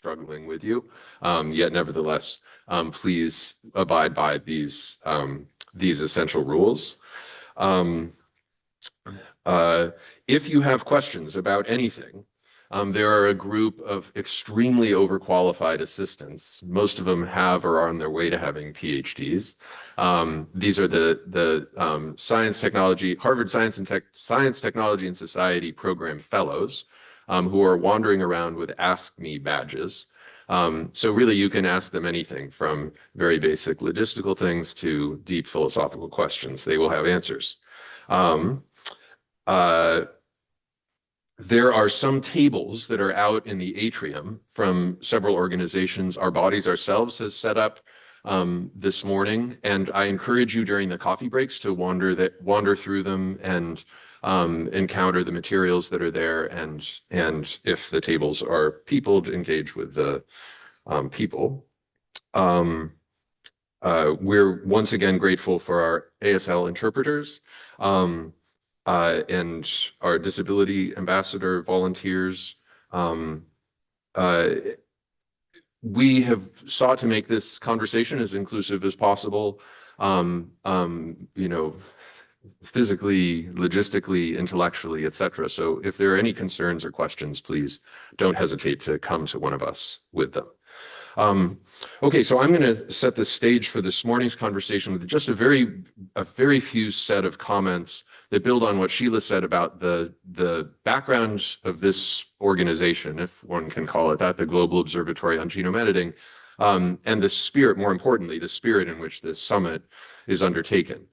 struggling with you. Yet nevertheless, please abide by these essential rules. If you have questions about anything, there are a group of extremely overqualified assistants. Most of them have or are on their way to having PhDs. These are the Science Technology, Harvard Science Technology and Society Program Fellows, who are wandering around with Ask Me badges. So really you can ask them anything from very basic logistical things to deep philosophical questions. They will have answers. There are some tables that are out in the atrium from several organizations. Our Bodies Ourselves has set up this morning, and I encourage you during the coffee breaks to wander through them and encounter the materials that are there, and if the tables are peopled, engage with the people. We're once again grateful for our ASL interpreters. And our disability ambassador volunteers. We have sought to make this conversation as inclusive as possible, physically, logistically, intellectually, etc. So if there are any concerns or questions, please don't hesitate to come to one of us with them. Okay, so I'm going to set the stage for this morning's conversation with just a very few set of comments that build on what Sheila said about the background of this organization, if one can call it that, the Global Observatory on Genome Editing, and the spirit, more importantly, the spirit in which this summit is undertaken.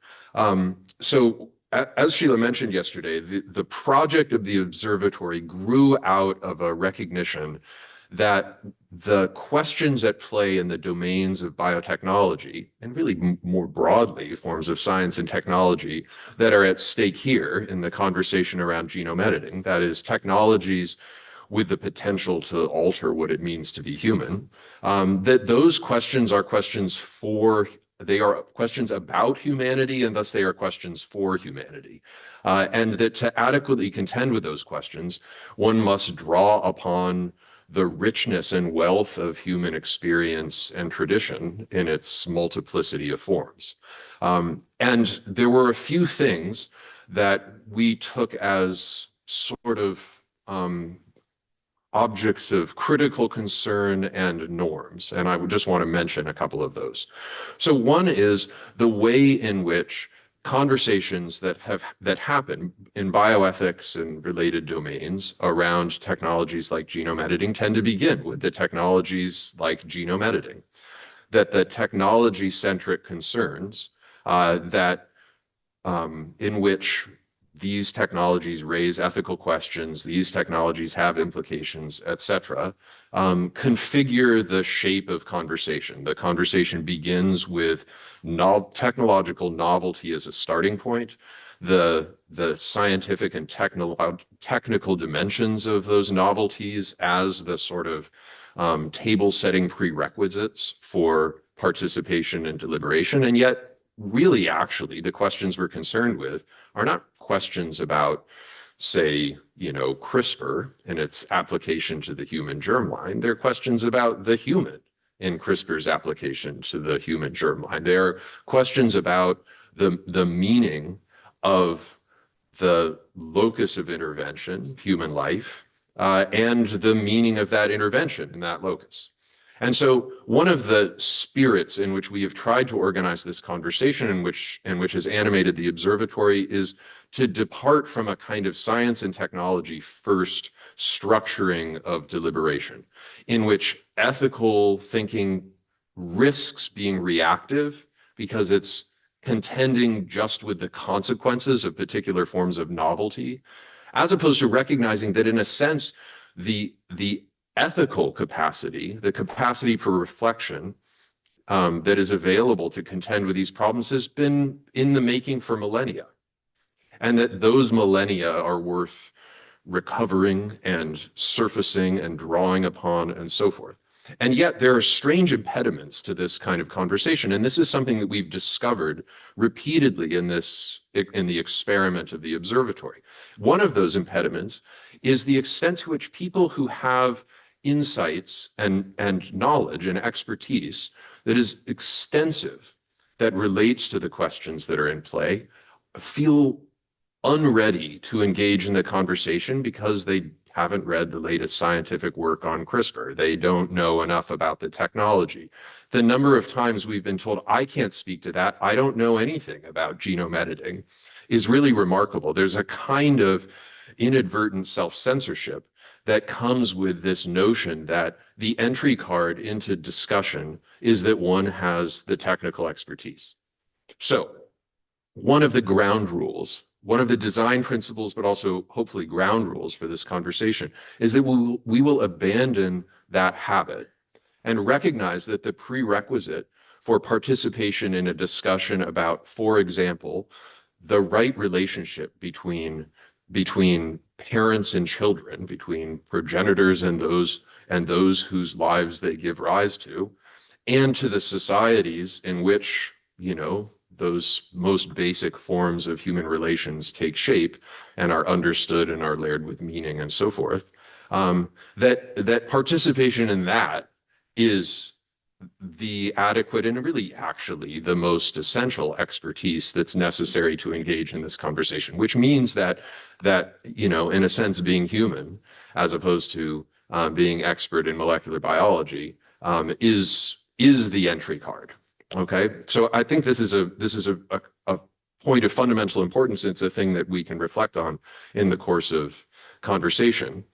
So as Sheila mentioned yesterday, the project of the observatory grew out of a recognition that the questions at play in the domains of biotechnology, and really more broadly forms of science and technology that are at stake here in the conversation around genome editing, that is, technologies with the potential to alter what it means to be human, that those questions are questions about humanity, and thus they are questions for humanity. And that to adequately contend with those questions, one must draw upon the richness and wealth of human experience and tradition in its multiplicity of forms. And there were a few things that we took as sort of objects of critical concern and norms, and I would just want to mention a couple of those. So one is the way in which conversations that happen in bioethics and related domains around technologies like genome editing tend to begin with the technologies like genome editing, that the technology-centric concerns in which these technologies raise ethical questions, these technologies have implications, etc., configure the shape of conversation. The conversation begins with technological novelty as a starting point, the scientific and technical dimensions of those novelties as the sort of table-setting prerequisites for participation and deliberation, and yet really, actually, the questions we're concerned with are not questions about, say, CRISPR and its application to the human germline. They're questions about the human in CRISPR's application to the human germline. They're questions about the meaning of the locus of intervention, human life, and the meaning of that intervention in that locus. And so one of the spirits in which we have tried to organize this conversation, and which has animated the observatory, is to depart from a kind of science and technology first structuring of deliberation, in which ethical thinking risks being reactive because it's contending just with the consequences of particular forms of novelty, as opposed to recognizing that, in a sense, the ethical capacity, the capacity for reflection that is available to contend with these problems has been in the making for millennia, and that those millennia are worth recovering and surfacing and drawing upon and so forth. And yet there are strange impediments to this kind of conversation, and this is something that we've discovered repeatedly in the experiment of the observatory. One of those impediments is the extent to which people who have insights and knowledge and expertise that is extensive, that relates to the questions that are in play, feel unready to engage in the conversation because they haven't read the latest scientific work on CRISPR. They don't know enough about the technology. The number of times we've been told, I can't speak to that, I don't know anything about genome editing, is really remarkable. There's a kind of inadvertent self-censorship that comes with this notion that the entry card into discussion is that one has the technical expertise. So one of the ground rules, one of the design principles, but also hopefully ground rules for this conversation is that we will abandon that habit and recognize that the prerequisite for participation in a discussion about, for example, the right relationship between parents and children, between progenitors and those whose lives they give rise to, and to the societies in which, you know, those most basic forms of human relations take shape and are understood and are layered with meaning and so forth, that participation in that is the adequate and really actually the most essential expertise that's necessary to engage in this conversation, which means that you know, in a sense, being human as opposed to being expert in molecular biology is the entry card. Okay, so I think this is a point of fundamental importance. It's a thing that we can reflect on in the course of conversation.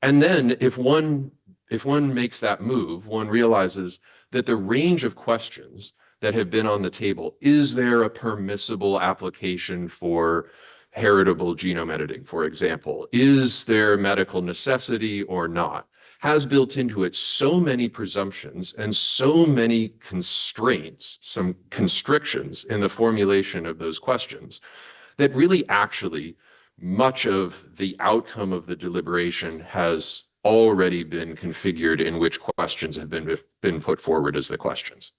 And then if one makes that move, one realizes that the range of questions that have been on the table, is there a permissible application for heritable genome editing, for example? Is there medical necessity or not? Has built into it so many presumptions and so many constraints, some constrictions in the formulation of those questions, that really actually much of the outcome of the deliberation has already been configured in which questions have been put forward as the questions.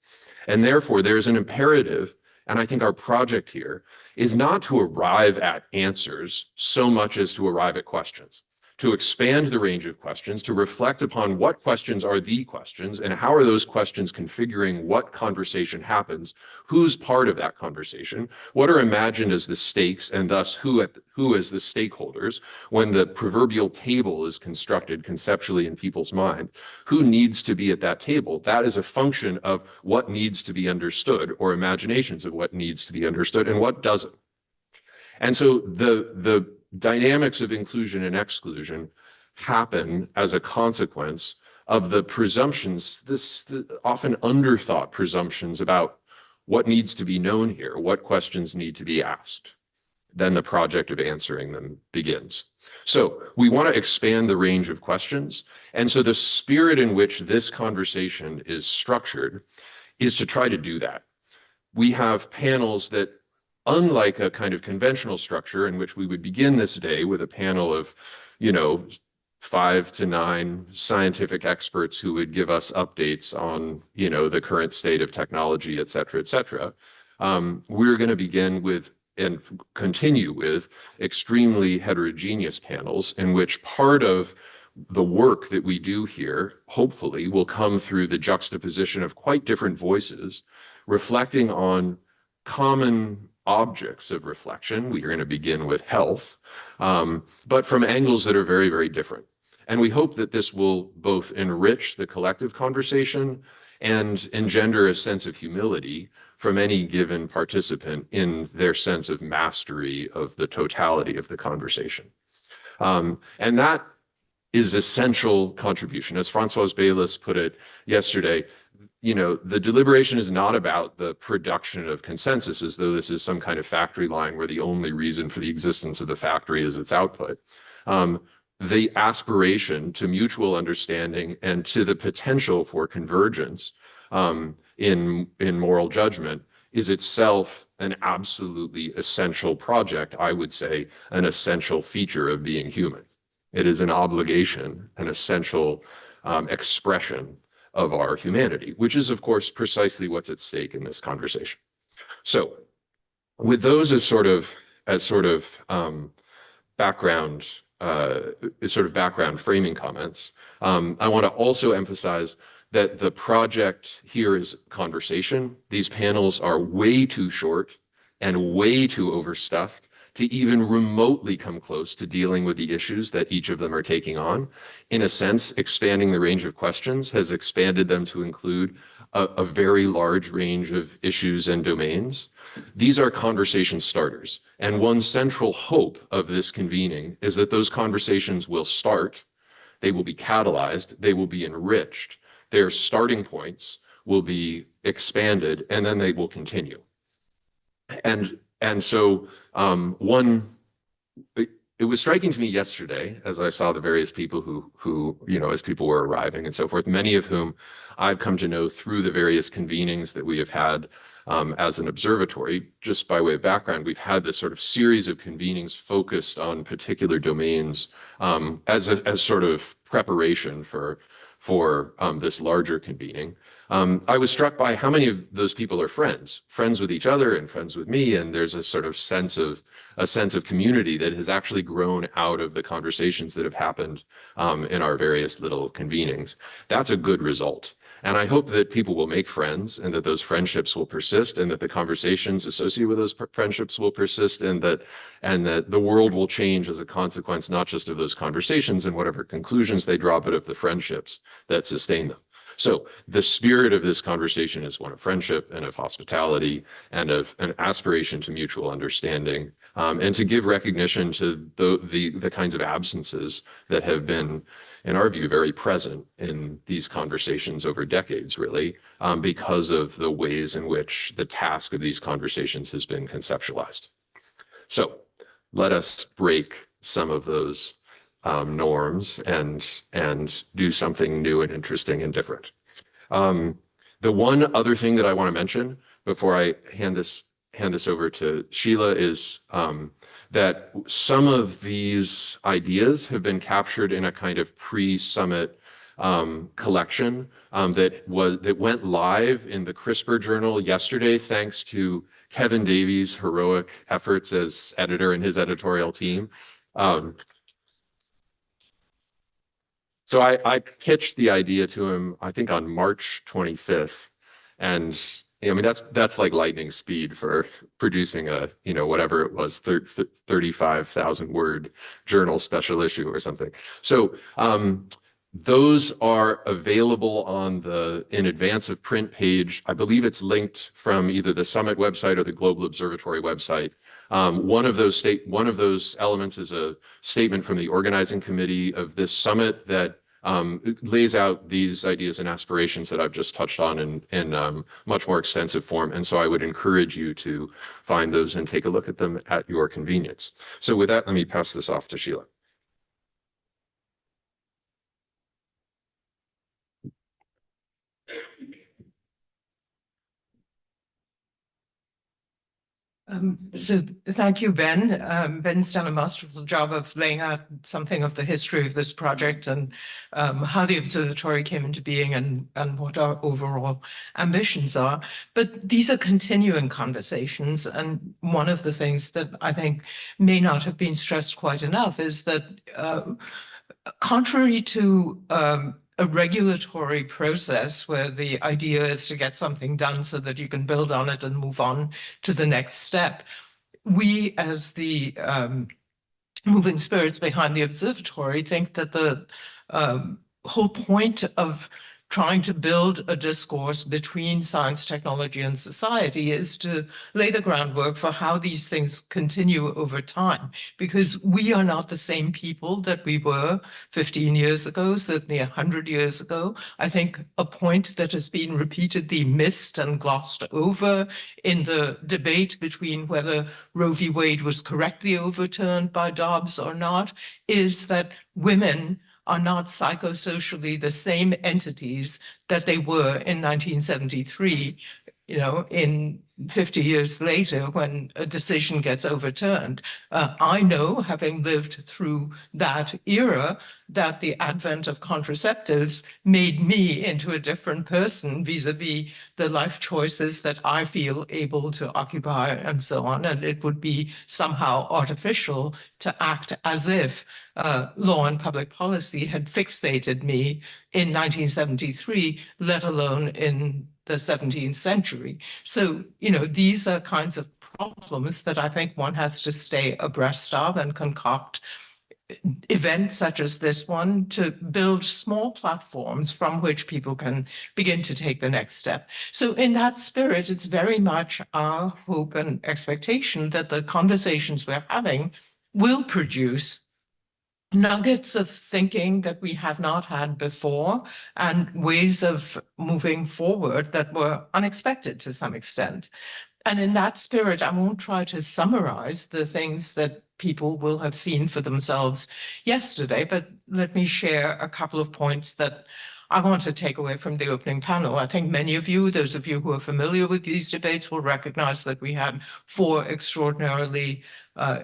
And therefore, there's an imperative, and I think our project here is not to arrive at answers so much as to arrive at questions, to expand the range of questions, to reflect upon what questions are the questions and how are those questions configuring what conversation happens, who's part of that conversation, what are imagined as the stakes, and thus who as the stakeholders when the proverbial table is constructed conceptually in people's mind, who needs to be at that table. That is a function of what needs to be understood or imaginations of what needs to be understood and what doesn't. And so the dynamics of inclusion and exclusion happen as a consequence of the presumptions, the often underthought presumptions about what needs to be known here, what questions need to be asked. Then the project of answering them begins. So we want to expand the range of questions. And so the spirit in which this conversation is structured is to try to do that. We have panels that, unlike a kind of conventional structure in which we would begin this day with a panel of, you know, 5 to 9 scientific experts who would give us updates on, you know, the current state of technology, et cetera, et cetera. We're going to begin with and continue with extremely heterogeneous panels in which part of the work that we do here, hopefully, will come through the juxtaposition of quite different voices, reflecting on common objects of reflection. We are going to begin with health, but from angles that are very, very different. And we hope that this will both enrich the collective conversation and engender a sense of humility from any given participant in their sense of mastery of the totality of the conversation. And that is essential contribution. As Françoise Baylis put it yesterday, you know, the deliberation is not about the production of consensus as though this is some kind of factory line where the only reason for the existence of the factory is its output. The aspiration to mutual understanding and to the potential for convergence in moral judgment is itself an absolutely essential project, I would say, an essential feature of being human. It is an obligation, an essential expression of our humanity, which is, of course, precisely what's at stake in this conversation. So with those as sort of background sort of background framing comments. I want to also emphasize that the project here is conversation. These panels are way too short and way too overstuffed to even remotely come close to dealing with the issues that each of them are taking on. In a sense, expanding the range of questions has expanded them to include a very large range of issues and domains. These are conversation starters. And one central hope of this convening is that those conversations will start, they will be catalyzed, they will be enriched, their starting points will be expanded, and then they will continue. And so it was striking to me yesterday as I saw the various people who as people were arriving and so forth, many of whom I've come to know through the various convenings that we have had as an observatory. Just by way of background, we've had this sort of series of convenings focused on particular domains as sort of preparation for this larger convening. I was struck by how many of those people are friends with each other and friends with me, and there's a sort of sense of community that has actually grown out of the conversations that have happened in our various little convenings. That's a good result. And I hope that people will make friends and that those friendships will persist and that the conversations associated with those friendships will persist and that the world will change as a consequence, not just of those conversations and whatever conclusions they draw, but of the friendships that sustain them. So the spirit of this conversation is one of friendship and of hospitality and of an aspiration to mutual understanding, and to give recognition to the kinds of absences that have been, in our view, very present in these conversations over decades, really, because of the ways in which the task of these conversations has been conceptualized. So let us break some of those norms and do something new and interesting and different. The one other thing that I want to mention before I hand this over to Sheila is that some of these ideas have been captured in a kind of pre-summit collection that went live in the CRISPR journal yesterday, thanks to Kevin Davies' heroic efforts as editor and his editorial team. So I pitched the idea to him, I think on March 25th. And I mean, that's like lightning speed for producing a, whatever it was, 35,000 word journal special issue or something. So those are available on the in advance of print page. I believe it's linked from either the Summit website or the Global Observatory website. One of those elements is a statement from the organizing committee of this summit that lays out these ideas and aspirations that I've just touched on in much more extensive form. And so I would encourage you to find those and take a look at them at your convenience. So with that, let me pass this off to Sheila. So thank you, Ben. Ben's done a masterful job of laying out something of the history of this project and how the observatory came into being and what our overall ambitions are. But these are continuing conversations. And one of the things that I think may not have been stressed quite enough is that contrary to a regulatory process where the idea is to get something done so that you can build on it and move on to the next step. We, as the moving spirits behind the observatory, think that the whole point of trying to build a discourse between science, technology, and society is to lay the groundwork for how these things continue over time, because we are not the same people that we were 15 years ago, certainly 100 years ago. I think a point that has been repeatedly missed and glossed over in the debate between whether Roe v. Wade was correctly overturned by Dobbs or not is that women are not psychosocially the same entities that they were in 1973, in 50 years later when a decision gets overturned. I know, having lived through that era, that the advent of contraceptives made me into a different person vis-a-vis the life choices that I feel able to occupy and so on. And it would be somehow artificial to act as if law and public policy had fixated me in 1973, let alone in the 17th century. So, these are kinds of problems that I think one has to stay abreast of and concoct events such as this one to build small platforms from which people can begin to take the next step. So in that spirit, it's very much our hope and expectation that the conversations we're having will produce nuggets of thinking that we have not had before and ways of moving forward that were unexpected to some extent. And in that spirit, I won't try to summarize the things that people will have seen for themselves yesterday, but let me share a couple of points that I want to take away from the opening panel. I think many of you, those of you who are familiar with these debates, will recognize that we had 4 extraordinarily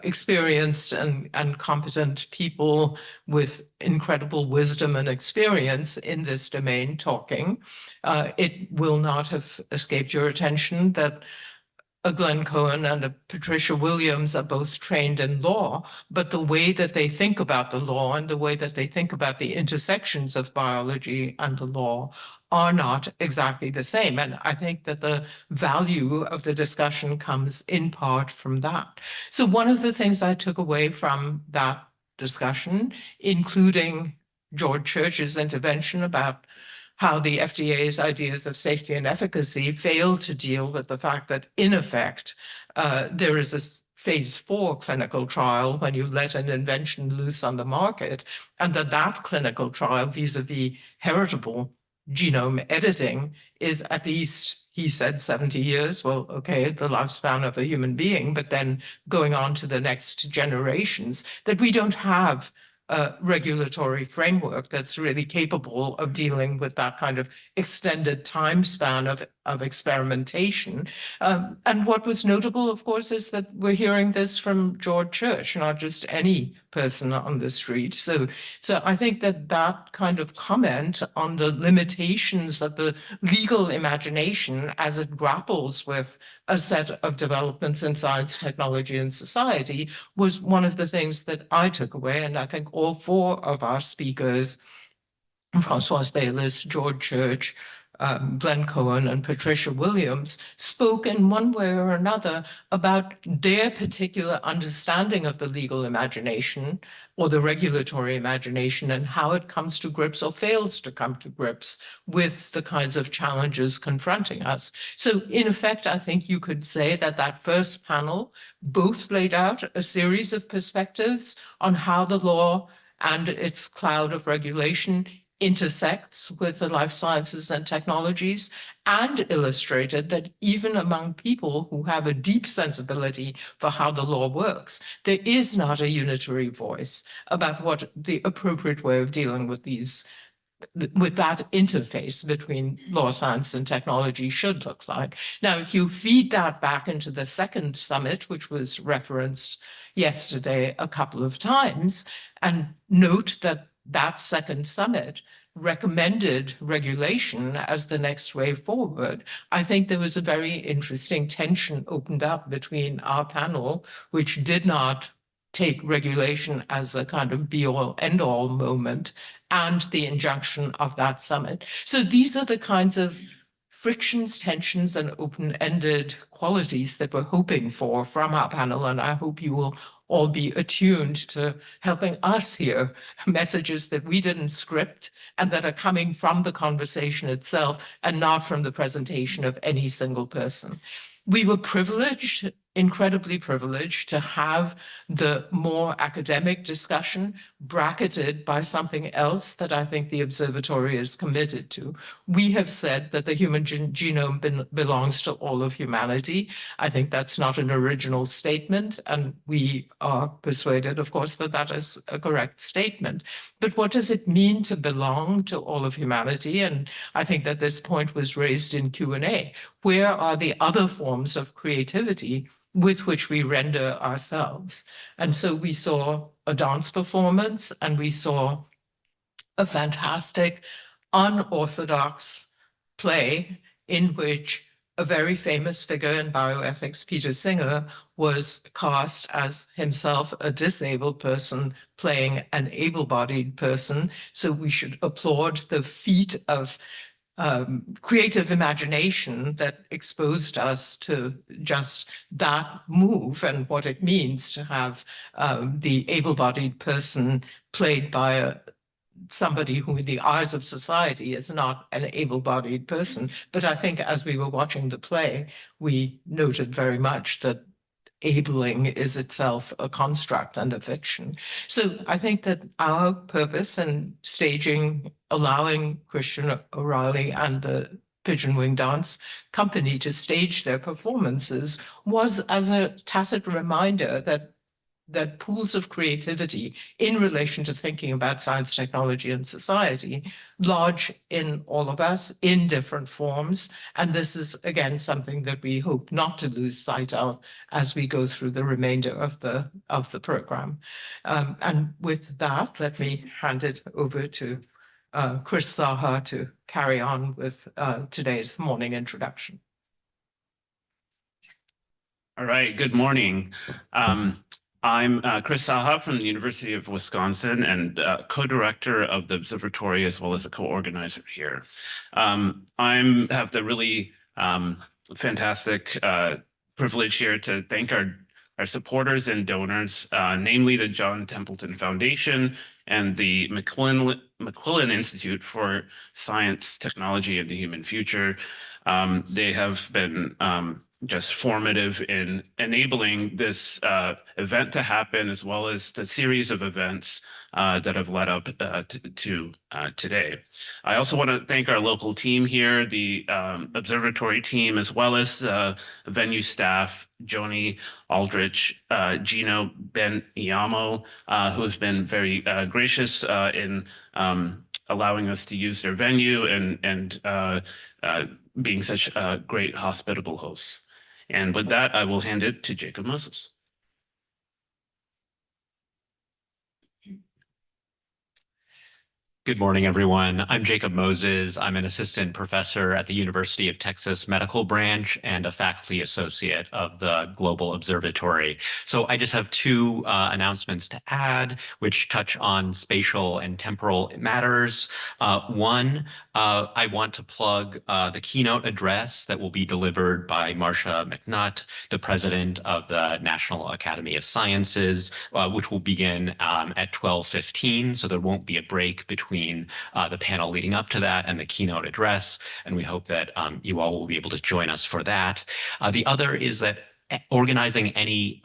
experienced and competent people with incredible wisdom and experience in this domain talking. It will not have escaped your attention that a Glenn Cohen and a Patricia Williams are both trained in law, but the way that they think about the law and the way that they think about the intersections of biology and the law are not exactly the same. And I think that the value of the discussion comes in part from that. So one of the things I took away from that discussion, including George Church's intervention about how the FDA's ideas of safety and efficacy fail to deal with the fact that, in effect, there is a phase 4 clinical trial when you let an invention loose on the market, and that clinical trial vis-a-vis heritable genome editing is at least, he said, 70 years. Well, okay, the lifespan of a human being, but then going on to the next generations, that we don't have a regulatory framework that's really capable of dealing with that kind of extended time span of experimentation. And what was notable, of course, is that we're hearing this from George Church, not just any person on the street. So I think that kind of comment on the limitations of the legal imagination as it grapples with a set of developments in science, technology, and society was one of the things that I took away. And I think all 4 of our speakers, Francoise Baylis, George Church, Glenn Cohen, and Patricia Williams, spoke in one way or another about their particular understanding of the legal imagination or the regulatory imagination and how it comes to grips or fails to come to grips with the kinds of challenges confronting us. So in effect, I think you could say that first panel both laid out a series of perspectives on how the law and its cloud of regulation intersects with the life sciences and technologies, and illustrated that even among people who have a deep sensibility for how the law works, there is not a unitary voice about what the appropriate way of dealing with that interface between law, science, and technology should look like. Now, if you feed that back into the second summit, which was referenced yesterday a couple of times, and note that second summit recommended regulation as the next way forward, I think there was a very interesting tension opened up between our panel, which did not take regulation as a kind of be-all, end-all moment, and the injunction of that summit. So these are the kinds of frictions, tensions, and open-ended qualities that we're hoping for from our panel, and I hope you will all be attuned to helping us hear messages that we didn't script and that are coming from the conversation itself and not from the presentation of any single person. We were privileged incredibly privileged to have the more academic discussion bracketed by something else that I think the Observatory is committed to. We have said that the human genome belongs to all of humanity. I think that's not an original statement, and we are persuaded, of course, that that is a correct statement. But what does it mean to belong to all of humanity? And I think that this point was raised in Q&A. Where are the other forms of creativity with which we render ourselves? And so we saw a dance performance, and we saw a fantastic, unorthodox play in which a very famous figure in bioethics, Peter Singer, was cast as himself a disabled person playing an able-bodied person. So we should applaud the feat of creative imagination that exposed us to just that move and what it means to have the able-bodied person played by somebody who in the eyes of society is not an able-bodied person. But I think as we were watching the play, we noted very much that abling is itself a construct and a fiction. So I think that our purpose in staging, allowing Christian O'Reilly and the Pigeon Wing Dance Company to stage their performances was as a tacit reminder that pools of creativity in relation to thinking about science, technology, and society lodge in all of us in different forms. And this is, again, something that we hope not to lose sight of as we go through the remainder of the program. And with that, let me hand it over to Chris Saha to carry on with today's morning introduction. All right, good morning. I'm Chris Saha from the University of Wisconsin and co-director of the Observatory as well as a co-organizer here. I have the really fantastic privilege here to thank our supporters and donors, namely the John Templeton Foundation and the McQuillan Institute for Science, Technology, and the Human Future. They have been just formative in enabling this event to happen, as well as the series of events that have led up to today. I also want to thank our local team here, the Observatory team, as well as the venue staff, Joni Aldrich, Gino Ben-Iamo, who has been very gracious in allowing us to use their venue and being such great hospitable hosts. And with that, I will hand it to Jacob Moses. Good morning, everyone. I'm Jacob Moses. I'm an assistant professor at the University of Texas Medical Branch and a faculty associate of the Global Observatory. So I just have two announcements to add, which touch on spatial and temporal matters. One, I want to plug the keynote address that will be delivered by Marcia McNutt, the president of the National Academy of Sciences, which will begin at 12:15. So there won't be a break between the panel leading up to that and the keynote address. And we hope that you all will be able to join us for that. The other is that organizing any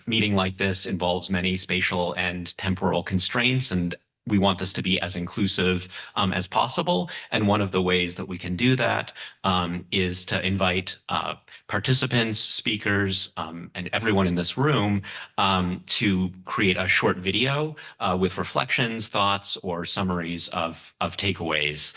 meeting like this involves many spatial and temporal constraints, and we want this to be as inclusive as possible. And one of the ways that we can do that is to invite participants, speakers, and everyone in this room to create a short video with reflections, thoughts, or summaries of takeaways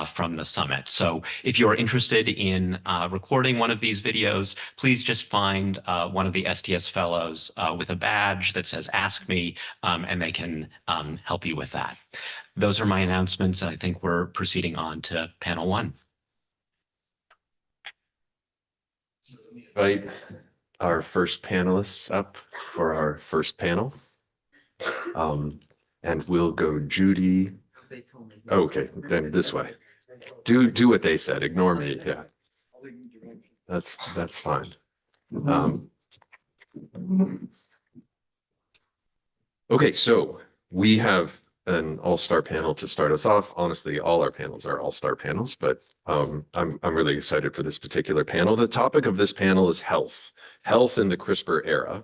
from the summit. So if you're interested in recording one of these videos, please just find one of the STS fellows with a badge that says Ask Me, and they can help you with that. Those are my announcements. I think we're proceeding on to panel one. Invite our first panelists up for our first panel. And we'll go Judy. Okay, then this way. Do what they said. Ignore me. Yeah. That's fine. Okay, so we have an all-star panel to start us off. Honestly, all our panels are all-star panels, but I'm really excited for this particular panel. The topic of this panel is health in the CRISPR era.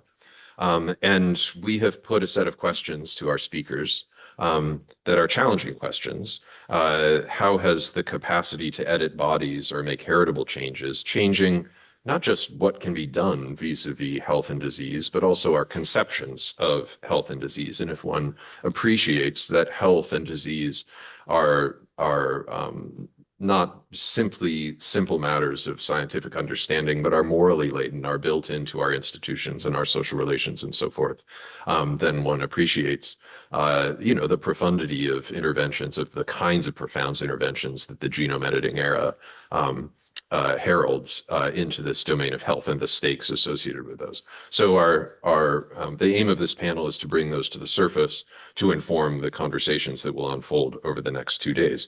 And we have put a set of questions to our speakers that are challenging questions. How has the capacity to edit bodies or make heritable changes changing not just what can be done vis-a-vis health and disease, but also our conceptions of health and disease? And if one appreciates that health and disease are not simply simple matters of scientific understanding, but are morally latent, are built into our institutions and our social relations and so forth, then one appreciates, the profundity of interventions, of the kinds of profound interventions that the genome editing era heralds into this domain of health and the stakes associated with those. So the aim of this panel is to bring those to the surface to inform the conversations that will unfold over the next 2 days.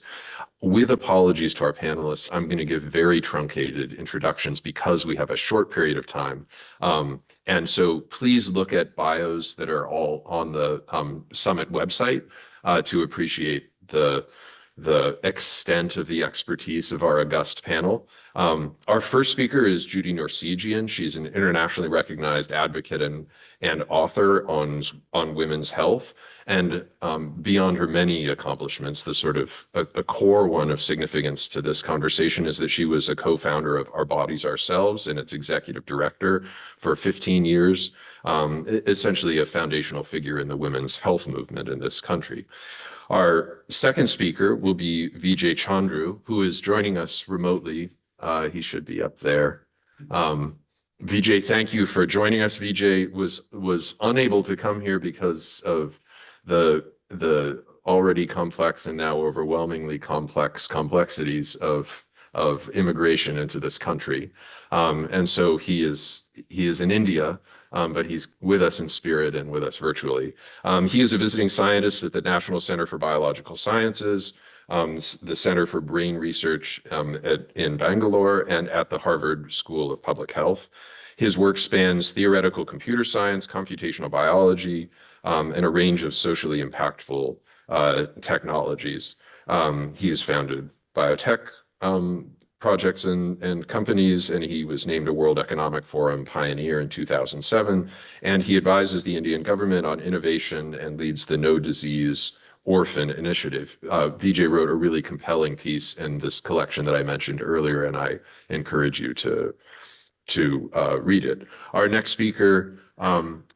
With apologies to our panelists, I'm going to give very truncated introductions because we have a short period of time. And so please look at bios that are all on the Summit website to appreciate the extent of the expertise of our august panel. Our first speaker is Judy Norsegian. She's an internationally recognized advocate and author on women's health. And beyond her many accomplishments, the sort of a core one of significance to this conversation is that she was a co-founder of Our Bodies, Ourselves and its executive director for 15 years, essentially a foundational figure in the women's health movement in this country. Our second speaker will be Vijay Chandru, who is joining us remotely. He should be up there. Vijay, thank you for joining us. Vijay was unable to come here because of the already complex and now overwhelmingly complexities of immigration into this country. And so he is in India, but he's with us in spirit and with us virtually. He is a visiting scientist at the National Center for Biological Sciences, the Center for Brain Research in Bangalore, and at the Harvard School of Public Health. His work spans theoretical computer science, computational biology, and a range of socially impactful technologies. He has founded biotech projects and companies, and he was named a World Economic Forum pioneer in 2007. And he advises the Indian government on innovation and leads the No Disease Orphan Initiative. Vijay wrote a really compelling piece in this collection that I mentioned earlier, and I encourage you to read it. Our next speaker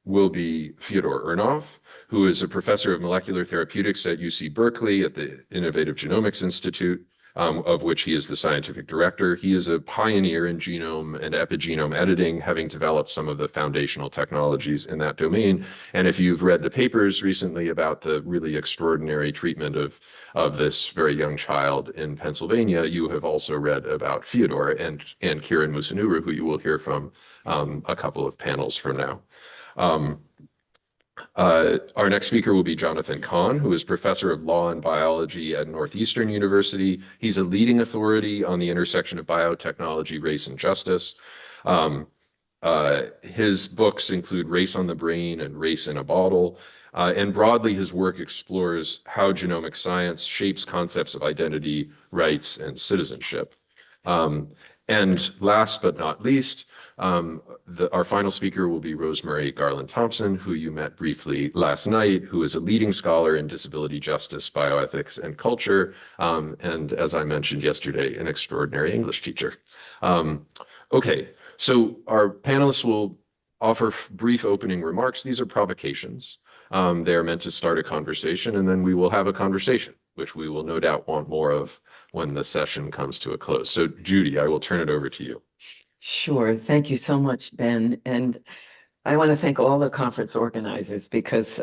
will be Fyodor Urnov, who is a professor of molecular therapeutics at UC Berkeley at the Innovative Genomics Institute, of which he is the scientific director. He is a pioneer in genome and epigenome editing, having developed some of the foundational technologies in that domain. And if you've read the papers recently about the really extraordinary treatment of this very young child in Pennsylvania, you have also read about Fyodor and Kiran Musunuru, who you will hear from a couple of panels from now. Our next speaker will be Jonathan Kahn, who is professor of law and biology at Northeastern University. He's a leading authority on the intersection of biotechnology, race, and justice. His books include Race on the Brain and Race in a Bottle. And broadly, his work explores how genomic science shapes concepts of identity, rights, and citizenship. And last but not least, our final speaker will be Rosemary Garland Thompson, who you met briefly last night, who is a leading scholar in disability justice, bioethics, and culture, and as I mentioned yesterday, an extraordinary English teacher. Okay, so our panelists will offer brief opening remarks. These are provocations. They are meant to start a conversation, and then we will have a conversation, which we will no doubt want more of when the session comes to a close. So Judy, I will turn it over to you. Sure. Thank you so much, Ben. And I want to thank all the conference organizers because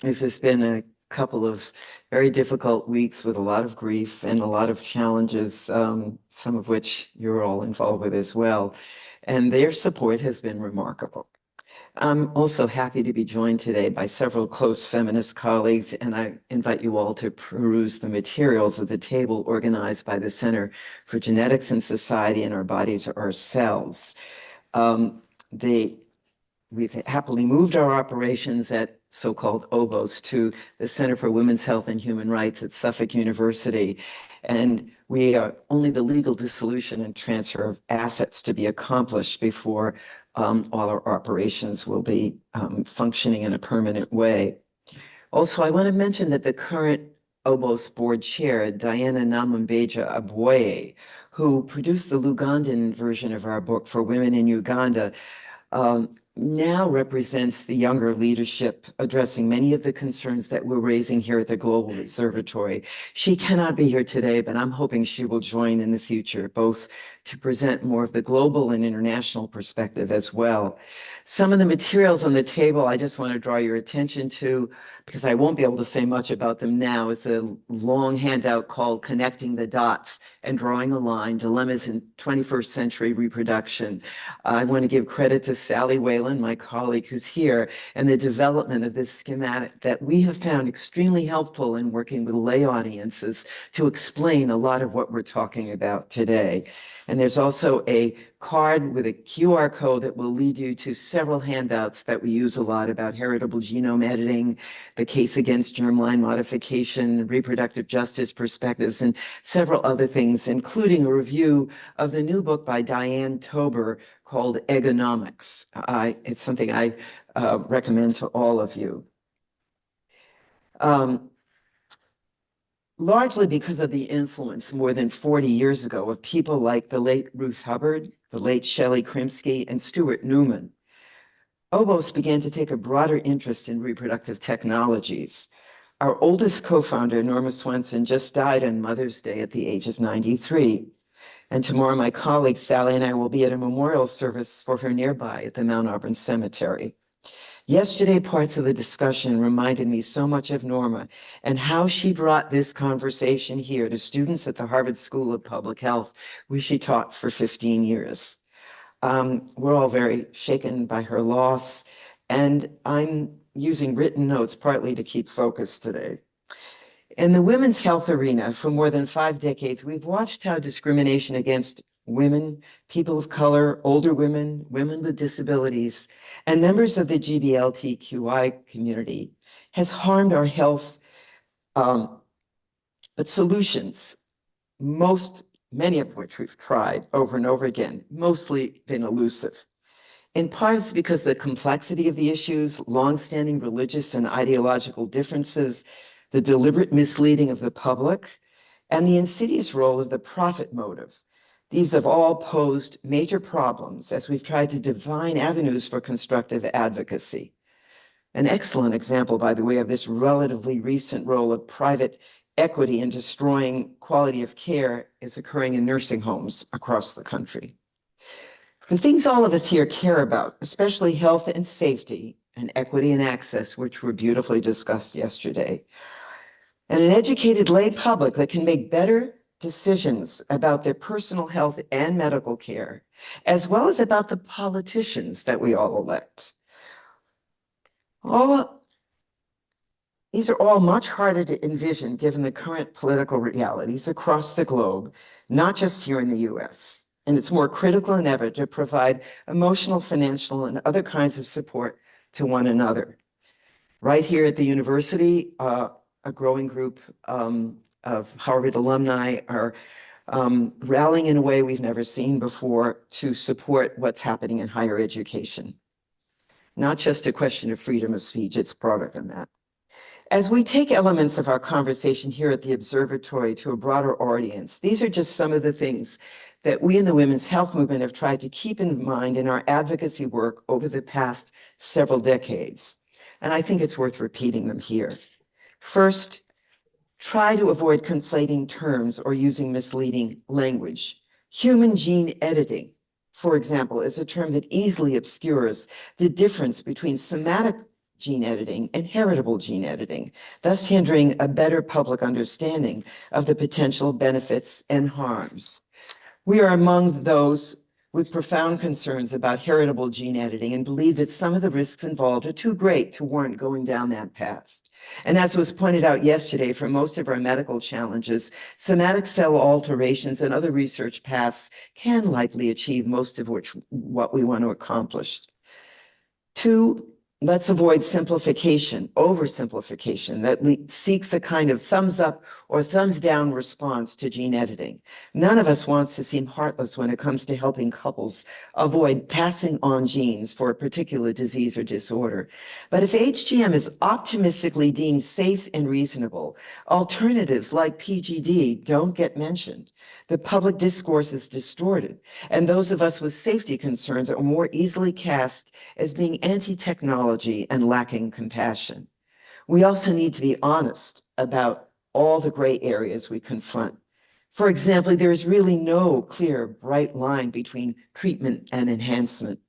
this has been a couple of very difficult weeks with a lot of grief and a lot of challenges, some of which you're all involved with as well. And their support has been remarkable. I'm also happy to be joined today by several close feminist colleagues, and I invite you all to peruse the materials of the table organized by the Center for Genetics and Society and Our Bodies, Ourselves. The we've happily moved our operations at so-called OBOS to the Center for Women's Health and Human Rights at Suffolk University. And we are only the legal dissolution and transfer of assets to be accomplished before all our operations will be functioning in a permanent way. Also, I want to mention that the current OBOS board chair, Diana Namumbeja Aboye, who produced the Lugandan version of our book for women in Uganda, now represents the younger leadership addressing many of the concerns that we're raising here at the Global Observatory. She cannot be here today, but I'm hoping she will join in the future, both to present more of the global and international perspective as well. Some of the materials on the table I just want to draw your attention to, because I won't be able to say much about them now. It's a long handout called Connecting the Dots and Drawing a Line, Dilemmas in 21st Century Reproduction. I want to give credit to Sally Whalen, my colleague who's here, and the development of this schematic that we have found extremely helpful in working with lay audiences to explain a lot of what we're talking about today. And there's also a card with a QR code that will lead you to several handouts that we use a lot about heritable genome editing, the case against germline modification, reproductive justice perspectives, and several other things, including a review of the new book by Diane Tober called Egonomics. It's something I recommend to all of you. Largely because of the influence more than 40 years ago of people like the late Ruth Hubbard, the late Shelley Krimsky, and Stuart Newman, OBOS began to take a broader interest in reproductive technologies. Our oldest co-founder, Norma Swenson, just died on Mother's Day at the age of 93. And tomorrow, my colleague Sally and I will be at a memorial service for her nearby at the Mount Auburn Cemetery. Yesterday, parts of the discussion reminded me so much of Norma and how she brought this conversation here to students at the Harvard School of Public Health, where she taught for 15 years. We're all very shaken by her loss, and I'm using written notes partly to keep focus today. In the women's health arena, for more than 5 decades, we've watched how discrimination against women, people of color, older women, women with disabilities, and members of the GBLTQI community has harmed our health, but solutions, many of which we've tried over and over again, mostly been elusive. In part, it's because the complexity of the issues, longstanding religious and ideological differences, the deliberate misleading of the public, and the insidious role of the profit motive. These have all posed major problems as we've tried to define avenues for constructive advocacy. An excellent example, by the way, of this relatively recent role of private equity in destroying quality of care is occurring in nursing homes across the country. The things all of us here care about, especially health and safety and equity and access, which were beautifully discussed yesterday, and an educated lay public that can make better decisions about their personal health and medical care, as well as about the politicians that we all elect. These are all much harder to envision given the current political realities across the globe, not just here in the US. And it's more critical than ever to provide emotional, financial, and other kinds of support to one another. Right here at the university, a growing group of Harvard alumni are rallying in a way we've never seen before to support what's happening in higher education. Not just a question of freedom of speech, it's broader than that. As we take elements of our conversation here at the Observatory to a broader audience, these are just some of the things that we in the women's health movement have tried to keep in mind in our advocacy work over the past several decades. And I think it's worth repeating them here. First, try to avoid conflating terms or using misleading language. Human gene editing, for example, is a term that easily obscures the difference between somatic gene editing and heritable gene editing, thus hindering a better public understanding of the potential benefits and harms. We are among those with profound concerns about heritable gene editing and believe that some of the risks involved are too great to warrant going down that path. And as was pointed out yesterday, for most of our medical challenges, somatic cell alterations and other research paths can likely achieve most of what we want to accomplish. 2, let's avoid simplification, oversimplification that seeks a kind of thumbs up or thumbs down response to gene editing. None of us wants to seem heartless when it comes to helping couples avoid passing on genes for a particular disease or disorder. But if HGM is optimistically deemed safe and reasonable, alternatives like PGD don't get mentioned. The public discourse is distorted, and those of us with safety concerns are more easily cast as being anti-technology and lacking compassion. We also need to be honest about all the gray areas we confront. For example, there is really no clear, bright line between treatment and enhancement.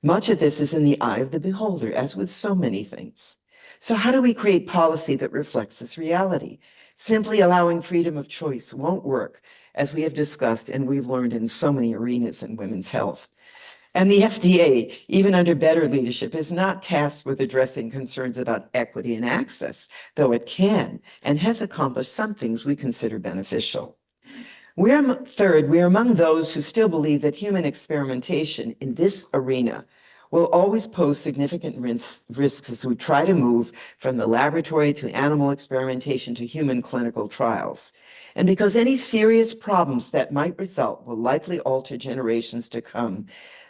Much of this is in the eye of the beholder, as with so many things. So how do we create policy that reflects this reality? Simply allowing freedom of choice won't work, as we have discussed and we've learned in so many arenas in women's health. And the FDA, even under better leadership, is not tasked with addressing concerns about equity and access, though it can and has accomplished some things we consider beneficial. Third, we are among those who still believe that human experimentation in this arena will always pose significant risks as we try to move from the laboratory to animal experimentation to human clinical trials. And because any serious problems that might result will likely alter generations to come,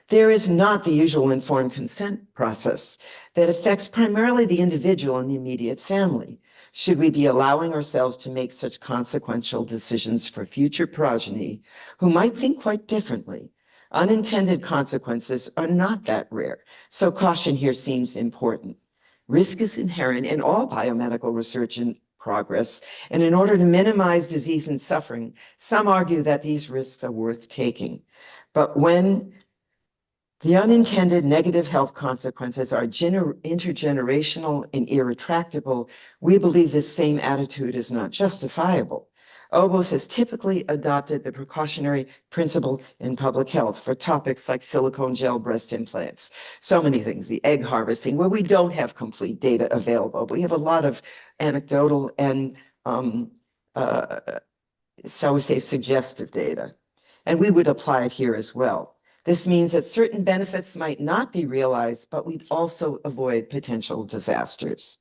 there is not the usual informed consent process that affects primarily the individual and the immediate family. Should we be allowing ourselves to make such consequential decisions for future progeny who might think quite differently? Unintended consequences are not that rare, so caution here seems important. Risk is inherent in all biomedical research and progress, and in order to minimize disease and suffering, some argue that these risks are worth taking. But when the unintended negative health consequences are intergenerational and irretractable, we believe this same attitude is not justifiable. OBOS has typically adopted the precautionary principle in public health for topics like silicone gel breast implants, so many things, the egg harvesting, where we don't have complete data available. We have a lot of anecdotal and, shall we say, suggestive data. And we would apply it here as well. This means that certain benefits might not be realized, but we'd also avoid potential disasters.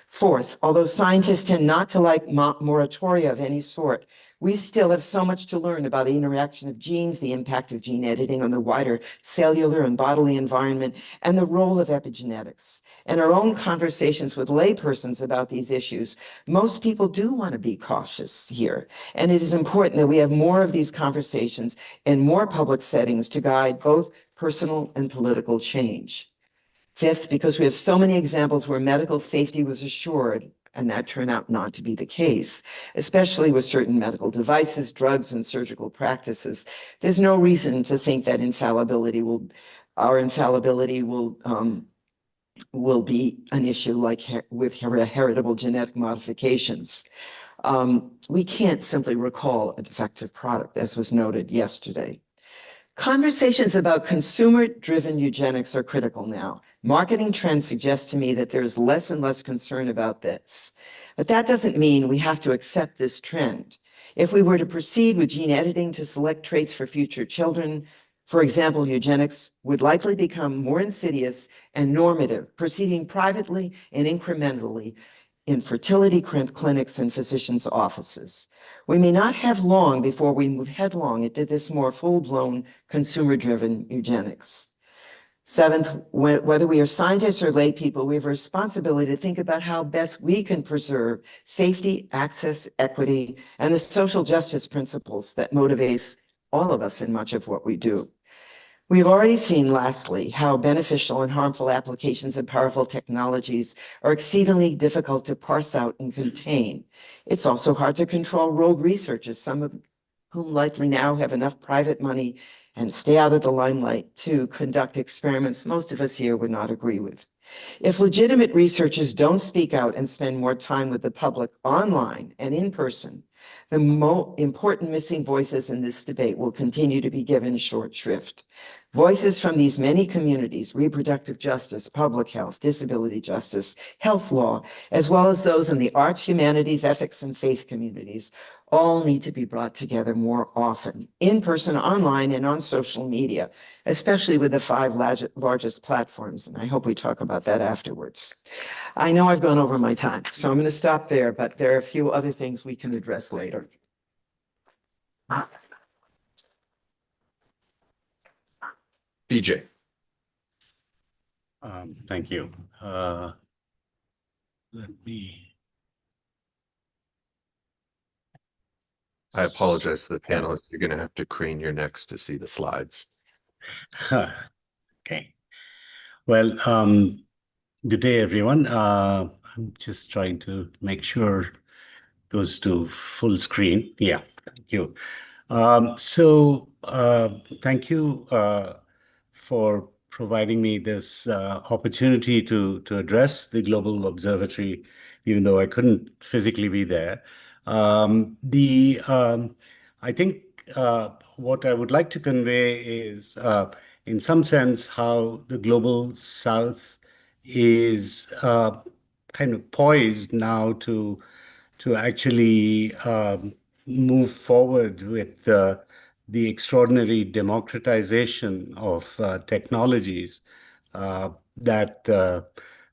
Fourth, although scientists tend not to like moratoria of any sort, we still have so much to learn about the interaction of genes, the impact of gene editing on the wider cellular and bodily environment, and the role of epigenetics. In our own conversations with laypersons about these issues, most people do want to be cautious here. And it is important that we have more of these conversations in more public settings to guide both personal and political change. Fifth, because we have so many examples where medical safety was assured, and that turned out not to be the case, especially with certain medical devices, drugs, and surgical practices, there's no reason to think that our infallibility will be an issue like with heritable genetic modifications. We can't simply recall a defective product, as was noted yesterday. Conversations about consumer-driven eugenics are critical now. Marketing trends suggest to me that there is less and less concern about this. But that doesn't mean we have to accept this trend. If we were to proceed with gene editing to select traits for future children, for example, eugenics would likely become more insidious and normative, proceeding privately and incrementally in fertility clinics and physicians' offices. We may not have long before we move headlong into this more full-blown consumer-driven eugenics. Seventh, whether we are scientists or lay people, we have a responsibility to think about how best we can preserve safety, access, equity, and the social justice principles that motivates all of us in much of what we do. We've already seen, lastly, how beneficial and harmful applications of powerful technologies are exceedingly difficult to parse out and contain. It's also hard to control rogue researchers, some of whom likely now have enough private money and stay out of the limelight to conduct experiments most of us here would not agree with. If legitimate researchers don't speak out and spend more time with the public online and in person, The important missing voices in this debate will continue to be given short shrift. Voices from these many communities, reproductive justice, public health, disability justice, health law, as well as those in the arts, humanities, ethics, and faith communities, all need to be brought together more often, in person, online, and on social media, especially with the 5 largest platforms. And I hope we talk about that afterwards. I know I've gone over my time, so I'm going to stop there, but there are a few other things we can address later. BJ. Thank you. Let me. I apologize to the panelists. You're going to have to crane your necks to see the slides. Okay. Well, good day, everyone. I'm just trying to make sure it goes to full screen. Yeah, thank you. Thank you for providing me this opportunity to address the Global Observatory, even though I couldn't physically be there. I think what I would like to convey is, in some sense, how the Global South is kind of poised now to actually move forward with the extraordinary democratization of technologies that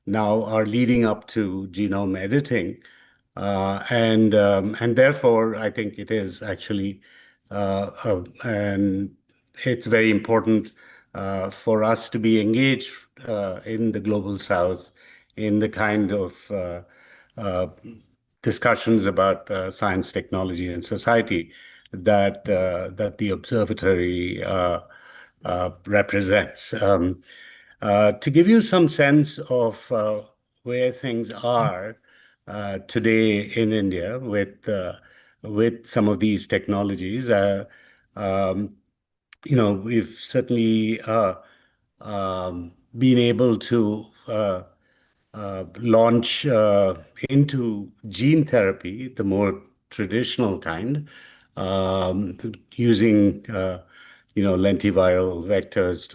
now are leading up to genome editing. And therefore, I think it is actually, and it's very important for us to be engaged in the Global South in the kind of discussions about science, technology, and society that the observatory represents. To give you some sense of where things are today in India with some of these technologies, we've certainly been able to launch into gene therapy, the more traditional kind, using lentiviral vectors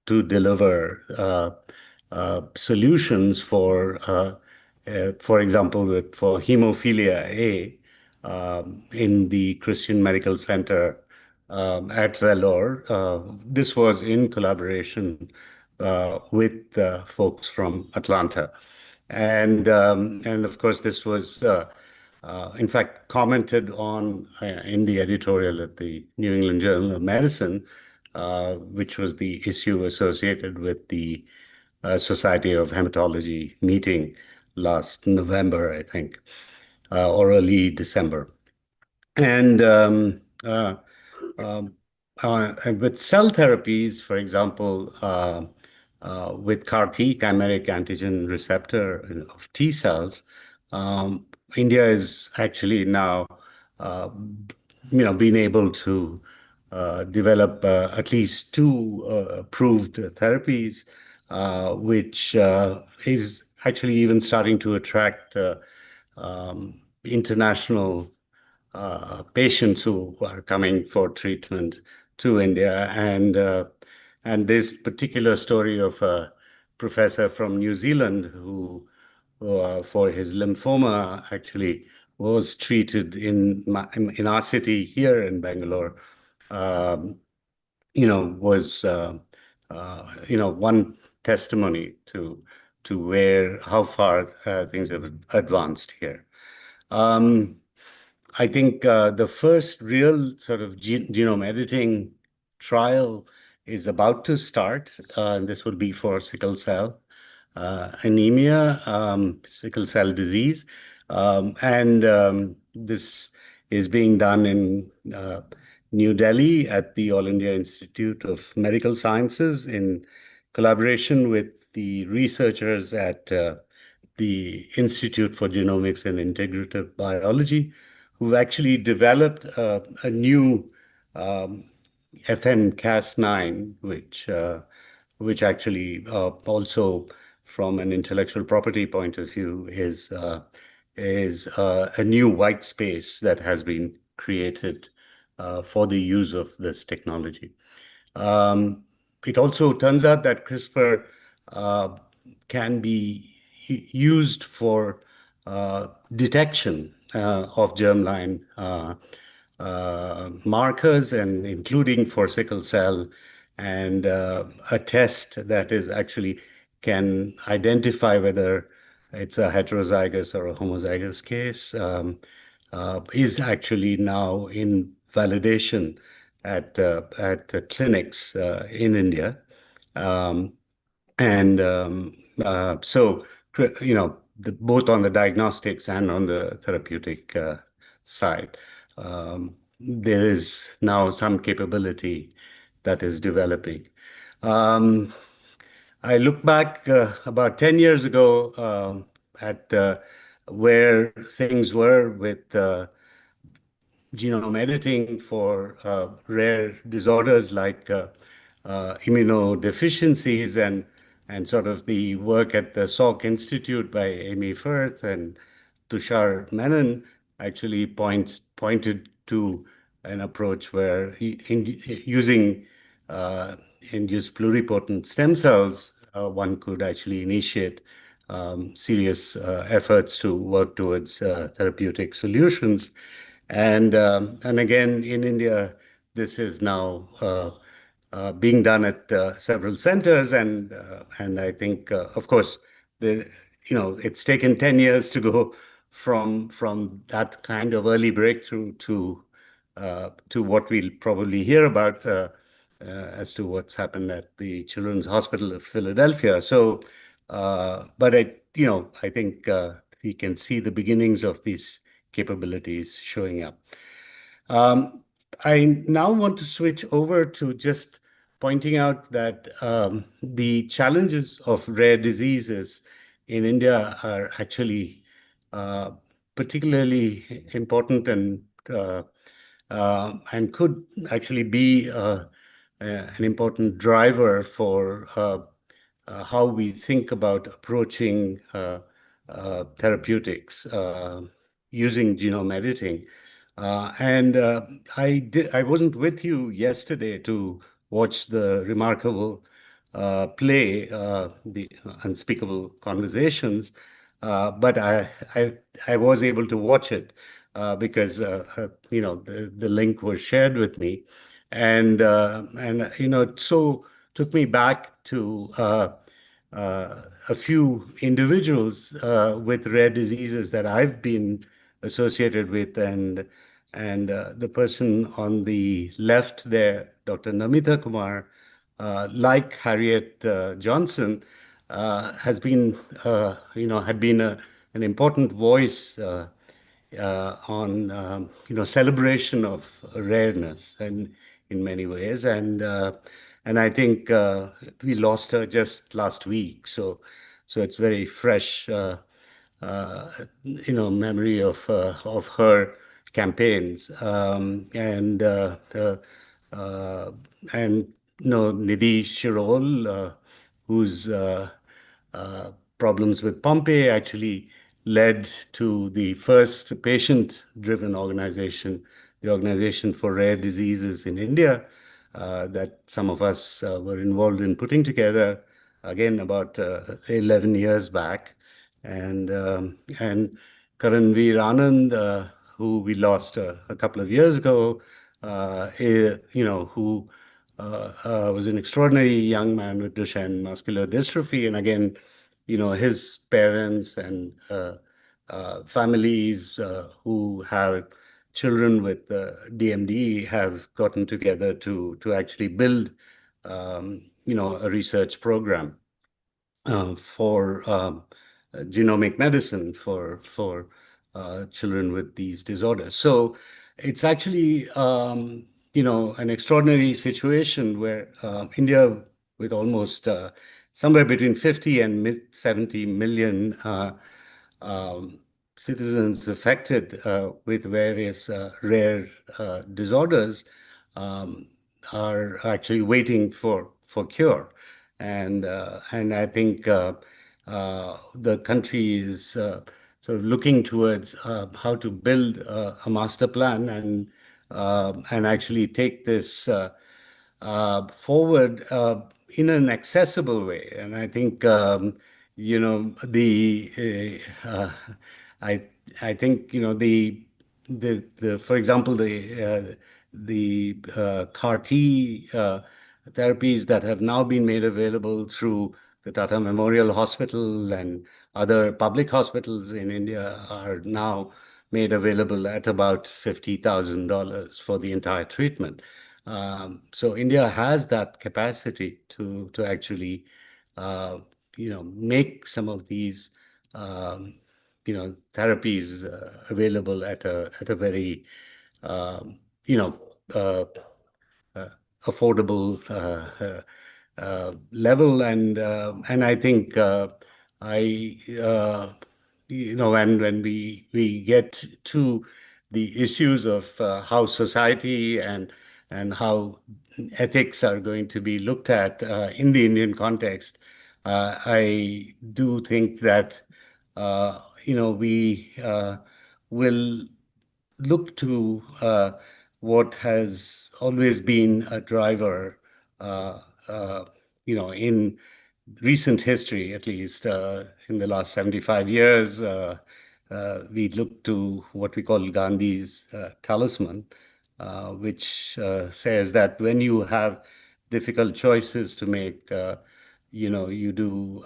to deliver solutions for example, for hemophilia A in the Christian Medical Center at Vellore. This was in collaboration with folks from Atlanta. And of course, this was, in fact, commented on in the editorial at the New England Journal of Medicine, which was the issue associated with the Society of Hematology meeting last November, I think, or early December. And with cell therapies, for example, with CAR-T, chimeric antigen receptor of T cells, India is actually now, been able to develop at least 2 approved therapies, which is actually even starting to attract international patients who are coming for treatment to India. And this particular story of a professor from New Zealand who for his lymphoma actually was treated in our city here in Bangalore, was one testimony to how far things have advanced here. I think the first real sort of genome editing trial is about to start, and this will be for sickle cell anemia, sickle cell disease. This is being done in New Delhi at the All India Institute of Medical Sciences in collaboration with the researchers at the Institute for Genomics and Integrative Biology, who've actually developed a new FN-Cas9, which actually also, from an intellectual property point of view, is is a new white space that has been created for the use of this technology. It also turns out that CRISPR can be used for detection of germline markers, and including for sickle cell, and a test that is actually can identify whether it's a heterozygous or a homozygous case, is actually now in validation at clinics in India. So, both on the diagnostics and on the therapeutic side, there is now some capability that is developing. I look back about 10 years ago at where things were with genome editing for rare disorders like immunodeficiencies, and sort of the work at the Salk Institute by Amy Firth and Tushar Menon actually pointed to an approach where using induced pluripotent stem cells, one could actually initiate serious efforts to work towards therapeutic solutions. And again, in India, this is now being done at several centers, and I think, of course, it's taken 10 years to go from that kind of early breakthrough to what we'll probably hear about as to what's happened at the Children's Hospital of Philadelphia. So, but I think we can see the beginnings of these capabilities showing up. I now want to switch over to just pointing out that the challenges of rare diseases in India are actually particularly important, and could actually be an important driver for how we think about approaching therapeutics using genome editing. I wasn't with you yesterday to watch the remarkable play, The Unspeakable Conversations, but I was able to watch it because the link was shared with me, and it so took me back to a few individuals with rare diseases that I've been associated with, and the person on the left there, Dr. Namita Kumar, like Harriet Johnson, has been had been an important voice on celebration of rareness, and in many ways, and I think we lost her just last week, so it's very fresh memory of her campaigns, Nidhi Shirol, whose problems with Pompe actually led to the first patient-driven organization, the Organization for Rare Diseases in India, that some of us were involved in putting together, again, about 11 years back. And Karanveer Anand, who we lost a couple of years ago, who was an extraordinary young man with Duchenne muscular dystrophy. And again, his parents and families who have children with DMD have gotten together to actually build, a research program for genomic medicine for children with these disorders. So it's actually, an extraordinary situation where India, with almost somewhere between 50 and 70 million citizens affected with various rare disorders, are actually waiting for cure. And I think the country is sort of looking towards how to build a master plan and actually take this forward in an accessible way. And I think I think the for example the CAR T therapies that have now been made available through the Tata Memorial Hospital and other public hospitals in India are now made available at about $50,000 for the entire treatment. So India has that capacity to actually make some of these therapies available at a very affordable level, and I think when we get to the issues of how society and how ethics are going to be looked at in the Indian context, I do think that we will look to what has always been a driver, in recent history, at least in the last 75 years. We look to what we call Gandhi's talisman, which says that when you have difficult choices to make, you do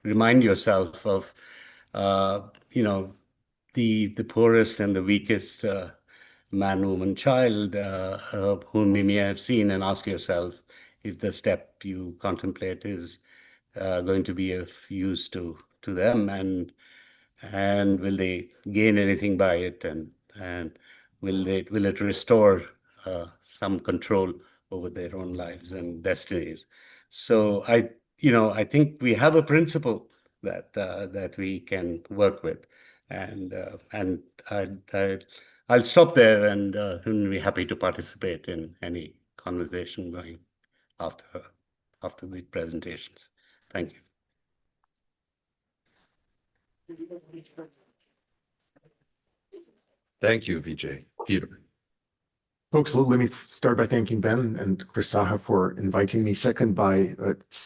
remind yourself of, the poorest and the weakest man, woman, child whom you may have seen, and ask yourself if the step you contemplate is going to be of use to them, and will they gain anything by it, and will it restore some control over their own lives and destinies. So I think we have a principle that we can work with, and I'll stop there and be happy to participate in any conversation going after the presentations. Thank you. Thank you, Vijay. Peter. Folks, let me start by thanking Ben and Chris Saha for inviting me. Second, by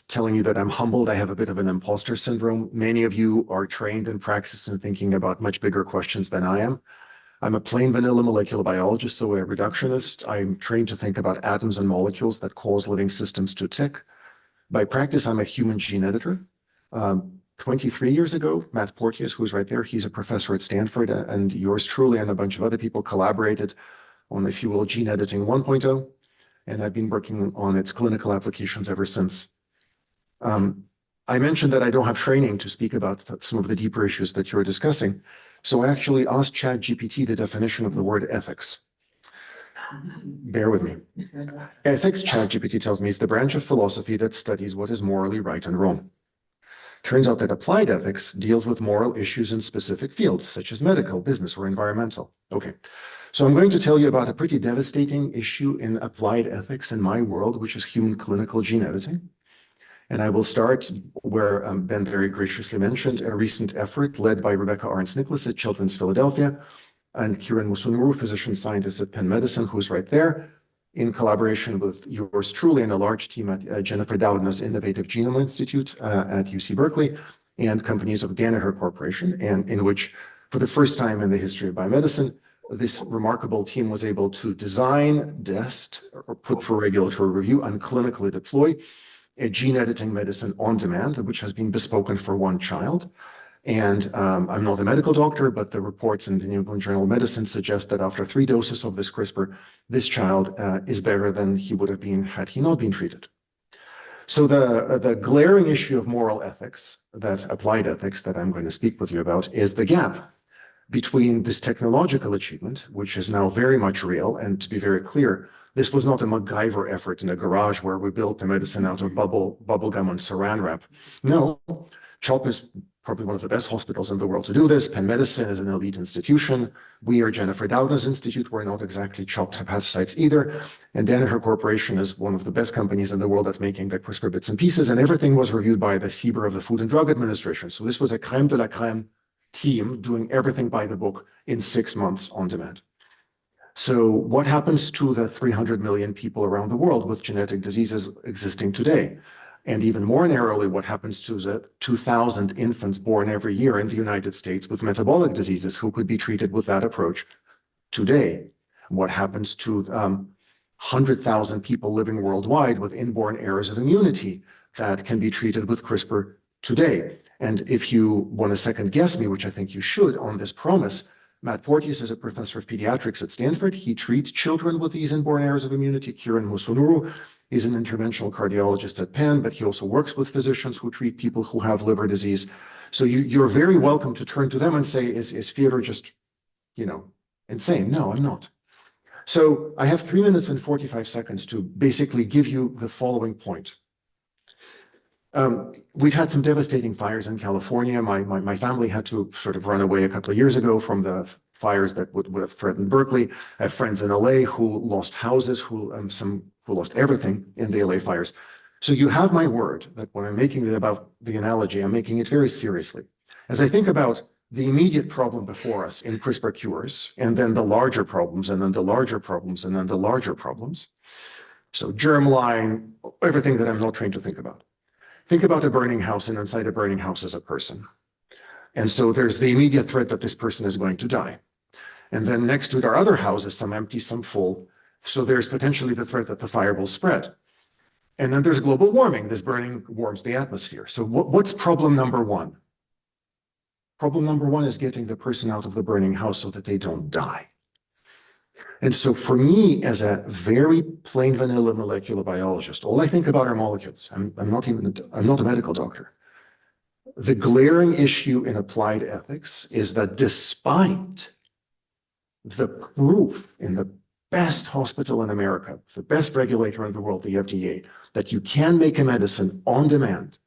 telling you that I'm humbled. I have a bit of an imposter syndrome. Many of you are trained and practiced in thinking about much bigger questions than I am. I'm a plain vanilla molecular biologist, so a reductionist. I'm trained to think about atoms and molecules that cause living systems to tick. By practice, I'm a human gene editor. 23 years ago, Matt Porteous, who's right there, he's a professor at Stanford, and yours truly and a bunch of other people collaborated on, if you will, gene editing 1.0, and I've been working on its clinical applications ever since. I mentioned that I don't have training to speak about some of the deeper issues that you're discussing, so I actually asked ChatGPT the definition of the word ethics. Bear with me. Ethics, ChatGPT tells me, is the branch of philosophy that studies what is morally right and wrong. Turns out that applied ethics deals with moral issues in specific fields, such as medical, business, or environmental. Okay, so I'm going to tell you about a pretty devastating issue in applied ethics in my world, which is human clinical gene editing. And I will start where Ben very graciously mentioned a recent effort led by Rebecca Arntz-Nicholas at Children's Philadelphia and Kiran Musunuru, physician scientist at Penn Medicine, who's right there, in collaboration with yours truly and a large team at Jennifer Doudna's Innovative Genome Institute at UC Berkeley and companies of Danaher Corporation, and in which, for the first time in the history of biomedicine, this remarkable team was able to design, test, or put for regulatory review and clinically deploy a gene editing medicine on demand, which has been bespoken for one child. And I'm not a medical doctor, but the reports in the New England Journal of Medicine suggest that after 3 doses of this CRISPR, this child is better than he would have been had he not been treated. So the glaring issue of moral ethics, that applied ethics that I'm going to speak with you about, is the gap between this technological achievement, which is now very much real, and to be very clear, this was not a MacGyver effort in a garage where we built the medicine out of bubble gum and saran wrap. No, CHOP is probably one of the best hospitals in the world to do this. Penn Medicine is an elite institution. We are Jennifer Doudna's institute. We're not exactly chopped hepatocytes either. And Danaher Corporation is one of the best companies in the world at making the CRISPR bits and pieces. And everything was reviewed by the CBER of the Food and Drug Administration. So this was a crème de la crème team doing everything by the book in 6 months on demand. So what happens to the 300 million people around the world with genetic diseases existing today? And even more narrowly, what happens to the 2,000 infants born every year in the United States with metabolic diseases who could be treated with that approach today? What happens to 100,000 people living worldwide with inborn errors of immunity that can be treated with CRISPR today? And if you want to second guess me, which I think you should on this promise, Matt Porteous is a professor of pediatrics at Stanford. He treats children with these inborn errors of immunity. Kiran Musunuru is an interventional cardiologist at Penn, but he also works with physicians who treat people who have liver disease. So you're very welcome to turn to them and say, is Fyodor just, insane? No, I'm not. So I have 3 minutes and 45 seconds to basically give you the following point. We've had some devastating fires in California. My family had to sort of run away a couple of years ago from the fires that would have threatened Berkeley. I have friends in LA who lost houses, who lost everything in the LA fires. So you have my word that when I'm making it about the analogy, I'm making it very seriously. As I think about the immediate problem before us in CRISPR cures, and then the larger problems, and then the larger problems, and then the larger problems. So germline, everything that I'm not trained to think about. Think about a burning house, and inside a burning house is a person. And so there's the immediate threat that this person is going to die. And then next to it are other houses, some empty, some full. So there's potentially the threat that the fire will spread. And then there's global warming. This burning warms the atmosphere. So what's problem number one? Problem number one is getting the person out of the burning house so that they don't die. And so for me, as a very plain vanilla molecular biologist, all I think about are molecules. I'm not a medical doctor. The glaring issue in applied ethics is that despite the proof in the best hospital in America, the best regulator in the world, the FDA, that you can make a medicine on demand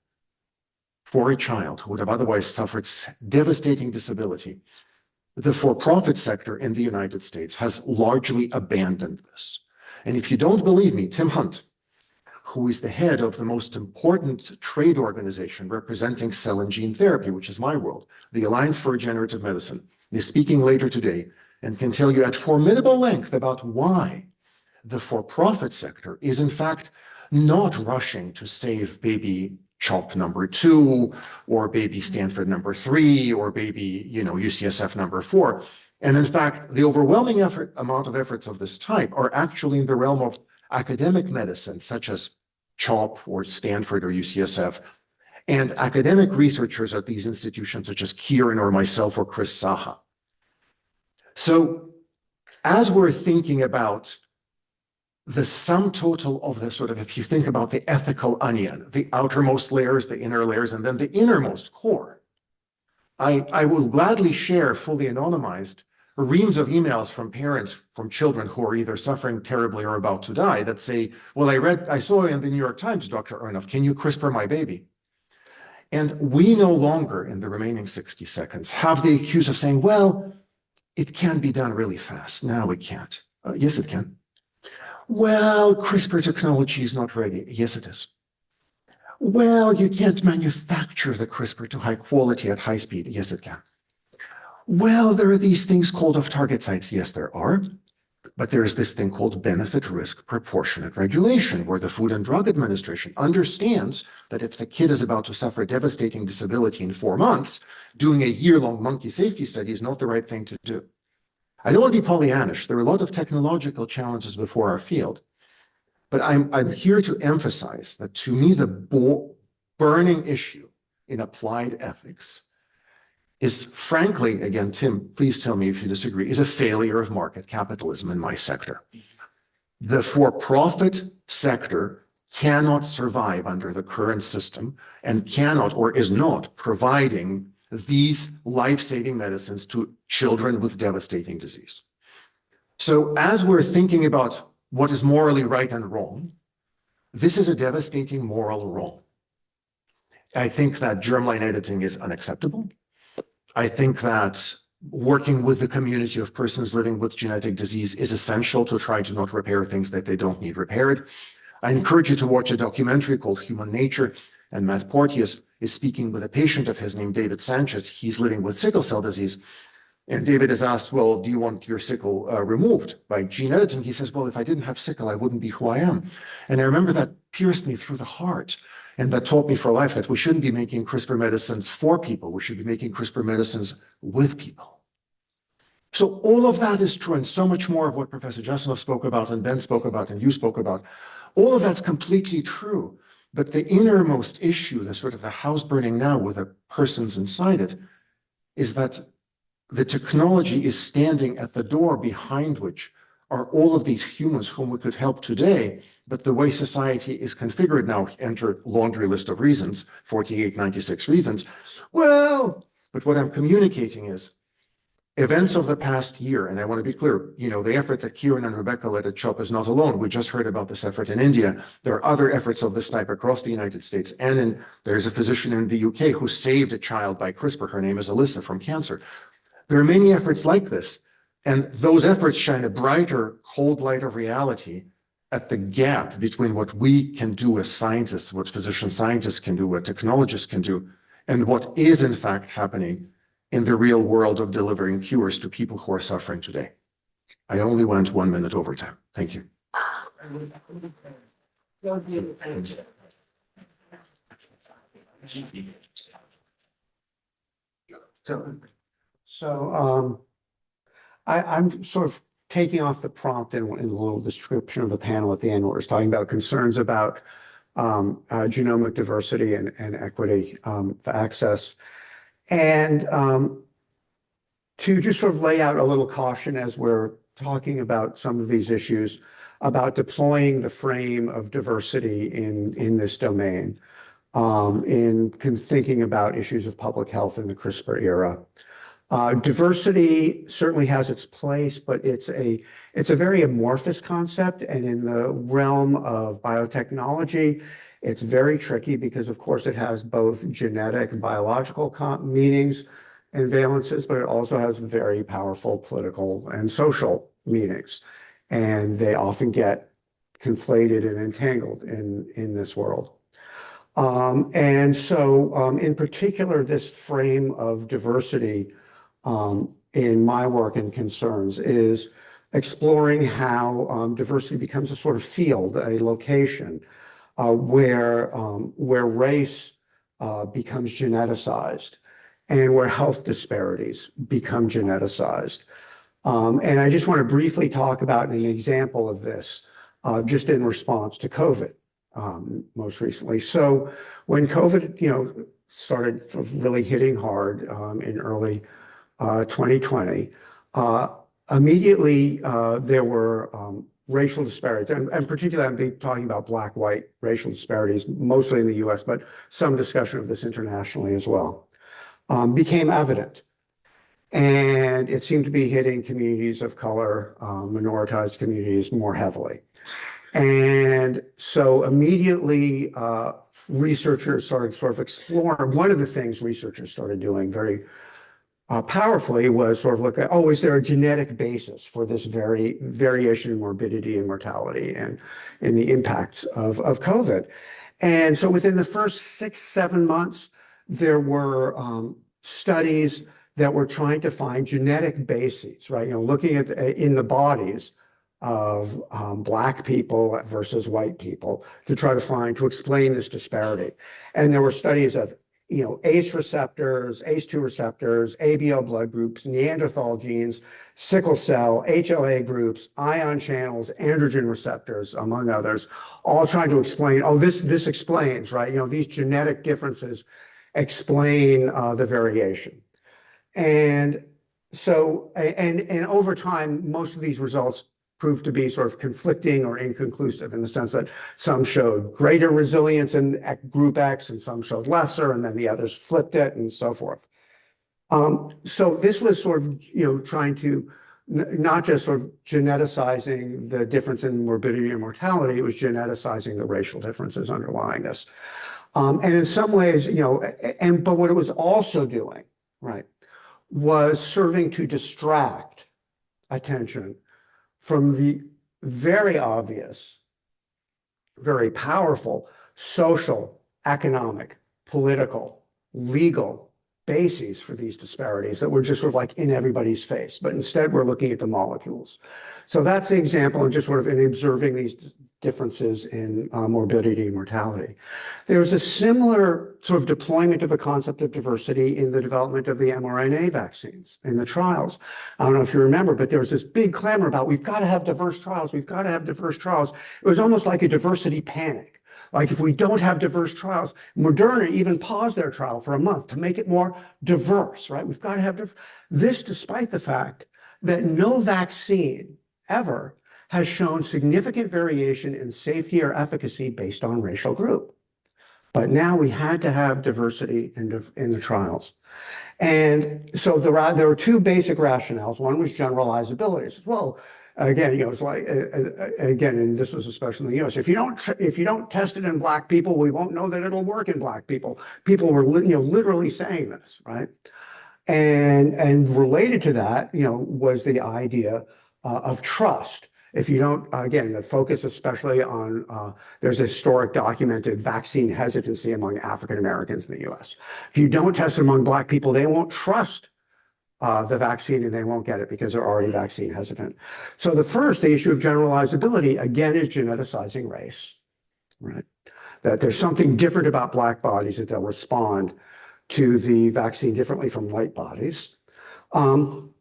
for a child who would have otherwise suffered devastating disability, the for-profit sector in the United States has largely abandoned this. And if you don't believe me, Tim Hunt, who is the head of the most important trade organization representing cell and gene therapy, which is my world, the Alliance for Regenerative Medicine, is speaking later today and can tell you at formidable length about why the for-profit sector is in fact not rushing to save baby CHOP number 2 or baby Stanford number 3 or baby, UCSF number 4. And in fact, the overwhelming amount of efforts of this type are actually in the realm of academic medicine, such as CHOP or Stanford or UCSF, and academic researchers at these institutions, such as Kiran or myself or Chris Saha. So as we're thinking about the sum total of the sort of, if you think about the ethical onion, the outermost layers, the inner layers, and then the innermost core, I will gladly share fully anonymized reams of emails from parents, from children who are either suffering terribly or about to die that say, well, I saw in the New York Times, Dr. Ernov, can you CRISPR my baby? And we no longer, in the remaining 60 seconds, have the excuse of saying, well, it can be done really fast. No, it can't. Yes, it can. Well, CRISPR technology is not ready. Yes, it is. Well, you can't manufacture the CRISPR to high quality at high speed. Yes, it can. Well, there are these things called off-target sites. Yes, there are. But there's this thing called benefit-risk proportionate regulation, where the Food and Drug Administration understands that if the kid is about to suffer devastating disability in 4 months, doing a year-long monkey safety study is not the right thing to do. I don't want to be Pollyannish. There are a lot of technological challenges before our field. But I'm here to emphasize that to me, the burning issue in applied ethics is, frankly, again, Tim, please tell me if you disagree, is a failure of market capitalism in my sector. The for-profit sector cannot survive under the current system and cannot or is not providing these life-saving medicines to children with devastating disease. So as we're thinking about what is morally right and wrong, this is a devastating moral wrong. I think that germline editing is unacceptable. I think that working with the community of persons living with genetic disease is essential to try to not repair things that they don't need repaired. I encourage you to watch a documentary called Human Nature And Matt Porteous is speaking with a patient of his named David Sanchez. He's living with sickle cell disease. And David is asked, well, do you want your sickle removed by gene editing? He says, well, if I didn't have sickle, I wouldn't be who I am. And I remember that pierced me through the heart. And that taught me for life that we shouldn't be making CRISPR medicines for people. We should be making CRISPR medicines with people. So all of that is true, and so much more of what Professor Jasanoff spoke about, and Ben spoke about, and you spoke about. All of that's completely true. But the innermost issue, the sort of the house burning now with the persons inside it, is that the technology is standing at the door behind which are all of these humans whom we could help today, but the way society is configured now, enter laundry list of reasons, 4896 reasons. Well, but what I'm communicating is events of the past year, and I want to be clear, the effort that Kieran and Rebecca led at CHOP is not alone. We just heard about this effort in India. There are other efforts of this type across the United States, and there's a physician in the UK who saved a child by CRISPR. Her name is Alyssa, from cancer. There are many efforts like this, and those efforts shine a brighter, cold light of reality at the gap between what we can do as scientists, what physician scientists can do, what technologists can do, and what is in fact happening in the real world of delivering cures to people who are suffering today. I only went 1 minute over time. Thank you. So I'm sort of taking off the prompt in the little description of the panel at the end, where it was talking about concerns about genomic diversity and equity for access. And to just sort of lay out a little caution as we're talking about some of these issues about deploying the frame of diversity in this domain, in thinking about issues of public health in the CRISPR era. Diversity certainly has its place, but it's a very amorphous concept. And in the realm of biotechnology, it's very tricky because, of course, it has both genetic and biological meanings and valences, but it also has very powerful political and social meanings. And they often get conflated and entangled in this world. And so in particular, this frame of diversity in my work and concerns is exploring how diversity becomes a sort of field, a location where race becomes geneticized and where health disparities become geneticized. And I just want to briefly talk about an example of this just in response to COVID most recently. So when COVID, started sort of really hitting hard in early 2020, immediately there were racial disparities, and particularly I'm talking about Black-white racial disparities, mostly in the US, but some discussion of this internationally as well, became evident. And it seemed to be hitting communities of color, minoritized communities more heavily. And so immediately researchers started sort of exploring. One of the things researchers started doing very powerfully was sort of look at, is there a genetic basis for this very variation in morbidity and mortality and in the impacts of COVID? And so within the first 6-7 months, there were studies that were trying to find genetic bases, right? Looking at in the bodies of Black people versus white people to try to explain this disparity. And there were studies of ACE receptors, ACE2 receptors, ABL blood groups, Neanderthal genes, sickle cell, HLA groups, ion channels, androgen receptors, among others, all trying to explain, this explains, right? These genetic differences explain the variation. And so, and over time, most of these results proved to be sort of conflicting or inconclusive in the sense that some showed greater resilience in group X and some showed lesser, and then the others flipped it and so forth. So this was sort of, trying to not just sort of geneticizing the difference in morbidity and mortality, it was geneticizing the racial differences underlying this. And in some ways, but what it was also doing, right, was serving to distract attention from the very obvious, very powerful social economic, political, legal bases for these disparities that were just sort of like in everybody's face, but instead we're looking at the molecules. So that's the example, and just sort of in observing these differences in morbidity and mortality. There's a similar sort of deployment of the concept of diversity in the development of the mRNA vaccines in the trials. I don't know if you remember, but there was this big clamor about we've got to have diverse trials, we've got to have diverse trials. It was almost like a diversity panic. Like if we don't have diverse trials, Moderna even paused their trial for a month to make it more diverse, right? We've got to have this despite the fact that no vaccine ever has shown significant variation in safety or efficacy based on racial group. But now we had to have diversity in the trials. And so there were two basic rationales. One was generalizability. Well, again, it's like, again, and this was especially in the US, if you don't test it in Black people, we won't know that it'll work in Black people. People were literally saying this, right? And related to that, was the idea of trust. If you don't, again, the focus especially on, there's a historic documented vaccine hesitancy among African Americans in the US. If you don't test it among Black people, they won't trust the vaccine and they won't get it because they're already vaccine hesitant. So the issue of generalizability, again, is geneticizing race, right? That there's something different about Black bodies that they'll respond to the vaccine differently from white bodies. Then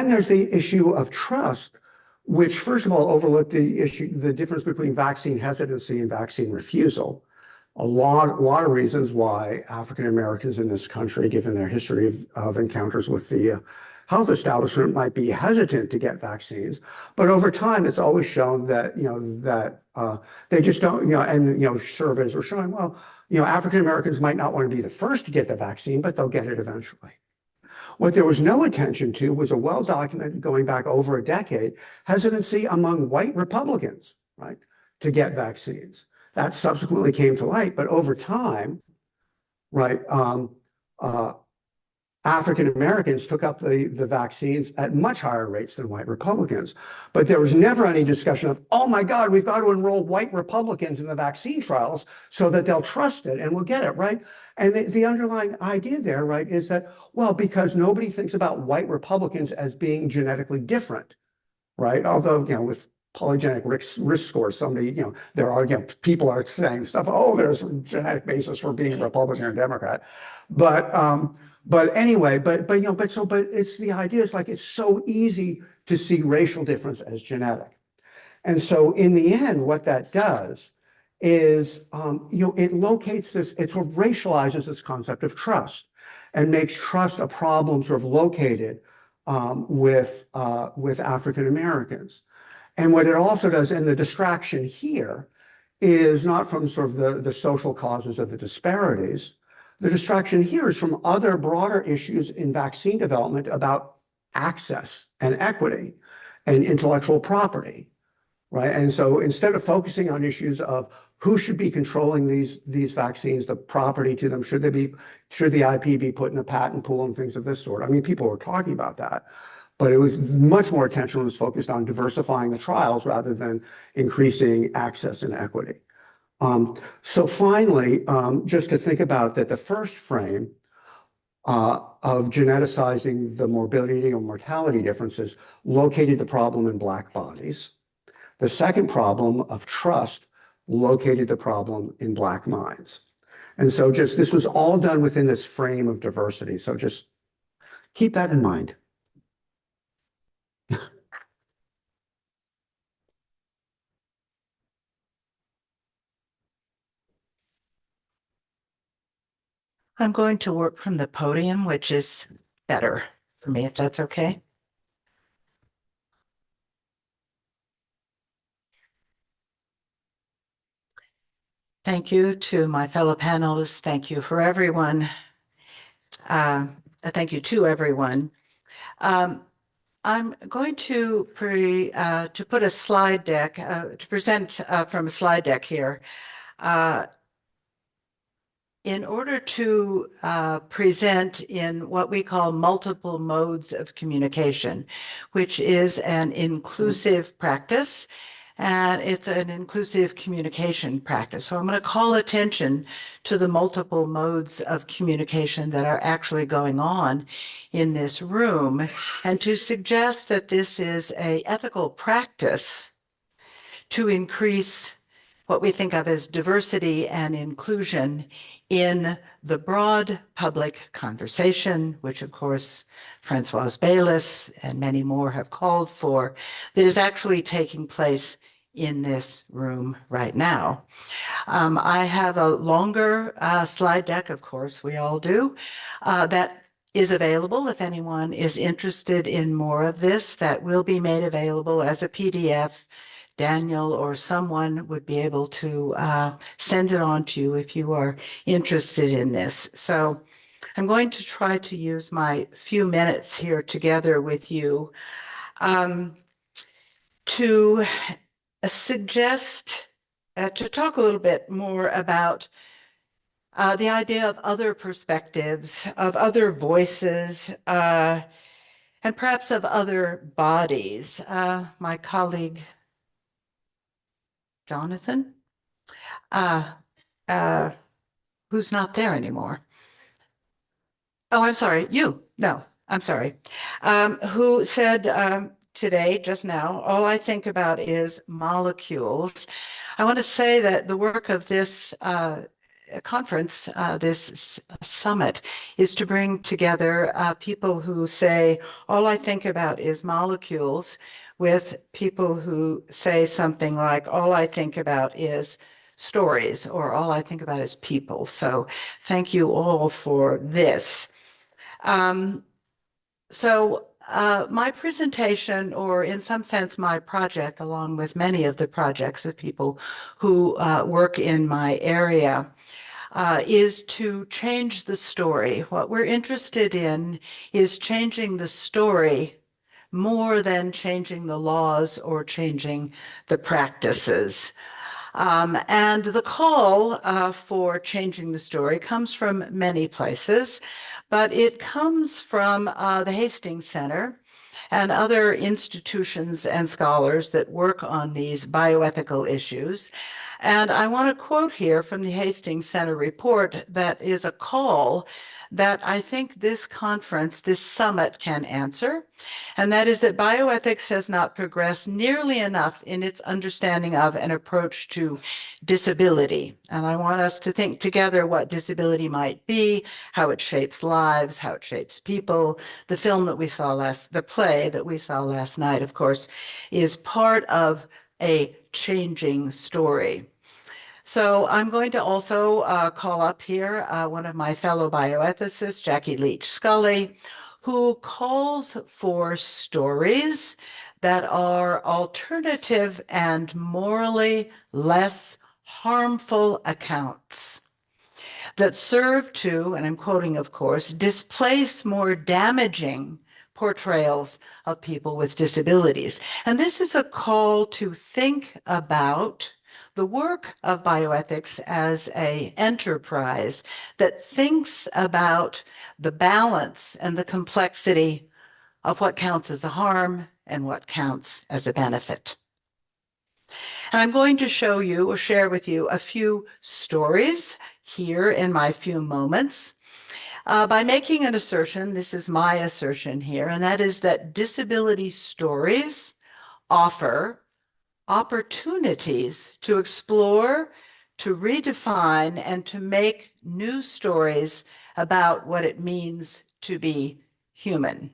there's the issue of trust, which first of all overlooked the difference between vaccine hesitancy and vaccine refusal. A lot of reasons why African Americans in this country, given their history of encounters with the health establishment, might be hesitant to get vaccines. But over time, it's always shown that they just don't, and surveys were showing, well, African Americans might not want to be the first to get the vaccine, but they'll get it eventually. What there was no attention to was a well-documented, going back over a decade, hesitancy among white Republicans, right, to get vaccines. That subsequently came to light, but over time, right, African Americans took up the vaccines at much higher rates than white Republicans. But there was never any discussion of, oh my God, we've got to enroll white Republicans in the vaccine trials so that they'll trust it and we'll get it, right? And the underlying idea there, right, is that, well, because nobody thinks about white Republicans as being genetically different, right? Although, with polygenic risk scores, somebody, there are, people are saying stuff, oh, there's a genetic basis for being Republican or Democrat. But anyway, but it's the idea, it's like, it's so easy to see racial difference as genetic. And so in the end, what that does is, it locates this, it sort of racializes this concept of trust and makes trust a problem sort of located with African Americans. And what it also does, and the distraction here, is not from sort of the social causes of the disparities. The distraction here is from other broader issues in vaccine development about access and equity and intellectual property, right? And so instead of focusing on issues of who should be controlling these vaccines, the property to them, should the IP be put in a patent pool and things of this sort? I mean, people were talking about that, but it was much more attention was focused on diversifying the trials rather than increasing access and equity. So finally, just to think about that, the first frame of geneticizing the morbidity or mortality differences located the problem in Black bodies. The second problem of trust located the problem in Black minds. And so this was all done within this frame of diversity. So just keep that in mind. I'm going to work from the podium, which is better for me, if that's okay. Thank you to my fellow panelists. Thank you for everyone. Thank you to everyone. I'm going to put a slide deck, to present from a slide deck here. In order to present in what we call multiple modes of communication, which is an inclusive practice. and it's an inclusive communication practice. So I'm going to call attention to the multiple modes of communication that are actually going on in this room, and to suggest that this is an ethical practice to increase what we think of as diversity and inclusion in the broad public conversation, which of course Francoise Baylis and many more have called for, that is actually taking place in this room right now. I have a longer slide deck, of course, we all do, that is available if anyone is interested in more of this. That will be made available as a PDF. Daniel or someone would be able to send it on to you if you are interested in this. So I'm going to try to use my few minutes here together with you to suggest, to talk a little bit more about the idea of other perspectives, of other voices, and perhaps of other bodies. My colleague, Jonathan, who's not there anymore. Oh, I'm sorry, you. No, I'm sorry. Who said today, just now, all I think about is molecules. I want to say that the work of this conference, this summit, is to bring together people who say, all I think about is molecules, with people who say something like, all I think about is stories, or all I think about is people. So thank you all for this. My presentation, or in some sense my project, along with many of the projects of people who work in my area, is to change the story. What we're interested in is changing the story more than changing the laws or changing the practices. And the call for changing the story comes from many places, but it comes from the Hastings Center and other institutions and scholars that work on these bioethical issues. And I want to quote here from the Hastings Center report that is a call that I think this conference, this summit, can answer. And that is that bioethics has not progressed nearly enough in its understanding of and approach to disability. And I want us to think together what disability might be, how it shapes lives, how it shapes people. The film that we saw the play that we saw last night, of course, is part of a changing story. So I'm going to also call up here one of my fellow bioethicists, Jackie Leach Scully, who calls for stories that are alternative and morally less harmful accounts that serve to, and I'm quoting, of course, displace more damaging portrayals of people with disabilities. And this is a call to think about the work of bioethics as an enterprise that thinks about the balance and the complexity of what counts as a harm and what counts as a benefit. And I'm going to show you or share with you a few stories here in my few moments by making an assertion. This is my assertion here, and that is that disability stories offer opportunities to explore, to redefine, and to make new stories about what it means to be human.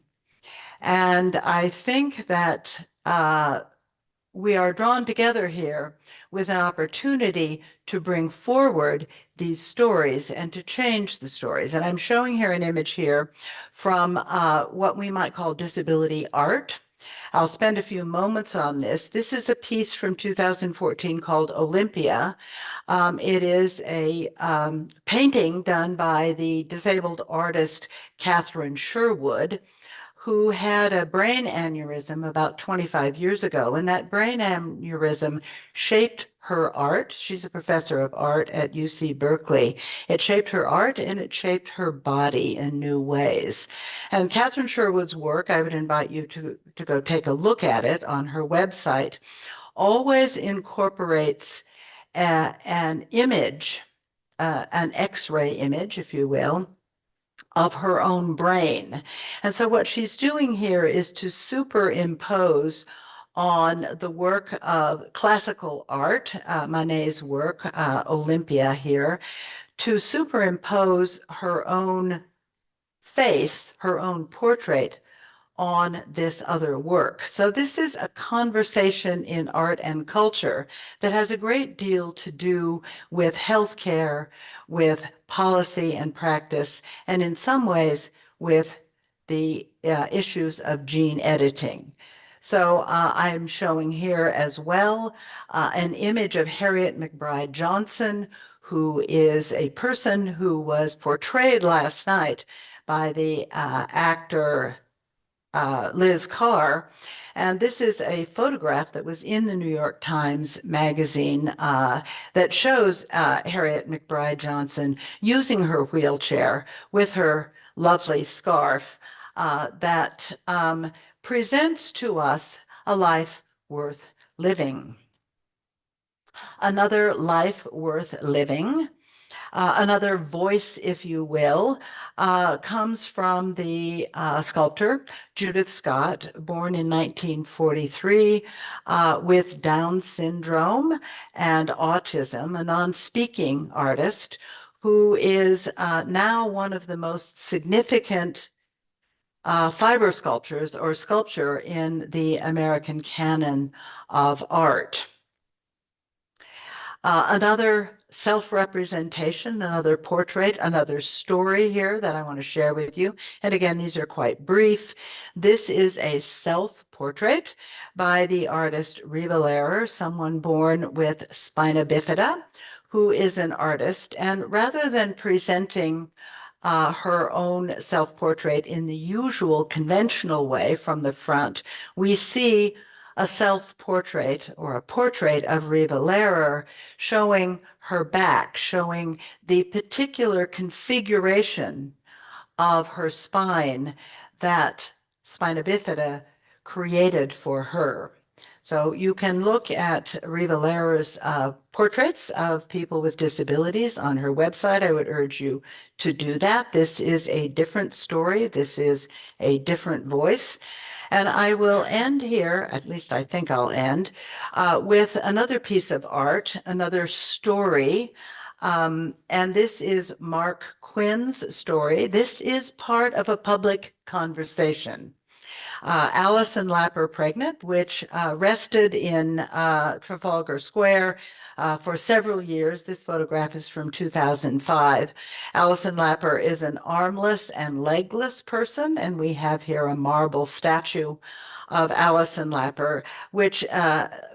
And I think that we are drawn together here with an opportunity to bring forward these stories and to change the stories. And I'm showing here an image here from what we might call disability art. I'll spend a few moments on this. This is a piece from 2014 called Olympia. It is a painting done by the disabled artist Catherine Sherwood, who had a brain aneurysm about 25 years ago. And that brain aneurysm shaped her art. She's a professor of art at UC Berkeley. It shaped her art and it shaped her body in new ways. And Catherine Sherwood's work, I would invite you to go take a look at it on her website, always incorporates an image, an X-ray image, if you will, of her own brain. And so what she's doing here is to superimpose on the work of classical art, Manet's work, Olympia here, to superimpose her own face, her own portrait on this other work. So this is a conversation in art and culture that has a great deal to do with healthcare, with policy and practice, and in some ways with the issues of gene editing. So I'm showing here as well an image of Harriet McBride Johnson, who is a person who was portrayed last night by the actor Liz Carr. And this is a photograph that was in the New York Times Magazine that shows Harriet McBride Johnson using her wheelchair with her lovely scarf that presents to us a life worth living. Another life worth living, another voice, if you will, comes from the sculptor Judith Scott, born in 1943 with Down syndrome and autism, a non-speaking artist who is now one of the most significant fiber sculptures or sculpture in the American canon of art. Another self-representation, another portrait, another story here that I want to share with you. And again, these are quite brief. This is a self-portrait by the artist Riva Lehrer, someone born with spina bifida, who is an artist. And rather than presenting her own self-portrait in the usual conventional way from the front, we see a self-portrait or a portrait of Riva Lehrer showing her back, showing the particular configuration of her spine that spina bifida created for her. So you can look at Riva Lehrer's portraits of people with disabilities on her website. I would urge you to do that. This is a different story. This is a different voice. And I will end here, at least I think I'll end, with another piece of art, another story. And this is Mark Quinn's story. This is part of a public conversation. Alison Lapper Pregnant, which rested in Trafalgar Square for several years. This photograph is from 2005. Alison Lapper is an armless and legless person, and we have here a marble statue of Alison Lapper, which,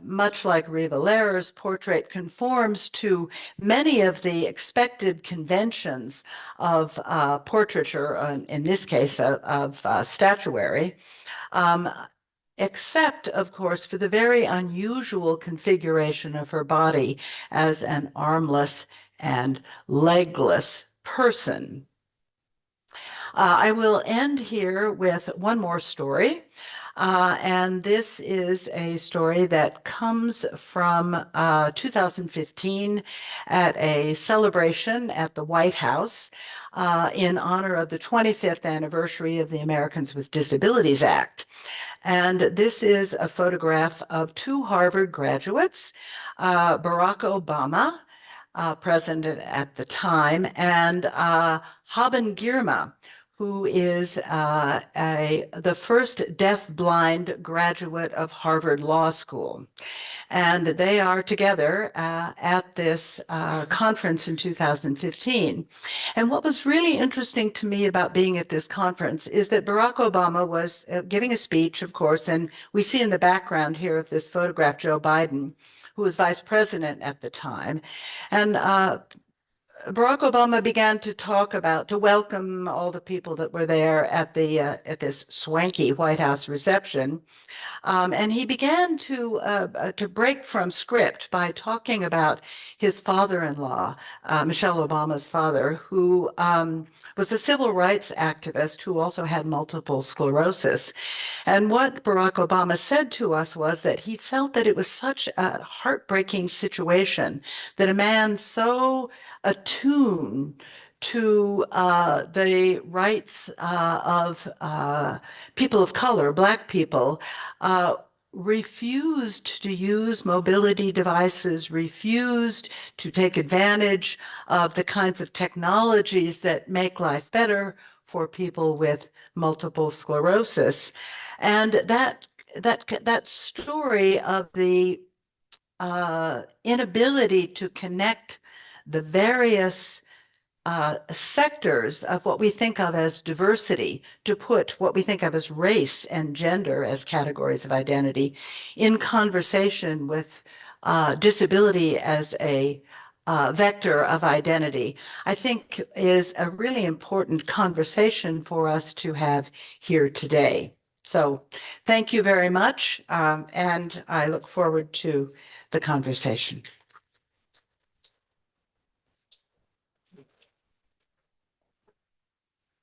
much like Riva Lehrer's portrait, conforms to many of the expected conventions of portraiture, in this case of statuary, except, of course, for the very unusual configuration of her body as an armless and legless person. I will end here with one more story. And this is a story that comes from 2015 at a celebration at the White House in honor of the 25th anniversary of the Americans with Disabilities Act. And this is a photograph of two Harvard graduates, Barack Obama, president at the time, and Haben Girma, who is the first deaf-blind graduate of Harvard Law School. And they are together at this conference in 2015. And what was really interesting to me about being at this conference is that Barack Obama was giving a speech, of course, and we see in the background here of this photograph Joe Biden, who was vice president at the time. And Barack Obama began to to welcome all the people that were there at this swanky White House reception. And he began to break from script by talking about his father-in-law, Michelle Obama's father, who was a civil rights activist who also had multiple sclerosis. And what Barack Obama said to us was that he felt that it was such a heartbreaking situation that a man so attuned to the rights of people of color, Black people, refused to use mobility devices, refused to take advantage of the kinds of technologies that make life better for people with multiple sclerosis. And that story of the inability to connect the various sectors of what we think of as diversity, to put what we think of as race and gender as categories of identity in conversation with disability as a vector of identity, I think is a really important conversation for us to have here today. So thank you very much, and I look forward to the conversation.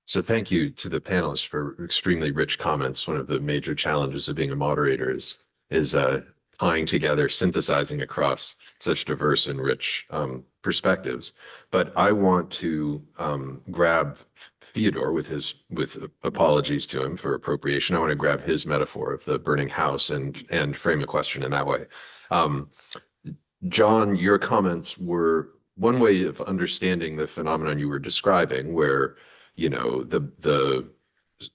So thank you to the panelists for extremely rich comments. One of the major challenges of being a moderator is tying together, synthesizing across such diverse and rich perspectives. But I want to grab Theodore with apologies to him for appropriation. I want to grab his metaphor of the burning house and frame a question in that way. John, your comments were one way of understanding the phenomenon you were describing, where the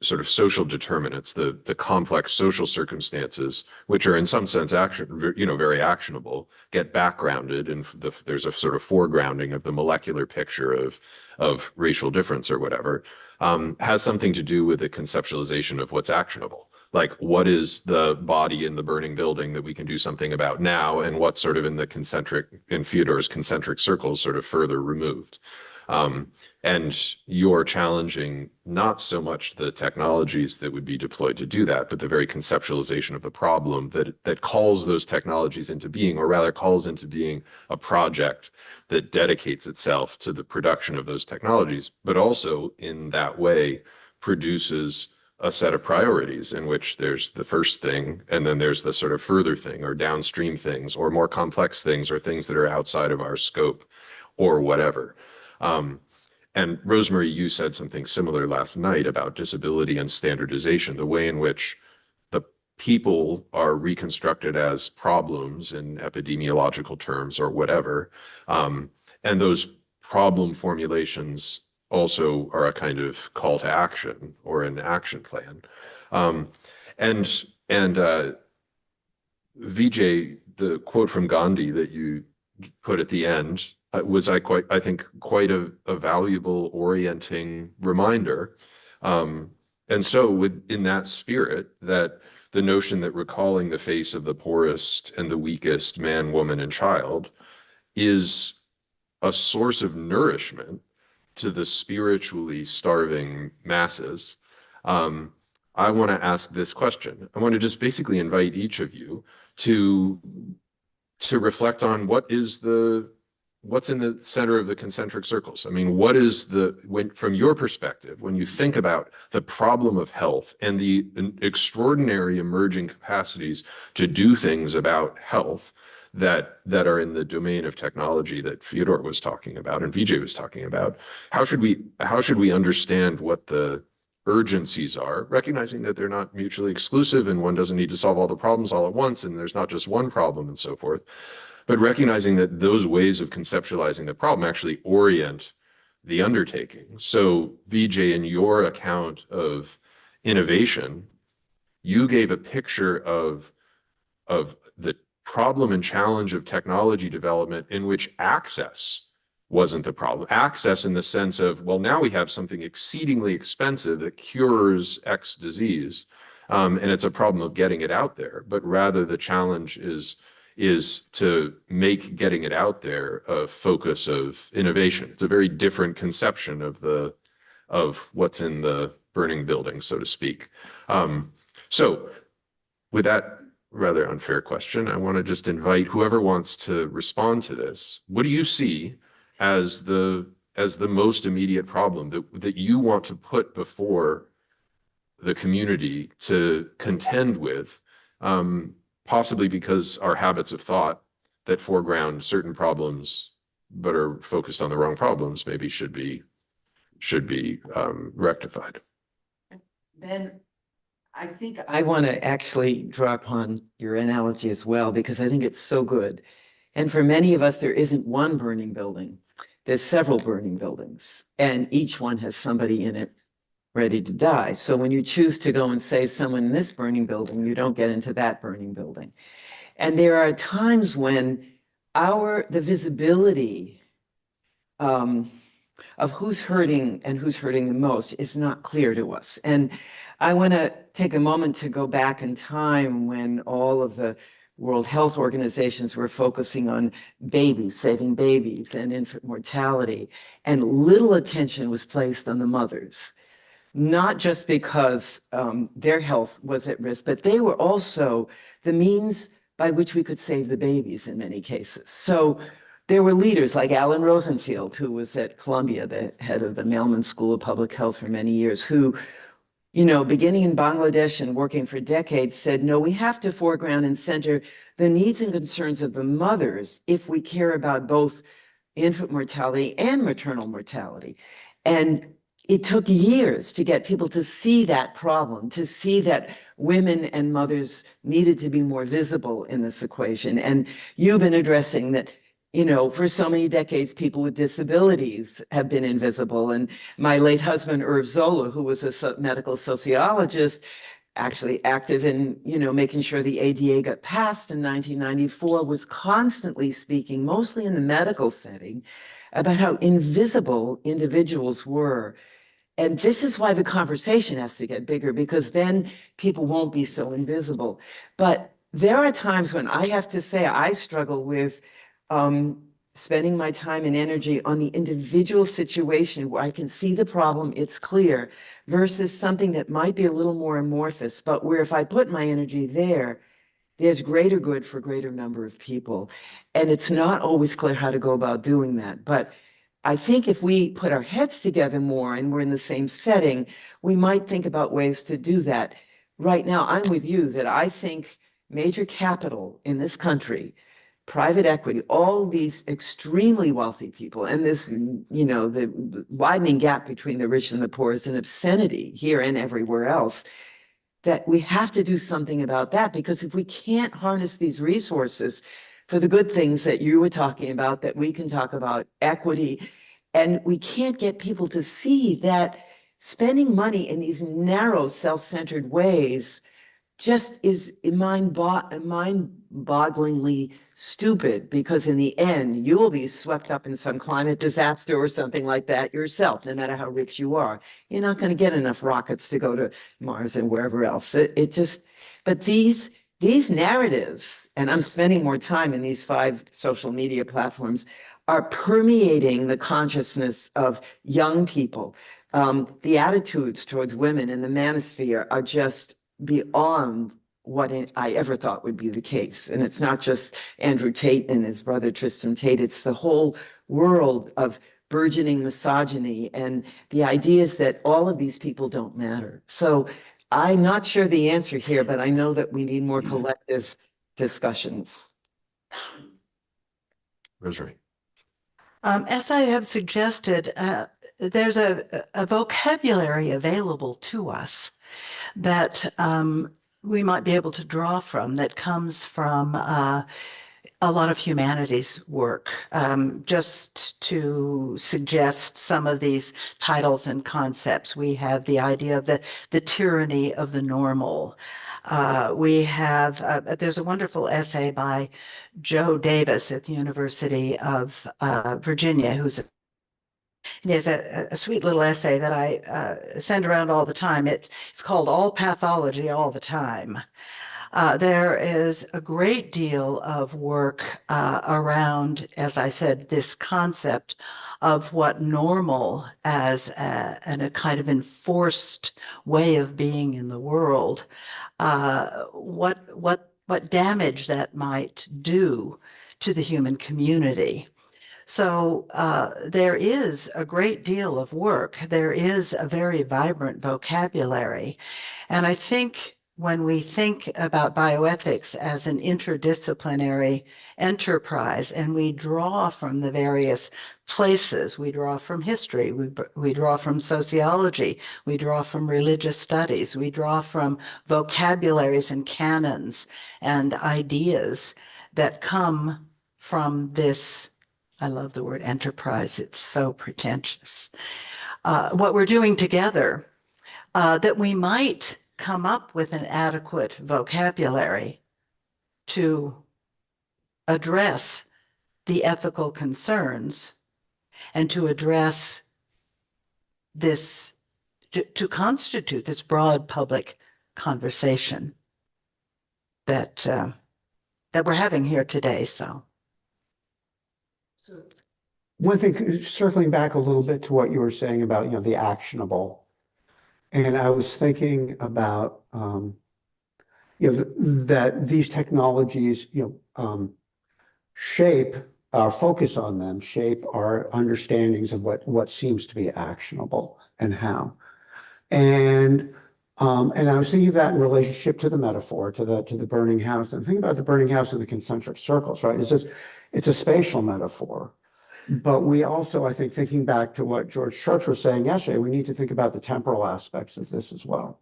sort of social determinants, the complex social circumstances, which are in some sense very actionable, get backgrounded, and there's a sort of foregrounding of the molecular picture of racial difference or whatever, has something to do with the conceptualization of what's actionable. Like, what is the body in the burning building that we can do something about now, and what's sort of in Fyodor's concentric circles, sort of further removed. And you're challenging not so much the technologies that would be deployed to do that, but the very conceptualization of the problem that calls those technologies into being, or rather calls into being a project that dedicates itself to the production of those technologies, but also in that way produces a set of priorities in which there's the first thing, and then there's the sort of further thing, or downstream things, or more complex things, or things that are outside of our scope, or whatever. And Rosemary, you said something similar last night about disability and standardization, the way in which the people are reconstructed as problems in epidemiological terms or whatever. And those problem formulations also are a kind of call to action or an action plan. And Vijay, the quote from Gandhi that you put at the end was, I think, quite a valuable orienting reminder. And so in that spirit, that the notion that recalling the face of the poorest and the weakest man, woman, and child is a source of nourishment to the spiritually starving masses. I want to ask this question. I want to just basically invite each of you to reflect on what's in the center of the concentric circles. I mean, what is from your perspective, when you think about the problem of health and the extraordinary emerging capacities to do things about health that are in the domain of technology that Fyodor was talking about and Vijay was talking about, how should we understand what the urgencies are, recognizing that they're not mutually exclusive and one doesn't need to solve all the problems all at once, and there's not just one problem and so forth, but recognizing that those ways of conceptualizing the problem actually orient the undertaking. So Vijay, in your account of innovation, you gave a picture of the problem and challenge of technology development in which access wasn't the problem. Access in the sense of, well, now we have something exceedingly expensive that cures X disease, and it's a problem of getting it out there. But rather the challenge is is to make getting it out there a focus of innovation. It's a very different conception of what's in the burning building, so to speak. So with that rather unfair question, I want to just invite whoever wants to respond to this. What do you see as the most immediate problem that you want to put before the community to contend with, possibly because our habits of thought that foreground certain problems but are focused on the wrong problems maybe should be rectified. Ben, I think I want to actually draw upon your analogy as well, because I think it's so good. And for many of us, there isn't one burning building. There's several burning buildings, and each one has somebody in it ready to die. So when you choose to go and save someone in this burning building, you don't get into that burning building. And there are times when the visibility of who's hurting and who's hurting the most is not clear to us. And I want to take a moment to go back in time when all of the World Health Organizations were focusing on babies, saving babies and infant mortality, and little attention was placed on the mothers, not just because their health was at risk, but they were also the means by which we could save the babies in many cases. So there were leaders like Alan Rosenfield, who was at Columbia, the head of the Mailman School of Public Health for many years, who, you know, beginning in Bangladesh and working for decades, said, no, we have to foreground and center the needs and concerns of the mothers if we care about both infant mortality and maternal mortality. And it took years to get people to see that problem, to see that women and mothers needed to be more visible in this equation. And you've been addressing that, you know, for so many decades, people with disabilities have been invisible. And my late husband, Irv Zola, who was a medical sociologist, actually active in, you know, making sure the ADA got passed in 1994, was constantly speaking, mostly in the medical setting, about how invisible individuals were. And this is why the conversation has to get bigger, because then people won't be so invisible. But there are times when I have to say I struggle with spending my time and energy on the individual situation where I can see the problem, it's clear, versus something that might be a little more amorphous, but where if I put my energy there, there's greater good for greater number of people. And it's not always clear how to go about doing that. But I think if we put our heads together more and we're in the same setting, we might think about ways to do that. Right now, I'm with you that I think major capital in this country, private equity, all these extremely wealthy people, and this, you know, the widening gap between the rich and the poor is an obscenity here and everywhere else, that we have to do something about that, because if we can't harness these resources for the good things that you were talking about, that we can talk about equity, and we can't get people to see that spending money in these narrow, self-centered ways just is mind-bogglingly stupid, because in the end, you will be swept up in some climate disaster or something like that yourself, no matter how rich you are. You're not going to get enough rockets to go to Mars and wherever else. But these narratives, and I'm spending more time in these 5 social media platforms, are permeating the consciousness of young people. The attitudes towards women in the manosphere are just beyond what I ever thought would be the case. And it's not just Andrew Tate and his brother Tristan Tate, it's the whole world of burgeoning misogyny and the ideas that all of these people don't matter. So I'm not sure the answer here, but I know that we need more collective discussions. Rosemary. As I have suggested, there's a vocabulary available to us that we might be able to draw from, that comes from a lot of humanities work. Just to suggest some of these titles and concepts, we have the idea of the tyranny of the normal. We have, there's a wonderful essay by Joe Davis at the University of Virginia, he has a sweet little essay that I send around all the time. It's called All Pathology All the Time. There is a great deal of work around, as I said, this concept of what normal as a kind of enforced way of being in the world, what damage that might do to the human community. So there is a great deal of work. There is a very vibrant vocabulary. And I think when we think about bioethics as an interdisciplinary enterprise, and we draw from the various places, we draw from history, we draw from sociology, we draw from religious studies, we draw from vocabularies and canons and ideas that come from this. I love the word enterprise. It's so pretentious. What we're doing together, that we might come up with an adequate vocabulary to address the ethical concerns and to address this, to constitute this broad public conversation that we're having here today. So. One thing, circling back a little bit to what you were saying about, the actionable. And I was thinking about, that these technologies, shape our focus on them, shape our understandings of what seems to be actionable and how. And I was thinking of that in relationship to the metaphor, to the burning house. And thinking about the burning house and the concentric circles, right? It's a spatial metaphor. But we also, I think, thinking back to what George Church was saying yesterday, we need to think about the temporal aspects of this as well.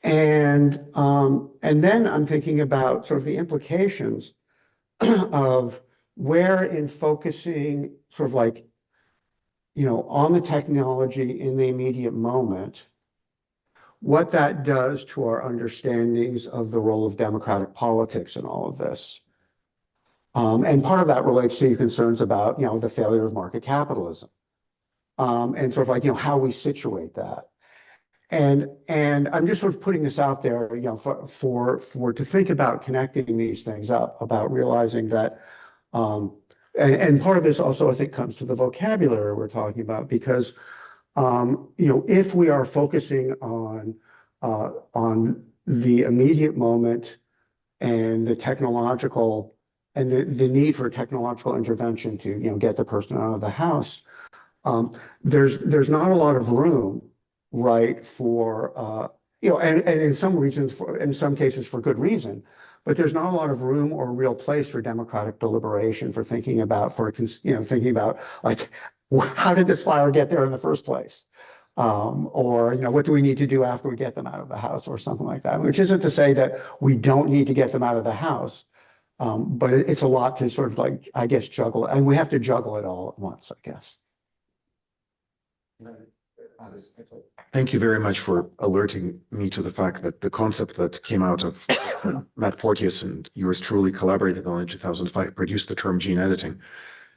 And then I'm thinking about sort of the implications of where in focusing sort of like, on the technology in the immediate moment, what that does to our understandings of the role of democratic politics in all of this. And part of that relates to your concerns about, the failure of market capitalism, and sort of like, how we situate that. And I'm just sort of putting this out there, for to think about connecting these things up, about realizing that, and part of this also, I think, comes to the vocabulary we're talking about, because, if we are focusing on the immediate moment and the technological and the need for technological intervention to, get the person out of the house, there's not a lot of room, right, for, and in some regions, in some cases for good reason, but there's not a lot of room or real place for democratic deliberation, for thinking about, thinking about, like, how did this fire get there in the first place? Or, what do we need to do after we get them out of the house, or something like that, which isn't to say that we don't need to get them out of the house. But it's a lot to sort of, like, I guess, juggle, and we have to juggle it all at once, I guess. Thank you very much for alerting me to the fact that the concept that came out of Matt Porteous and yours truly collaborated on in 2005 produced the term gene editing.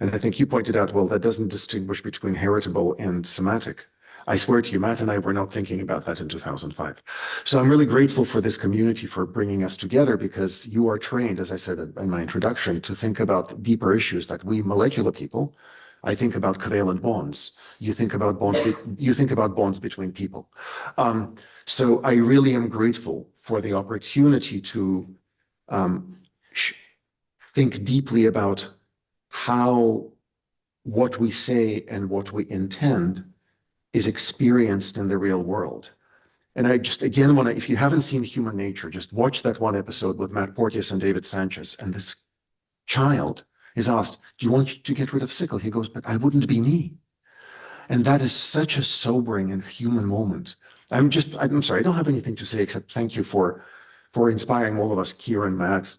And I think you pointed out, well, that doesn't distinguish between heritable and somatic. I swear to you, Matt and I were not thinking about that in 2005. So I'm really grateful for this community for bringing us together, because you are trained, as I said in my introduction, to think about deeper issues that we molecular people, I think about covalent bonds. You think about bonds between people. So I really am grateful for the opportunity to think deeply about how what we say and what we intend is experienced in the real world. And I just, again, want to, if you haven't seen Human Nature, just watch that one episode with Matt Porteous and David Sanchez. And this child is asked, do you want to get rid of sickle? He goes, but I wouldn't be me. And that is such a sobering and human moment. I'm sorry, I don't have anything to say except thank you for inspiring all of us, Kieran, Matt,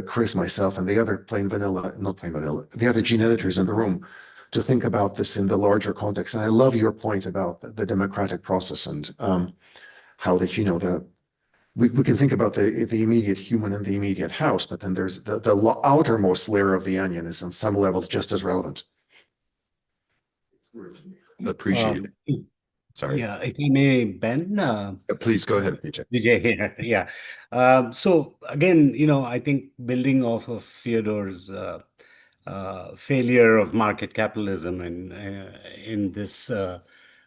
Chris, myself, and the other the other gene editors in the room, to think about this in the larger context. And I love your point about the democratic process and how that, we can think about the immediate human and the immediate house, but then there's the outermost layer of the onion is on some levels just as relevant. Appreciate it. Sorry. Yeah, if I may, Ben, Please go ahead, Vijay. Vijay, yeah. So again, I think building off of Fyodor's failure of market capitalism in this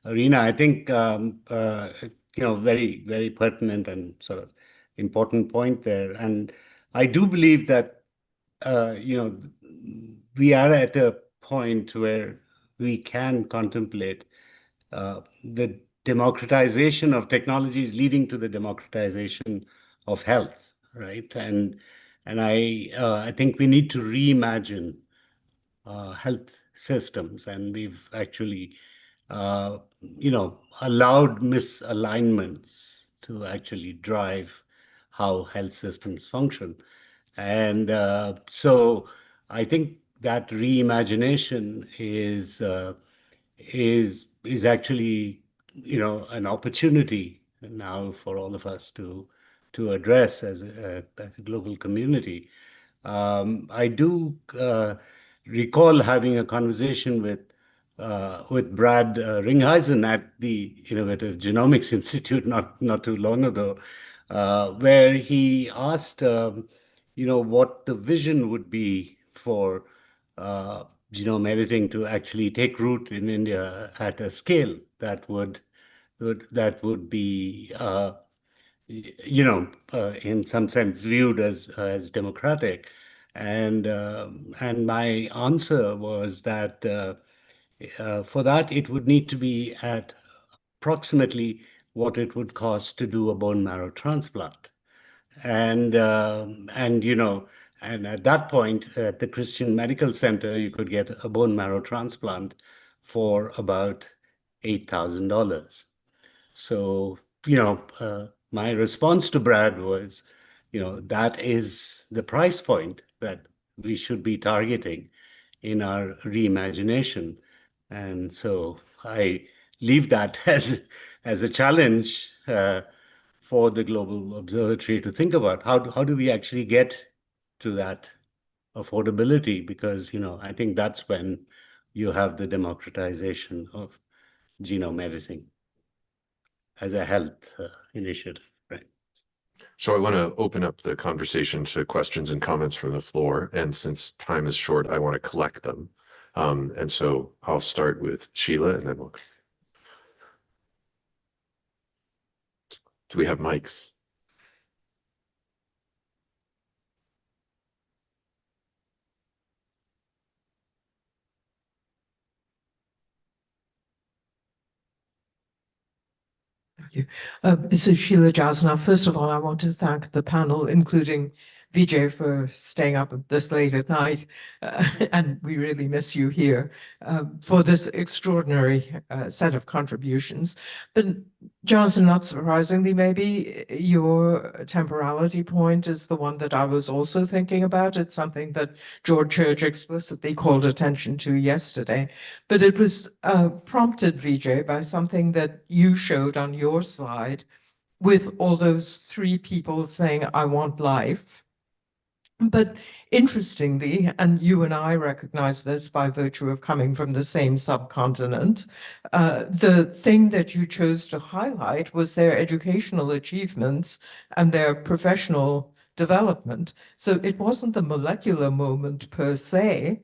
arena, I think very, very pertinent and sort of important point there. And I do believe that we are at a point where we can contemplate the democratization of technologies leading to the democratization of health, right? And I think we need to reimagine health systems, and we've actually allowed misalignments to actually drive how health systems function. And so I think that reimagination is actually an opportunity now for all of us to address as a global community. I do recall having a conversation with Brad Ringheisen at the Innovative Genomics Institute not too long ago, where he asked what the vision would be for genome editing to actually take root in India at a scale that would be in some sense viewed as democratic. And my answer was that for that it would need to be at approximately what it would cost to do a bone marrow transplant. And at that point, at the Christian Medical Center, you could get a bone marrow transplant for about $8,000. So, my response to Brad was, that is the price point that we should be targeting in our reimagination. And so I leave that as a challenge for the Global Observatory to think about how do we actually get to that affordability, because I think that's when you have the democratization of genome editing as a health initiative, right? So I want to open up the conversation to questions and comments from the floor. And since time is short, I want to collect them. And so I'll start with Sheila, and then do we have mics? Thank you. This is Sheila Jasna. First of all, I want to thank the panel, including Vijay, for staying up this late at night, and we really miss you here, for this extraordinary set of contributions. But Jonathan, not surprisingly, maybe your temporality point is the one that I was also thinking about. It's something that George Church explicitly called attention to yesterday. But it was prompted, Vijay, by something that you showed on your slide with all those three people saying, I want life. But interestingly, and you and I recognize this by virtue of coming from the same subcontinent, the thing that you chose to highlight was their educational achievements and their professional development. So it wasn't the molecular moment per se.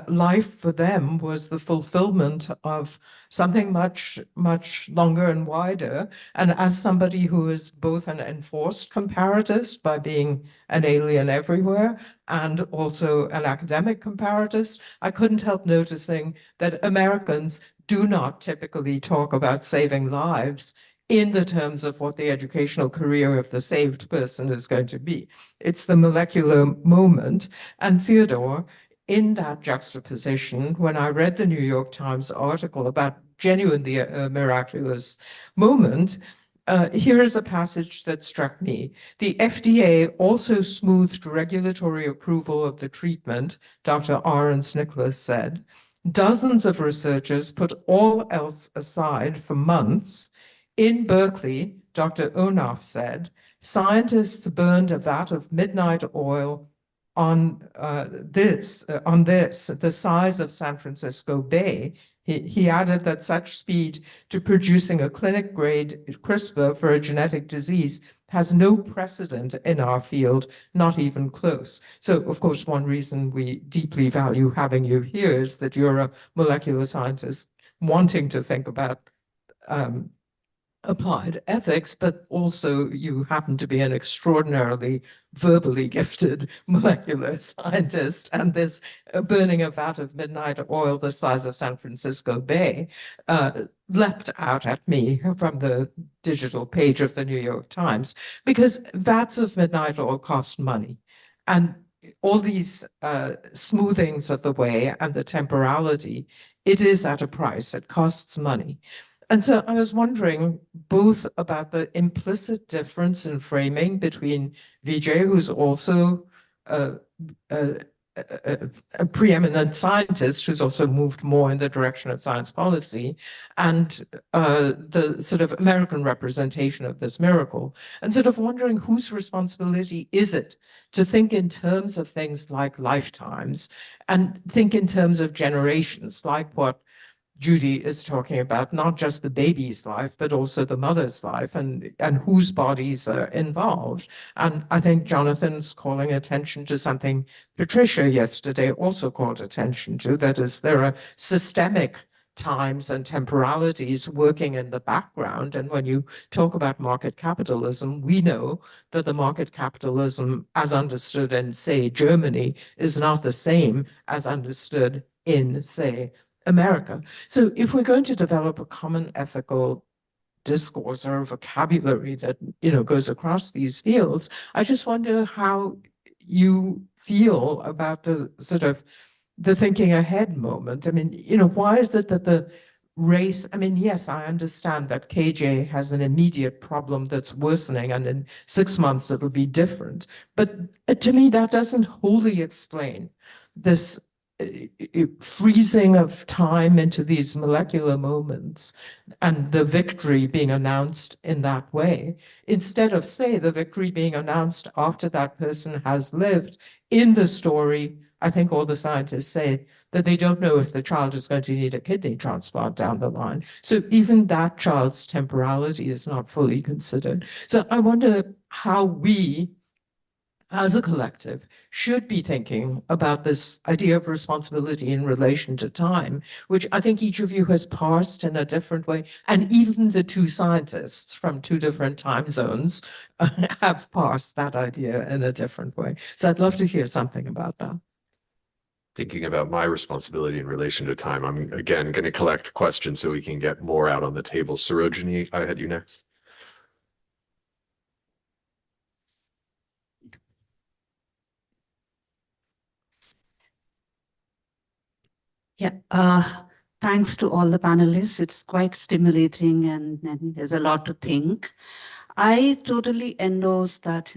Life for them was the fulfillment of something much, much longer and wider. And as somebody who is both an enforced comparatist by being an alien everywhere and also an academic comparatist, I couldn't help noticing that Americans do not typically talk about saving lives in the terms of what the educational career of the saved person is going to be. It's the molecular moment. And Fyodor, in that juxtaposition, when I read the New York Times article about genuinely a miraculous moment, here is a passage that struck me. The FDA also smoothed regulatory approval of the treatment, Dr. Ahrens Nicholas said. Dozens of researchers put all else aside for months. In Berkeley, Dr. Onaf said, scientists burned a vat of midnight oil on this, the size of San Francisco Bay. He added that such speed to producing a clinic-grade CRISPR for a genetic disease has no precedent in our field, not even close. So, of course, one reason we deeply value having you here is that you're a molecular scientist wanting to think about applied ethics, but also you happen to be an extraordinarily verbally gifted molecular scientist. And this burning a vat of midnight oil the size of San Francisco Bay leapt out at me from the digital page of the New York Times, because vats of midnight oil cost money. And all these smoothings of the way and the temporality, it is at a price, it costs money. And so I was wondering both about the implicit difference in framing between Vijay, who's also a preeminent scientist who's also moved more in the direction of science policy, and the sort of American representation of this miracle, and sort of wondering whose responsibility is it to think in terms of things like lifetimes and think in terms of generations, like what Judy is talking about, not just the baby's life, but also the mother's life, and whose bodies are involved. And I think Jonathan's calling attention to something Patricia yesterday also called attention to, that is, there are systemic times and temporalities working in the background. And when you talk about market capitalism, we know that the market capitalism as understood in, say, Germany is not the same as understood in, say, America. So if we're going to develop a common ethical discourse or vocabulary that, goes across these fields, I just wonder how you feel about the sort of the thinking ahead moment. I mean, why is it that the race, I mean, yes, I understand that KJ has an immediate problem that's worsening, and in 6 months it'll be different. But to me, that doesn't wholly explain this freezing of time into these molecular moments and the victory being announced in that way, instead of, say, the victory being announced after that person has lived. In the story, I think all the scientists say that they don't know if the child is going to need a kidney transplant down the line. So even that child's temporality is not fully considered. So I wonder how we, as a collective, should be thinking about this idea of responsibility in relation to time, which I think each of you has parsed in a different way. And even the two scientists from two different time zones have parsed that idea in a different way. So I'd love to hear something about that. Thinking about my responsibility in relation to time, I'm again going to collect questions so we can get more out on the table. Sarojini, I had you next. Yeah, thanks to all the panelists. It's quite stimulating and there's a lot to think. I totally endorse that,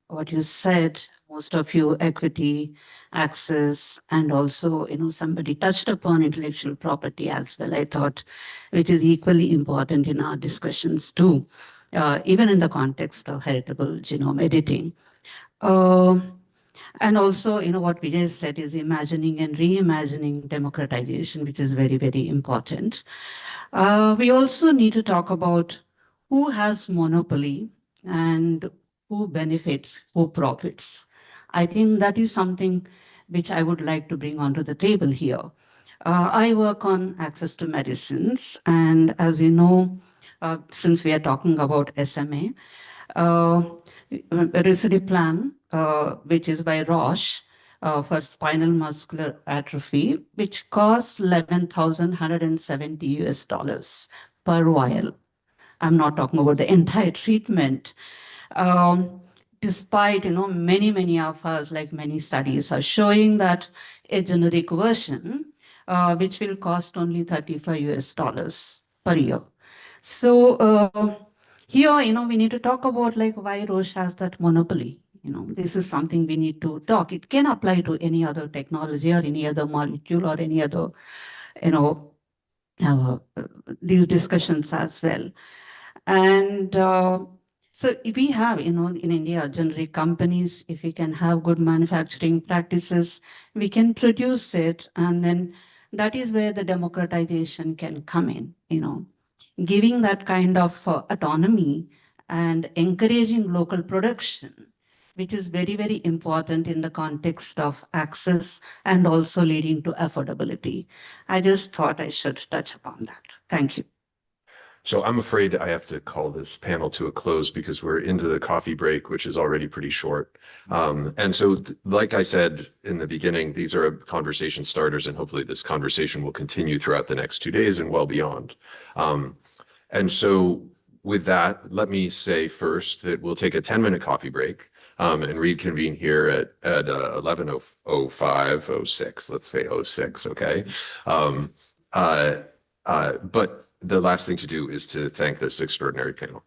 what you said, most of you, equity, access, and also, somebody touched upon intellectual property as well, I thought, which is equally important in our discussions too, even in the context of heritable genome editing. And also, what Vijay said is imagining and reimagining democratization, which is very, very important. We also need to talk about who has monopoly and who benefits, who profits. I think that is something which I would like to bring onto the table here. I work on access to medicines, and as you know, since we are talking about SMA, risdiplam, which is by Roche, for spinal muscular atrophy, which costs $11,170 per vial. I'm not talking about the entire treatment. Despite, many of us, like many studies are showing that a generic version, which will cost only $35 per year. So here, we need to talk about why Roche has that monopoly. This is something we need to talk. It can apply to any other technology or any other molecule or any other, these discussions as well. And So if we have, in India, generic companies, if we can have good manufacturing practices, we can produce it, and then that is where the democratization can come in. Giving that kind of autonomy and encouraging local production, which is very, very important in the context of access and also leading to affordability. I just thought I should touch upon that. Thank you. So I'm afraid I have to call this panel to a close because we're into the coffee break, which is already pretty short. And so, like I said in the beginning, these are conversation starters, and hopefully this conversation will continue throughout the next 2 days and well beyond. And so with that, let me say first that we'll take a 10-minute coffee break and reconvene here at 11:05:06. Let's say 06, okay? But the last thing to do is to thank this extraordinary panel.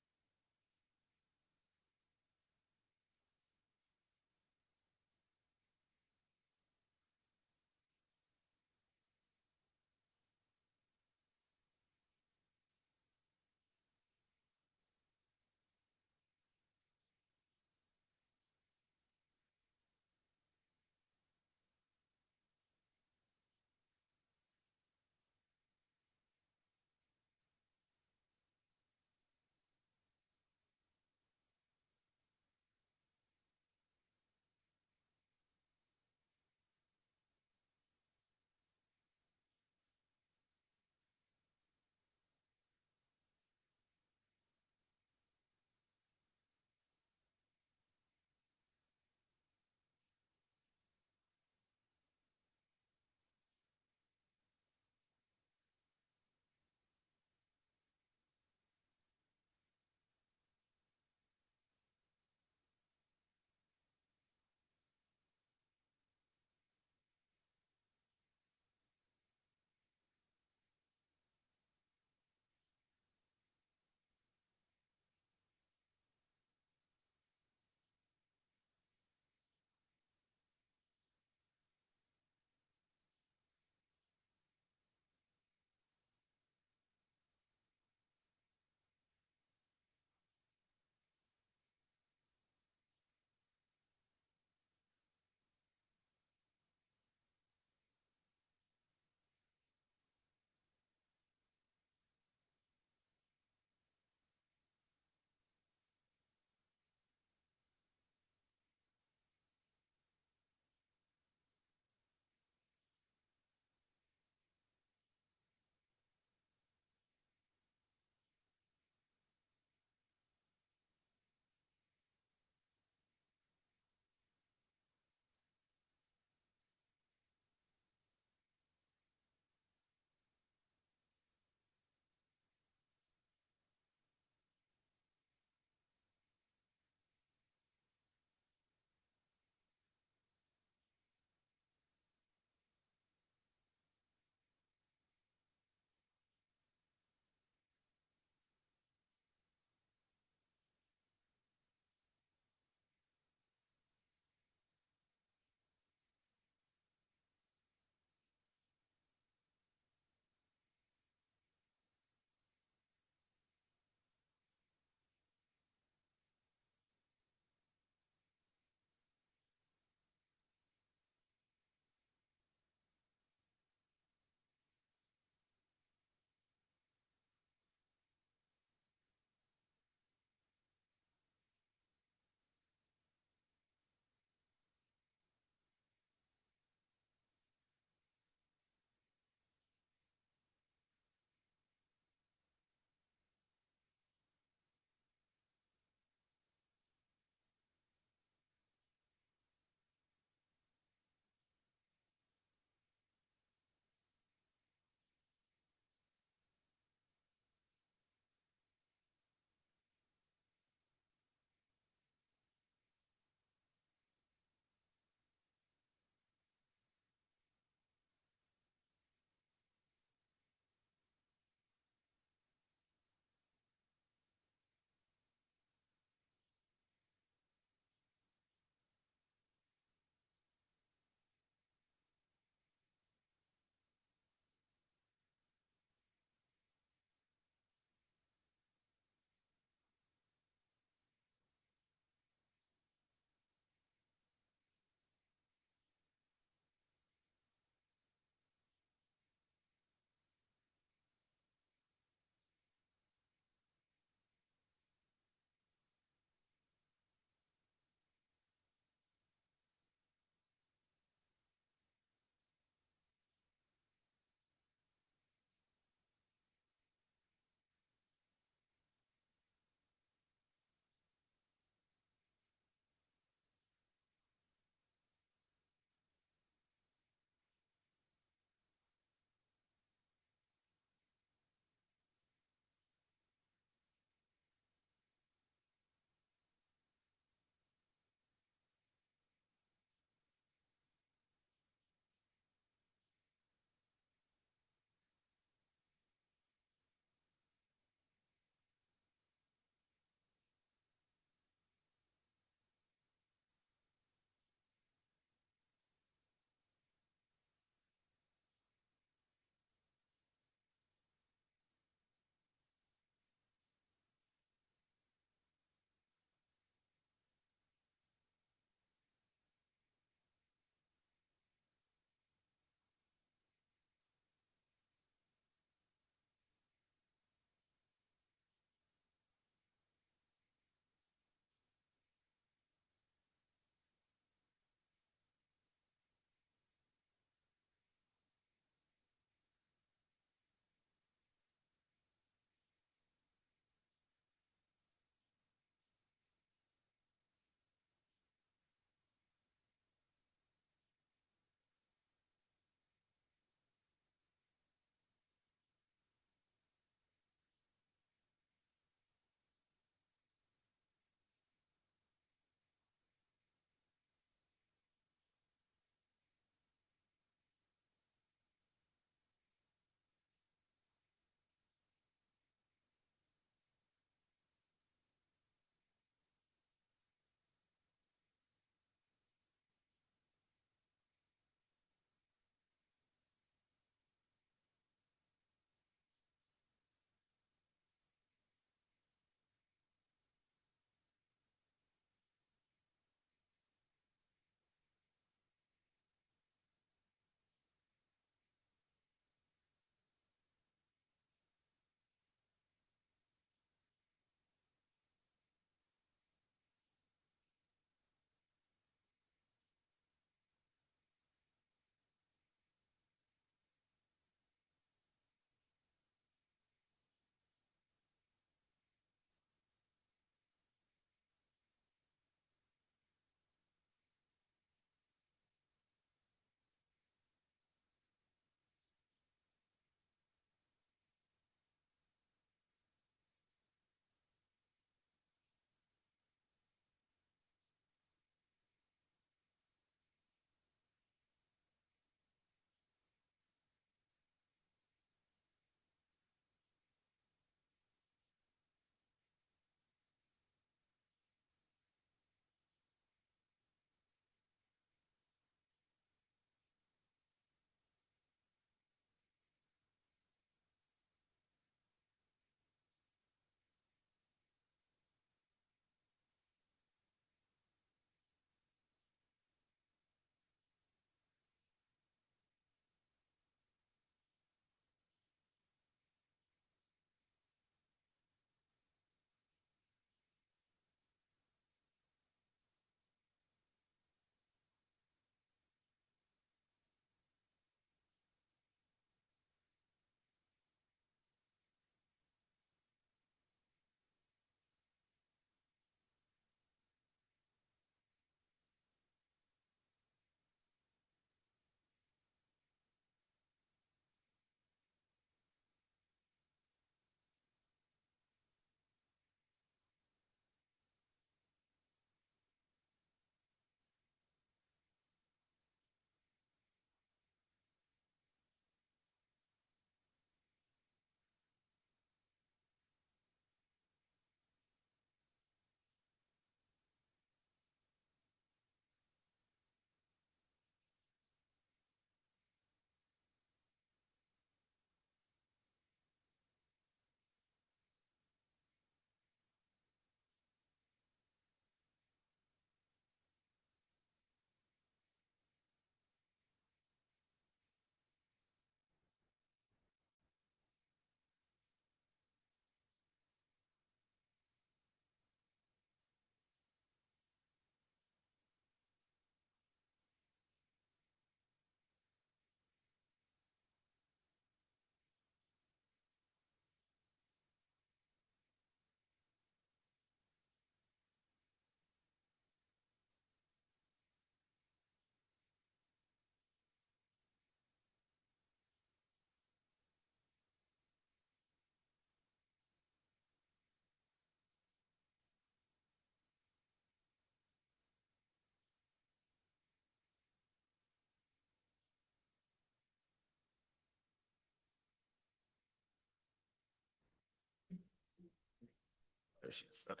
There she is. Okay.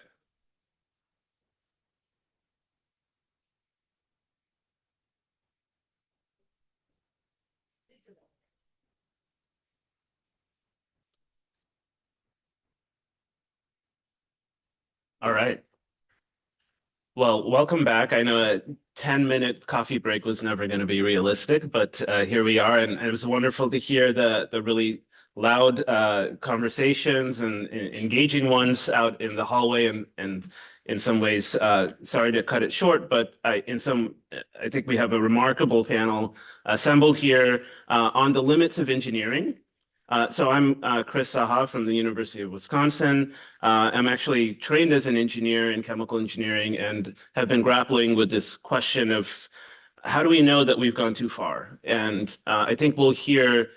All right. Well, welcome back. I know a 10-minute coffee break was never going to be realistic, but here we are, and it was wonderful to hear the really loud conversations and engaging ones out in the hallway, and in some ways, sorry to cut it short, but I think we have a remarkable panel assembled here on the limits of engineering. So I'm Chris Saha from the University of Wisconsin. I'm actually trained as an engineer in chemical engineering and have been grappling with this question of how do we know that we've gone too far? And I think we'll hear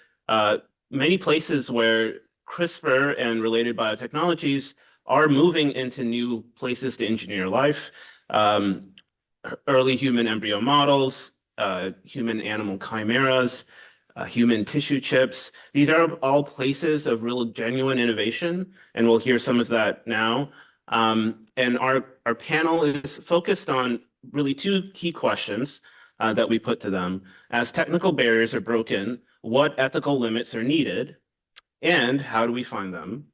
many places where CRISPR and related biotechnologies are moving into new places to engineer life. Early human embryo models, human animal chimeras, human tissue chips. These are all places of real genuine innovation, and we'll hear some of that now. And our panel is focused on really two key questions that we put to them. As technical barriers are broken, what ethical limits are needed, and how do we find them?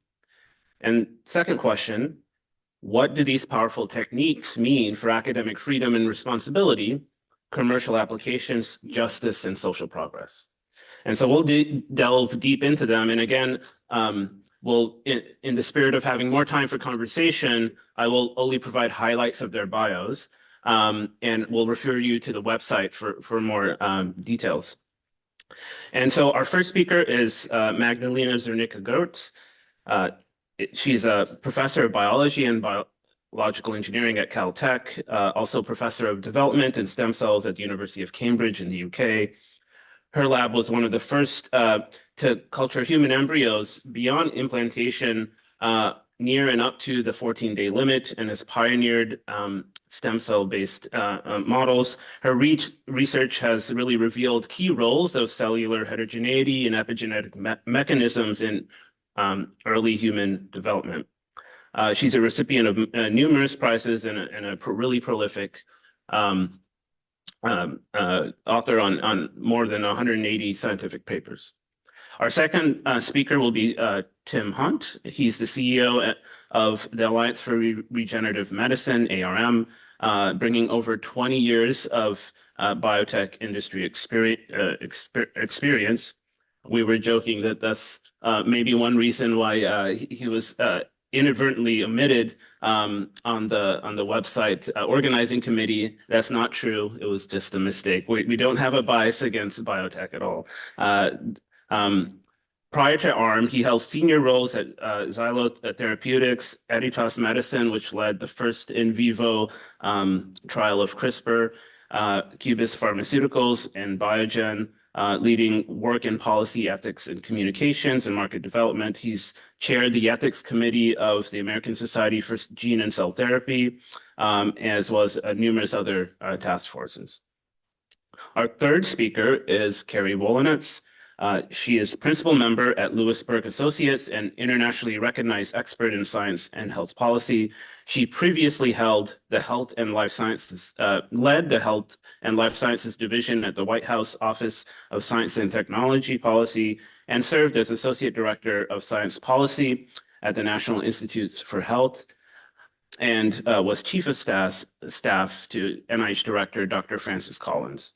And second question, what do these powerful techniques mean for academic freedom and responsibility, commercial applications, justice, and social progress? And so we'll delve deep into them. And again, we'll, in the spirit of having more time for conversation, I will only provide highlights of their bios, and we'll refer you to the website for more details. And so our first speaker is Magdalena Zernicka-Gertz. She's a professor of biology and biological engineering at Caltech, also professor of development and stem cells at the University of Cambridge in the UK. Her lab was one of the first to culture human embryos beyond implantation near and up to the 14-day limit, and has pioneered stem cell-based models. Her research has really revealed key roles of cellular heterogeneity and epigenetic mechanisms in early human development. She's a recipient of numerous prizes and a really prolific author on more than 180 scientific papers. Our second speaker will be Tim Hunt. He's the CEO of the Alliance for Regenerative Medicine, ARM, bringing over 20 years of biotech industry experience. We were joking that that's maybe one reason why he was inadvertently omitted on the website organizing committee. That's not true. It was just a mistake. We don't have a bias against biotech at all. Prior to ARM, he held senior roles at Xylo Therapeutics, Editas Medicine, which led the first in vivo trial of CRISPR, Cubist Pharmaceuticals, and Biogen, leading work in policy, ethics, and communications and market development. He's chaired the ethics committee of the American Society for Gene and Cell Therapy, as well as numerous other task forces. Our third speaker is Carrie Wolonitz. She is principal member at Lewisburg Associates, an internationally recognized expert in science and health policy. She previously held the Health and Life Sciences, led the Health and Life Sciences Division at the White House Office of Science and Technology Policy, and served as Associate Director of Science Policy at the National Institutes for Health, and was Chief of Staff to NIH Director Dr. Francis Collins.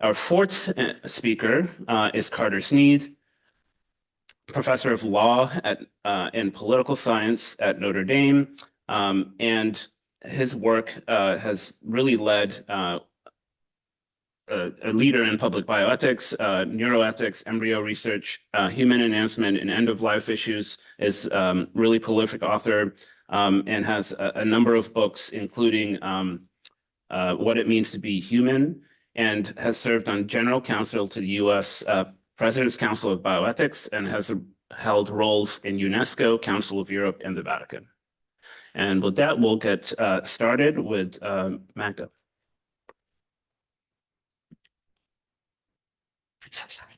Our fourth speaker is Carter Sneed, professor of law and political science at Notre Dame, and his work has really led a leader in public bioethics, neuroethics, embryo research, human enhancement, and end-of-life issues, is really prolific author, and has a number of books, including What It Means to Be Human, and has served on general counsel to the U.S. President's Council of Bioethics, and has held roles in UNESCO, Council of Europe, and the Vatican. And with that, we'll get started with Magda. So sorry.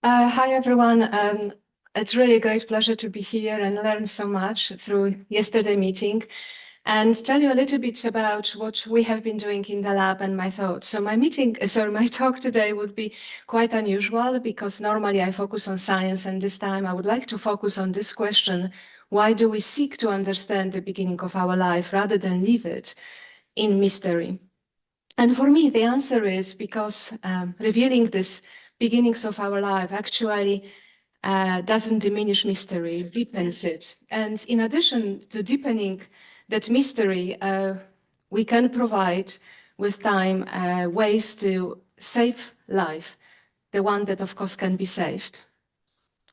Hi, everyone. It's really a great pleasure to be here and learn so much through yesterday meeting and tell you a little bit about what we have been doing in the lab and my thoughts. So my talk today would be quite unusual because normally I focus on science, and this time I would like to focus on this question: why do we seek to understand the beginning of our life rather than leave it in mystery? And for me, the answer is because revealing this beginnings of our life actually doesn't diminish mystery, deepens it. And in addition to deepening that mystery, we can provide with time ways to save life, the one that of course can be saved.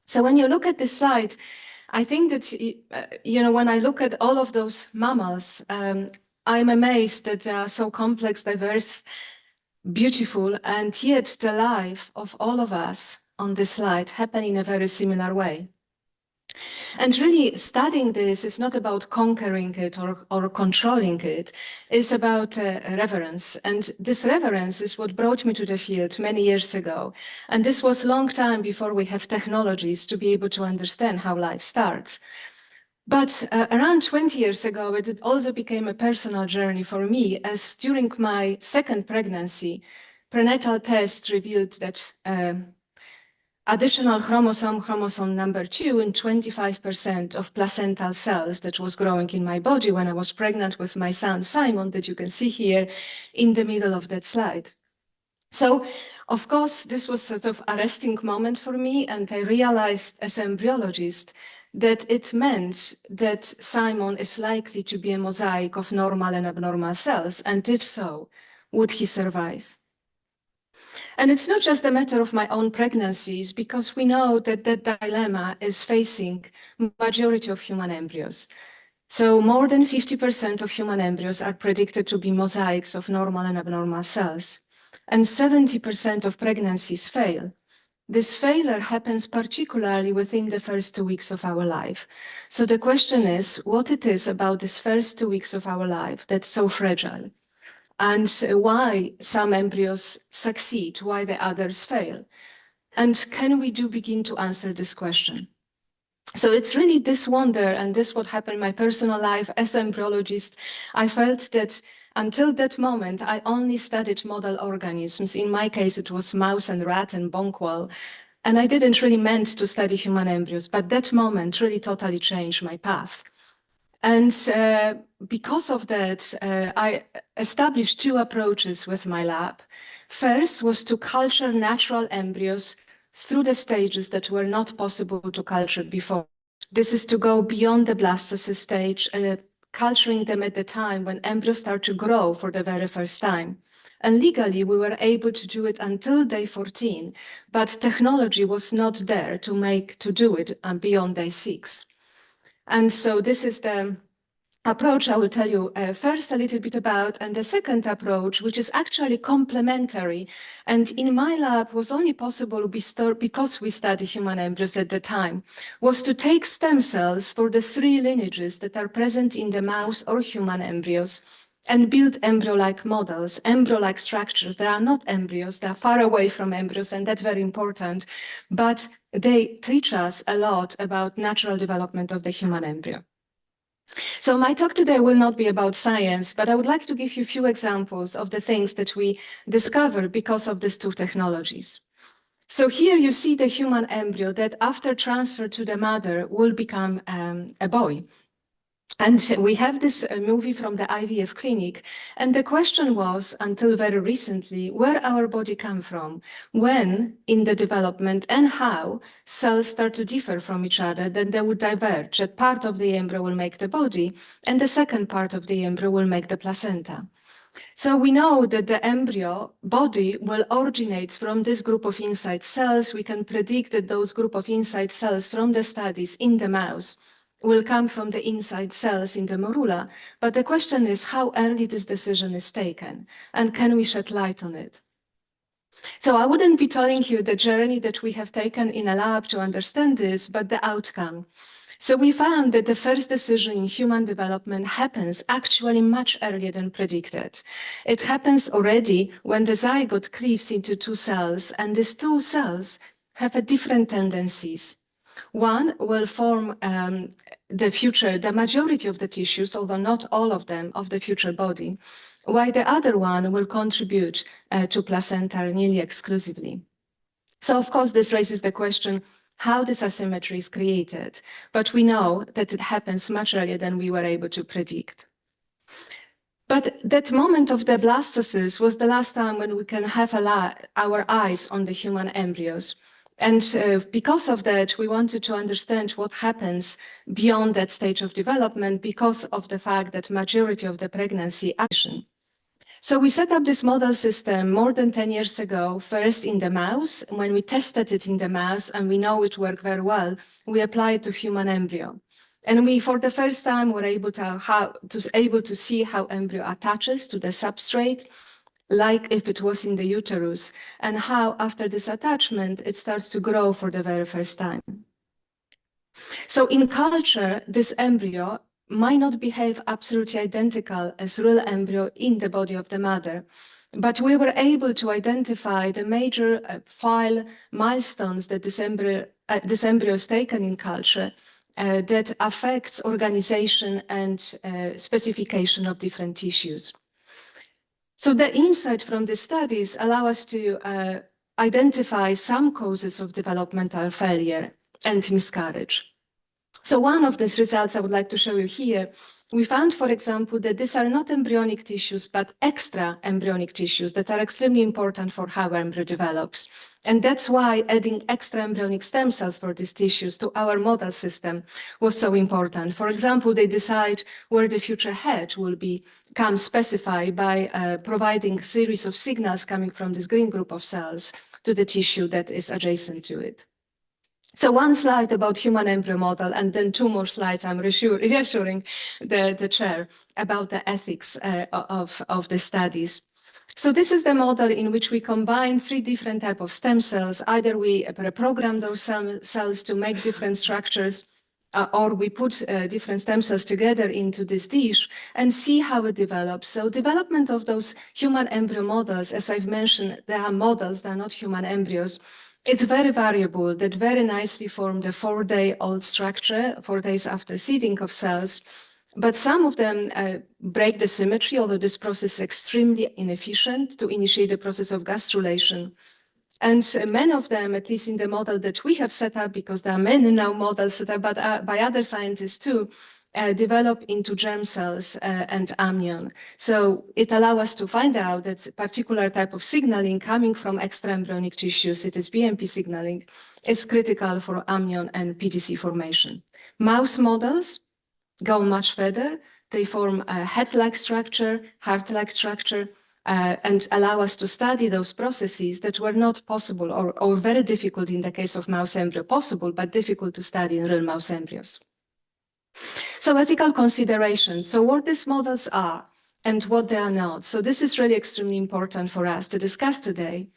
So when you look at this slide, I think that, when I look at all of those mammals, I'm amazed that they are so complex, diverse, beautiful, and yet the life of all of us on this slide happen in a very similar way. And really studying this is not about conquering it or controlling it. It's about reverence. And this reverence is what brought me to the field many years ago. And this was a long time before we have technologies to be able to understand how life starts. But around 20 years ago, it also became a personal journey for me, as during my second pregnancy, prenatal tests revealed that additional chromosome number 2 in 25% of placental cells that was growing in my body when I was pregnant with my son, Simon, that you can see here in the middle of that slide. So, of course, this was sort of arresting moment for me, and I realized as an embryologist that it meant that Simon is likely to be a mosaic of normal and abnormal cells, and if so, would he survive? And it's not just a matter of my own pregnancies, because we know that that dilemma is facing majority of human embryos. So more than 50% of human embryos are predicted to be mosaics of normal and abnormal cells, and 70% of pregnancies fail. This failure happens particularly within the first 2 weeks of our life. So the question is, what it is about this first 2 weeks of our life that's so fragile? And why some embryos succeed, why the others fail? And can we begin to answer this question? So it's really this wonder, and this what happened in my personal life as an embryologist. I felt that until that moment, I only studied model organisms. In my case, it was mouse and rat and bonqual. And I didn't really meant to study human embryos, but that moment really totally changed my path. And because of that, I established 2 approaches with my lab. First was to culture natural embryos through the stages that were not possible to culture before. This is to go beyond the blastocyst stage, culturing them at the time when embryos start to grow for the very first time. And legally, we were able to do it until day 14, but technology was not there to do it beyond day 6. And so this is the approach I will tell you first a little bit about, and the second approach, which is actually complementary, and in my lab was only possible because we study human embryos at the time, was to take stem cells for the 3 lineages that are present in the mouse or human embryos and build embryo-like models, embryo-like structures. They are not embryos, they are far away from embryos, and that's very important, but they teach us a lot about natural development of the human embryo. So my talk today will not be about science, but I would like to give you a few examples of the things that we discovered because of these 2 technologies. So here you see the human embryo that after transfer to the mother will become a boy. And we have this movie from the IVF clinic. And the question was, until very recently, where our body come from, when in the development, and how cells start to differ from each other, then they would diverge. That part of the embryo will make the body, and the second part of the embryo will make the placenta. So we know that the embryo body will originate from this group of inside cells. We can predict that those group of inside cells from the studies in the mouse will come from the inside cells in the morula. But the question is how early this decision is taken, and can we shed light on it? So I wouldn't be telling you the journey that we have taken in a lab to understand this, but the outcome. So we found that the first decision in human development happens actually much earlier than predicted. It happens already when the zygote cleaves into 2 cells, and these 2 cells have different tendencies. One will form the majority of the tissues, although not all of them, of the future body, while the other one will contribute to placenta nearly exclusively. So of course, this raises the question, how this asymmetry is created, but we know that it happens much earlier than we were able to predict. But that moment of the blastocyst was the last time when we can have our eyes on the human embryos. And because of that, we wanted to understand what happens beyond that stage of development because of the fact that majority of the pregnancy action. So we set up this model system more than 10 years ago, first in the mouse. When we tested it in the mouse and we know it worked very well, we applied it to human embryo. And we, for the first time, were able to see how embryo attaches to the substrate, like if it was in the uterus, and how after this attachment, it starts to grow for the very first time. So in culture, this embryo might not behave absolutely identical as real embryo in the body of the mother, but we were able to identify the major file milestones that this embryo is taken in culture that affects organization and specification of different tissues. So the insight from the studies allow us to identify some causes of developmental failure and miscarriage. So one of these results I would like to show you here, we found, for example, that these are not embryonic tissues, but extra embryonic tissues that are extremely important for how embryo develops. And that's why adding extra embryonic stem cells for these tissues to our model system was so important. For example, they decide where the future head will become specified by providing a series of signals coming from this green group of cells to the tissue that is adjacent to it. So one slide about human embryo model, and then two more slides I'm reassuring the chair about the ethics of the studies. So this is the model in which we combine three different types of stem cells. Either we reprogram those cells to make different structures, or we put different stem cells together into this dish and see how it develops. So development of those human embryo models, as I've mentioned, they are models, they're not human embryos. It's very variable that very nicely form the 4-day-old structure, 4 days after seeding of cells. But some of them break the symmetry, although this process is extremely inefficient to initiate the process of gastrulation. And many of them, at least in the model that we have set up, because there are many now models set up by other scientists too, develop into germ cells and amnion. So it allows us to find out that a particular type of signaling coming from extraembryonic tissues, it is BMP signaling, is critical for amnion and PDC formation. Mouse models go much further. They form a head-like structure, heart-like structure, and allow us to study those processes that were not possible or very difficult in the case of mouse embryo, possible, but difficult to study in real mouse embryos. So ethical considerations. So what these models are and what they are not. So this is really extremely important for us to discuss today.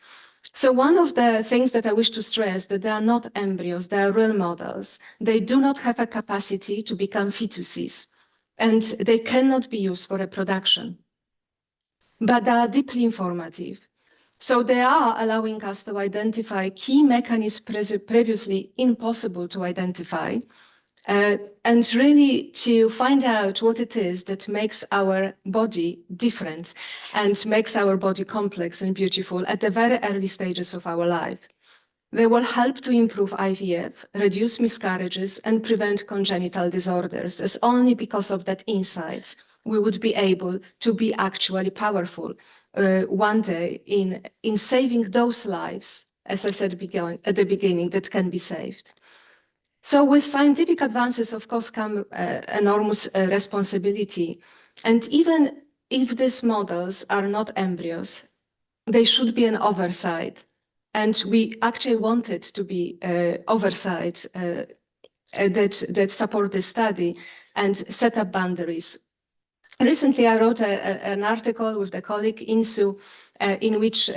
So one of the things that I wish to stress that they are not embryos, they are real models. They do not have a capacity to become fetuses, and they cannot be used for reproduction. But they are deeply informative. So they are allowing us to identify key mechanisms previously impossible to identify, and really to find out what it is that makes our body different and makes our body complex and beautiful at the very early stages of our life. They will help to improve IVF, reduce miscarriages, and prevent congenital disorders, as only because of that insights we would be able to be actually powerful one day in saving those lives, as I said at the beginning, that can be saved. So with scientific advances, of course, come enormous responsibility. And even if these models are not embryos, they should be an oversight. And we actually wanted to be oversight that support the study and set up boundaries. Recently, I wrote an article with the colleague Insu, in which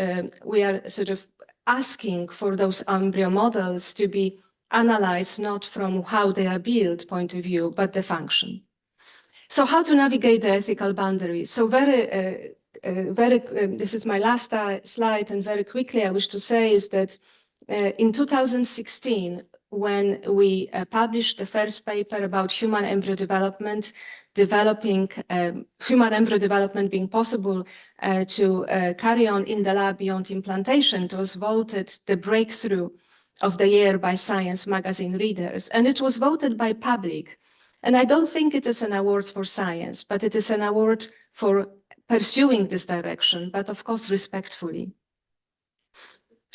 we are sort of asking for those embryo models to be analyzed not from how they are built point of view, but the function. So how to navigate the ethical boundaries? So this is my last slide, and very quickly I wish to say is that In 2016, when we published the first paper about human embryo development, human embryo development being possible to carry on in the lab beyond implantation, it was voted the breakthrough of the year by Science magazine readers, and it was voted by public. And I don't think it is an award for science, but it is an award for pursuing this direction, but of course, respectfully.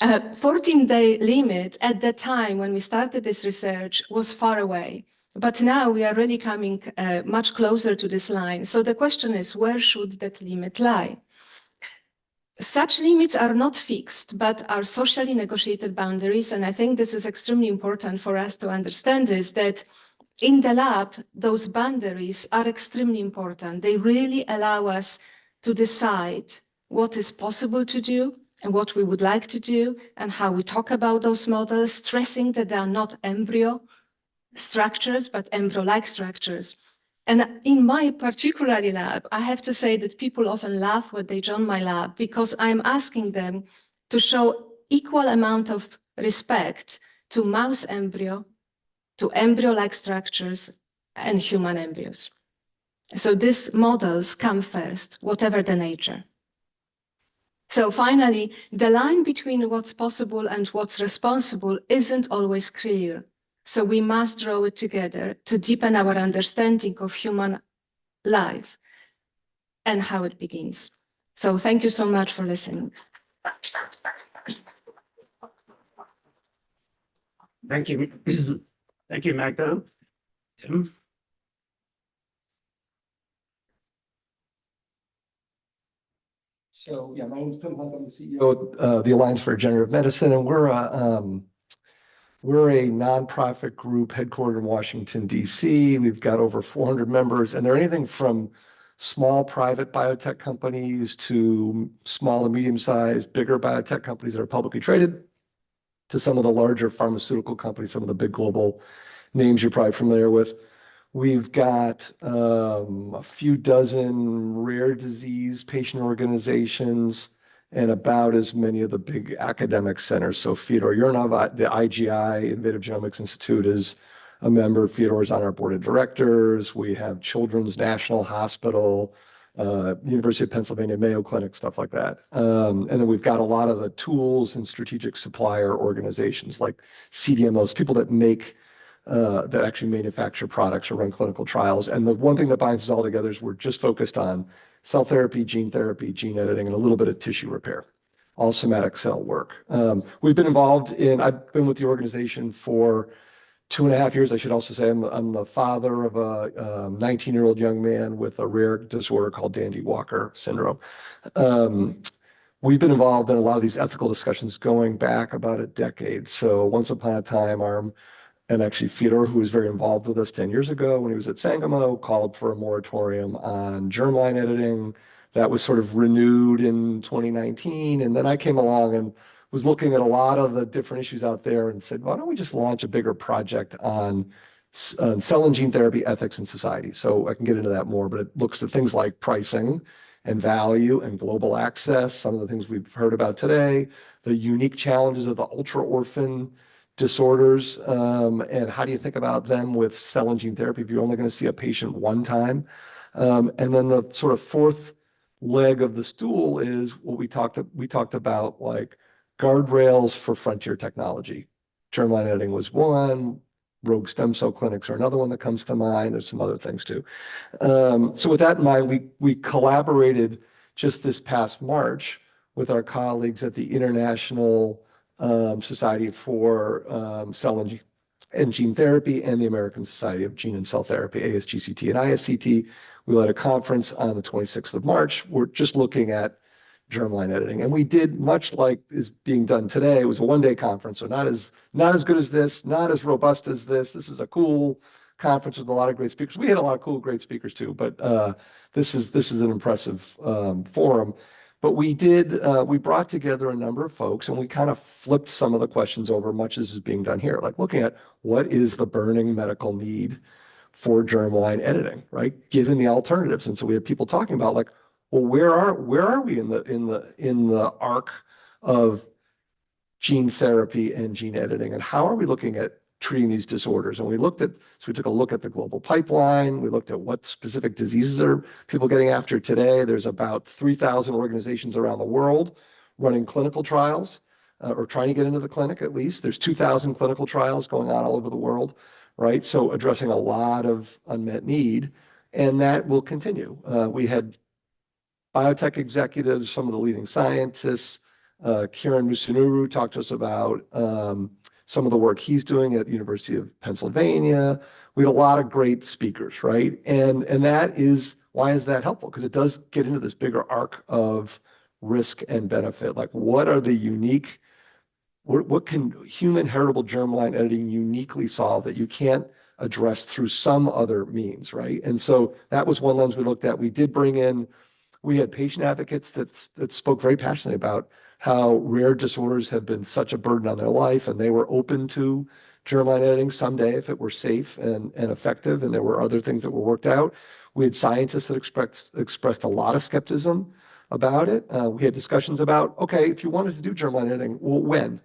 14-day limit at the time when we started this research was far away, but now we are really coming much closer to this line. So the question is, where should that limit lie? Such limits are not fixed, but are socially negotiated boundaries. And I think this is extremely important for us to understand this, that in the lab, those boundaries are extremely important. They really allow us to decide what is possible to do and what we would like to do and how we talk about those models, stressing that they are not embryo structures, but embryo-like structures. And in my particular lab, I have to say that people often laugh when they join my lab because I'm asking them to show equal amount of respect to mouse embryo, to embryo-like structures, and human embryos. So these models come first, whatever the nature. So finally, the line between what's possible and what's responsible isn't always clear. So we must draw it together to deepen our understanding of human life and how it begins. So thank you so much for listening. Thank you. Thank you, Magda. Tim? So, yeah, my name is Tim Hunt. I'm the CEO of the Alliance for Regenerative Medicine, and we're a nonprofit group headquartered in Washington, D.C. We've got over 400 members, and they're anything from small private biotech companies to small and medium-sized, bigger biotech companies that are publicly traded, to some of the larger pharmaceutical companies, some of the big global names you're probably familiar with. We've got a few dozen rare disease patient organizations and about as many of the big academic centers. So Fyodor Urnov, the IGI, Innovative Genomics Institute, is a member. Fyodor is on our board of directors. We have Children's National Hospital, University of Pennsylvania, Mayo Clinic, stuff like that. And then we've got a lot of the tools and strategic supplier organizations like CDMOs, people that make that actually manufacture products or run clinical trials. And the one thing that binds us all together is we're just focused on cell therapy, gene editing, and a little bit of tissue repair, all somatic cell work. I've been with the organization for 2.5 years. I should also say I'm the father of a 19-year-old young man with a rare disorder called Dandy Walker syndrome. We've been involved in a lot of these ethical discussions going back about a decade. So once upon a time, and actually Fyodor, who was very involved with us 10 years ago when he was at Sangamo, called for a moratorium on germline editing. That was sort of renewed in 2019. And then I came along and was looking at a lot of the different issues out there and said, why don't we just launch a bigger project on cell and gene therapy ethics in society? So I can get into that more, but it looks at things like pricing and value and global access, some of the things we've heard about today, the unique challenges of the ultra-orphan disorders, and how do you think about them with cell and gene therapy if you're only going to see a patient one time? And then the sort of fourth leg of the stool is what we talked about, like guardrails for frontier technology. Germline editing was one. Rogue stem cell clinics are another one that comes to mind. There's some other things too. So with that in mind, we collaborated just this past March with our colleagues at the International Society for Cell and Gene Therapy and the American Society of Gene and Cell Therapy, ASGCT and ISCT. We led a conference on the 26th of March. We're just looking at germline editing. And we did much like is being done today. It was a one-day conference, so not as good as this, not as robust as this. This is a cool conference with a lot of great speakers. We had a lot of cool, great speakers too, but this is an impressive forum. But we brought together a number of folks and we kind of flipped some of the questions over, much as is being done here, like looking at what is the burning medical need for germline editing, right? Given the alternatives. And so we have people talking about like, well, where are we in the arc of gene therapy and gene editing, and how are we looking at treating these disorders? And we took a look at the global pipeline. We looked at what specific diseases are people getting after today. There's about 3,000 organizations around the world running clinical trials, or trying to get into the clinic at least. There's 2,000 clinical trials going on all over the world, right? So addressing a lot of unmet need, and that will continue. We had biotech executives, some of the leading scientists. Kiran Musunuru talked to us about some of the work he's doing at the University of Pennsylvania. We had a lot of great speakers, right? And that is, why is that helpful? Because it does get into this bigger arc of risk and benefit. Like, what are the unique, what can human heritable germline editing uniquely solve that you can't address through some other means, right? And so that was one lens we looked at. We did bring in, we had patient advocates that spoke very passionately about how rare disorders have been such a burden on their life, and they were open to germline editing someday if it were safe and effective, and there were other things that were worked out. We had scientists that expressed a lot of skepticism about it. We had discussions about, okay, if you wanted to do germline editing, well, when?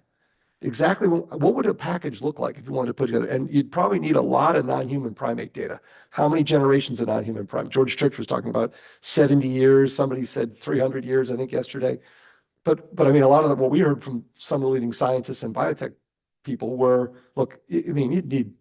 Exactly what would a package look like if you wanted to put together? And you'd probably need a lot of non-human primate data. How many generations of non-human primate? George Church was talking about 70 years. Somebody said 300 years, I think, yesterday. But I mean, a lot of what we heard from some of the leading scientists and biotech people were, look, I mean, you'd need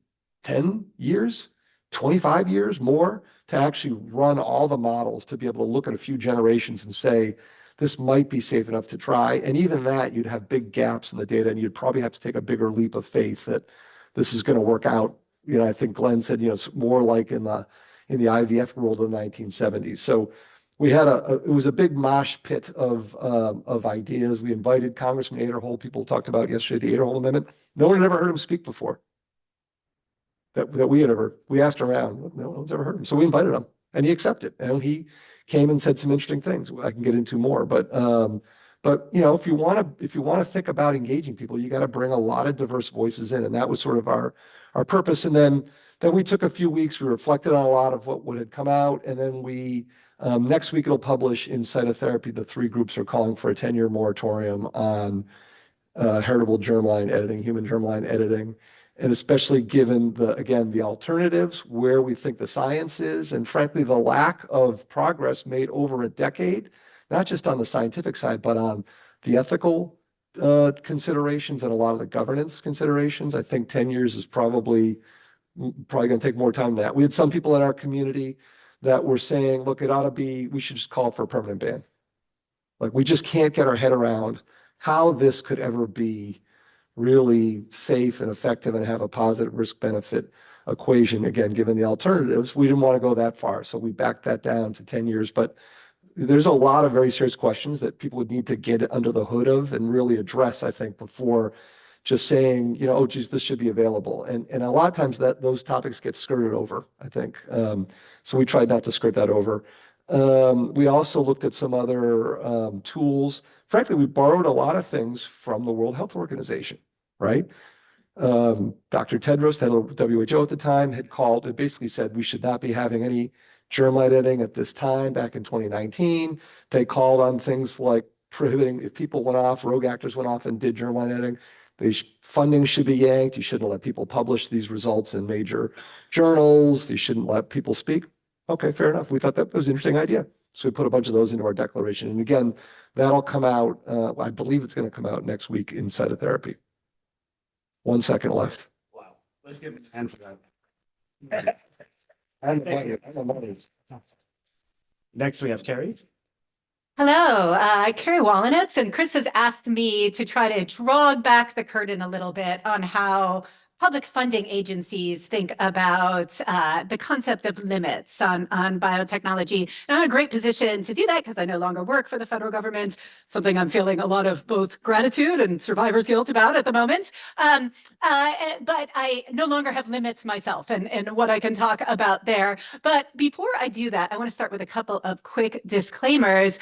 10 years, 25 years more to actually run all the models to be able to look at a few generations and say, this might be safe enough to try. And even that, you'd have big gaps in the data, and you'd probably have to take a bigger leap of faith that this is going to work out. You know, I think Glenn said, you know, it's more like in the IVF world of the 1970s. So we had it was a big mosh pit of ideas. We invited Congressman Aderholt. People talked about yesterday the Aderholt Amendment. No one had ever heard him speak before. That we had ever. We asked around. No one's ever heard him. So we invited him, and he accepted. And he came and said some interesting things. I can get into more, but you know, if you want to think about engaging people, you got to bring a lot of diverse voices in, and that was sort of our purpose. And then we took a few weeks. We reflected on a lot of what had come out, and then we. Next week, it'll publish in Cytotherapy. The three groups are calling for a 10-year moratorium on heritable germline editing, human germline editing, and especially given the alternatives, where we think the science is, and frankly, the lack of progress made over a decade, not just on the scientific side, but on the ethical considerations and a lot of the governance considerations. I think 10 years is probably going to take more time than that. We had some people in our community that were saying, look, it ought to be, we should just call for a permanent ban. Like, we just can't get our head around how this could ever be really safe and effective and have a positive risk-benefit equation. Again, given the alternatives, we didn't want to go that far. So we backed that down to 10 years. But there's a lot of very serious questions that people would need to get under the hood of and really address, I think, before just saying, you know, oh, geez, this should be available. And a lot of times those topics get skirted over, I think. So we tried not to skirt that over. We also looked at some other tools. Frankly, we borrowed a lot of things from the World Health Organization, right? Dr. Tedros, head of WHO at the time, had called and basically said we should not be having any germline editing at this time back in 2019. They called on things like prohibiting, if people went off, rogue actors went off and did germline editing, funding should be yanked. You shouldn't let people publish these results in major journals. You shouldn't let people speak. Okay, fair enough. We thought that was an interesting idea. So we put a bunch of those into our declaration. And again, that'll come out, I believe it's going to come out next week in Cytotherapy. 1 second left. Wow. Let's give him a hand for that. Next, we have Carrie. Hello, Carrie Wallenitz, and Chris has asked me to try to draw back the curtain a little bit on how public funding agencies think about the concept of limits on biotechnology. And I'm in a great position to do that because I no longer work for the federal government, something I'm feeling a lot of both gratitude and survivor's guilt about at the moment. But I no longer have limits myself and what I can talk about there. But before I do that, I want to start with a couple of quick disclaimers.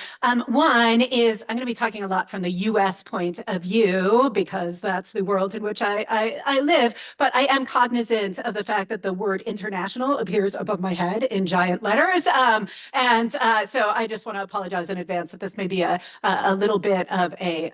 One is I'm going to be talking a lot from the US point of view because that's the world in which I live. but I am cognizant of the fact that the word international appears above my head in giant letters. So I just want to apologize in advance that this may be a little bit of a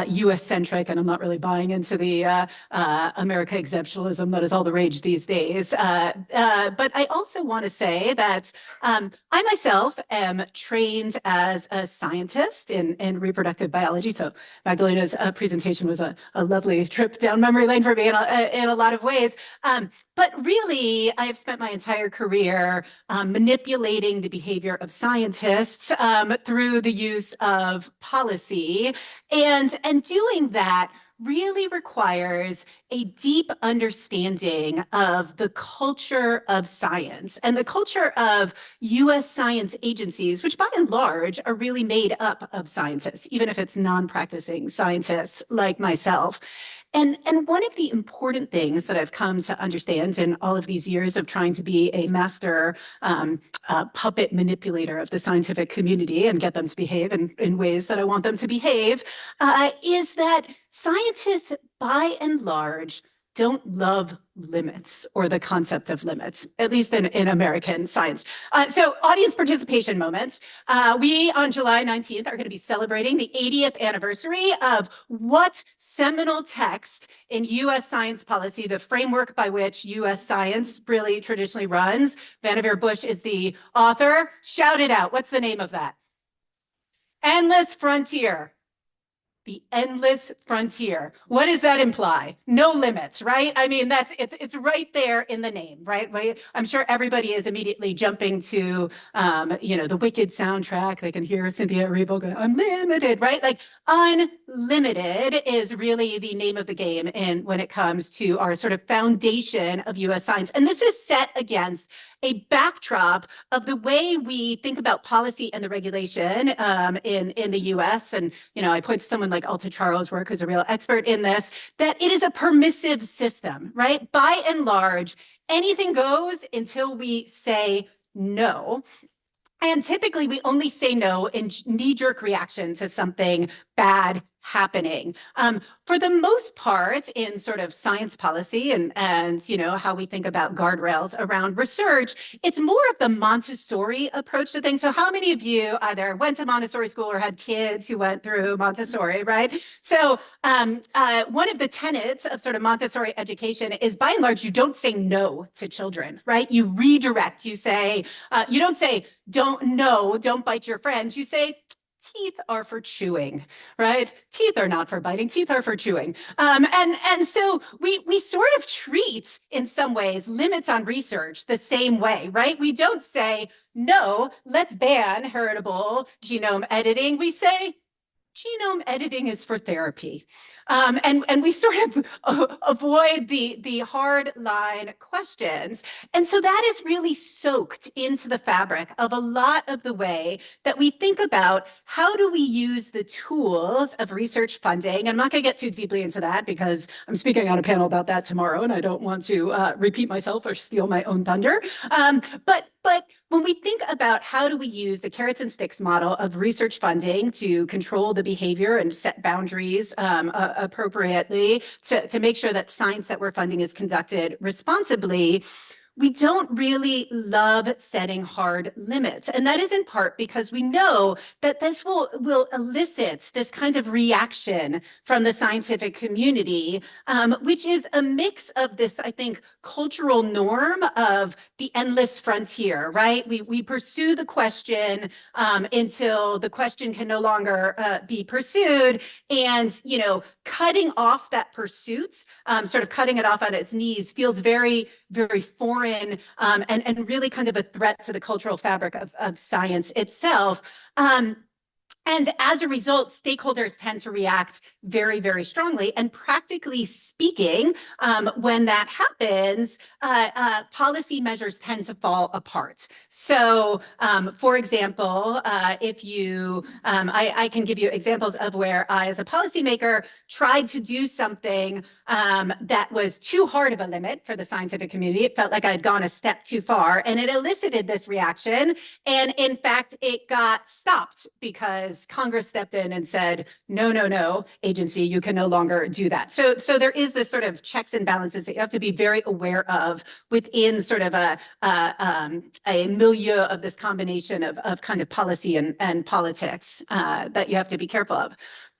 US centric, and I'm not really buying into the America exceptionalism that is all the rage these days. But I also want to say that I myself am trained as a scientist in reproductive biology. So Magdalena's presentation was a lovely trip down memory lane for me in a lot of ways. But really, I have spent my entire career manipulating the behavior of scientists through the use of policy. And doing that really requires a deep understanding of the culture of science and the culture of US science agencies, which by and large are really made up of scientists, even if it's non-practicing scientists like myself. And one of the important things that I've come to understand in all of these years of trying to be a master puppet manipulator of the scientific community and get them to behave in ways that I want them to behave is that scientists, by and large, don't love limits or the concept of limits, at least in American science. So audience participation moments. We, on July 19th, are going to be celebrating the 80th anniversary of what seminal text in US science policy, the framework by which US science really traditionally runs. Vannevar Bush is the author. Shout it out. What's the name of that? Endless Frontier. The endless frontier. What does that imply? No limits, right? I mean, it's right there in the name, right? I'm sure everybody is immediately jumping to, the Wicked soundtrack. They can hear Cynthia Erivo go, unlimited, right? Like unlimited is really the name of the game when it comes to our sort of foundation of US science. And this is set against a backdrop of the way we think about policy and the regulation in the US. And, I point to someone like Alta Charles' work, who's a real expert in this, that it is a permissive system, right? By and large, anything goes until we say no. And typically we only say no in knee-jerk reaction to something bad happening. For the most part, in sort of science policy and how we think about guardrails around research, it's more of the Montessori approach to things. So how many of you either went to Montessori school or had kids who went through Montessori, right? So one of the tenets of sort of Montessori education is, by and large, you don't say no to children, right? You redirect. You say, you don't say, don't bite your friends. You say, teeth are for chewing, right? Teeth are not for biting, teeth are for chewing. And so we sort of treat, in some ways, limits on research the same way, right? We don't say, no, let's ban heritable genome editing. We say, genome editing is for therapy. And we sort of avoid the hard line questions. And so that is really soaked into the fabric of a lot of the way that we think about how do we use the tools of research funding. And I'm not going to get too deeply into that because I'm speaking on a panel about that tomorrow, and I don't want to repeat myself or steal my own thunder. But when we think about how do we use the carrots and sticks model of research funding to control the behavior and set boundaries appropriately to make sure that science that we're funding is conducted responsibly, we don't really love setting hard limits. And that is in part because we know that this will elicit this kind of reaction from the scientific community, which is a mix of this, I think, cultural norm of the endless frontier, right? We pursue the question until the question can no longer be pursued. And, cutting off that pursuit, sort of cutting it off at its knees feels very, very foreign and really kind of a threat to the cultural fabric of science itself. And as a result, stakeholders tend to react very, very strongly. And practically speaking, when that happens, policy measures tend to fall apart. So, for example, if you, I can give you examples of where I, as a policymaker, tried to do something that was too hard of a limit for the scientific community. It felt like I'd gone a step too far, and it elicited this reaction. And in fact, it got stopped because because Congress stepped in and said, no, no, no, agency, you can no longer do that. So there is this sort of checks and balances that you have to be very aware of within sort of a milieu of this combination of kind of policy and politics that you have to be careful of.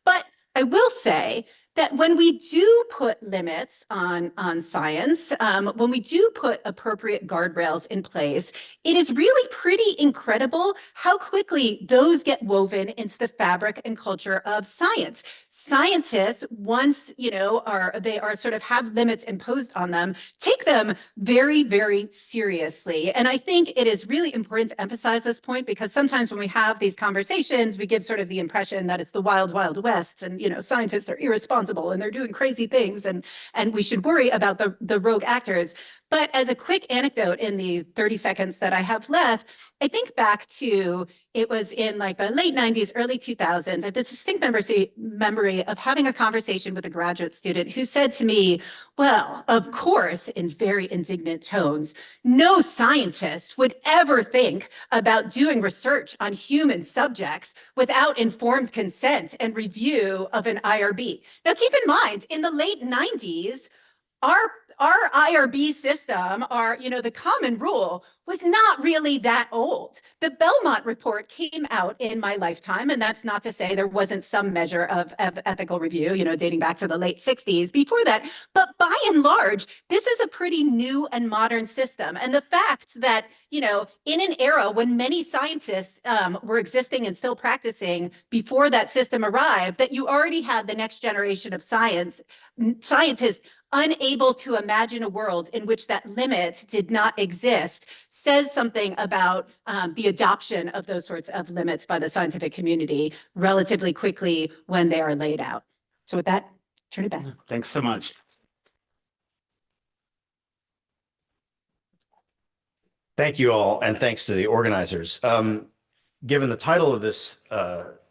But I will say that when we do put limits on science, when we do put appropriate guardrails in place, it is really pretty incredible how quickly those get woven into the fabric and culture of science. Scientists, once they are sort of have limits imposed on them, take them very, very seriously. And I think it is really important to emphasize this point, because sometimes when we have these conversations, we give sort of the impression that it's the wild, wild west, and scientists are irresponsible and they're doing crazy things, and we should worry about the rogue actors. But as a quick anecdote in the 30 seconds that I have left, I think back to, it was in like the late 90s, early 2000s, I have this distinct memory of having a conversation with a graduate student who said to me, well, of course, in very indignant tones, no scientist would ever think about doing research on human subjects without informed consent and review of an IRB. Now, keep in mind, in the late 90s, our IRB system, the common rule was not really that old. The Belmont report came out in my lifetime, and that's not to say there wasn't some measure of ethical review, dating back to the late 60s before that. But by and large, this is a pretty new and modern system. And the fact that, in an era when many scientists were existing and still practicing before that system arrived, that you already had the next generation of scientists unable to imagine a world in which that limit did not exist, says something about the adoption of those sorts of limits by the scientific community relatively quickly when they are laid out. So with that, turn it back. Thanks so much. Thank you all, and thanks to the organizers. Given the title of this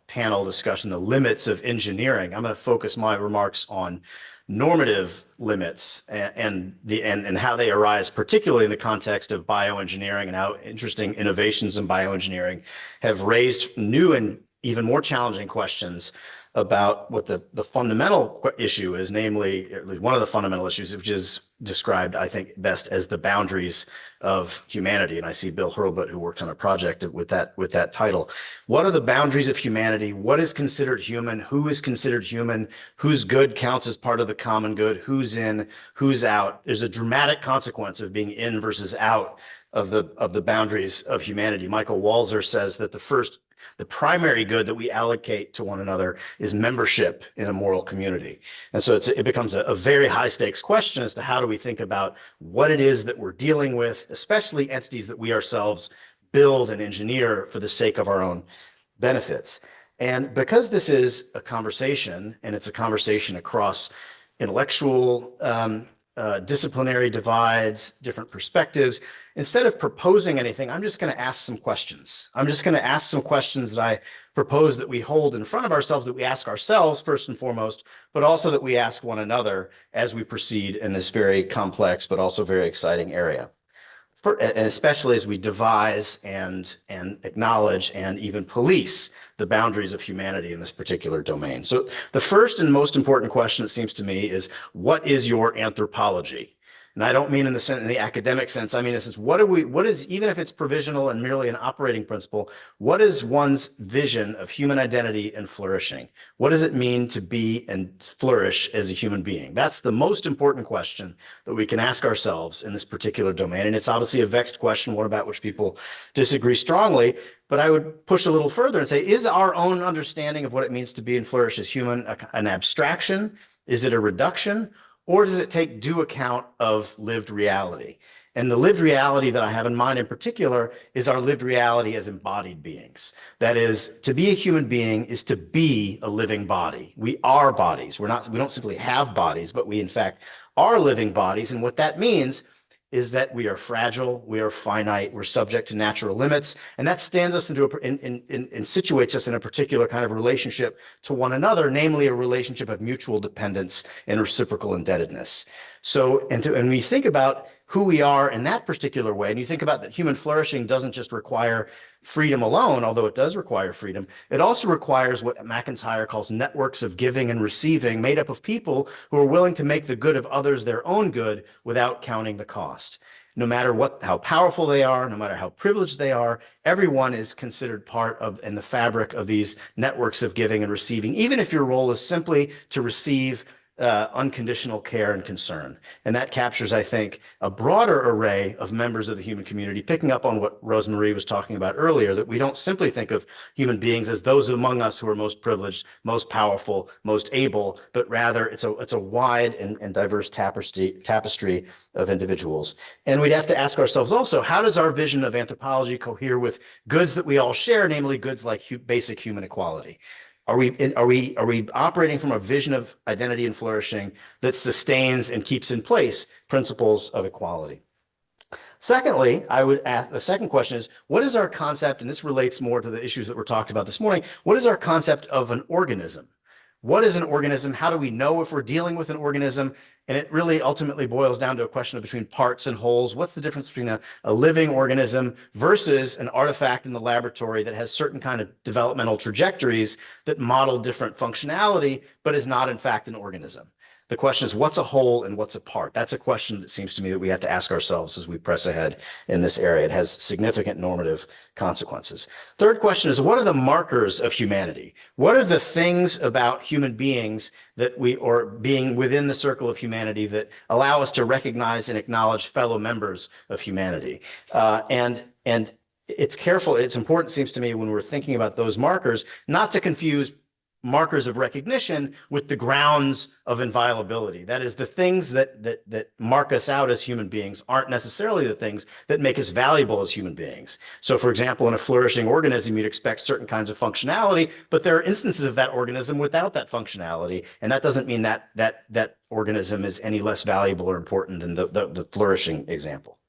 panel discussion, The Limits of Engineering, I'm going to focus my remarks on normative limits and how they arise, particularly in the context of bioengineering, and how interesting innovations in bioengineering have raised new and even more challenging questions about what the fundamental issue is, namely, at least one of the fundamental issues, which is described, I think, best as the boundaries of humanity. And I see Bill Hurlbut, who works on a project with that title. What are the boundaries of humanity? What is considered human? Who is considered human? Whose good counts as part of the common good? Who's in? Who's out? There's a dramatic consequence of being in versus out of the boundaries of humanity. Michael Walzer says that the primary good that we allocate to one another is membership in a moral community. And so it becomes a very high stakes question as to how do we think about what it is that we're dealing with, especially entities that we ourselves build and engineer for the sake of our own benefits. And because this is a conversation, and it's a conversation across intellectual, disciplinary divides, different perspectives, instead of proposing anything, I'm just going to ask some questions. I'm just going to ask some questions that I propose that we hold in front of ourselves, that we ask ourselves first and foremost, but also that we ask one another as we proceed in this very complex but also very exciting area. And especially as we devise and acknowledge and even police the boundaries of humanity in this particular domain. So the first and most important question, it seems to me, is what is your anthropology? And I don't mean in the academic sense. I mean, this is what is, even if it's provisional and merely an operating principle, what is one's vision of human identity and flourishing? What does it mean to be and flourish as a human being? That's the most important question that we can ask ourselves in this particular domain. And it's obviously a vexed question, one about which people disagree strongly. But I would push a little further and say, is our own understanding of what it means to be and flourish as human an abstraction? Is it a reduction? Or does it take due account of lived reality? And the lived reality that I have in mind in particular is our lived reality as embodied beings. That is, to be a human being is to be a living body. We are bodies. We don't simply have bodies, but we in fact are living bodies. And what that means is that we are fragile, we are finite, we're subject to natural limits, and that stands us into and situates us in a particular kind of relationship to one another, namely a relationship of mutual dependence and reciprocal indebtedness. So, and when you think about who we are in that particular way, and you think about that human flourishing doesn't just require freedom alone, although it does require freedom. It also requires what McIntyre calls networks of giving and receiving, made up of people who are willing to make the good of others their own good without counting the cost. No matter how powerful they are, no matter how privileged they are, everyone is considered part of and the fabric of these networks of giving and receiving, even if your role is simply to receive unconditional care and concern. And that captures, I think, a broader array of members of the human community, picking up on what Rosemarie was talking about earlier, that we don't simply think of human beings as those among us who are most privileged, most powerful, most able, but rather it's a wide and diverse tapestry of individuals. And we'd have to ask ourselves also, how does our vision of anthropology cohere with goods that we all share, namely goods like basic human equality? Are we operating from a vision of identity and flourishing that sustains and keeps in place principles of equality? Secondly, I would ask, the second question is, what is our concept, and this relates more to the issues that were talked about this morning, what is our concept of an organism? What is an organism? How do we know if we're dealing with an organism? And it really ultimately boils down to a question of between parts and wholes. What's the difference between a living organism versus an artifact in the laboratory that has certain kind of developmental trajectories that model different functionality, but is not in fact an organism? The question is, what's a whole and what's a part? That's a question that seems to me that we have to ask ourselves as we press ahead in this area. It has significant normative consequences. Third question is, what are the markers of humanity? What are the things about human beings that or being within the circle of humanity that allow us to recognize and acknowledge fellow members of humanity? And it's important, seems to me, when we're thinking about those markers, not to confuse markers of recognition with the grounds of inviolability. That is, the things that mark us out as human beings aren't necessarily the things that make us valuable as human beings. So, for example, in a flourishing organism, you'd expect certain kinds of functionality, but there are instances of that organism without that functionality, and that doesn't mean that organism is any less valuable or important than the flourishing example.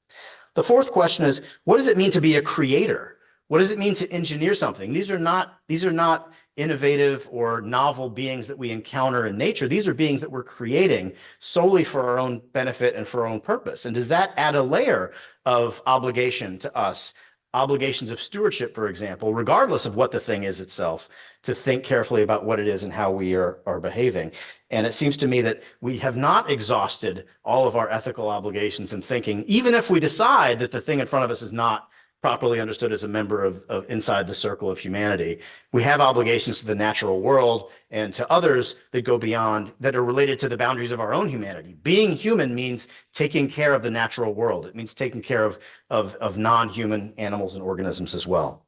The fourth question is, what does it mean to be a creator? What does it mean to engineer something? These are not innovative or novel beings that we encounter in nature. These are beings that we're creating solely for our own benefit and for our own purpose. And does that add a layer of obligation to us, obligations of stewardship, for example, regardless of what the thing is itself, to think carefully about what it is and how we are behaving? And it seems to me that we have not exhausted all of our ethical obligations and thinking, even if we decide that the thing in front of us is not properly understood as a member of inside the circle of humanity. We have obligations to the natural world and to others that go beyond, that are related to the boundaries of our own humanity. Being human means taking care of the natural world. It means taking care of non-human animals and organisms as well.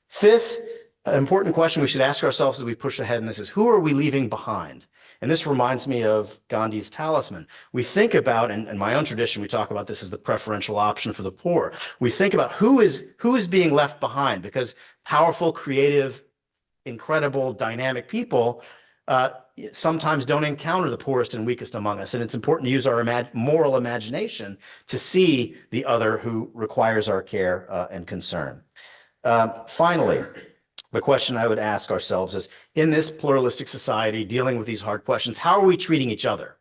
Fifth, an important question we should ask ourselves as we push ahead in this is, who are we leaving behind? And this reminds me of Gandhi's talisman. We think about, and in my own tradition, we talk about this as the preferential option for the poor. We think about who is being left behind, because powerful, creative, incredible, dynamic people sometimes don't encounter the poorest and weakest among us. And it's important to use our moral imagination to see the other who requires our care and concern. Finally, the question I would ask ourselves is, in this pluralistic society dealing with these hard questions, how are we treating each other?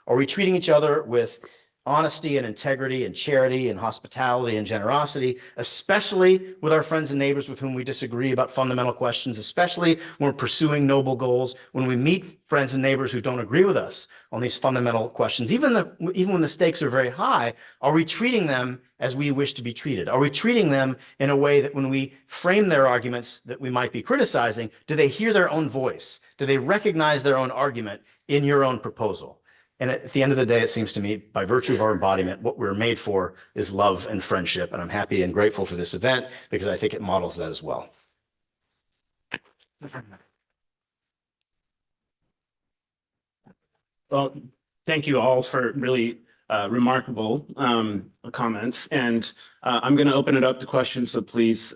Are we treating each other with honesty and integrity and charity and hospitality and generosity, especially with our friends and neighbors with whom we disagree about fundamental questions, especially when we're pursuing noble goals, when we meet friends and neighbors who don't agree with us on these fundamental questions, even when the stakes are very high? Are we treating them as we wish to be treated? Are we treating them in a way that when we frame their arguments that we might be criticizing, do they hear their own voice? Do they recognize their own argument in your own proposal? And at the end of the day, it seems to me, by virtue of our embodiment, what we're made for is love and friendship. And I'm happy and grateful for this event because I think it models that as well. Well, thank you all for really remarkable comments. And I'm going to open it up to questions. So please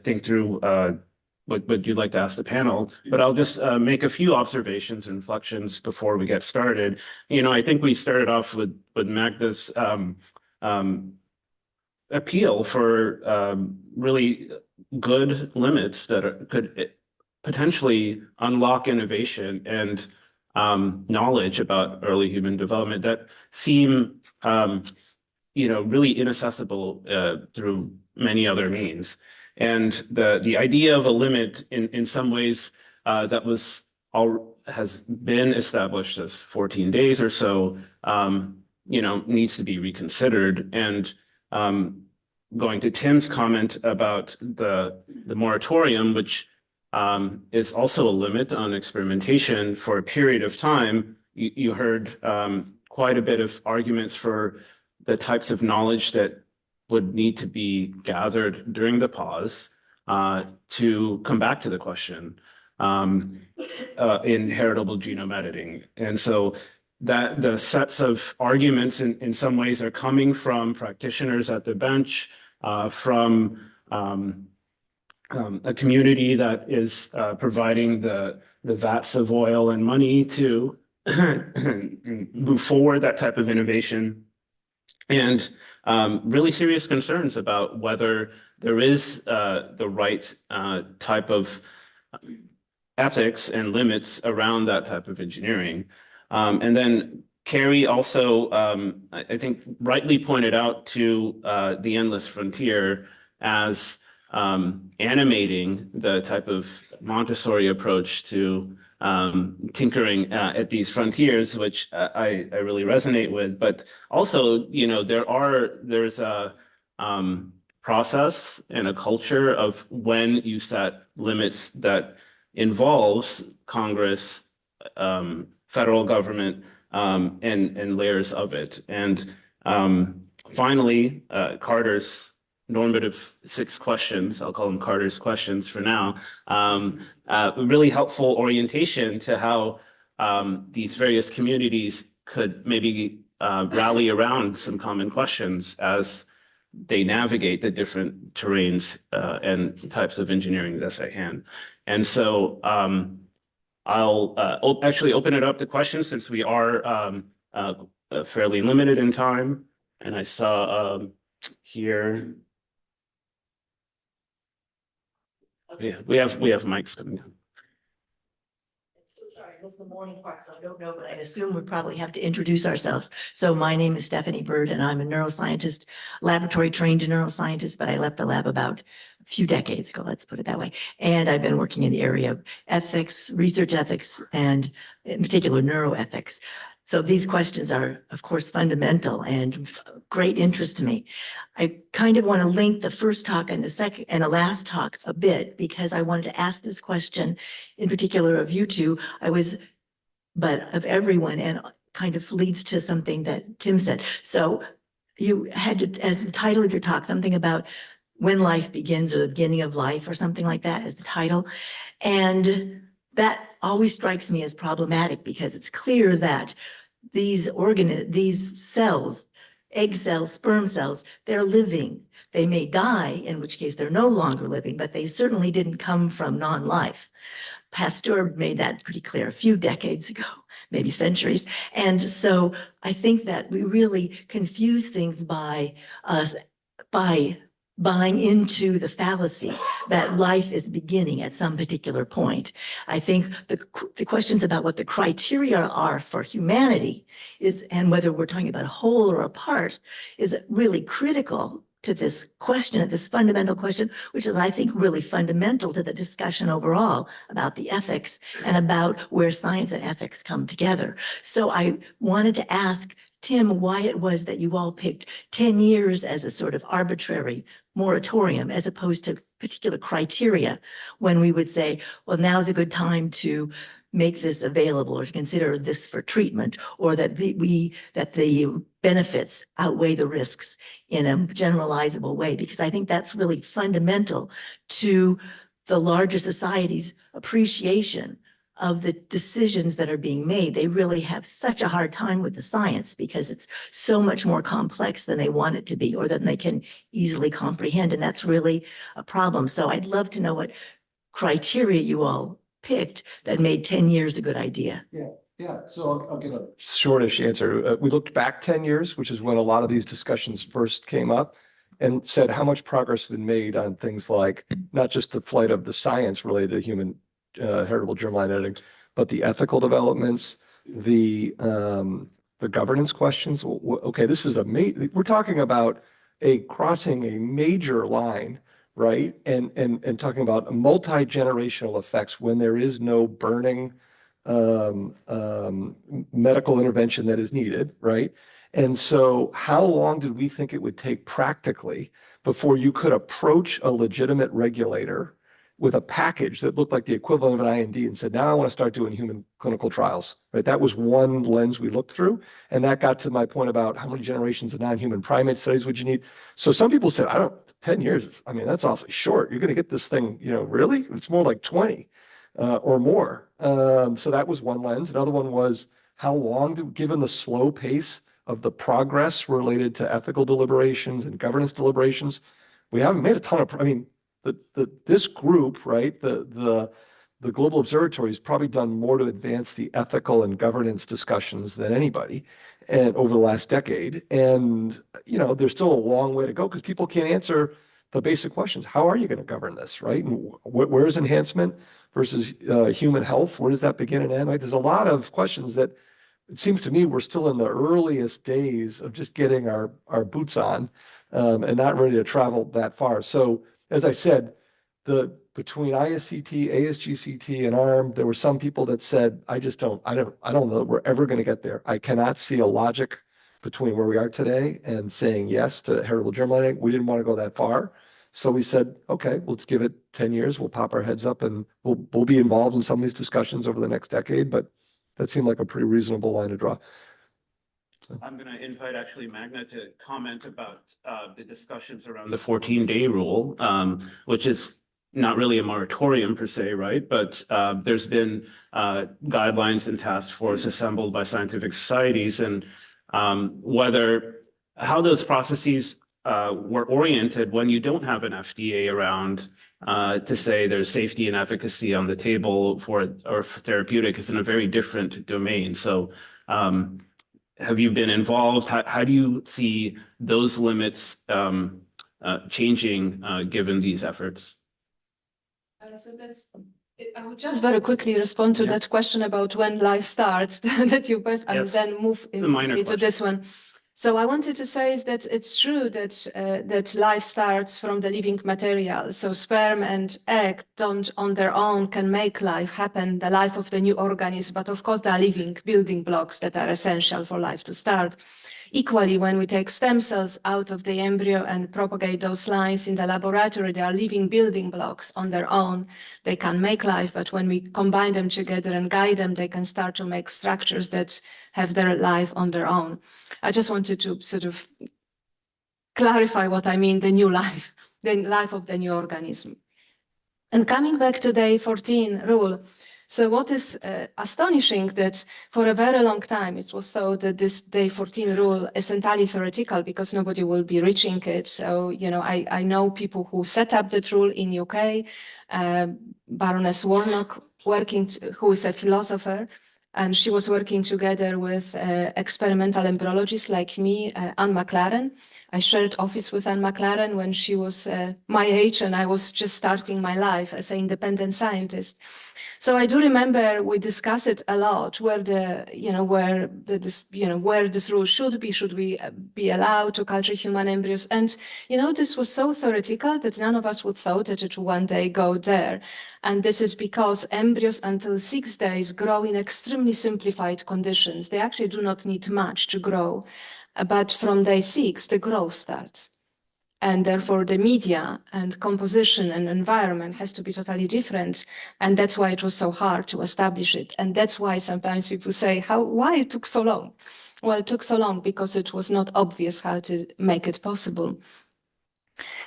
think through what you'd like to ask the panel, but I'll just make a few observations and reflections before we get started. You know, I think we started off with Magda's appeal for really good limits that could potentially unlock innovation and knowledge about early human development that seem, really inaccessible through many other means. And the idea of a limit in some ways that has been established as 14 days or so, needs to be reconsidered. And going to Tim's comment about the moratorium, which is also a limit on experimentation for a period of time, you heard quite a bit of arguments for the types of knowledge that would need to be gathered during the pause to come back to the question in heritable genome editing. And so that the sets of arguments in some ways are coming from practitioners at the bench, from a community that is providing the vats of oil and money to move forward that type of innovation, and really serious concerns about whether there is the right type of ethics and limits around that type of engineering. And then Carrie also, I think, rightly pointed out to the endless frontier as animating the type of Montessori approach to tinkering at these frontiers, which I really resonate with. But also, there's a process and a culture of when you set limits that involves Congress, federal government, and layers of it. And finally, Carter's normative 6 questions, I'll call them Carter's questions for now, really helpful orientation to how these various communities could maybe rally around some common questions as they navigate the different terrains and types of engineering that's at hand. And so I'll actually open it up to questions since we are fairly limited in time. And I saw here, yeah, we have mics coming down. Sorry, it was the morning part, so I don't know, but I assume we probably have to introduce ourselves. So my name is Stephanie Bird, and I'm a neuroscientist, laboratory trained neuroscientist, but I left the lab about a few decades ago, let's put it that way. And I've been working in the area of ethics, research ethics, and in particular neuroethics. So these questions are, of course, fundamental and of great interest to me. I kind of want to link the first talk and the second and the last talk a bit, because I wanted to ask this question in particular of you two. But of everyone, and kind of leads to something that Tim said. So you had, as the title of your talk, something about when life begins, or the beginning of life, or something like that as the title. And that always strikes me as problematic, because it's clear that these cells, egg cells, sperm cells, they're living. They may die, in which case they're no longer living, but they certainly didn't come from non-life. Pasteur made that pretty clear a few decades ago, maybe centuries. And so I think that we really confuse things by buying into the fallacy that life is beginning at some particular point. I think the questions about what the criteria are for humanity is, and whether we're talking about a whole or a part, is really critical to this question, this fundamental question, which is, I think, really fundamental to the discussion overall about the ethics and about where science and ethics come together. So I wanted to ask Tim why it was that you all picked 10 years as a sort of arbitrary moratorium, as opposed to particular criteria, when we would say, well, now's a good time to make this available, or to consider this for treatment, or that the benefits outweigh the risks in a generalizable way, because I think that's really fundamental to the larger society's appreciation of the decisions that are being made. They really have such a hard time with the science because it's so much more complex than they want it to be, or than they can easily comprehend. And that's really a problem. So I'd love to know what criteria you all picked that made 10 years a good idea. Yeah. So I'll give a shortish answer. We looked back 10 years, which is when a lot of these discussions first came up, and said how much progress has been made on things like not just the flight of the science related to human heritable germline editing, but the ethical developments, the governance questions. Okay, this is we're talking about crossing a major line right? And talking about multi-generational effects when there is no burning medical intervention that is needed, right? And so how long did we think it would take practically before you could approach a legitimate regulator with a package that looked like the equivalent of an IND and said, now I want to start doing human clinical trials, right? That was one lens we looked through. And that got to my point about how many generations of non-human primate studies would you need? So some people said, 10 years, I mean, that's awfully short. You're going to get this thing, really? It's more like 20 or more. So that was one lens. Another one was how long, given the slow pace of the progress related to ethical deliberations and governance deliberations, we haven't made a ton of, this group, right, the Global Observatory has probably done more to advance the ethical and governance discussions than anybody and over the last decade. And, there's still a long way to go because people can't answer the basic questions. How are you going to govern this, right? And where is enhancement versus human health? Where does that begin and end, right? There's a lot of questions that it seems to me we're still in the earliest days of just getting our boots on and not ready to travel that far. So as I said, between ISCT, ASGCT, and ARM, there were some people that said, I don't know that we're ever going to get there. I cannot see a logic between where we are today and saying yes to heritable germline editing. We didn't want to go that far. So we said, okay, let's give it 10 years. We'll pop our heads up and we'll be involved in some of these discussions over the next decade. But that seemed like a pretty reasonable line to draw. So. I'm going to invite actually McNutt to comment about the discussions around the 14-day rule, which is not really a moratorium per se, right? But there's been guidelines and task force assembled by scientific societies, and how those processes were oriented when you don't have an FDA around to say there's safety and efficacy on the table for therapeutic is in a very different domain. So have you been involved? How do you see those limits changing given these efforts? I would just very quickly respond to that question about when life starts that you first, and then move into this one. So I wanted to say is that it's true that that life starts from the living material. So sperm and egg don't on their own can make life happen, the life of the new organism. But of course, there are living building blocks that are essential for life to start. Equally, when we take stem cells out of the embryo and propagate those lines in the laboratory, they are living building blocks on their own. They can make life, but when we combine them together and guide them, they can start to make structures that have their life on their own. I just wanted to sort of clarify what I mean, the new life, the life of the new organism. And coming back to day 14 rule, so what is astonishing that for a very long time, it was so that this day 14 rule is entirely theoretical because nobody will be reaching it. So, I know people who set up that rule in UK, Baroness Warnock, who is a philosopher, and she was working together with experimental embryologists like me, Anne McLaren. I shared office with Anne McLaren when she was my age, and I was just starting my life as an independent scientist. So I do remember we discussed it a lot, where this rule should we be allowed to culture human embryos? And, this was so theoretical that none of us would thought that it would one day go there. And this is because embryos until 6 days grow in extremely simplified conditions. They actually do not need much to grow. But from day 6, the growth starts. And therefore, the media and composition and environment has to be totally different. And that's why it was so hard to establish it. And that's why sometimes people say, why it took so long? Well, it took so long because it was not obvious how to make it possible.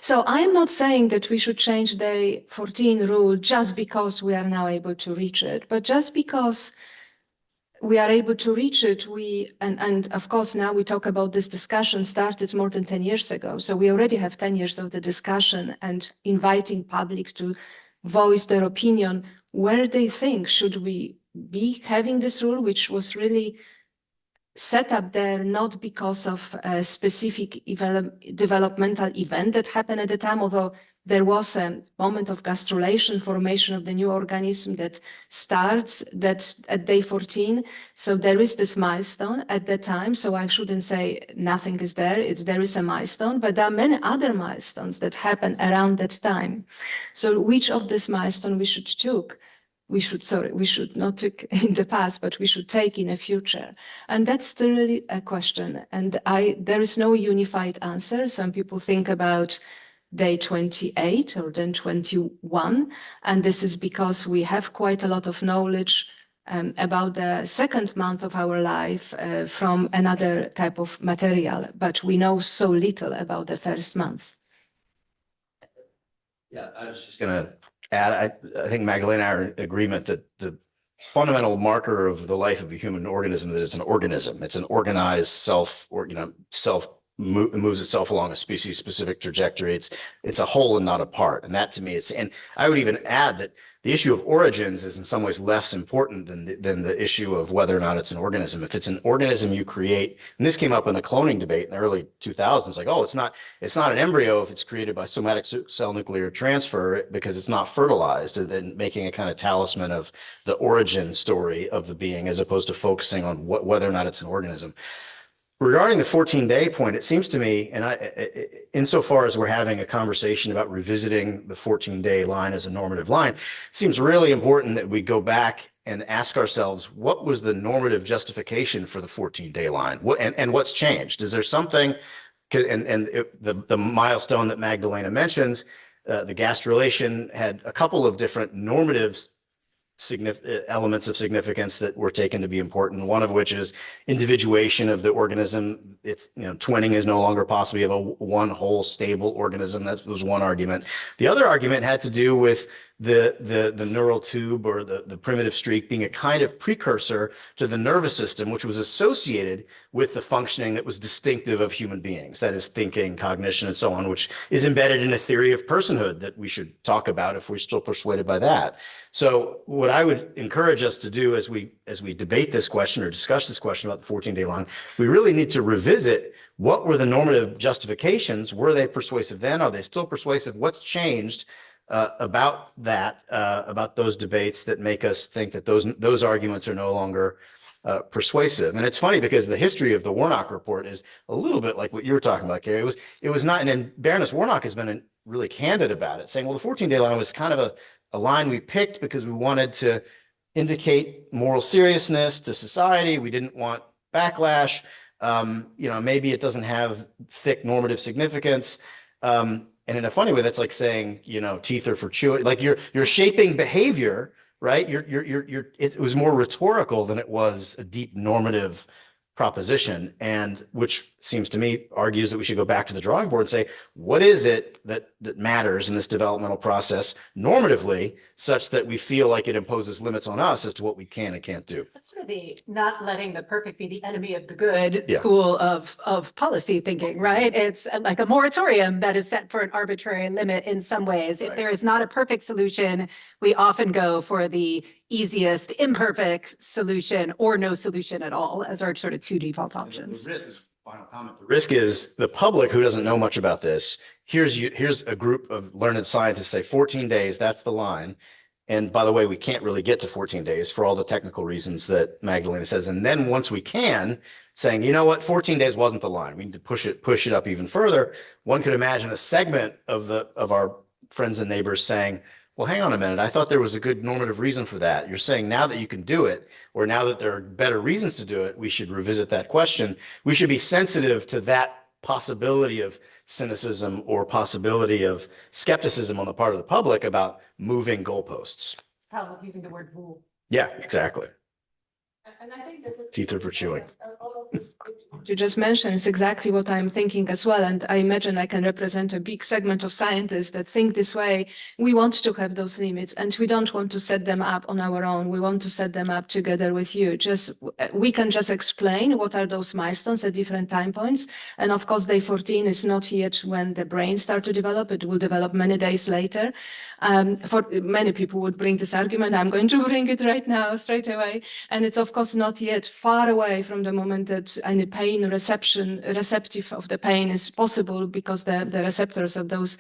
So I'm not saying that we should change day 14 rule just because we are now able to reach it, but just because we are able to reach it, and of course now we talk about this discussion started more than 10 years ago. So we already have 10 years of the discussion and inviting public to voice their opinion where they think should we be having this rule, which was really set up there not because of a specific developmental event that happened at the time, although there was a moment of gastrulation, formation of the new organism that starts at day 14. So there is this milestone at that time. So I shouldn't say nothing is there. There is a milestone, but there are many other milestones that happen around that time. So which of this milestone we should take? We should not take in the past, but we should take in the future. And that's still really a question. And there is no unified answer. Some people think about day 28 or then 21. And this is because we have quite a lot of knowledge about the second month of our life from another type of material, but we know so little about the first month. Yeah, I was just going to add, I think Magdalena and I are in agreement that the fundamental marker of the life of a human organism, that it's an organism. It's an organized moves itself along a species-specific trajectory. It's a whole and not a part. And that to me is, and I would even add that the issue of origins is in some ways less important than the issue of whether or not it's an organism. If it's an organism you create, and this came up in the cloning debate in the early 2000s, like, oh, it's not an embryo if it's created by somatic cell nuclear transfer because it's not fertilized, and then making a kind of talisman of the origin story of the being as opposed to focusing on whether or not it's an organism. Regarding the 14-day point, it seems to me, and insofar as we're having a conversation about revisiting the 14-day line as a normative line, it seems really important that we go back and ask ourselves, what was the normative justification for the 14-day line? And what's changed? Is there something, the milestone that Magdalena mentions, the gastrulation had a couple of different normative elements of significance that were taken to be important, one of which is individuation of the organism. It's, twinning is no longer possible. You have one whole stable organism. That was one argument. The other argument had to do with the neural tube or the primitive streak being a kind of precursor to the nervous system, which was associated with the functioning that was distinctive of human beings, that is thinking, cognition, and so on, which is embedded in a theory of personhood that we should talk about if we're still persuaded by that. So what I would encourage us to do as we debate this question or discuss this question about the 14-day line, we really need to revisit what were the normative justifications. Were they persuasive then? Are they still persuasive? What's changed about that, about those debates that make us think that those arguments are no longer persuasive? And it's funny because the history of the Warnock report is a little bit like what you were talking about, Carrie. It was not, and Baroness Warnock has been really candid about it, saying, well, the 14-day line was kind of a line we picked because we wanted to indicate moral seriousness to society. We didn't want backlash. Maybe it doesn't have thick normative significance. And in a funny way, that's like saying, teeth are for chewing. Like you're shaping behavior, right? It was more rhetorical than it was a deep normative proposition, and which seems to me argues that we should go back to the drawing board and say, what is it that matters in this developmental process normatively, such that we feel like it imposes limits on us as to what we can and can't do? That's sort of the not letting the perfect be the enemy of the good school of policy thinking, right? It's like a moratorium that is set for an arbitrary limit in some ways. If there is not a perfect solution, we often go for the easiest, imperfect solution or no solution at all as our sort of two default options. Final comment. The risk is the public who doesn't know much about this. Here's a group of learned scientists say 14 days, that's the line. And by the way, we can't really get to 14 days for all the technical reasons that Magdalena says. And then once we can, saying, you know what, 14 days wasn't the line. We need to push it up even further. One could imagine a segment of our friends and neighbors saying, well, hang on a minute. I thought there was a good normative reason for that. You're saying now that you can do it, or now that there are better reasons to do it, we should revisit that question. We should be sensitive to that possibility of cynicism or possibility of skepticism on the part of the public about moving goalposts. It's kind of like using the word rule. Yeah, exactly. And I think that teeth are for chewing. You just mentioned is exactly what I'm thinking as well. And I imagine I can represent a big segment of scientists that think this way. We want to have those limits and we don't want to set them up on our own. We want to set them up together with you. We can just explain what are those milestones at different time points. And of course, day 14 is not yet when the brain starts to develop. It will develop many days later. For many people would bring this argument. I'm going to bring it right now, straight away. And it's of course not yet far away from the moment that that any pain receptive of the pain is possible because the receptors of those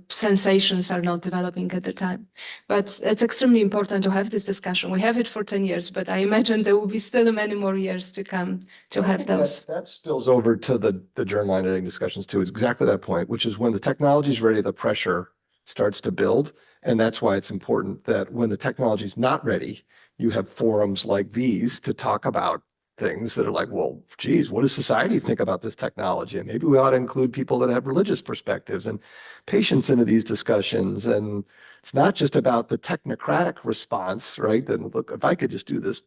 sensations are not developing at the time. But it's extremely important to have this discussion. We have it for 10 years, but I imagine there will be still many more years to come to have those. That spills over to the germline editing discussions too. It's exactly that point, which is when the technology is ready, the pressure starts to build. And that's why it's important that when the technology is not ready, you have forums like these to talk about things that are like, well, geez, what does society think about this technology? And maybe we ought to include people that have religious perspectives and patients into these discussions. And it's not just about the technocratic response, right? Then look, if I could just do this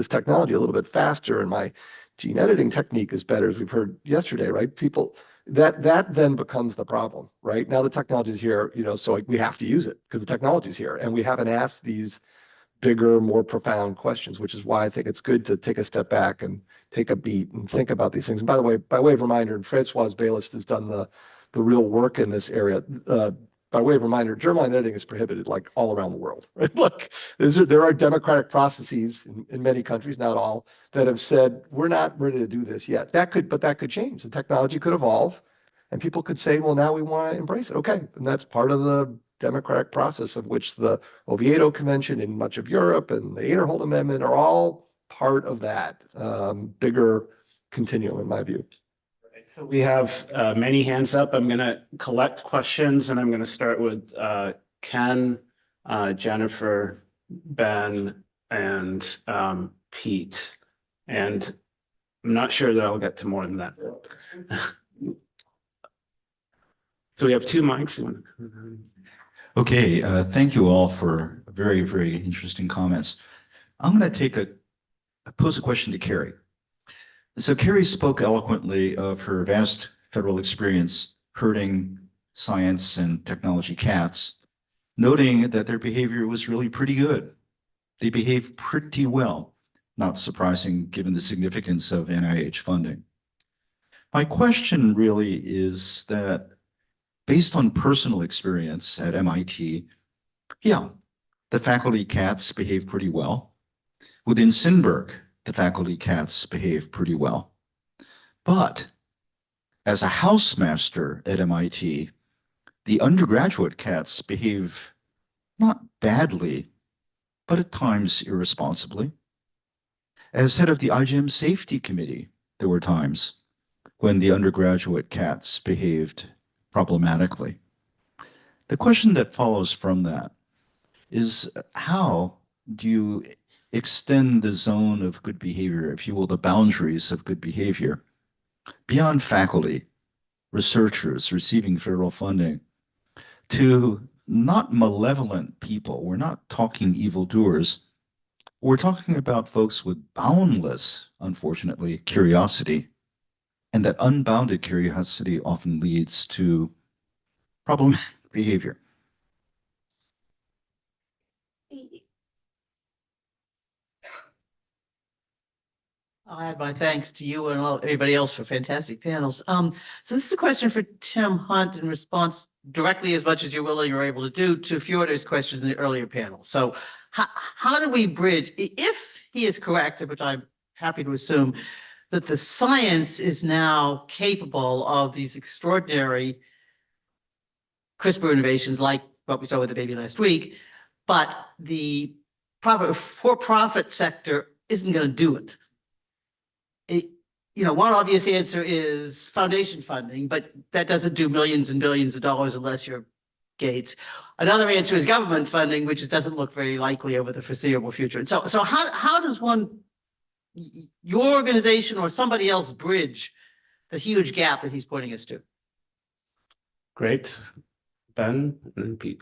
technology a little bit faster and my gene editing technique is better, as we've heard yesterday, right? People, that then becomes the problem, right? Now the technology is here, so we have to use it because the technology is here, and we haven't asked these bigger, more profound questions, which is why I think it's good to take a step back and take a beat and think about these things. And by the way, by way of reminder, and Francoise Bayless has done the real work in this area. By way of reminder, germline editing is prohibited like all around the world. Right? Look, there are democratic processes in many countries, not all, that have said we're not ready to do this yet. But that could change. The technology could evolve, and people could say, well, now we want to embrace it. Okay, and that's part of the democratic process of which the Oviedo Convention in much of Europe and the Aderholt Amendment are all part of that bigger continuum, in my view. So we have many hands up. I'm going to collect questions, and I'm going to start with Ken, Jennifer, Ben, and Pete. And I'm not sure that I'll get to more than that. So we have 2 mics. Okay, thank you all for very, very interesting comments. I'm going to pose a question to Carrie. So Carrie spoke eloquently of her vast federal experience herding science and technology cats, noting that their behavior was really pretty good. They behave pretty well, not surprising given the significance of NIH funding. My question really is that based on personal experience at MIT, yeah, the faculty cats behave pretty well. Within Sinberg, the faculty cats behave pretty well. But as a housemaster at MIT, the undergraduate cats behave not badly, but at times irresponsibly. As head of the IGM Safety Committee, there were times when the undergraduate cats behaved problematically. The question that follows from that is, how do you extend the zone of good behavior, if you will, the boundaries of good behavior, beyond faculty, researchers receiving federal funding, to not malevolent people? We're not talking evildoers. We're talking about folks with boundless, unfortunately, curiosity. And that unbounded curiosity often leads to problematic behavior. I'll add my thanks to you and everybody else for fantastic panels. So this is a question for Tim Hunt in response directly, as much as you're willing or able to do, to Fjodor's question in the earlier panel. So how do we bridge, if he is correct, which I'm happy to assume, that the science is now capable of these extraordinary CRISPR innovations like what we saw with the baby last week, but the for-profit sector isn't going to do it? One obvious answer is foundation funding, but that doesn't do millions and billions of dollars unless you're Gates. Another answer is government funding, which doesn't look very likely over the foreseeable future. And so how does your organization or somebody else bridge the huge gap that he's pointing us to? Great. Ben and then Pete.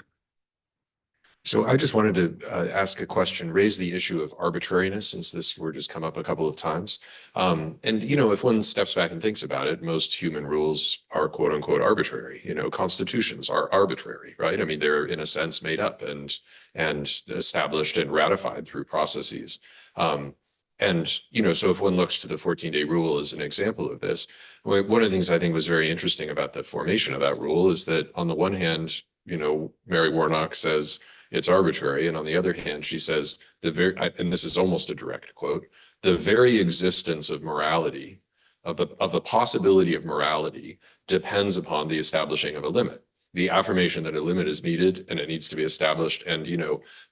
So I just wanted to ask a question, raise the issue of arbitrariness, since this word has come up a couple of times. And, if one steps back and thinks about it, most human rules are quote unquote arbitrary. Constitutions are arbitrary, right? I mean, they're in a sense made up and established and ratified through processes. So if one looks to the 14-day rule as an example of this, one of the things I think was very interesting about the formation of that rule is that on the one hand, Mary Warnock says, it's arbitrary. And on the other hand, she says and this is almost a direct quote, the very existence of morality, of the possibility of morality, depends upon the establishing of a limit. The affirmation that a limit is needed and it needs to be established, and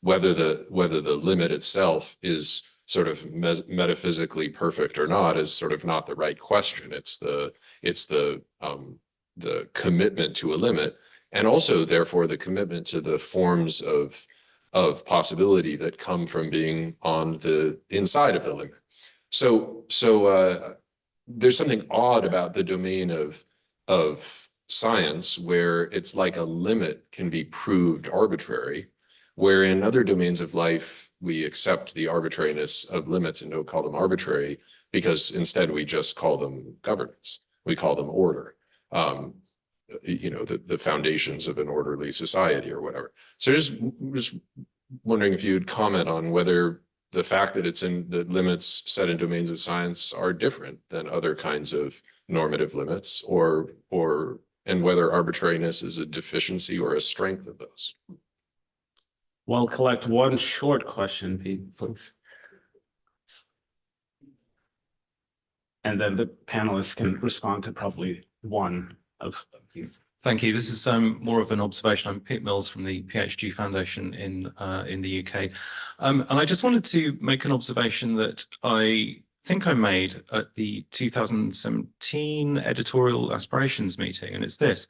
whether the limit itself is sort of metaphysically perfect or not is sort of not the right question. It's the commitment to a limit, and also therefore the commitment to the forms of possibility that come from being on the inside of the limit. So there's something odd about the domain of science where it's like a limit can be proved arbitrary, where in other domains of life we accept the arbitrariness of limits and don't call them arbitrary, because instead we just call them governance. We call them order. The foundations of an orderly society or whatever. So just wondering if you'd comment on whether the fact that it's in the limits set in domains of science are different than other kinds of normative limits, and whether arbitrariness is a deficiency or a strength of those. Well, collect one short question, please. And then the panelists can respond to probably one of these. Thank you. This is more of an observation. I'm Pete Mills from the PhD Foundation in the UK. And I just wanted to make an observation that I think I made at the 2017 editorial aspirations meeting, and it's this.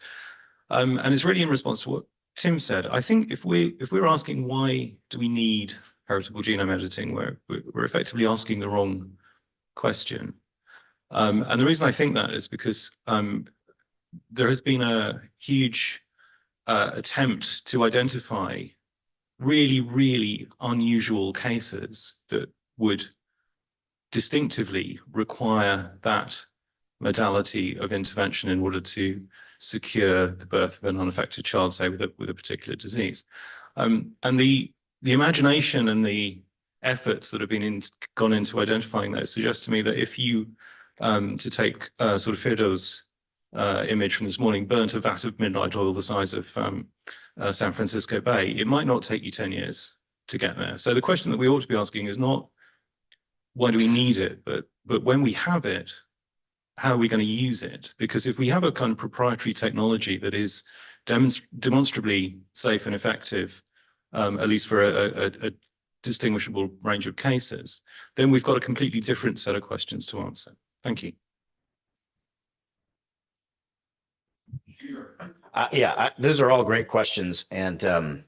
And it's really in response to what Tim said. I think if we're asking why do we need heritable genome editing, we're effectively asking the wrong question. And the reason I think that is because there has been a huge attempt to identify really, really unusual cases that would distinctively require that modality of intervention in order to secure the birth of an unaffected child, say with a particular disease. And the imagination and the efforts that have been gone into identifying those suggest to me that if you, to take sort of Fyodor's image from this morning, burnt a vat of midnight oil the size of San Francisco Bay, it might not take you 10 years to get there. So the question that we ought to be asking is not why do we need it, but when we have it, how are we going to use it? Because if we have a kind of proprietary technology that is demonstrably safe and effective, at least for a distinguishable range of cases, then we've got a completely different set of questions to answer. Thank you. Those are all great questions and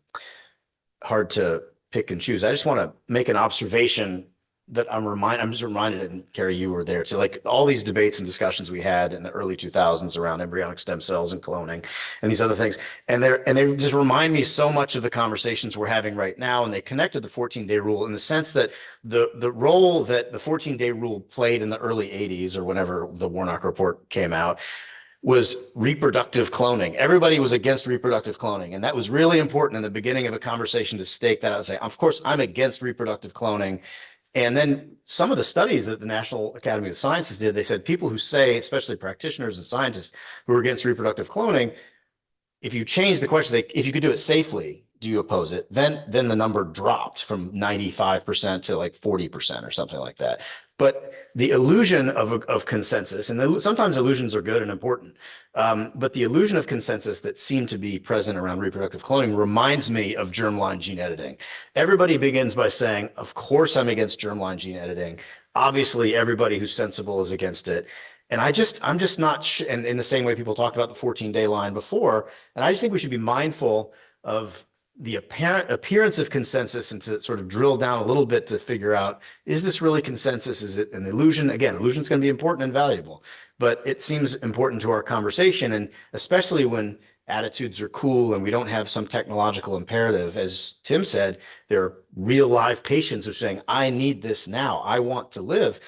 hard to pick and choose. I just want to make an observation that I'm just reminded, and Carrie, you were there too, like all these debates and discussions we had in the early 2000s around embryonic stem cells and cloning and these other things. And they just remind me so much of the conversations we're having right now. And they connected the 14-day rule in the sense that the role that the 14-day rule played in the early 80s or whenever the Warnock report came out was reproductive cloning. Everybody was against reproductive cloning. And that was really important in the beginning of a conversation to stake that out and say, of course, I'm against reproductive cloning. And then some of the studies that the National Academy of Sciences did, they said people who say, especially practitioners and scientists who are against reproductive cloning, if you change the question, if you could do it safely, do you oppose it? Then the number dropped from 95% to like 40% or something like that. But the illusion of consensus, and sometimes illusions are good and important, but the illusion of consensus that seemed to be present around reproductive cloning reminds me of germline gene editing. Everybody begins by saying, of course I'm against germline gene editing. Obviously, everybody who's sensible is against it. And I'm just not, and in the same way people talked about the 14-day line before, and I just think we should be mindful of the apparent appearance of consensus and to sort of drill down a little bit to figure out, is this really consensus? Is it an illusion? Again, illusion is going to be important and valuable, but it seems important to our conversation. And especially when attitudes are cool and we don't have some technological imperative, as Tim said, there are real live patients who are saying, I need this now. I want to live.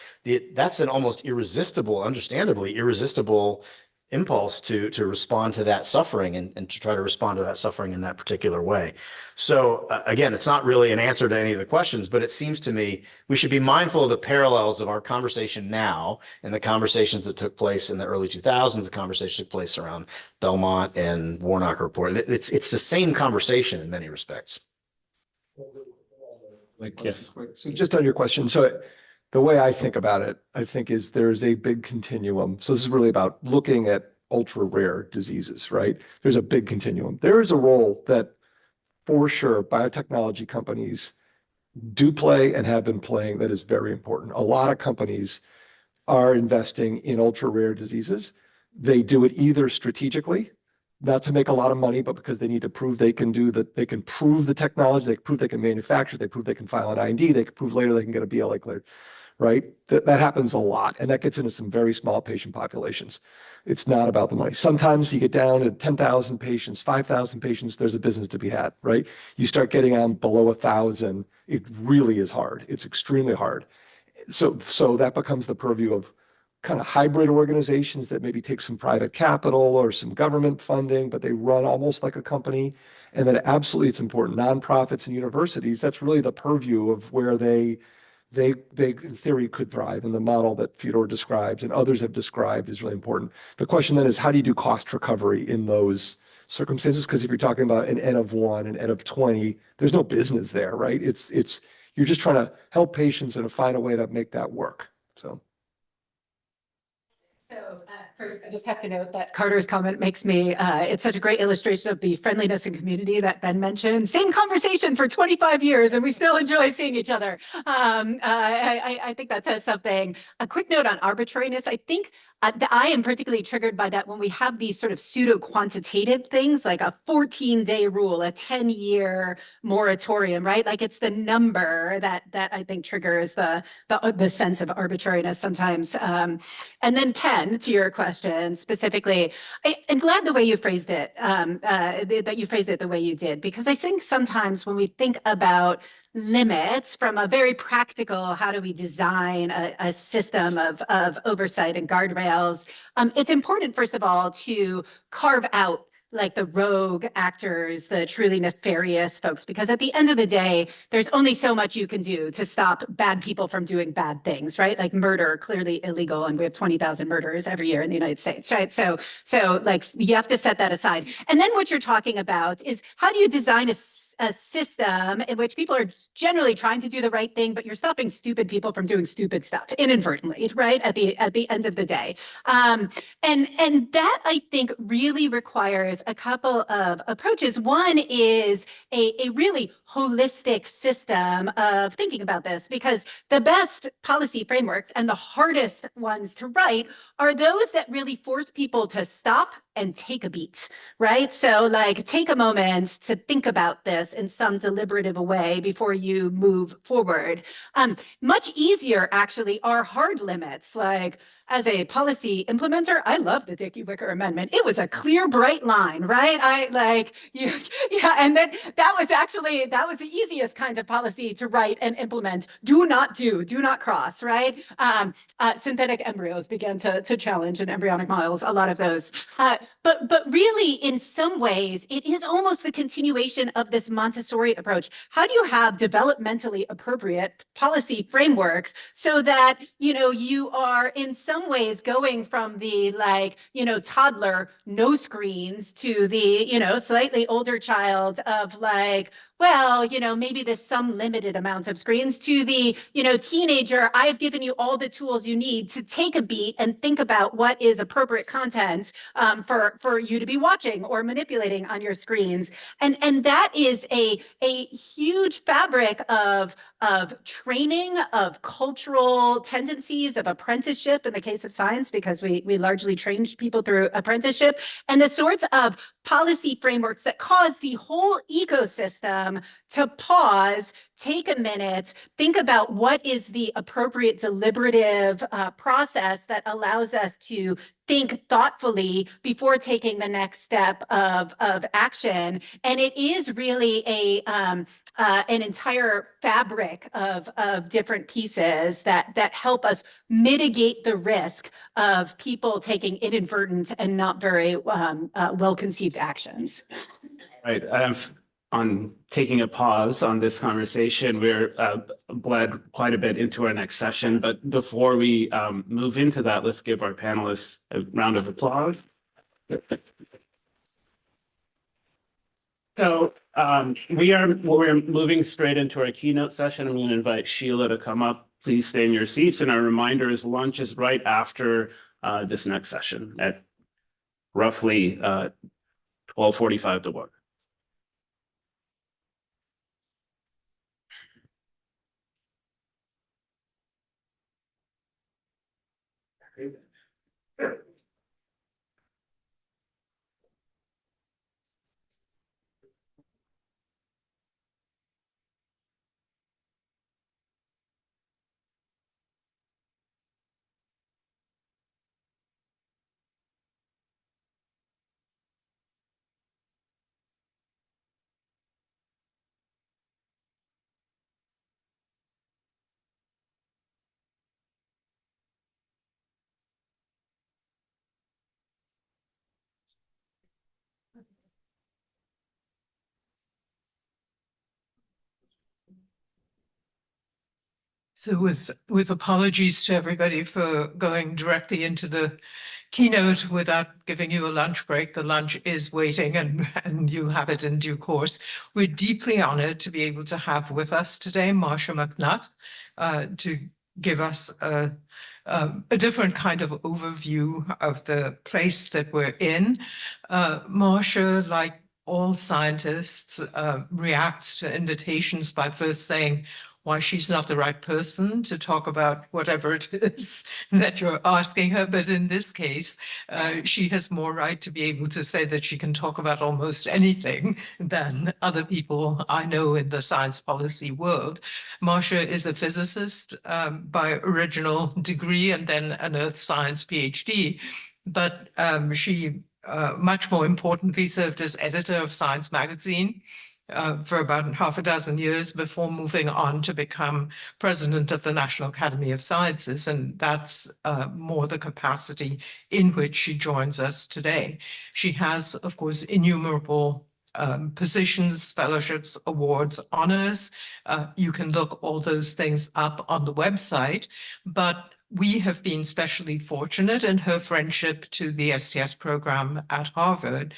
That's an almost irresistible, understandably irresistible impulse to respond to that suffering and to try to respond to that suffering in that particular way. So again, it's not really an answer to any of the questions, but it seems to me we should be mindful of the parallels of our conversation now and the conversations that took place in the early 2000s, the conversation took place around Belmont and Warnock report. It's the same conversation in many respects. Yes. So just on your question, so the way I think about it, I think is there's a big continuum. So this is really about looking at ultra rare diseases, right? There's a big continuum. There is a role that for sure biotechnology companies do play and have been playing that is very important. A lot of companies are investing in ultra rare diseases. They do it either strategically, not to make a lot of money, but because they need to prove they can do that, they can prove the technology, they can prove they can manufacture, they prove they can file an IND, they can prove later they can get a BLA cleared, right? That happens a lot, and that gets into some very small patient populations. It's not about the money. Sometimes you get down to 10,000 patients, 5,000 patients, there's a business to be had, right? You start getting on below 1,000, it really is hard. It's extremely hard. So that becomes the purview of kind of hybrid organizations that maybe take some private capital or some government funding, but they run almost like a company. And then absolutely it's important. Nonprofits and universities, that's really the purview of where they in theory could thrive. And the model that Fyodor describes and others have described is really important. The question then is, how do you do cost recovery in those circumstances? Because if you're talking about an N of 1, an N of 20, there's no business there, right? You're just trying to help patients and find a way to make that work. So first, I just have to note that Carter's comment makes me, it's such a great illustration of the friendliness and community that Ben mentioned. Same conversation for 25 years and we still enjoy seeing each other. I think that says something. A quick note on arbitrariness. I think I am particularly triggered by that when we have these sort of pseudo-quantitative things like a 14-day rule, a 10-year moratorium, right? Like it's the number that I think triggers the sense of arbitrariness sometimes. And then Ken, to your question specifically, I'm glad the way you phrased it, that you phrased it the way you did, because I think sometimes when we think about limits from a very practical, how do we design a system of oversight and guardrails, it's important, first of all, to carve out like the rogue actors, the truly nefarious folks, because at the end of the day, there's only so much you can do to stop bad people from doing bad things, right? Like murder, clearly illegal, and we have 20,000 murders every year in the United States, right? So like you have to set that aside. And then what you're talking about is how do you design a system in which people are generally trying to do the right thing, but you're stopping stupid people from doing stupid stuff inadvertently, right? At the end of the day. And that I think really requires a couple of approaches. One is a really holistic system of thinking about this, because the best policy frameworks and the hardest ones to write are those that really force people to stop and take a beat, right? So like take a moment to think about this in some deliberative way before you move forward. Much easier actually are hard limits. Like as a policy implementer, I love the Dickey-Wicker Amendment. It was a clear, bright line, right? And then that was the easiest kind of policy to write and implement. Do not cross, right? Synthetic embryos began to challenge in embryonic models, a lot of those. But really, in some ways, it is almost the continuation of this Montessori approach. How do you have developmentally appropriate policy frameworks so that, you are in some ways going from the toddler, no screens to the, slightly older child of well, maybe there's some limited amount of screens to the, teenager, I've given you all the tools you need to take a beat and think about what is appropriate content for you to be watching or manipulating on your screens. And that is a huge fabric of training, of cultural tendencies, of apprenticeship in the case of science, because we largely trained people through apprenticeship, and the sorts of policy frameworks that cause the whole ecosystem to pause, take a minute, think about what is the appropriate deliberative process that allows us to think thoughtfully before taking the next step of action. And it is really an entire fabric of different pieces that help us mitigate the risk of people taking inadvertent and not very well-conceived actions. Right. On taking a pause on this conversation, we're bled quite a bit into our next session. But before we move into that, let's give our panelists a round of applause. So We're moving straight into our keynote session. I'm going to invite Sheila to come up. Please stay in your seats. And our reminder is lunch is right after this next session at roughly 12:45 to 1. So with apologies to everybody for going directly into the keynote without giving you a lunch break, the lunch is waiting and you'll have it in due course. We're deeply honored to be able to have with us today Marcia McNutt to give us a different kind of overview of the place that we're in. Marcia, like all scientists, reacts to invitations by first saying why she's not the right person to talk about whatever it is that you're asking her. But in this case, she has more right to be able to say that she can talk about almost anything than other people I know in the science policy world. Marcia is a physicist by original degree and then an earth science PhD. But she much more importantly served as editor of Science magazine for about half a dozen years before moving on to become president of the National Academy of Sciences. And that's more the capacity in which she joins us today. She has, of course, innumerable positions, fellowships, awards, honors. You can look all those things up on the website, but we have been specially fortunate in her friendship to the STS program at Harvard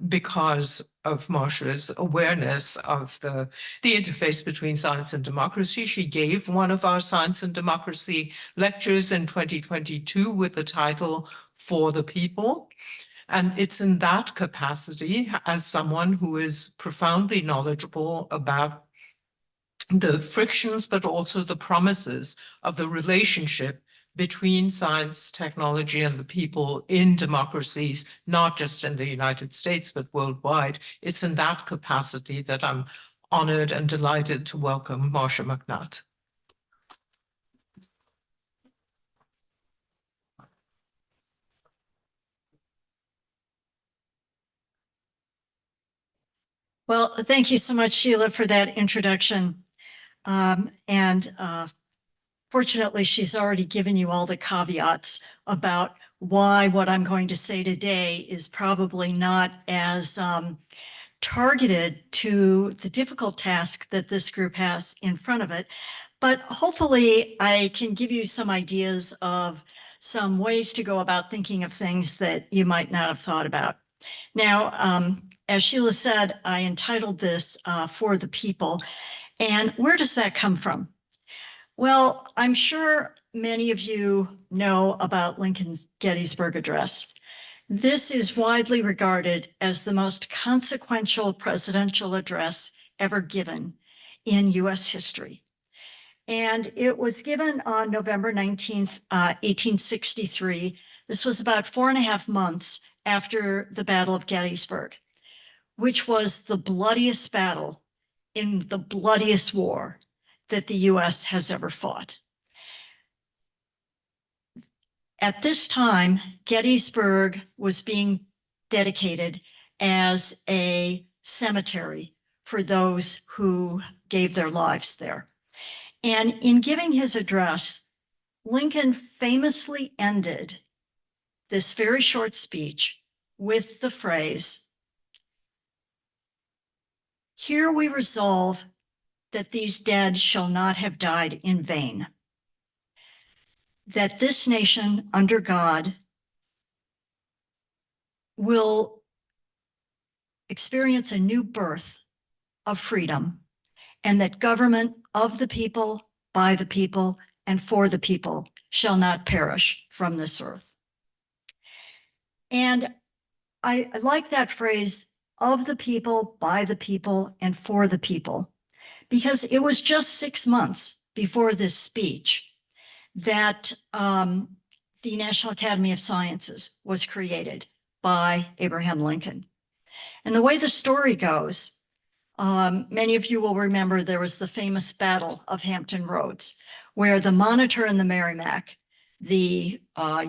because of Marcia's awareness of the interface between science and democracy. She gave one of our Science and Democracy lectures in 2022 with the title For the People. And it's in that capacity, as someone who is profoundly knowledgeable about the frictions, but also the promises of the relationship between science, technology, and the people in democracies, not just in the United States, but worldwide. It's in that capacity that I'm honored and delighted to welcome Marcia McNutt. Well, thank you so much, Sheila, for that introduction. Fortunately, she's already given you all the caveats about why what I'm going to say today is probably not as targeted to the difficult task that this group has in front of it. But hopefully I can give you some ideas of some ways to go about thinking of things that you might not have thought about. Now, as Sheila said, I entitled this For the People. And where does that come from? Well, I'm sure many of you know about Lincoln's Gettysburg Address. This is widely regarded as the most consequential presidential address ever given in US history. And it was given on November 19th, 1863. This was about 4.5 months after the Battle of Gettysburg, which was the bloodiest battle in the bloodiest war that the US has ever fought. At this time, Gettysburg was being dedicated as a cemetery for those who gave their lives there. And in giving his address, Lincoln famously ended this very short speech with the phrase, "Here we resolve that these dead shall not have died in vain, that this nation under God will experience a new birth of freedom, and that government of the people, by the people, and for the people shall not perish from this earth. And I like that phrase, of the people, by the people, and for the people, because it was just 6 months before this speech that the National Academy of Sciences was created by Abraham Lincoln. And the way the story goes, many of you will remember there was the famous Battle of Hampton Roads, where the Monitor and the Merrimac, the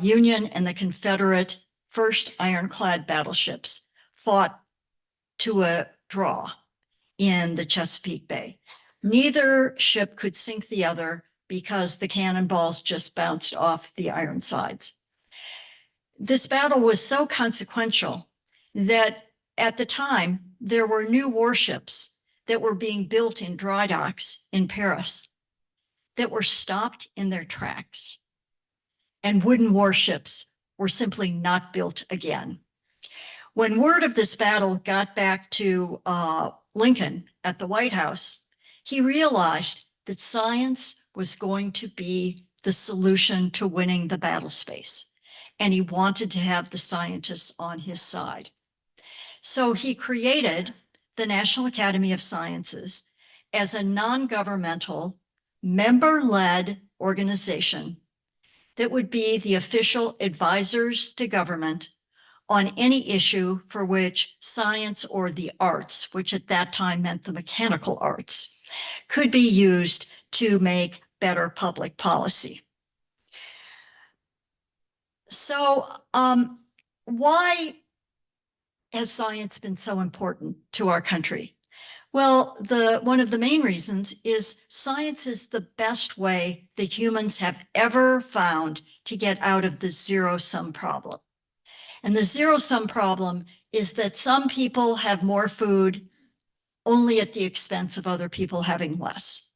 Union and the Confederate first ironclad battleships, fought to a draw in the Chesapeake Bay. Neither ship could sink the other because the cannonballs just bounced off the iron sides. This battle was so consequential that at the time, there were new warships that were being built in dry docks in Paris that were stopped in their tracks. And wooden warships were simply not built again. When word of this battle got back to Lincoln at the White House, he realized that science was going to be the solution to winning the battle space. And he wanted to have the scientists on his side. So he created the National Academy of Sciences as a non-governmental, member-led organization that would be the official advisors to government on any issue for which science or the arts, which at that time meant the mechanical arts, could be used to make better public policy. So why has science been so important to our country? Well, one of the main reasons is science is the best way that humans have ever found to get out of the zero-sum problem. And the zero-sum problem is that some people have more food only at the expense of other people having less.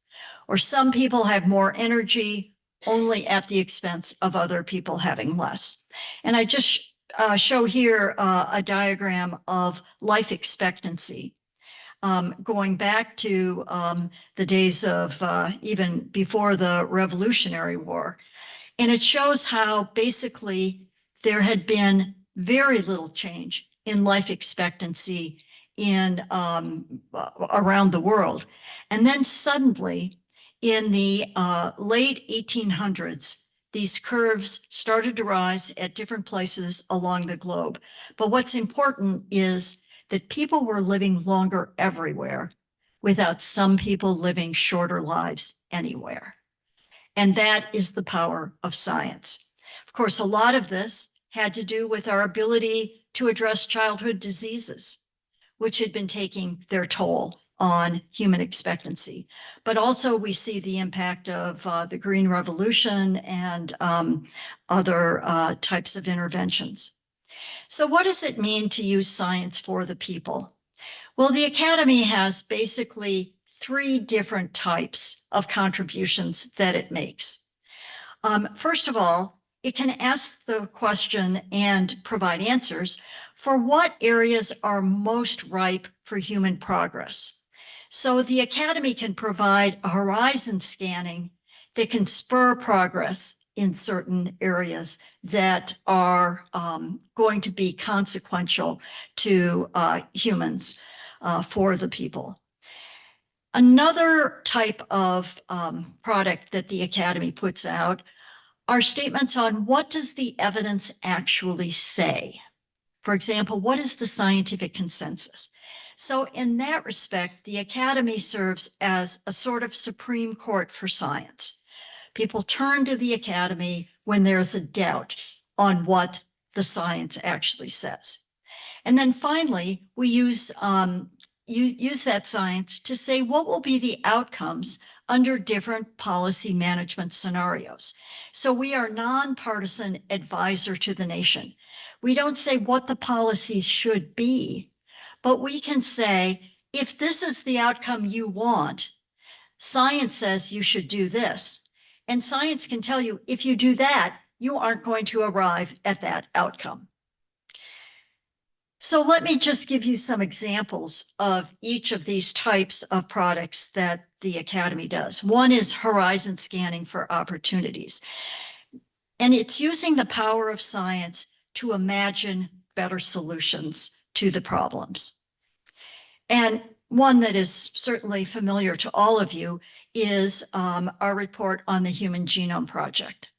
Or some people have more energy only at the expense of other people having less. And I just show here a diagram of life expectancy. Going back to the days of even before the Revolutionary War. And it shows how basically there had been very little change in life expectancy in around the world. And then suddenly in the late 1800s, these curves started to rise at different places along the globe. But what's important is that people were living longer everywhere without some people living shorter lives anywhere. And that is the power of science. Of course, a lot of this had to do with our ability to address childhood diseases, which had been taking their toll on human expectancy. But also we see the impact of the Green Revolution and other types of interventions. So what does it mean to use science for the people? Well, the Academy has basically 3 different types of contributions that it makes. First of all, it can ask the question and provide answers for what areas are most ripe for human progress. So the Academy can provide a horizon scanning that can spur progress in certain areas that are going to be consequential to humans for the people. Another type of product that the Academy puts out are statements on what does the evidence actually say? For example, what is the scientific consensus? So in that respect, the Academy serves as a sort of Supreme Court for science. People turn to the Academy when there's a doubt on what the science actually says. And then finally, we use that science to say what will be the outcomes under different policy management scenarios. So we are nonpartisan advisor to the nation. We don't say what the policies should be, but we can say, if this is the outcome you want, science says you should do this. And science can tell you, if you do that, you aren't going to arrive at that outcome. So let me just give you some examples of each of these types of products that the Academy does. One is horizon scanning for opportunities. And it's using the power of science to imagine better solutions to the problems. And one that is certainly familiar to all of you is our report on the Human Genome Project.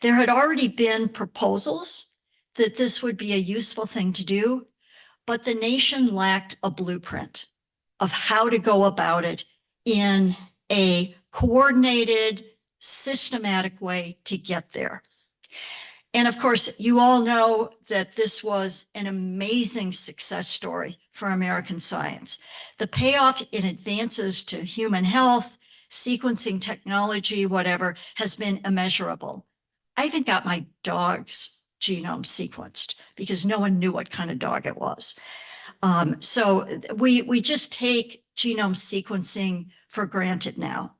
There had already been proposals that this would be a useful thing to do, but the nation lacked a blueprint of how to go about it in a coordinated, systematic way to get there. And of course, you all know that this was an amazing success story for American science. The payoff in advances to human health, sequencing technology, whatever, has been immeasurable. I even got my dog's genome sequenced because no one knew what kind of dog it was. So we just take genome sequencing for granted now.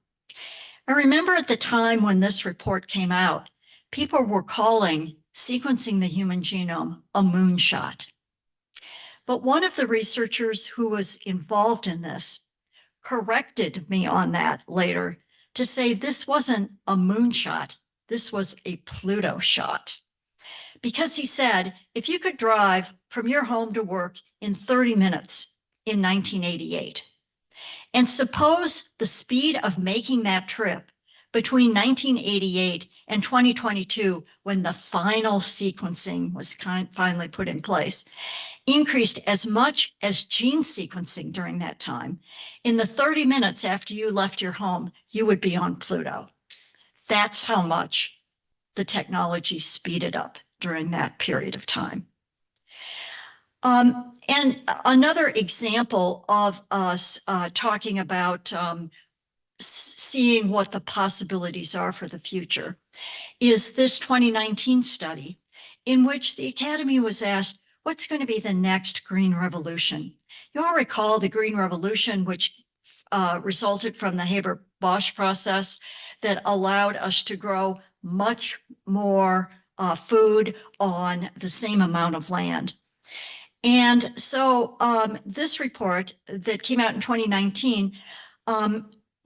I remember at the time when this report came out, people were calling sequencing the human genome a moonshot. But one of the researchers who was involved in this corrected me on that later to say this wasn't a moonshot, this was a Pluto shot. Because he said, if you could drive from your home to work in 30 minutes in 1988, and suppose the speed of making that trip between 1988 and 2022, when the final sequencing was finally put in place, increased as much as gene sequencing during that time, in the 30 minutes after you left your home, you would be on Pluto. That's how much the technology speeded up during that period of time. And another example of us talking about seeing what the possibilities are for the future is this 2019 study in which the Academy was asked, what's going to be the next green revolution? You all recall the green revolution, which resulted from the Haber-Bosch process that allowed us to grow much more food on the same amount of land. And so this report that came out in 2019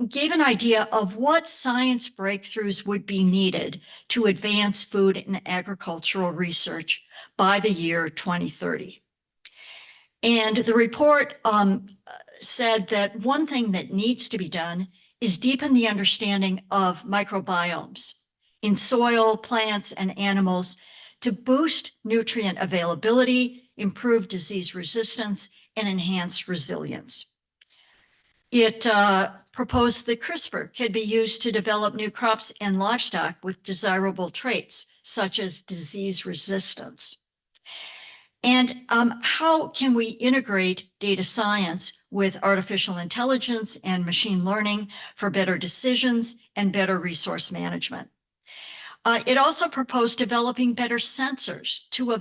gave an idea of what science breakthroughs would be needed to advance food and agricultural research by the year 2030. And the report said that one thing that needs to be done is deepen the understanding of microbiomes in soil, plants, and animals to boost nutrient availability, improve disease resistance, and enhance resilience. It proposed that CRISPR could be used to develop new crops and livestock with desirable traits, such as disease resistance. And how can we integrate data science with artificial intelligence and machine learning for better decisions and better resource management? It also proposed developing better sensors to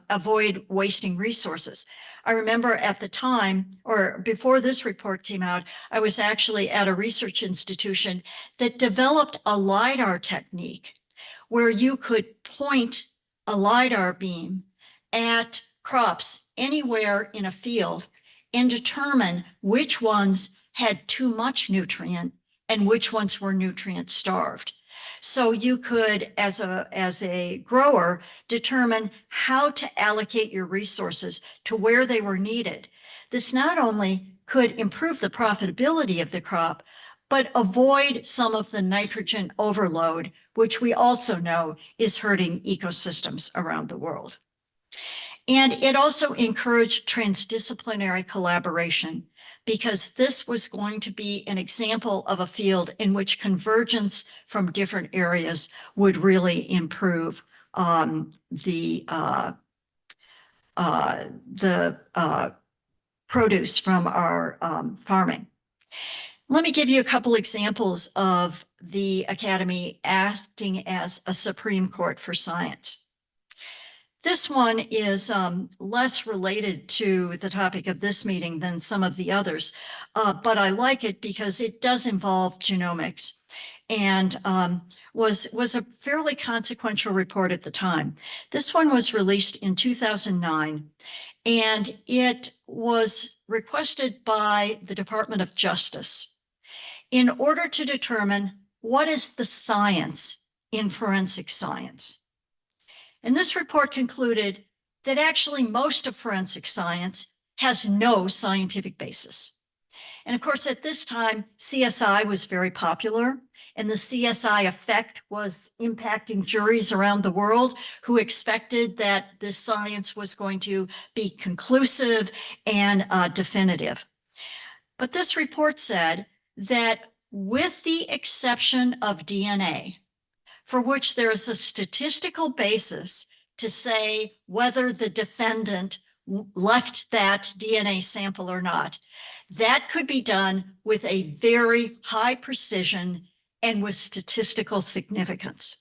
avoid wasting resources. I remember at the time, or before this report came out, I was actually at a research institution that developed a LiDAR technique where you could point a LiDAR beam at crops anywhere in a field and determine which ones had too much nutrient and which ones were nutrient starved. So you could, as a grower, determine how to allocate your resources to where they were needed. This not only could improve the profitability of the crop, but avoid some of the nitrogen overload, which we also know is hurting ecosystems around the world. And it also encouraged transdisciplinary collaboration, because this was going to be an example of a field in which convergence from different areas would really improve the produce from our farming. Let me give you a couple examples of the Academy acting as a Supreme Court for science. This one is less related to the topic of this meeting than some of the others, but I like it because it does involve genomics. and was a fairly consequential report at the time. This one was released in 2009, and it was requested by the Department of Justice in order to determine what is the science in forensic science. And this report concluded that actually most of forensic science has no scientific basis. And of course, at this time, CSI was very popular, and the CSI effect was impacting juries around the world who expected that this science was going to be conclusive and definitive. But this report said that with the exception of DNA, for which there is a statistical basis to say whether the defendant left that DNA sample or not, that could be done with a very high precision and with statistical significance.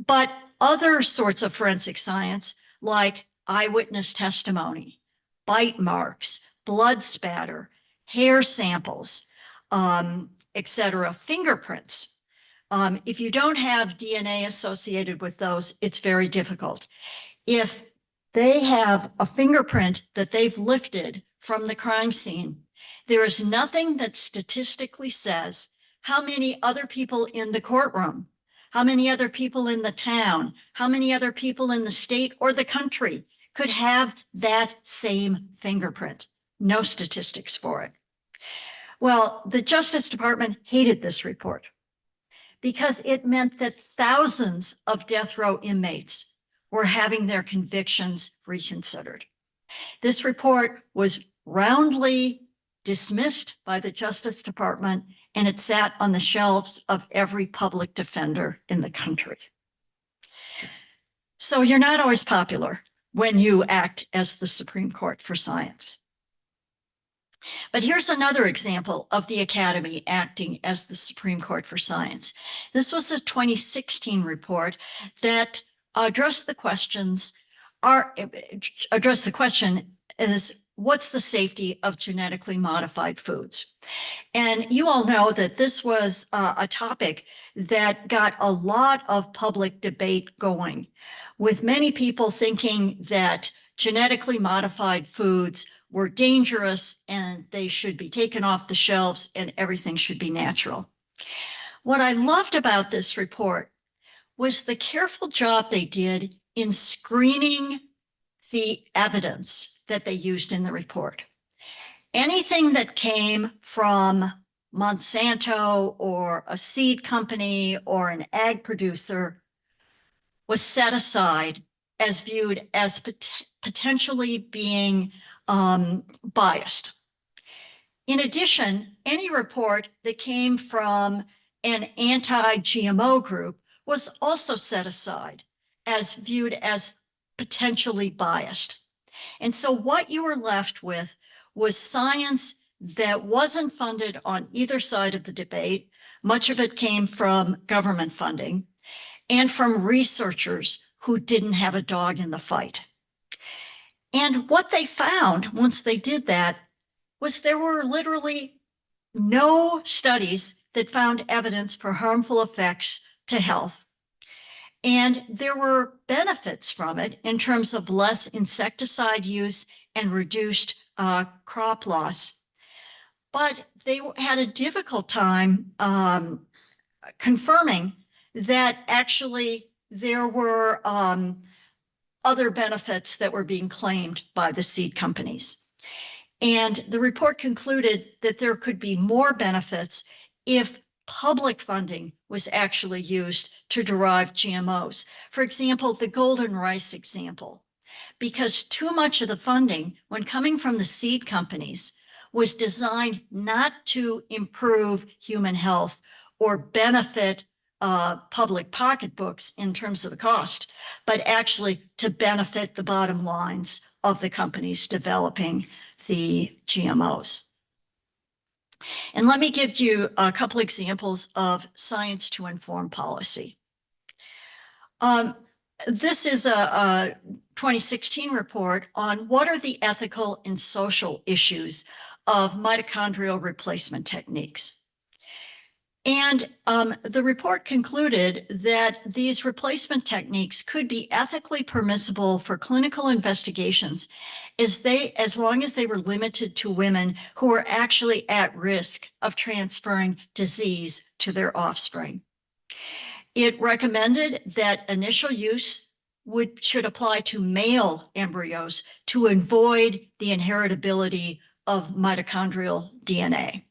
But other sorts of forensic science, like eyewitness testimony, bite marks, blood spatter, hair samples, etc., fingerprints, if you don't have DNA associated with those, it's very difficult. If they have a fingerprint that they've lifted from the crime scene, there is nothing that statistically says how many other people in the courtroom, how many other people in the town, how many other people in the state or the country could have that same fingerprint. No statistics for it. Well, the Justice Department hated this report because it meant that thousands of death row inmates were having their convictions reconsidered. This report was roundly dismissed by the Justice Department, and it sat on the shelves of every public defender in the country. So you're not always popular when you act as the Supreme Court for science. But here's another example of the Academy acting as the Supreme Court for science. This was a 2016 report that addressed the question is, what's the safety of genetically modified foods? And you all know that this was a topic that got a lot of public debate going, with many people thinking that genetically modified foods were dangerous and they should be taken off the shelves and everything should be natural. What I loved about this report was the careful job they did in screening the evidence that they used in the report. Anything that came from Monsanto or a seed company or an ag producer was set aside as viewed as potentially being biased. In addition, any report that came from an anti-GMO group was also set aside as viewed as potentially biased. And so what you were left with was science that wasn't funded on either side of the debate. Much of it came from government funding and from researchers who didn't have a dog in the fight. And what they found once they did that was there were literally no studies that found evidence for harmful effects to health. And there were benefits from it in terms of less insecticide use and reduced crop loss. But they had a difficult time confirming that actually there were other benefits that were being claimed by the seed companies. And the report concluded that there could be more benefits if public funding was actually used to derive GMOs. For example, the golden rice example, because too much of the funding, when coming from the seed companies, was designed not to improve human health or benefit public pocketbooks in terms of the cost, but actually to benefit the bottom lines of the companies developing the GMOs. And let me give you a couple examples of science to inform policy. This is a 2016 report on what are the ethical and social issues of mitochondrial replacement techniques. And the report concluded that these replacement techniques could be ethically permissible for clinical investigations as long as they were limited to women who were actually at risk of transferring disease to their offspring. It recommended that initial use should apply to male embryos to avoid the inheritability of mitochondrial DNA.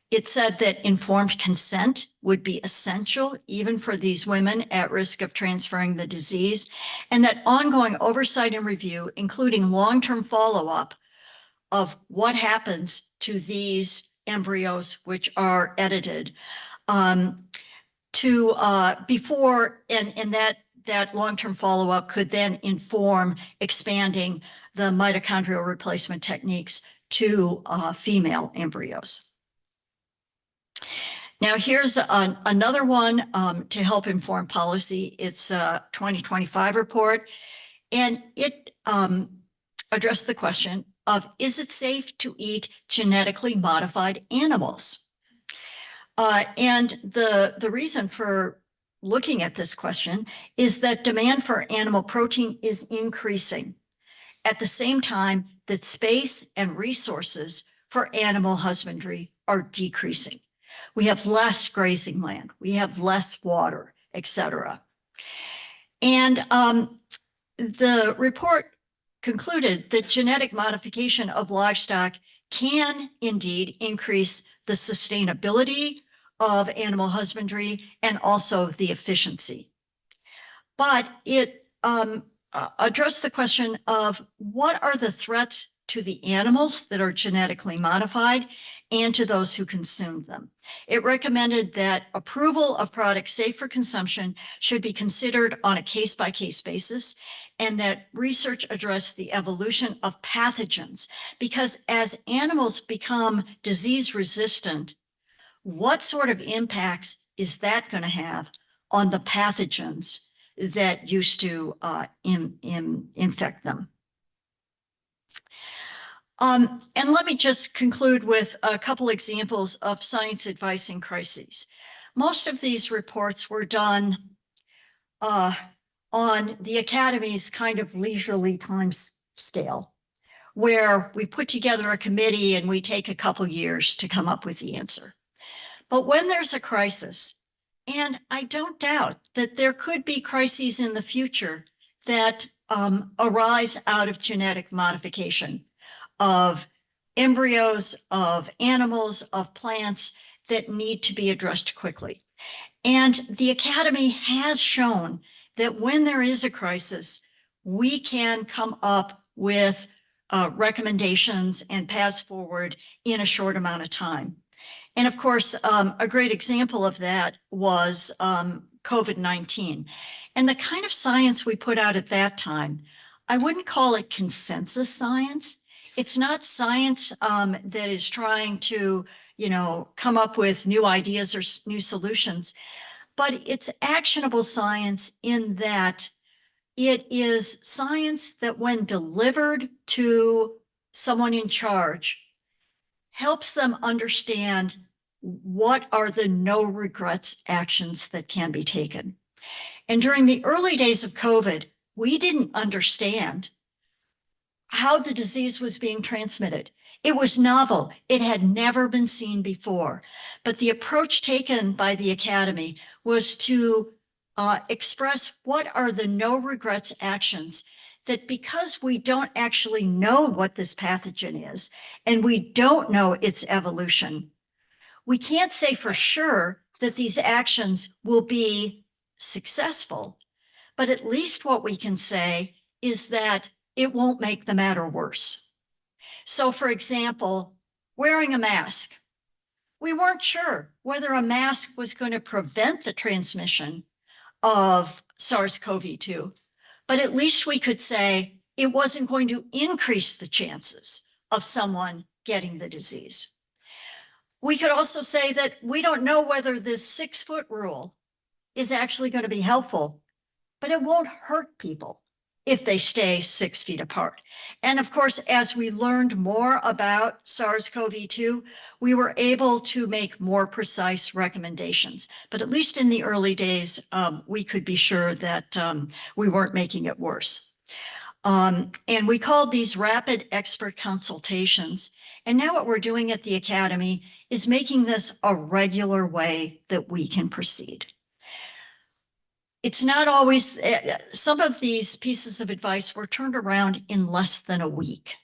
It said that informed consent would be essential even for these women at risk of transferring the disease, and that ongoing oversight and review, including long-term follow-up of what happens to these embryos which are edited, that long-term follow-up could then inform expanding the mitochondrial replacement techniques to female embryos. Now, here's another one to help inform policy. It's a 2025 report, and it addressed the question of, is it safe to eat genetically modified animals? And the reason for looking at this question is that demand for animal protein is increasing at the same time that space and resources for animal husbandry are decreasing. We have less grazing land, we have less water, etc. And the report concluded that genetic modification of livestock can indeed increase the sustainability of animal husbandry and also the efficiency. But it addressed the question of what are the threats to the animals that are genetically modified and to those who consume them. It recommended that approval of products safe for consumption should be considered on a case-by-case basis, and that research address the evolution of pathogens, because as animals become disease resistant, what sort of impacts is that going to have on the pathogens that used to infect them? And let me just conclude with a couple examples of science advice in crises. Most of these reports were done on the Academy's kind of leisurely time scale, where we put together a committee and we take a couple years to come up with the answer. But when there's a crisis, and I don't doubt that there could be crises in the future that arise out of genetic modification of embryos, of animals, of plants that need to be addressed quickly. And the Academy has shown that when there is a crisis, we can come up with recommendations and paths forward in a short amount of time. And of course, a great example of that was COVID-19. And the kind of science we put out at that time, I wouldn't call it consensus science. It's not science that is trying to, come up with new ideas or new solutions, but it's actionable science in that it is science that when delivered to someone in charge, helps them understand what are the no regrets actions that can be taken. And during the early days of COVID, we didn't understand how the disease was being transmitted. It was novel. It had never been seen before. But the approach taken by the Academy was to express what are the no regrets actions that, because we don't actually know what this pathogen is and we don't know its evolution, we can't say for sure that these actions will be successful. But at least what we can say is that it won't make the matter worse. So for example, wearing a mask. We weren't sure whether a mask was going to prevent the transmission of SARS-CoV-2, but at least we could say it wasn't going to increase the chances of someone getting the disease. We could also say that we don't know whether this 6-foot rule is actually going to be helpful, but it won't hurt people. if they stay 6 feet apart. And of course, as we learned more about SARS-CoV-2, we were able to make more precise recommendations. But at least in the early days, we could be sure that we weren't making it worse. And we called these rapid expert consultations. And now what we're doing at the Academy is making this a regular way that we can proceed. It's not always, some of these pieces of advice were turned around in less than a week.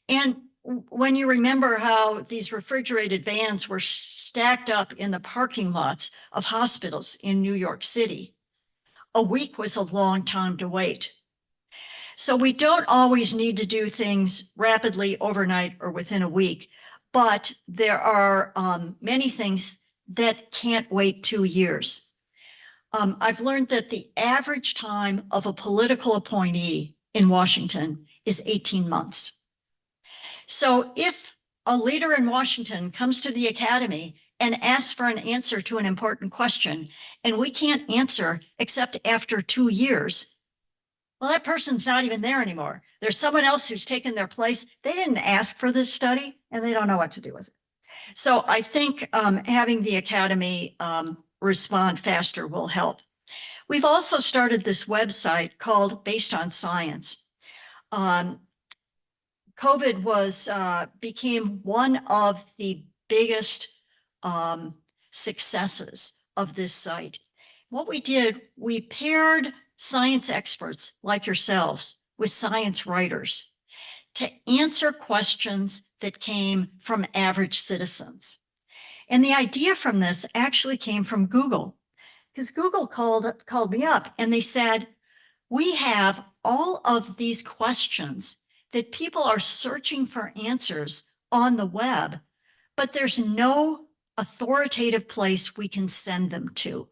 And when you remember how these refrigerated vans were stacked up in the parking lots of hospitals in New York City, a week was a long time to wait. So we don't always need to do things rapidly overnight or within a week, but there are many things that can't wait 2 years. I've learned that the average time of a political appointee in Washington is 18 months. So if a leader in Washington comes to the Academy and asks for an answer to an important question, and we can't answer except after 2 years, well, that person's not even there anymore. There's someone else who's taken their place. They didn't ask for this study, and they don't know what to do with it. So I think having the Academy respond faster will help. We've also started this website called Based on Science. COVID became one of the biggest successes of this site. What we did, we paired science experts like yourselves with science writers to answer questions that came from average citizens. And the idea from this actually came from Google, because Google called me up and they said, we have all of these questions that people are searching for answers on the web, but there's no authoritative place we can send them to.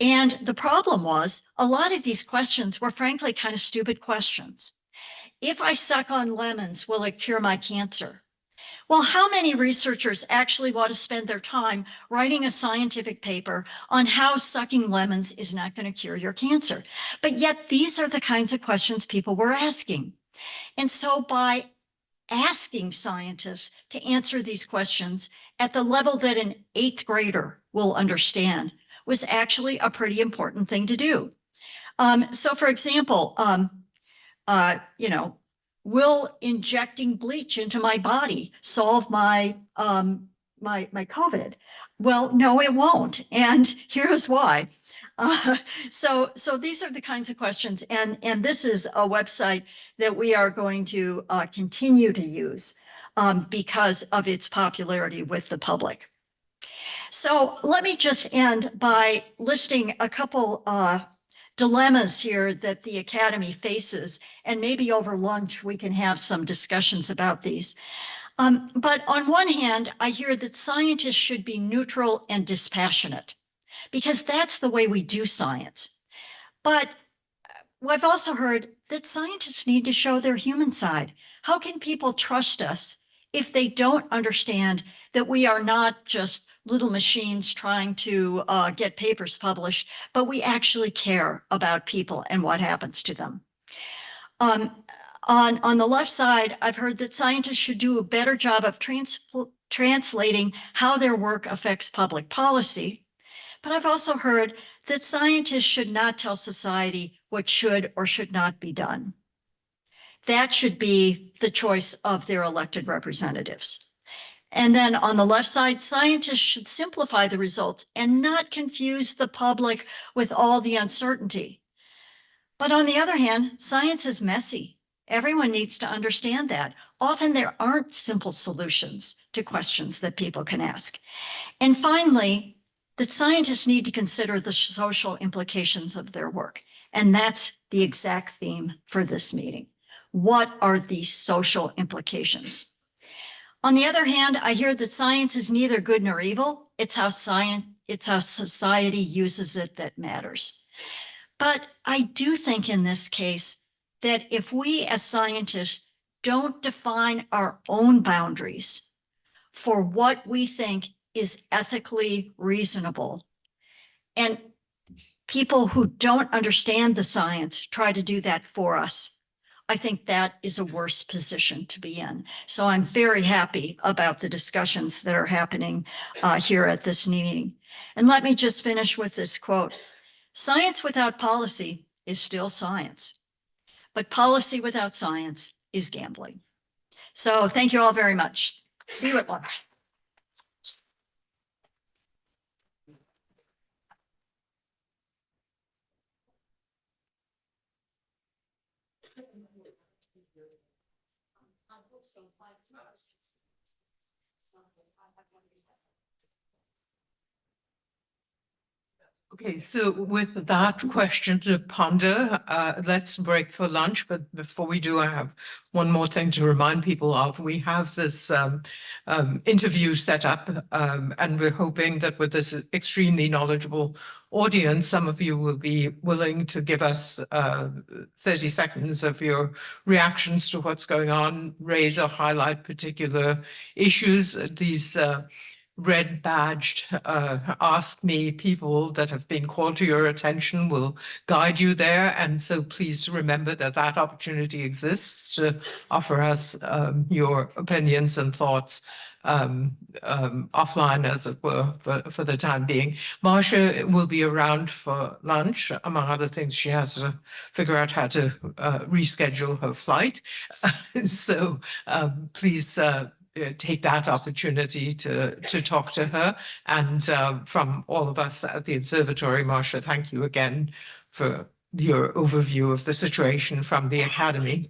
And the problem was a lot of these questions were frankly kind of stupid questions. If I suck on lemons, will it cure my cancer? Well, how many researchers actually want to spend their time writing a scientific paper on how sucking lemons is not going to cure your cancer? But yet these are the kinds of questions people were asking. And so by asking scientists to answer these questions at the level that an 8th grader will understand was actually a pretty important thing to do. So for example, will injecting bleach into my body solve my my COVID? Well, no, it won't. And here's why. So these are the kinds of questions. And this is a website that we are going to continue to use because of its popularity with the public. So let me just end by listing a couple dilemmas here that the Academy faces, and maybe over lunch we can have some discussions about these. But on one hand, I hear that scientists should be neutral and dispassionate, because that's the way we do science. But I've also heard that scientists need to show their human side. How can people trust us if they don't understand that we are not just little machines trying to get papers published, but we actually care about people and what happens to them? On the left side, I've heard that scientists should do a better job of translating how their work affects public policy. But I've also heard that scientists should not tell society what should or should not be done. That should be the choice of their elected representatives. And then on the left side, scientists should simplify the results and not confuse the public with all the uncertainty. But on the other hand, science is messy. Everyone needs to understand that. Often there aren't simple solutions to questions that people can ask. And finally, that scientists need to consider the social implications of their work. And that's the exact theme for this meeting. What are the social implications? On the other hand, I hear that science is neither good nor evil. It's how society uses it that matters. But I do think in this case that if we as scientists don't define our own boundaries for what we think is ethically reasonable, and people who don't understand the science try to do that for us. I think that is a worse position to be in. So I'm very happy about the discussions that are happening here at this meeting. And let me just finish with this quote. Science without policy is still science, but policy without science is gambling. So thank you all very much. See you at lunch. Okay, so with that question to ponder, let's break for lunch. But before we do, I have one more thing to remind people of. We have this interview set up, and we're hoping that with this extremely knowledgeable audience, some of you will be willing to give us 30 seconds of your reactions to what's going on, raise or highlight particular issues. These red badged ask me people that have been called to your attention will guide you there. And so please remember that that opportunity exists to offer us your opinions and thoughts offline, as it were, for the time being. Marcia will be around for lunch. Among other things, she has to figure out how to reschedule her flight. So please take that opportunity to talk to her. And from all of us at the Observatory, Marcia, thank you again for your overview of the situation from the Academy.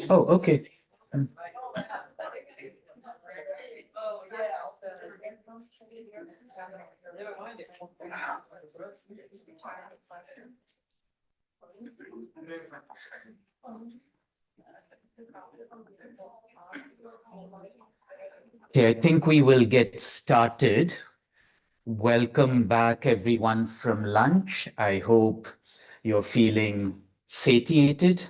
Oh, okay. Okay, I think we will get started. Welcome back, everyone, from lunch. I hope you're feeling satiated.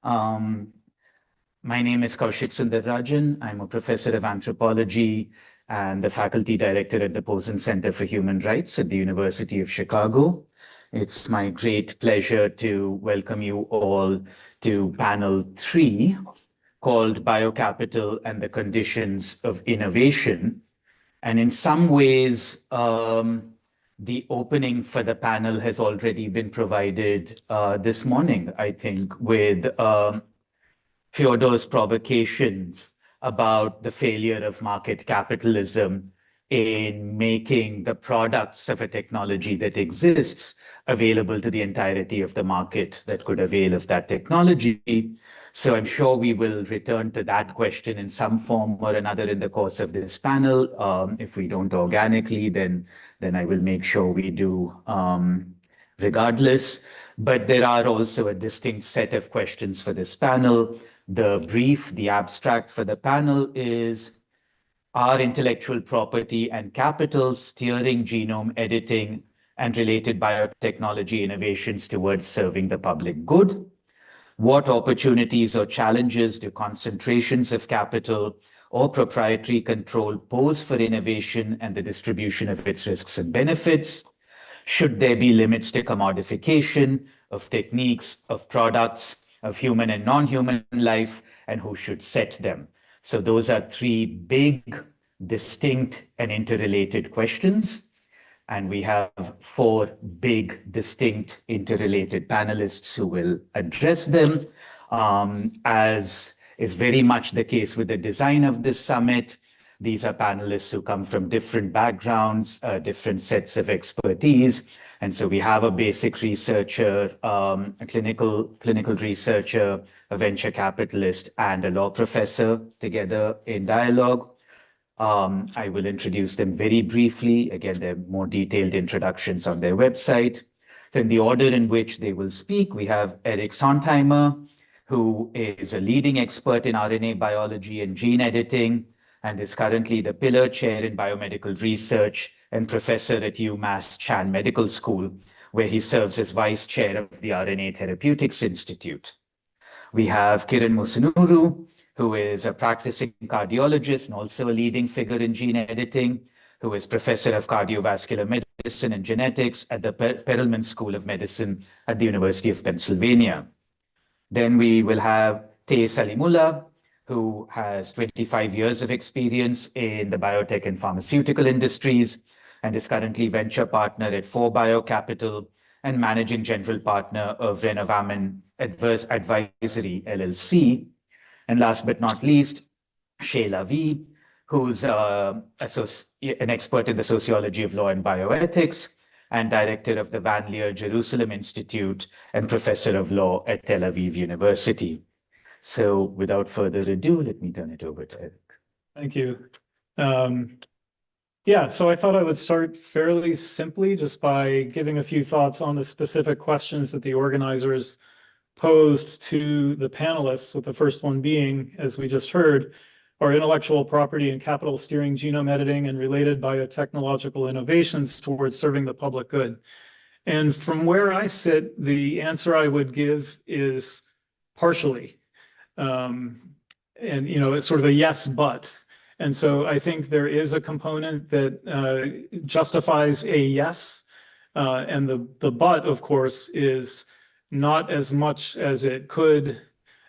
My name is Kaushik Sundararajan. I'm a professor of anthropology and the faculty director at the Posen Center for Human Rights at the University of Chicago. It's my great pleasure to welcome you all to panel 3, called Biocapital and the Conditions of Innovation. And in some ways, the opening for the panel has already been provided this morning, I think, with Fyodor's provocations about the failure of market capitalism in making the products of a technology that exists available to the entirety of the market that could avail of that technology. So I'm sure we will return to that question in some form or another in the course of this panel. If we don't organically, then I will make sure we do regardless. But there are also a distinct set of questions for this panel. The brief, the abstract for the panel is, are intellectual property and capital steering genome editing and related biotechnology innovations towards serving the public good? What opportunities or challenges do concentrations of capital or proprietary control pose for innovation and the distribution of its risks and benefits? Should there be limits to commodification of techniques, of products, of human and non-human life, and who should set them? So those are 3 big, distinct, and interrelated questions. And we have 4 big, distinct, interrelated panelists who will address them. As is very much the case with the design of this summit, these are panelists who come from different backgrounds, different sets of expertise. And so we have a basic researcher, a clinical researcher, a venture capitalist, and a law professor together in dialogue. I will introduce them very briefly. Again, there are more detailed introductions on their website. So in the order in which they will speak, we have Eric Sontheimer, who is a leading expert in RNA biology and gene editing, and is currently the Pillar Chair in Biomedical Research and professor at UMass Chan Medical School, where he serves as Vice Chair of the RNA Therapeutics Institute. We have Kiran Musunuru, who is a practicing cardiologist and also a leading figure in gene editing, who is professor of cardiovascular medicine and genetics at the Perelman School of Medicine at the University of Pennsylvania. Then we will have Tey Salimullah, who has 25 years of experience in the biotech and pharmaceutical industries and is currently venture partner at 4Bio Capital and managing general partner of Renovamin Advisory LLC. And last but not least, Shayla V, who's an expert in the sociology of law and bioethics and director of the Van Leer Jerusalem Institute and professor of law at Tel Aviv University. So without further ado, let me turn it over to Eric. Thank you. Yeah, so I thought I would start fairly simply just by giving a few thoughts on the specific questions that the organizers posed to the panelists, with the first one being, as we just heard, are intellectual property and capital steering genome editing and related biotechnological innovations towards serving the public good? And from where I sit, the answer I would give is partially. And, you know, it's sort of a yes, but. And so I think there is a component that justifies a yes. And the but, of course, is not as much as it could,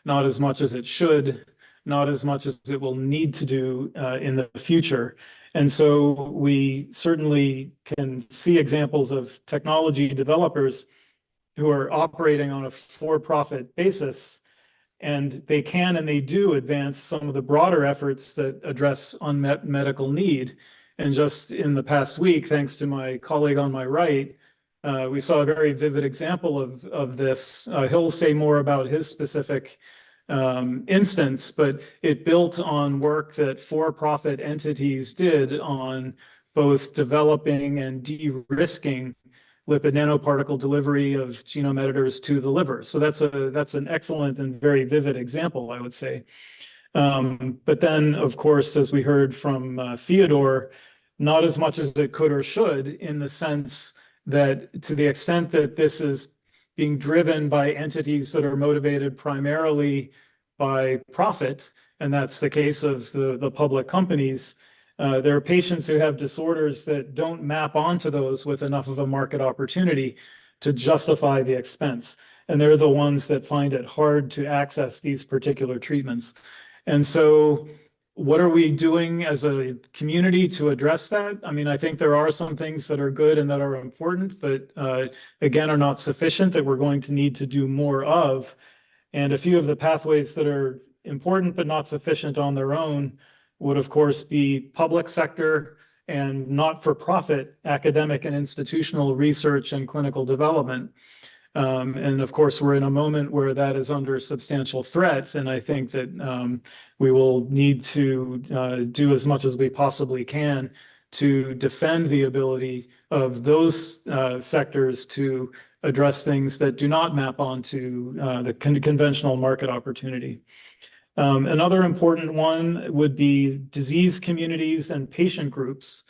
not as much as it should, not as much as it will need to do in the future. And so we certainly can see examples of technology developers who are operating on a for-profit basis, and they can and they do advance some of the broader efforts that address unmet medical need. And just in the past week, thanks to my colleague on my right, we saw a very vivid example of this. He'll say more about his specific instance, but it built on work that for-profit entities did on both developing and de-risking lipid nanoparticle delivery of genome editors to the liver. So that's an excellent and very vivid example, I would say. But then, of course, as we heard from Theodore, not as much as it could or should, in the sense that to the extent that this is being driven by entities that are motivated primarily by profit, and that's the case of the public companies, there are patients who have disorders that don't map onto those with enough of a market opportunity to justify the expense. And they're the ones that find it hard to access these particular treatments. And so what are we doing as a community to address that? I mean, I think there are some things that are good and that are important, but again, are not sufficient, that we're going to need to do more of. And a few of the pathways that are important but not sufficient on their own would, of course, be public sector and not-for-profit academic and institutional research and clinical development. And of course, we're in a moment where that is under substantial threat. And I think that we will need to do as much as we possibly can to defend the ability of those sectors to address things that do not map onto the conventional market opportunity. Another important one would be disease communities and patient groups.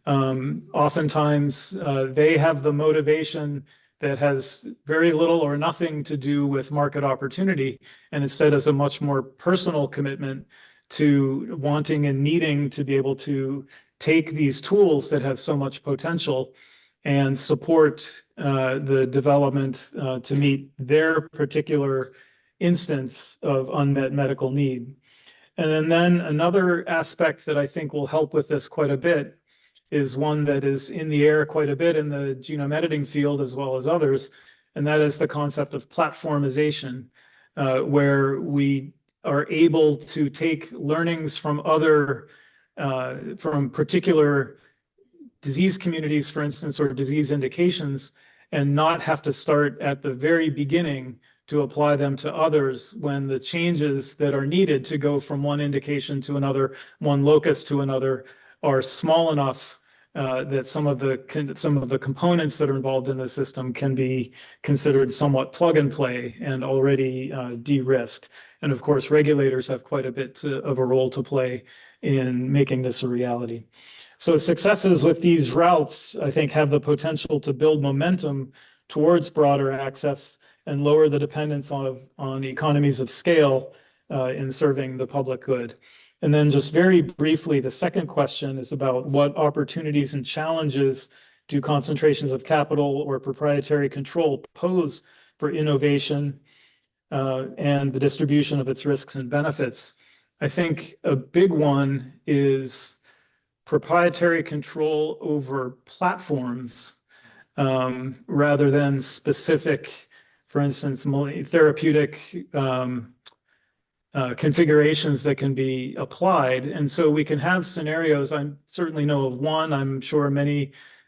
Oftentimes, they have the motivation that has very little or nothing to do with market opportunity, and instead is a much more personal commitment to wanting and needing to be able to take these tools that have so much potential and support the development to meet their particular instance of unmet medical need. And then another aspect that I think will help with this quite a bit is one that is in the air quite a bit in the genome editing field as well as others, and that is the concept of platformization, where we are able to take learnings from from particular disease communities, for instance, or disease indications, and not have to start at the very beginning to apply them to others when the changes that are needed to go from one indication to another, one locus to another, are small enough that some of the components that are involved in the system can be considered somewhat plug and play and already de-risked. And of course, regulators have quite a bit of a role to play in making this a reality. So successes with these routes, I think, have the potential to build momentum towards broader access and lower the dependence on economies of scale in serving the public good. And then just very briefly, the second question is about what opportunities and challenges do concentrations of capital or proprietary control pose for innovation and the distribution of its risks and benefits. I think a big one is proprietary control over platforms rather than specific, for instance, therapeutic configurations that can be applied. And so we can have scenarios, I certainly know of one, I'm sure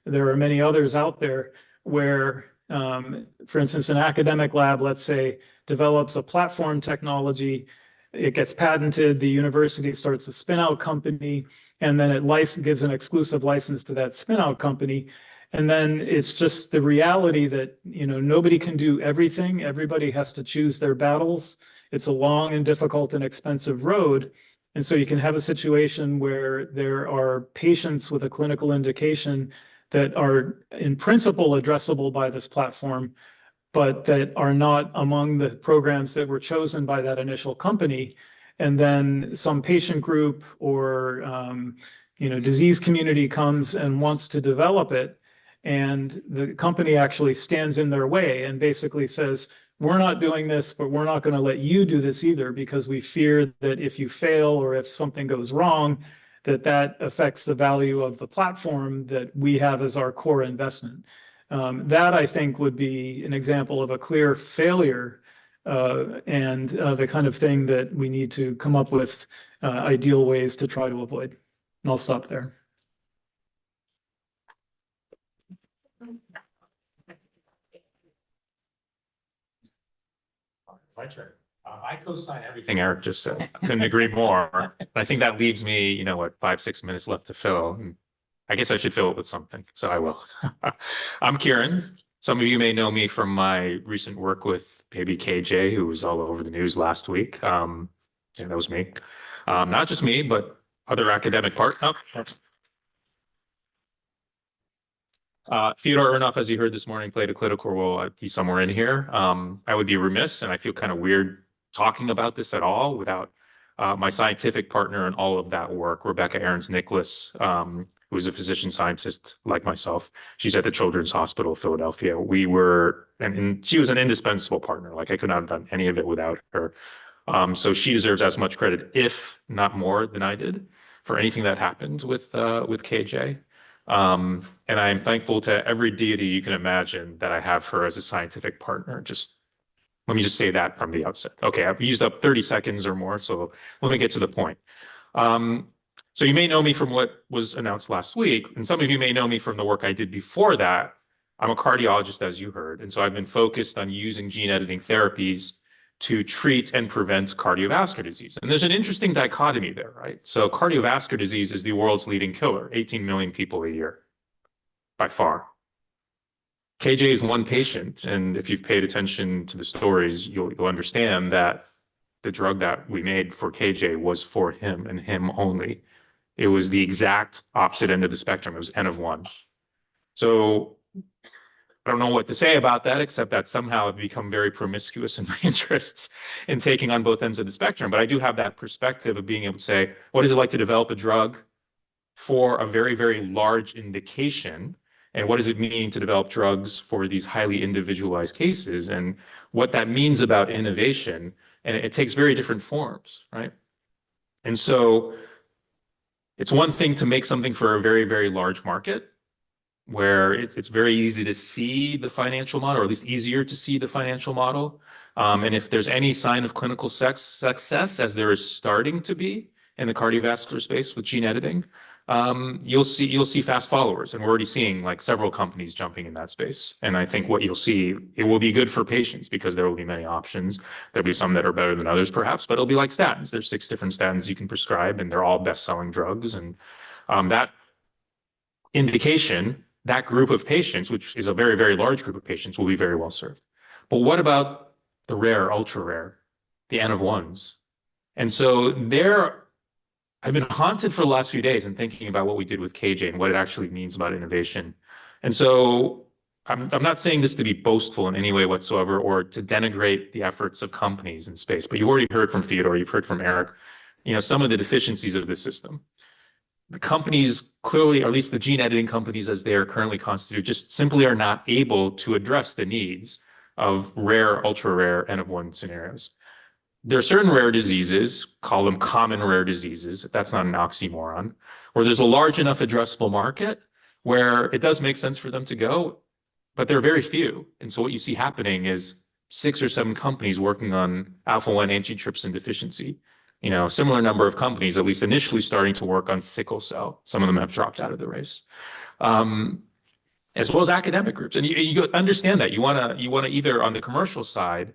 there are many others out there where, for instance, an academic lab, let's say, develops a platform technology, it gets patented, the university starts a spin-out company, and then it gives an exclusive license to that spin-out company. And then it's just the reality that, nobody can do everything. Everybody has to choose their battles. It's a long and difficult and expensive road. And so you can have a situation where there are patients with a clinical indication that are in principle addressable by this platform, but that are not among the programs that were chosen by that initial company. And then some patient group or disease community comes and wants to develop it, and the company actually stands in their way and basically says, we're not doing this, but we're not going to let you do this either, because we fear that if you fail or if something goes wrong, that affects the value of the platform that we have as our core investment. That, I think, would be an example of a clear failure and the kind of thing that we need to come up with ideal ways to try to avoid. And I'll stop there. I co-sign everything Eric just said. I couldn't agree more. I think that leaves me, 5-6 minutes left to fill. I guess I should fill it with something, so I will. I'm Kieran. Some of you may know me from my recent work with maybe KJ, who was all over the news last week. Yeah, that was me. Not just me, but other academic partners. Theodore Enough, as you heard this morning, played a critical role. He's somewhere in here. I would be remiss, and I feel kind of weird talking about this at all without my scientific partner in all of that work, Rebecca Ahrens-Nicholas, who is a physician scientist like myself. She's at the Children's Hospital of Philadelphia. We were, and she was an indispensable partner. Like, I could not have done any of it without her. So she deserves as much credit, if not more, than I did for anything that happened with KJ. And I am thankful to every deity you can imagine that I have her as a scientific partner. Let me just say that from the outset. Okay, I've used up 30 seconds or more, so let me get to the point. So you may know me from what was announced last week, and some of you may know me from the work I did before that. I'm a cardiologist, as you heard, and so I've been focused on using gene editing therapies to treat and prevent cardiovascular disease. And there's an interesting dichotomy there, right? So cardiovascular disease is the world's leading killer, 18 million people a year, by far. KJ is one patient, and if you've paid attention to the stories, you'll understand that the drug that we made for KJ was for him and him only. It was the exact opposite end of the spectrum. It was N of 1. So I don't know what to say about that, except that somehow I've become very promiscuous in my interests in taking on both ends of the spectrum. But I do have that perspective of being able to say, what is it like to develop a drug for a very, very large indication? And what does it mean to develop drugs for these highly individualized cases? And what that means about innovation. And it takes very different forms, right? And so it's one thing to make something for a very, very large market, where it's very easy to see the financial model, or at least easier to see the financial model. And if there's any sign of clinical success, as there is starting to be in the cardiovascular space with gene editing, you'll see fast followers. And we're already seeing like several companies jumping in that space. And I think what you'll see, it will be good for patients because there will be many options. There'll be some that are better than others, perhaps, but it'll be like statins. There's 6 different statins you can prescribe, and they're all best-selling drugs. And that indication, that group of patients, which is a very, very large group of patients, will be very well served. But what about the rare, ultra rare, the N of 1s? And so I've been haunted for the last few days and thinking about what we did with KJ and what it actually means about innovation. And so I'm not saying this to be boastful in any way whatsoever or to denigrate the efforts of companies in space, but you already heard from Theodore, you've heard from Eric, some of the deficiencies of this system. The companies clearly, or at least the gene editing companies as they are currently constituted, just simply are not able to address the needs of rare, ultra rare, N of 1 scenarios. There are certain rare diseases, call them common rare diseases, if that's not an oxymoron, where there's a large enough addressable market where it does make sense for them to go, but there are very few. And so what you see happening is 6 or 7 companies working on alpha-1 antitrypsin deficiency. Similar number of companies, at least initially, starting to work on sickle cell. Some of them have dropped out of the race, as well as academic groups. And you understand that you want to either on the commercial side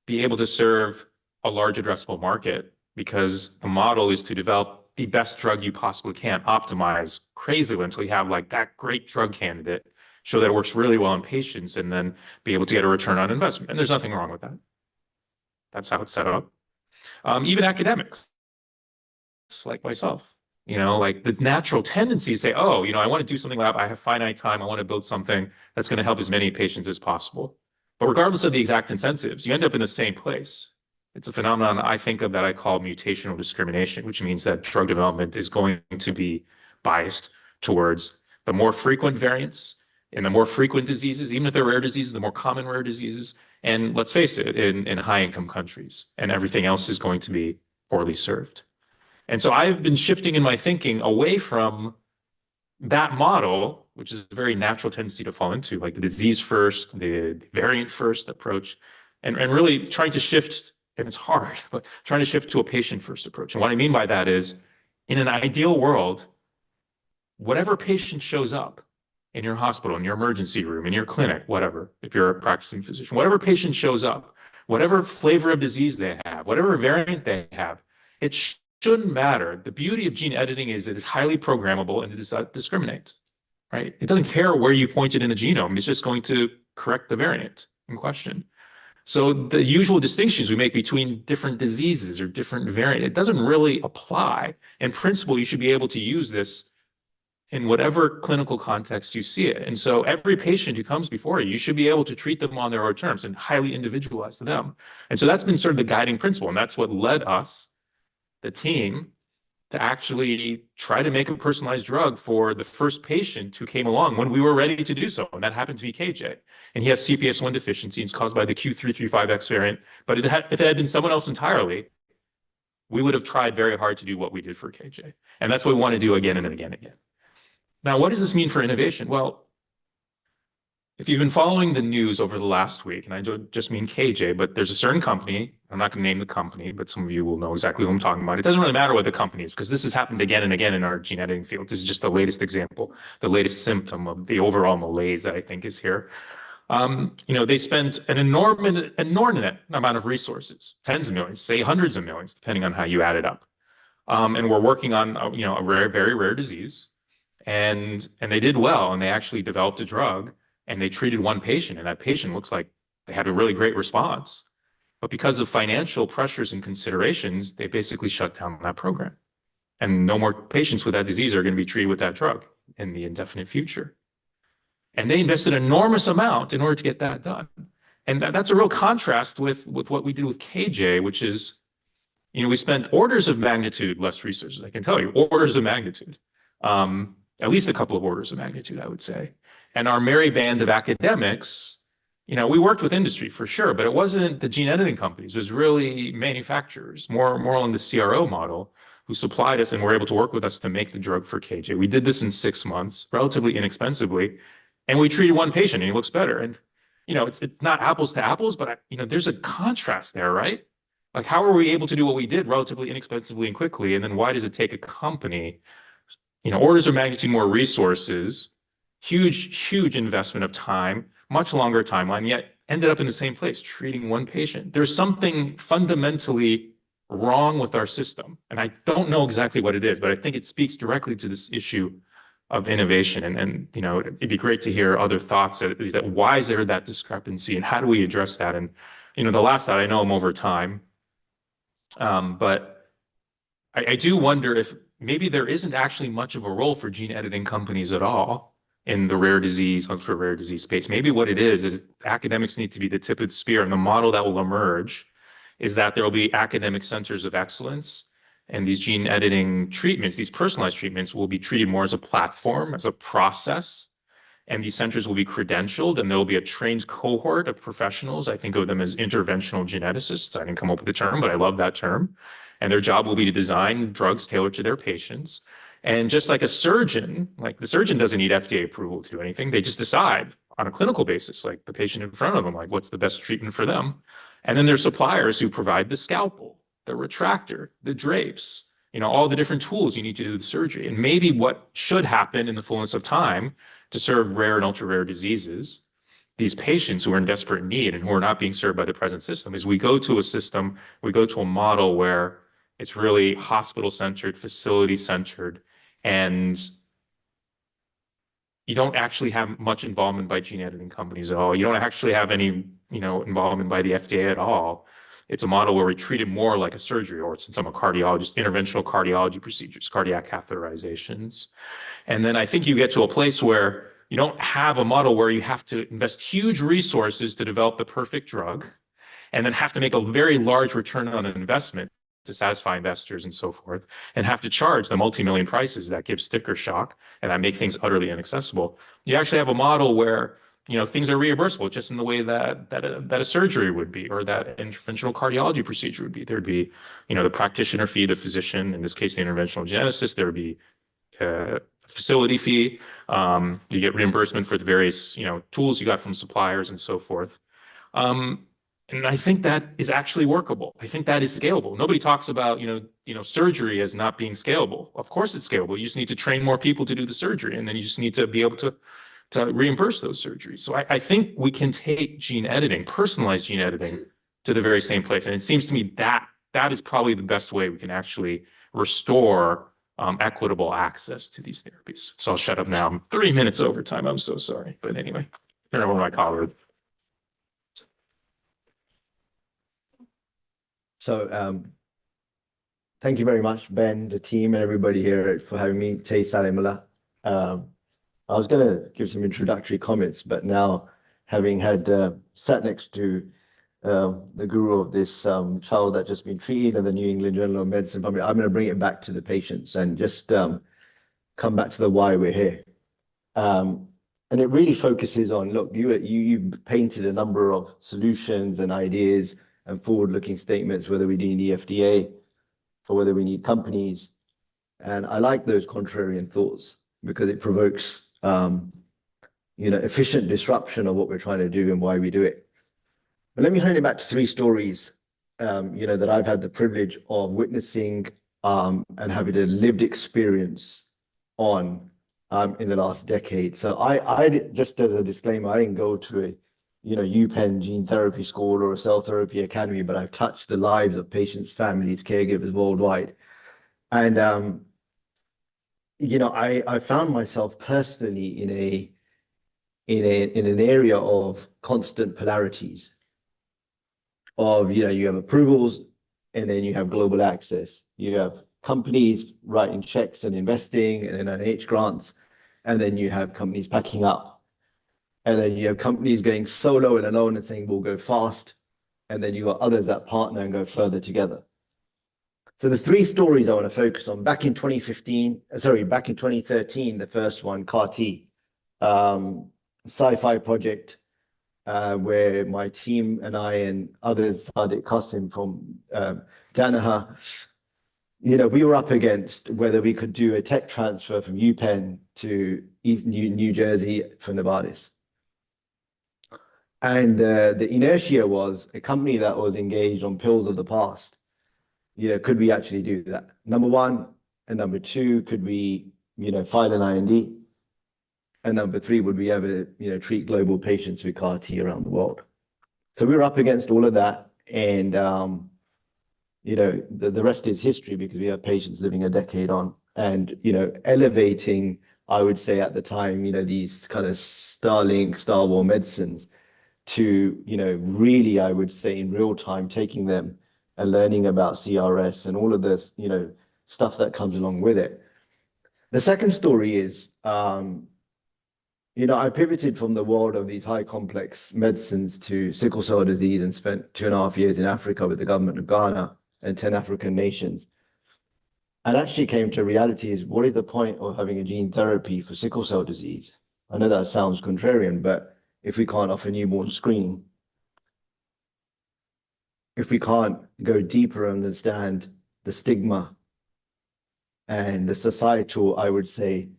be able to serve a large addressable market, because the model is to develop the best drug you possibly can, optimize crazily until you have like that great drug candidate, show that it works really well in patients, and then be able to get a return on investment. And there's nothing wrong with that. That's how it's set up. Even academics, like myself, like the natural tendency to say, oh, I want to do something lab, I have finite time, I want to build something that's going to help as many patients as possible. But regardless of the exact incentives, you end up in the same place. It's a phenomenon I think of that I call mutational discrimination, which means that drug development is going to be biased towards the more frequent variants in the more frequent diseases, even if they're rare diseases, the more common rare diseases. And let's face it, in high-income countries, and everything else is going to be poorly served. And so I've been shifting in my thinking away from that model, which is a very natural tendency to fall into, like the disease first, the variant first approach, and really trying to shift, and it's hard, but trying to shift to a patient first approach. And what I mean by that is, in an ideal world, whatever patient shows up in your hospital, in your emergency room, in your clinic, whatever, if you're a practicing physician, whatever patient shows up, whatever flavor of disease they have, whatever variant they have, it shouldn't matter. The beauty of gene editing is it is highly programmable and it discriminates, right? It doesn't care where you point it in a genome. It's just going to correct the variant in question. So the usual distinctions we make between different diseases or different variants, it doesn't really apply. In principle, you should be able to use this in whatever clinical context you see it. And so every patient who comes before you, you should be able to treat them on their own terms and highly individualize to them. And so that's been sort of the guiding principle. And that's what led us, the team, to actually try to make a personalized drug for the first patient who came along when we were ready to do so. And that happened to be KJ. And he has CPS1 deficiency. It's caused by the Q335X variant. But if it had been someone else entirely, we would have tried very hard to do what we did for KJ. And that's what we want to do again and again and again. Now, what does this mean for innovation? Well, if you've been following the news over the last week, and I don't just mean KJ, but there's a certain company, I'm not going to name the company, but some of you will know exactly who I'm talking about. It doesn't really matter what the company is, because this has happened again and again in our gene editing field. This is just the latest example, the latest symptom of the overall malaise that I think is here. They spent an inordinate amount of resources, tens of millions, say hundreds of millions, depending on how you add it up. And we're working on, a rare, very rare disease. And they did well, and they actually developed a drug, and they treated one patient, and that patient looks like they had a really great response. But because of financial pressures and considerations, they basically shut down that program. And no more patients with that disease are going to be treated with that drug in the indefinite future. And they invested an enormous amount in order to get that done. And that's a real contrast with what we did with KJ, which is, we spent orders of magnitude less resources. I can tell you, orders of magnitude. At least a couple of orders of magnitude, I would say. And our merry band of academics, we worked with industry for sure, but it wasn't the gene editing companies. It was really manufacturers, more along the CRO model, who supplied us and were able to work with us to make the drug for KJ. We did this in 6 months, relatively inexpensively, and we treated one patient and he looks better. And, it's not apples to apples, but, there's a contrast there, right? Like, how are we able to do what we did relatively inexpensively and quickly? And then why does it take a company, orders of magnitude more resources, huge investment of time, much longer timeline, yet ended up in the same place, treating one patient? There's something fundamentally wrong with our system. And I don't know exactly what it is, but I think it speaks directly to this issue of innovation. And it'd be great to hear other thoughts that why is there that discrepancy and how do we address that? And, the last thought, I know I'm over time, but I do wonder if maybe there isn't actually much of a role for gene editing companies at all, in the rare disease, ultra rare disease space. Maybe what it is academics need to be the tip of the spear, and the model that will emerge is that there will be academic centers of excellence, and these gene editing treatments, these personalized treatments, will be treated more as a platform, as a process. And these centers will be credentialed, and there will be a trained cohort of professionals. I think of them as interventional geneticists. I didn't come up with the term, but I love that term. And their job will be to design drugs tailored to their patients. And just like a surgeon, like the surgeon doesn't need FDA approval to do anything. They just decide on a clinical basis, like the patient in front of them, like what's the best treatment for them. And then there's suppliers who provide the scalpel, the retractor, the drapes, all the different tools you need to do the surgery. And maybe what should happen in the fullness of time to serve rare and ultra rare diseases, these patients who are in desperate need and who are not being served by the present system, is we go to a system, we go to a model where it's really hospital-centered, facility-centered, and you don't actually have much involvement by gene editing companies at all. You don't actually have any, involvement by the FDA at all. It's a model where we treat it more like a surgery, or since I'm a cardiologist, interventional cardiology procedures, cardiac catheterizations. And then I think you get to a place where you don't have a model where you have to invest huge resources to develop the perfect drug, and then have to make a very large return on investment to satisfy investors and so forth, and have to charge the multi-million prices that give sticker shock and that make things utterly inaccessible. You actually have a model where things are reimbursable just in the way that a surgery would be, or that interventional cardiology procedure would be. There'd be, the practitioner fee, the physician, in this case, the interventional geneticist. There would be a facility fee. You get reimbursement for the various, tools you got from suppliers and so forth. And I think that is actually workable. I think that is scalable. Nobody talks about, surgery as not being scalable. Of course it's scalable. You just need to train more people to do the surgery, and then you just need to be able to reimburse those surgeries. So I think we can take gene editing, personalized gene editing, to the very same place. And it seems to me that is probably the best way we can actually restore equitable access to these therapies. So I'll shut up now. I'm 3 minutes over time. I'm so sorry. But anyway, turn over my colleague. So thank you very much, Ben, the team, and everybody here for having me. Tay Salimullah. I was going to give some introductory comments, but now having had sat next to the guru of this child that just been treated in the New England Journal of Medicine, I'm going to bring it back to the patients and just come back to the why we're here. And it really focuses on, look, you painted a number of solutions and ideas and forward-looking statements, whether we need the FDA or whether we need companies. And I like those contrarian thoughts because it provokes, efficient disruption of what we're trying to do and why we do it. But let me hand it back to 3 stories, that I've had the privilege of witnessing and having a lived experience on in the last decade. So I just as a disclaimer, I didn't go to a UPenn gene therapy school or a cell therapy academy, but I've touched the lives of patients, families, caregivers worldwide. And, I found myself personally in an area of constant polarities of, you have approvals and then you have global access. You have companies writing checks and investing and NIH grants, and then you have companies packing up. And then you have companies going solo and alone and saying, we'll go fast. And then you got others that partner and go further together. So the 3 stories I want to focus on, back in 2013, the first one, CAR-T, sci-fi project, where my team and I and others, Sadiq Qasim from Danaher, we were up against whether we could do a tech transfer from UPenn to New Jersey for Novartis. And the inertia was a company that was engaged on pills of the past. Could we actually do that? Number 1, and number 2, could we, file an IND? And number 3, would we ever, treat global patients with CAR-T around the world? So we were up against all of that, and the rest is history because we have patients living a decade on, and elevating, I would say at the time, these kind of Starlink, Star War medicines to, really, I would say in real time, taking them and learning about CRS and all of this, stuff that comes along with it. The second story is I pivoted from the world of these high complex medicines to sickle cell disease and spent 2.5 years in Africa with the government of Ghana and 10 African nations. And actually came to reality is, what is the point of having a gene therapy for sickle cell disease? I know that sounds contrarian, but if we can't offer newborn screening, if we can't go deeper and understand the stigma and the societal, I would say,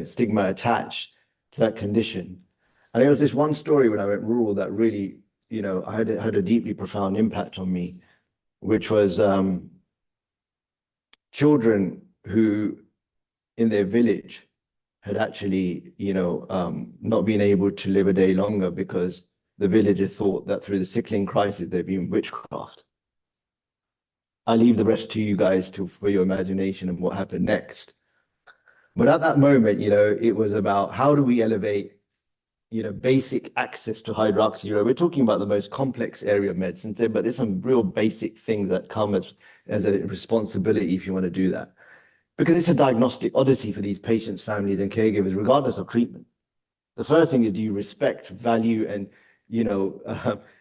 stigma attached to that condition. And there was this one story when I went rural that really, I had a deeply profound impact on me, which was children who in their village had actually, not been able to live a day longer because the villagers thought that through the sickling crisis, there'd been witchcraft. I leave the rest to you guys for your imagination and what happened next. But at that moment, it was about how do we elevate, basic access to hydroxyurea. We're talking about the most complex area of medicine, but there's some real basic things that come as a responsibility if you want to do that. Because it's a diagnostic odyssey for these patients, families, and caregivers, regardless of treatment. The first thing is, do you respect, value, and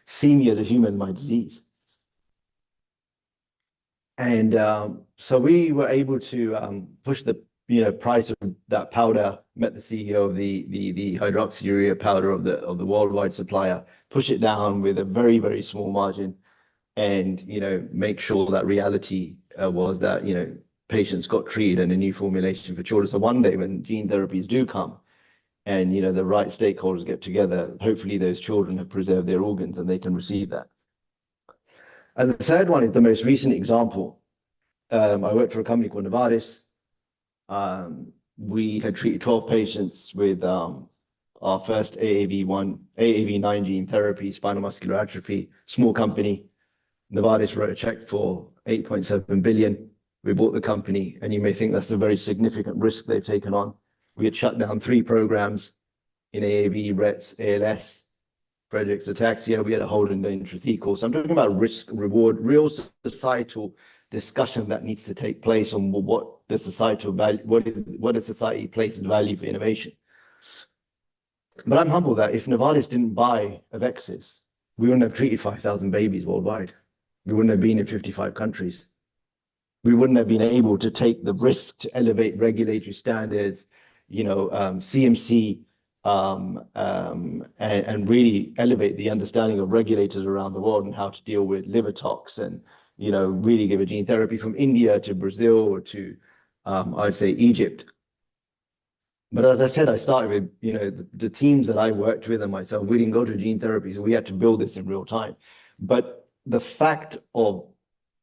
see me as a human, my disease? And so we were able to push the price of that powder, met the CEO of the hydroxyurea powder of the worldwide supplier, push it down with a very, very small margin, and make sure that reality was that patients got treated and a new formulation for children. So one day when gene therapies do come and the right stakeholders get together, hopefully those children have preserved their organs and they can receive that. And the third one is the most recent example. I worked for a company called Novartis. We had treated 12 patients with our first AAV9 gene therapy, spinal muscular atrophy, small company. Novartis wrote a check for 8.7 billion. We bought the company, and you may think that's a very significant risk they've taken on. We had shut down 3 programs in AAV, Rett's, ALS, Friedreich's ataxia. We had a hold in the intrathecal. So I'm talking about risk, reward, real societal discussion that needs to take place on what the societal value, what does society places value for innovation. But I'm humbled that if Novartis didn't buy Avexis, we wouldn't have treated 5,000 babies worldwide. We wouldn't have been in 55 countries. We wouldn't have been able to take the risk to elevate regulatory standards, CMC, and really elevate the understanding of regulators around the world and how to deal with liver tox and, really give a gene therapy from India to Brazil or to, I'd say, Egypt. But as I said, I started with, the teams that I worked with and myself, we didn't go to gene therapy, so we had to build this in real time. But the fact of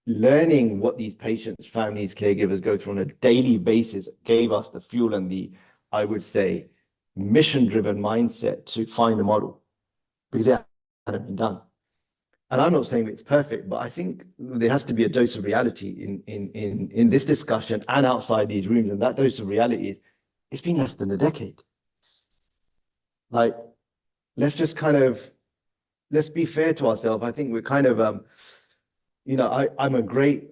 learning what these patients, families, caregivers go through on a daily basis gave us the fuel and the, I would say, mission-driven mindset to find a model, because it hadn't been done. And I'm not saying it's perfect, but I think there has to be a dose of reality in this discussion and outside these rooms. And that dose of reality is, it's been less than a decade. Like, let's just let's be fair to ourselves. I think we're I'm a great,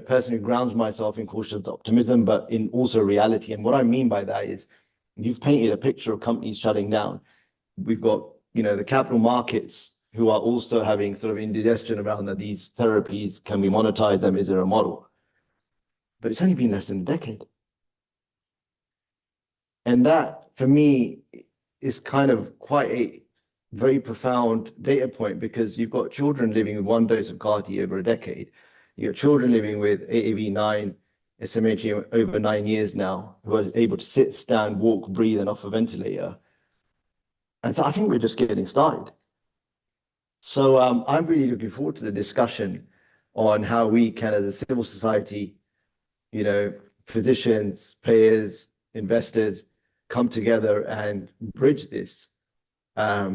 person who grounds myself in cautious optimism, but in also reality. And what I mean by that is, you've painted a picture of companies shutting down. We've got, the capital markets who are also having sort of indigestion around that these therapies, can we monetize them? Is there a model? But it's only been less than a decade. And that, for me, is kind of quite a very profound data point, because you've got children living with 1 dose of CAR-T over a decade. You've got children living with AAV9, SMH over 9 years now, who are able to sit, stand, walk, breathe, and off a ventilator. And so I think we're just getting started. So I'm really looking forward to the discussion on how we can, as a civil society, physicians, payers, investors, come together and bridge this. I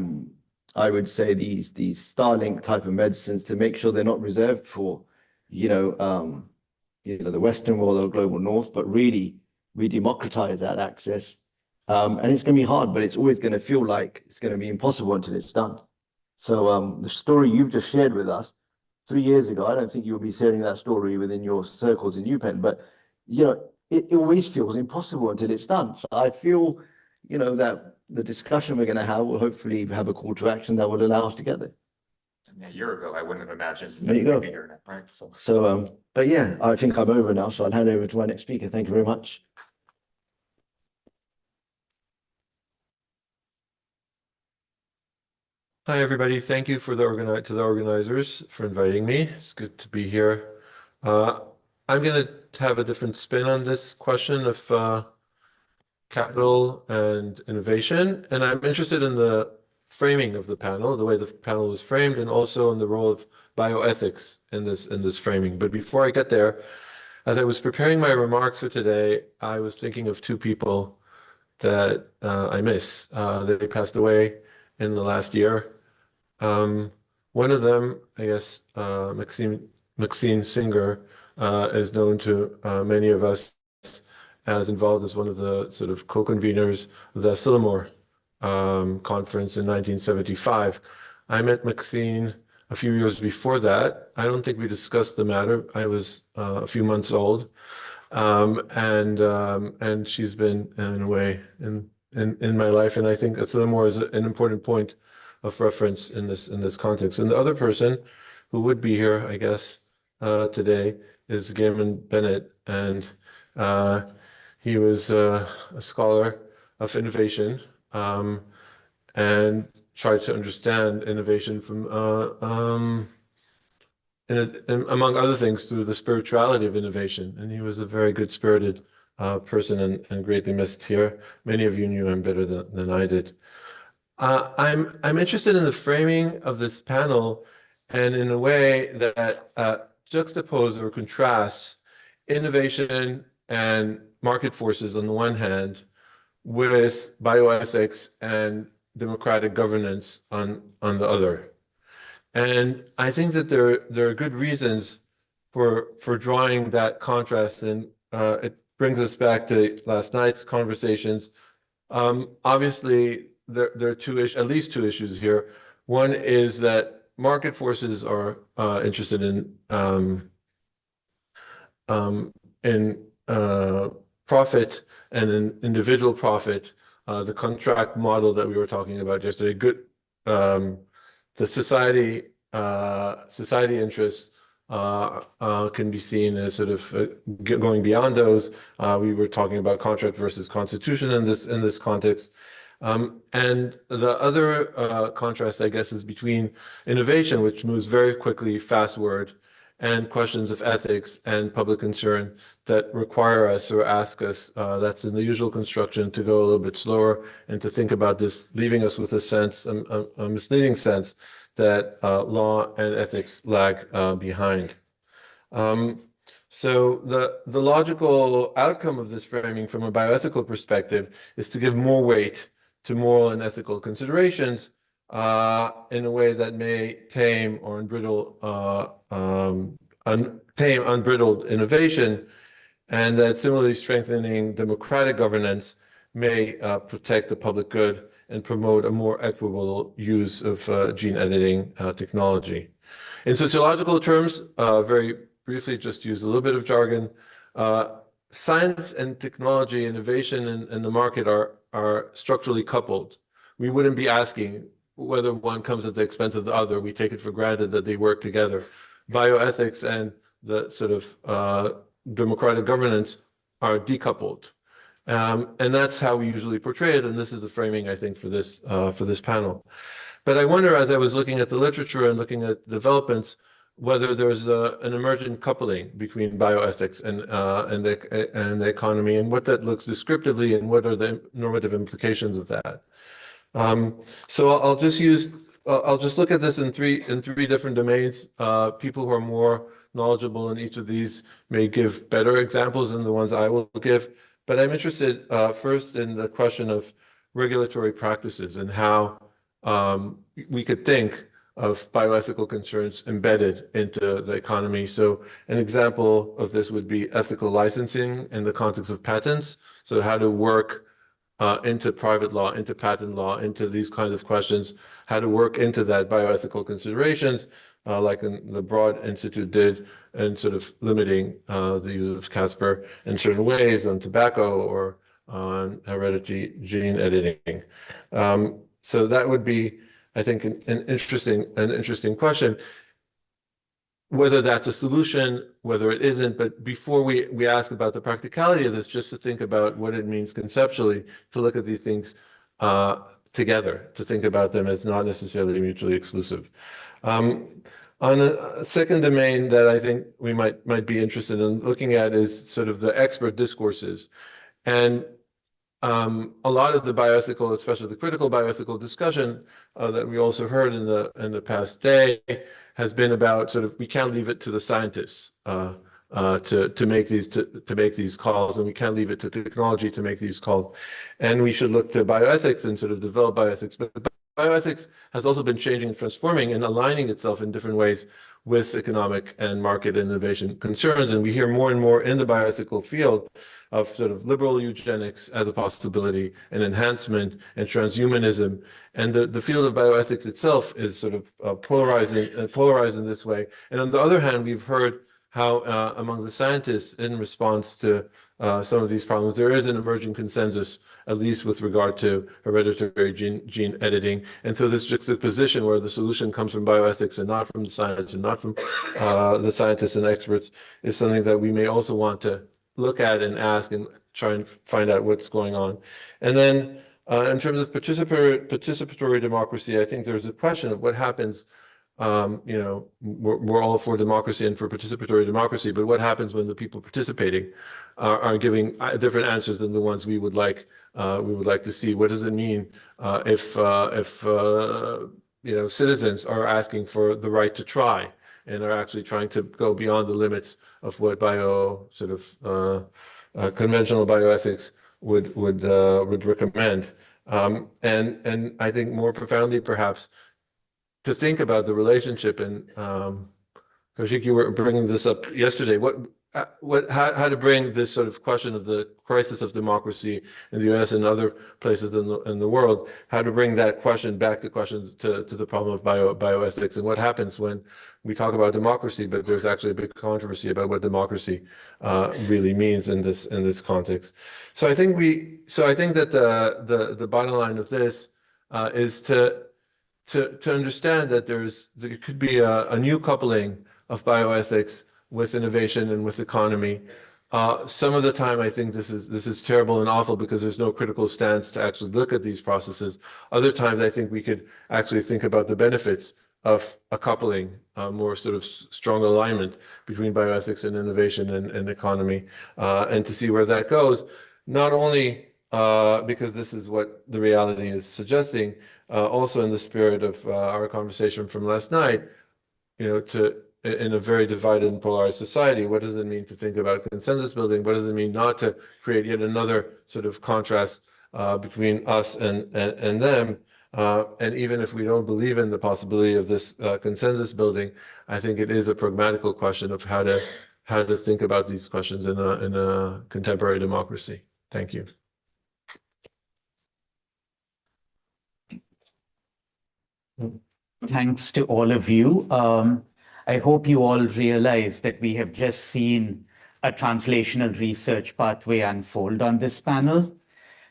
would say these Starlink type of medicines, to make sure they're not reserved for, the Western world or global North, but really we democratize that access. And it's going to be hard, but it's always going to feel like it's going to be impossible until it's done. So the story you've just shared with us 3 years ago, I don't think you'll be sharing that story within your circles in UPenn, but it always feels impossible until it's done. So I feel you know, that the discussion we're going to have will hopefully have a call to action that will allow us to get there. A year ago, I wouldn't have imagined. There you go. Maybe a year now, right? But yeah, I think I'm over now, so I'll hand over to my next speaker. Thank you very much. Hi, everybody. Thank you for the organizers for inviting me. It's good to be here. I'm going to have a different spin on this question of capital and innovation, and I'm interested in the framing of the panel, the way the panel was framed, and also in the role of bioethics in this framing. But before I get there, as I was preparing my remarks for today, I was thinking of two people that I miss. They passed away in the last year. One of them, I guess, Maxine Singer, is known to many of us as involved as one of the sort of co-conveners of the Sillimore conference in 1975. I met Maxine a few years before that. I don't think we discussed the matter. I was a few months old, and she's been in a way in my life. And I think Sillimore is an important point of reference in this context. And the other person who would be here, I guess, today is Gaiman Bennett, and he was a scholar of innovation and tried to understand innovation from, among other things, through the spirituality of innovation. And he was a very good-spirited person and greatly missed here. Many of you knew him better than I did. I'm interested in the framing of this panel and in a way that juxtaposes or contrasts innovation and market forces on the one hand with bioethics and democratic governance on the other. And I think that there are good reasons for drawing that contrast, and it brings us back to last night's conversations. Obviously, there are at least two issues here. One is that market forces are interested in profit and in individual profit. The contract model that we were talking about yesterday, the society interests can be seen as sort of going beyond those. We were talking about contract versus constitution in this context. And the other contrast, I guess, is between innovation, which moves very quickly, fastward, and questions of ethics and public concern that require us or ask us, that's in the usual construction, to go a little bit slower and to think about this, leaving us with a sense, a misleading sense, that law and ethics lag behind. So the logical outcome of this framing from a bioethical perspective is to give more weight to moral and ethical considerations in a way that may tame or tame unbridled innovation, and that similarly strengthening democratic governance may protect the public good and promote a more equitable use of gene editing technology. In sociological terms, very briefly, just use a little bit of jargon, science and technology, innovation and the market are structurally coupled. We wouldn't be asking whether one comes at the expense of the other. We take it for granted that they work together. Bioethics and the sort of democratic governance are decoupled. And that's how we usually portray it. And this is the framing, I think, for this panel. But I wonder, as I was looking at the literature and looking at developments, whether there's an emergent coupling between bioethics and the economy, and what that looks descriptively, and what are the normative implications of that. So I'll just look at this in three different domains. People who are more knowledgeable in each of these may give better examples than the ones I will give. But I'm interested first in the question of regulatory practices and how we could think of bioethical concerns embedded into the economy. So an example of this would be ethical licensing in the context of patents. So how to work into private law, into patent law, into these kinds of questions, how to work into that bioethical considerations, like the Broad Institute did, and sort of limiting the use of CRISPR in certain ways on tobacco or on hereditary gene editing. So that would be, I think, an interesting question. Whether that's a solution, whether it isn't, but before we ask about the practicality of this, just to think about what it means conceptually, to look at these things together, to think about them as not necessarily mutually exclusive. On a second domain that I think we might be interested in looking at is sort of the expert discourses. And a lot of the bioethical, especially the critical bioethical discussion that we also heard in the past day, has been about sort of we can't leave it to the scientists to make these calls, and we can't leave it to technology to make these calls, and we should look to bioethics and sort of develop bioethics. But bioethics has also been changing and transforming and aligning itself in different ways with economic and market innovation concerns. And we hear more and more in the bioethical field of sort of liberal eugenics as a possibility, and enhancement and transhumanism. And the field of bioethics itself is sort of polarized in this way. And on the other hand, we've heard how among the scientists in response to some of these problems, there is an emerging consensus, at least with regard to hereditary gene editing. And so this juxtaposition where the solution comes from bioethics and not from the science and not from the scientists and experts is something that we may also want to look at and ask and try and find out what's going on. And then in terms of participatory democracy, I think there's a question of what happens. We're all for democracy and for participatory democracy, but what happens when the people participating are giving different answers than the ones we would like to see? What does it mean if citizens are asking for the right to try and are actually trying to go beyond the limits of what conventional bioethics would recommend? And I think more profoundly, perhaps, to think about the relationship, and Kaushik, you were bringing this up yesterday. How to bring this sort of question of the crisis of democracy in the U.S. and other places in the world, how to bring that question back to questions to the problem of bioethics, and what happens when we talk about democracy, but there's actually a big controversy about what democracy really means in this context. So I think that the bottom line of this is to understand that there could be a new coupling of bioethics with innovation and with economy. Some of the time, I think this is terrible and awful because there's no critical stance to actually look at these processes. Other times, I think we could actually think about the benefits of a coupling, more sort of strong alignment between bioethics and innovation and economy, and to see where that goes. Not only because this is what the reality is suggesting, also in the spirit of our conversation from last night, in a very divided and polarized society, what does it mean to think about consensus building? What does it mean not to create yet another sort of contrast between us and them? And even if we don't believe in the possibility of this consensus building, I think it is a pragmatical question of how to think about these questions in a contemporary democracy. Thank you. Thanks to all of you. I hope you all realize that we have just seen a translational research pathway unfold on this panel,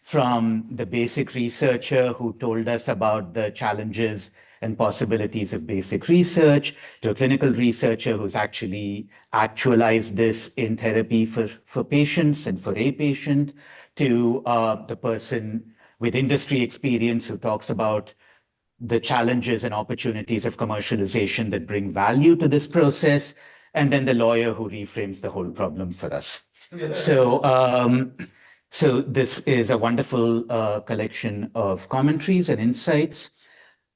from the basic researcher who told us about the challenges and possibilities of basic research, to a clinical researcher who's actually actualized this in therapy for patients and for a patient, to the person with industry experience who talks about the challenges and opportunities of commercialization that bring value to this process, and then the lawyer who reframes the whole problem for us. So this is a wonderful collection of commentaries and insights.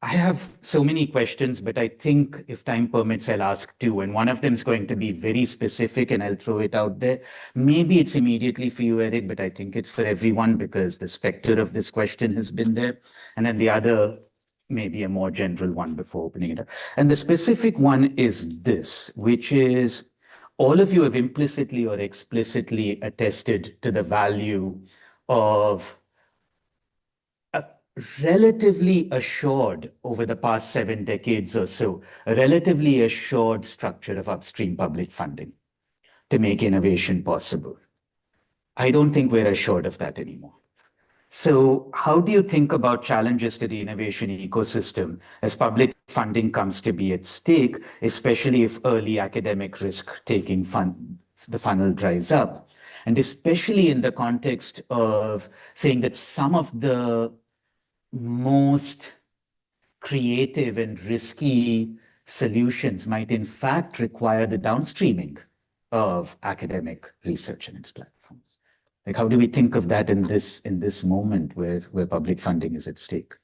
I have so many questions, but I think if time permits, I'll ask two. And one of them is going to be very specific, and I'll throw it out there. Maybe it's immediately for you, Eric, but I think it's for everyone because the specter of this question has been there. And then the other, maybe a more general one before opening it up. And the specific one is this, which is all of you have implicitly or explicitly attested to the value of a relatively assured, over the past 7 decades or so, a relatively assured structure of upstream public funding to make innovation possible. I don't think we're assured of that anymore. So how do you think about challenges to the innovation ecosystem as public funding comes to be at stake, especially if early academic risk-taking the funnel dries up? And especially in the context of saying that some of the most creative and risky solutions might in fact require the downstreaming of academic research and its platforms. Like, how do we think of that in this moment where public funding is at stake?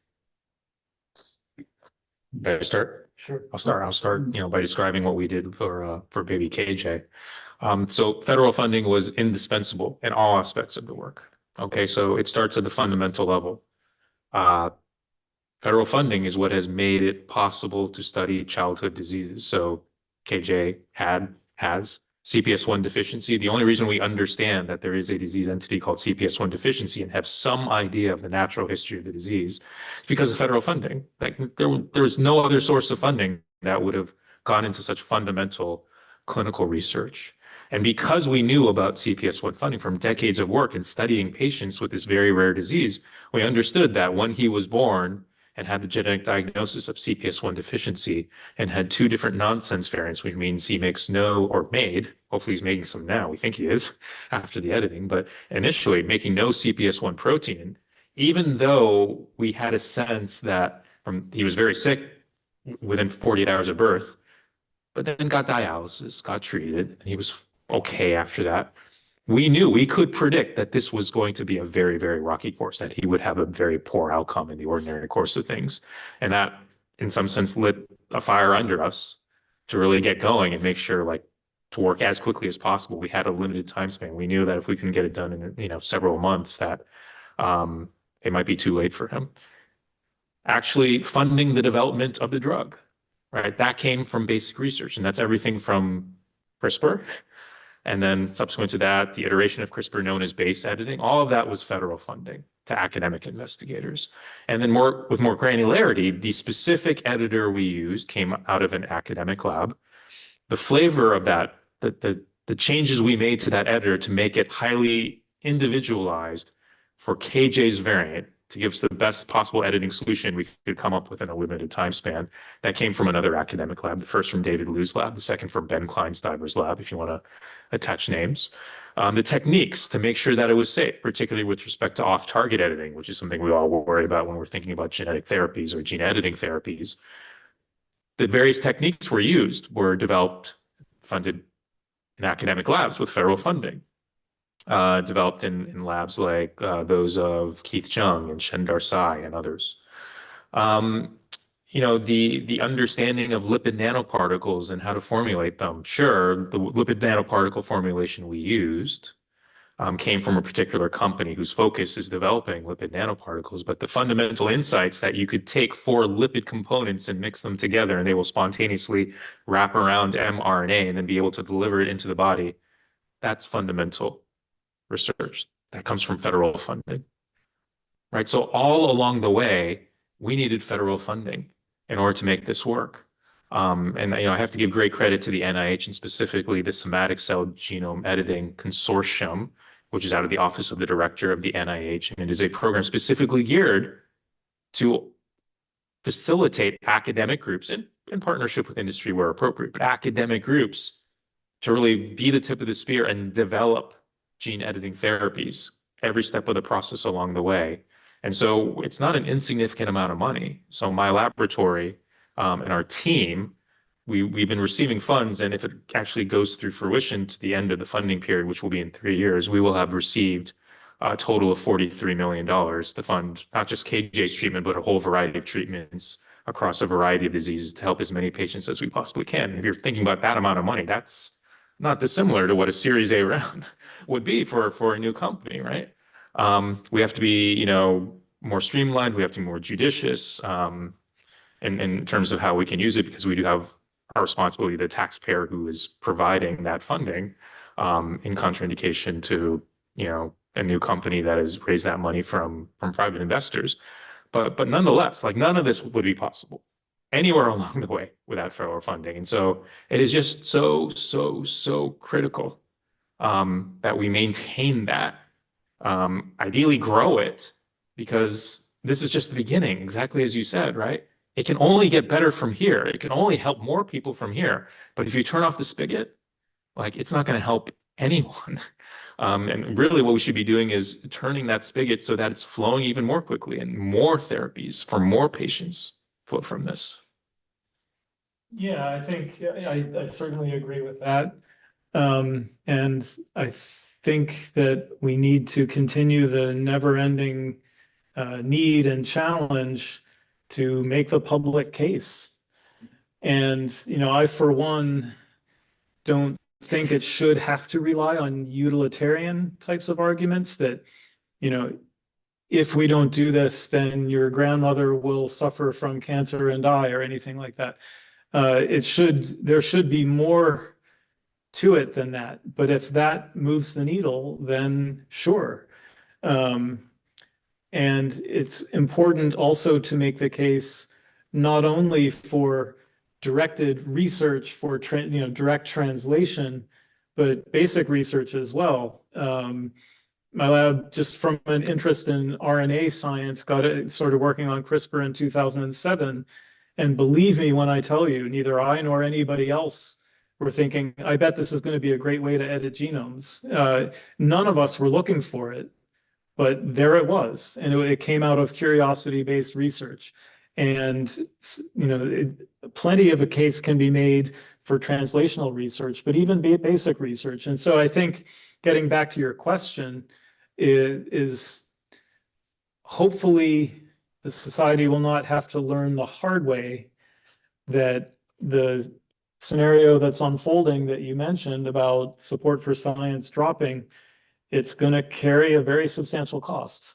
Better start? Sure. I'll start, by describing what we did for baby KJ. So federal funding was indispensable in all aspects of the work. Okay, so it starts at the fundamental level. Federal funding is what has made it possible to study childhood diseases. So KJ has CPS1 deficiency. The only reason we understand that there is a disease entity called CPS1 deficiency and have some idea of the natural history of the disease is because of federal funding. Like there was no other source of funding that would have gone into such fundamental clinical research. And because we knew about CPS1 funding from decades of work in studying patients with this very rare disease, we understood that when he was born and had the genetic diagnosis of CPS1 deficiency and had 2 different nonsense variants, which means he makes hopefully he's making some now, we think he is after the editing, but initially making no CPS1 protein, even though we had a sense that he was very sick within 48 hours of birth, but then got dialysis, got treated, and he was okay after that. We knew, we could predict that this was going to be a very, very rocky course, that he would have a very poor outcome in the ordinary course of things. And that, in some sense, lit a fire under us to really get going and make sure, to work as quickly as possible. We had a limited time span. We knew that if we couldn't get it done in, several months, that it might be too late for him. Actually funding the development of the drug, right? That came from basic research, and that's everything from CRISPR. And then subsequent to that, the iteration of CRISPR known as base editing, all of that was federal funding to academic investigators. And then with more granularity, the specific editor we used came out of an academic lab. The flavor of that, the changes we made to that editor to make it highly individualized for KJ's variant to give us the best possible editing solution we could come up with in a limited time span. That came from another academic lab, the first from David Liu's lab, the second from Ben Kleinsteiber's lab, if you want to attach names. The techniques to make sure that it was safe, particularly with respect to off-target editing, which is something we all worry about when we're thinking about genetic therapies or gene editing therapies. The various techniques were developed, funded in academic labs with federal funding. Developed in labs like those of Keith Chung and Shendar Sai and others. The understanding of lipid nanoparticles and how to formulate them. Sure, the lipid nanoparticle formulation we used came from a particular company whose focus is developing lipid nanoparticles, but the fundamental insights that you could take 4 lipid components and mix them together and they will spontaneously wrap around mRNA and then be able to deliver it into the body, that's fundamental research that comes from federal funding, right? So all along the way, we needed federal funding in order to make this work. And I have to give great credit to the NIH and specifically the Somatic Cell Genome Editing Consortium, which is out of the Office of the Director of the NIH, and it is a program specifically geared to facilitate academic groups in partnership with industry where appropriate, but academic groups to really be the tip of the spear and develop gene editing therapies every step of the process along the way. And so it's not an insignificant amount of money. So my laboratory and our team, we've been receiving funds, and if it actually goes through fruition to the end of the funding period, which will be in 3 years, we will have received a total of $43 million to fund not just KJ's treatment, but a whole variety of treatments across a variety of diseases to help as many patients as we possibly can. If you're thinking about that amount of money, that's not dissimilar to what a Series A round would be for a new company, right? We have to be, more streamlined. We have to be more judicious in terms of how we can use it, because we do have our responsibility, the taxpayer who is providing that funding, in contraindication to, a new company that has raised that money from private investors. But nonetheless, none of this would be possible anywhere along the way without federal funding. And so it is just so critical that we maintain that, ideally grow it, because this is just the beginning, exactly as you said, right? It can only get better from here. It can only help more people from here. But if you turn off the spigot, like, it's not going to help anyone. And really what we should be doing is turning that spigot so that it's flowing even more quickly, and more therapies for more patients flow from this. Yeah, I think I certainly agree with that. And I think that we need to continue the never-ending need and challenge to make the public case. And, I, for one, don't think it should have to rely on utilitarian types of arguments that, if we don't do this, then your grandmother will suffer from cancer and die, or anything like that. There should be more to it than that. But if that moves the needle, then sure. And it's important also to make the case not only for directed research for direct translation, but basic research as well. My lab, just from an interest in RNA science, started working on CRISPR in 2007. And believe me when I tell you, neither I nor anybody else were thinking, I bet this is going to be a great way to edit genomes. None of us were looking for it, but there it was. And it came out of curiosity-based research. And, plenty of a case can be made for translational research, but even basic research. And so I think, getting back to your question, is hopefully the society will not have to learn the hard way that the scenario that's unfolding that you mentioned about support for science dropping, it's going to carry a very substantial cost.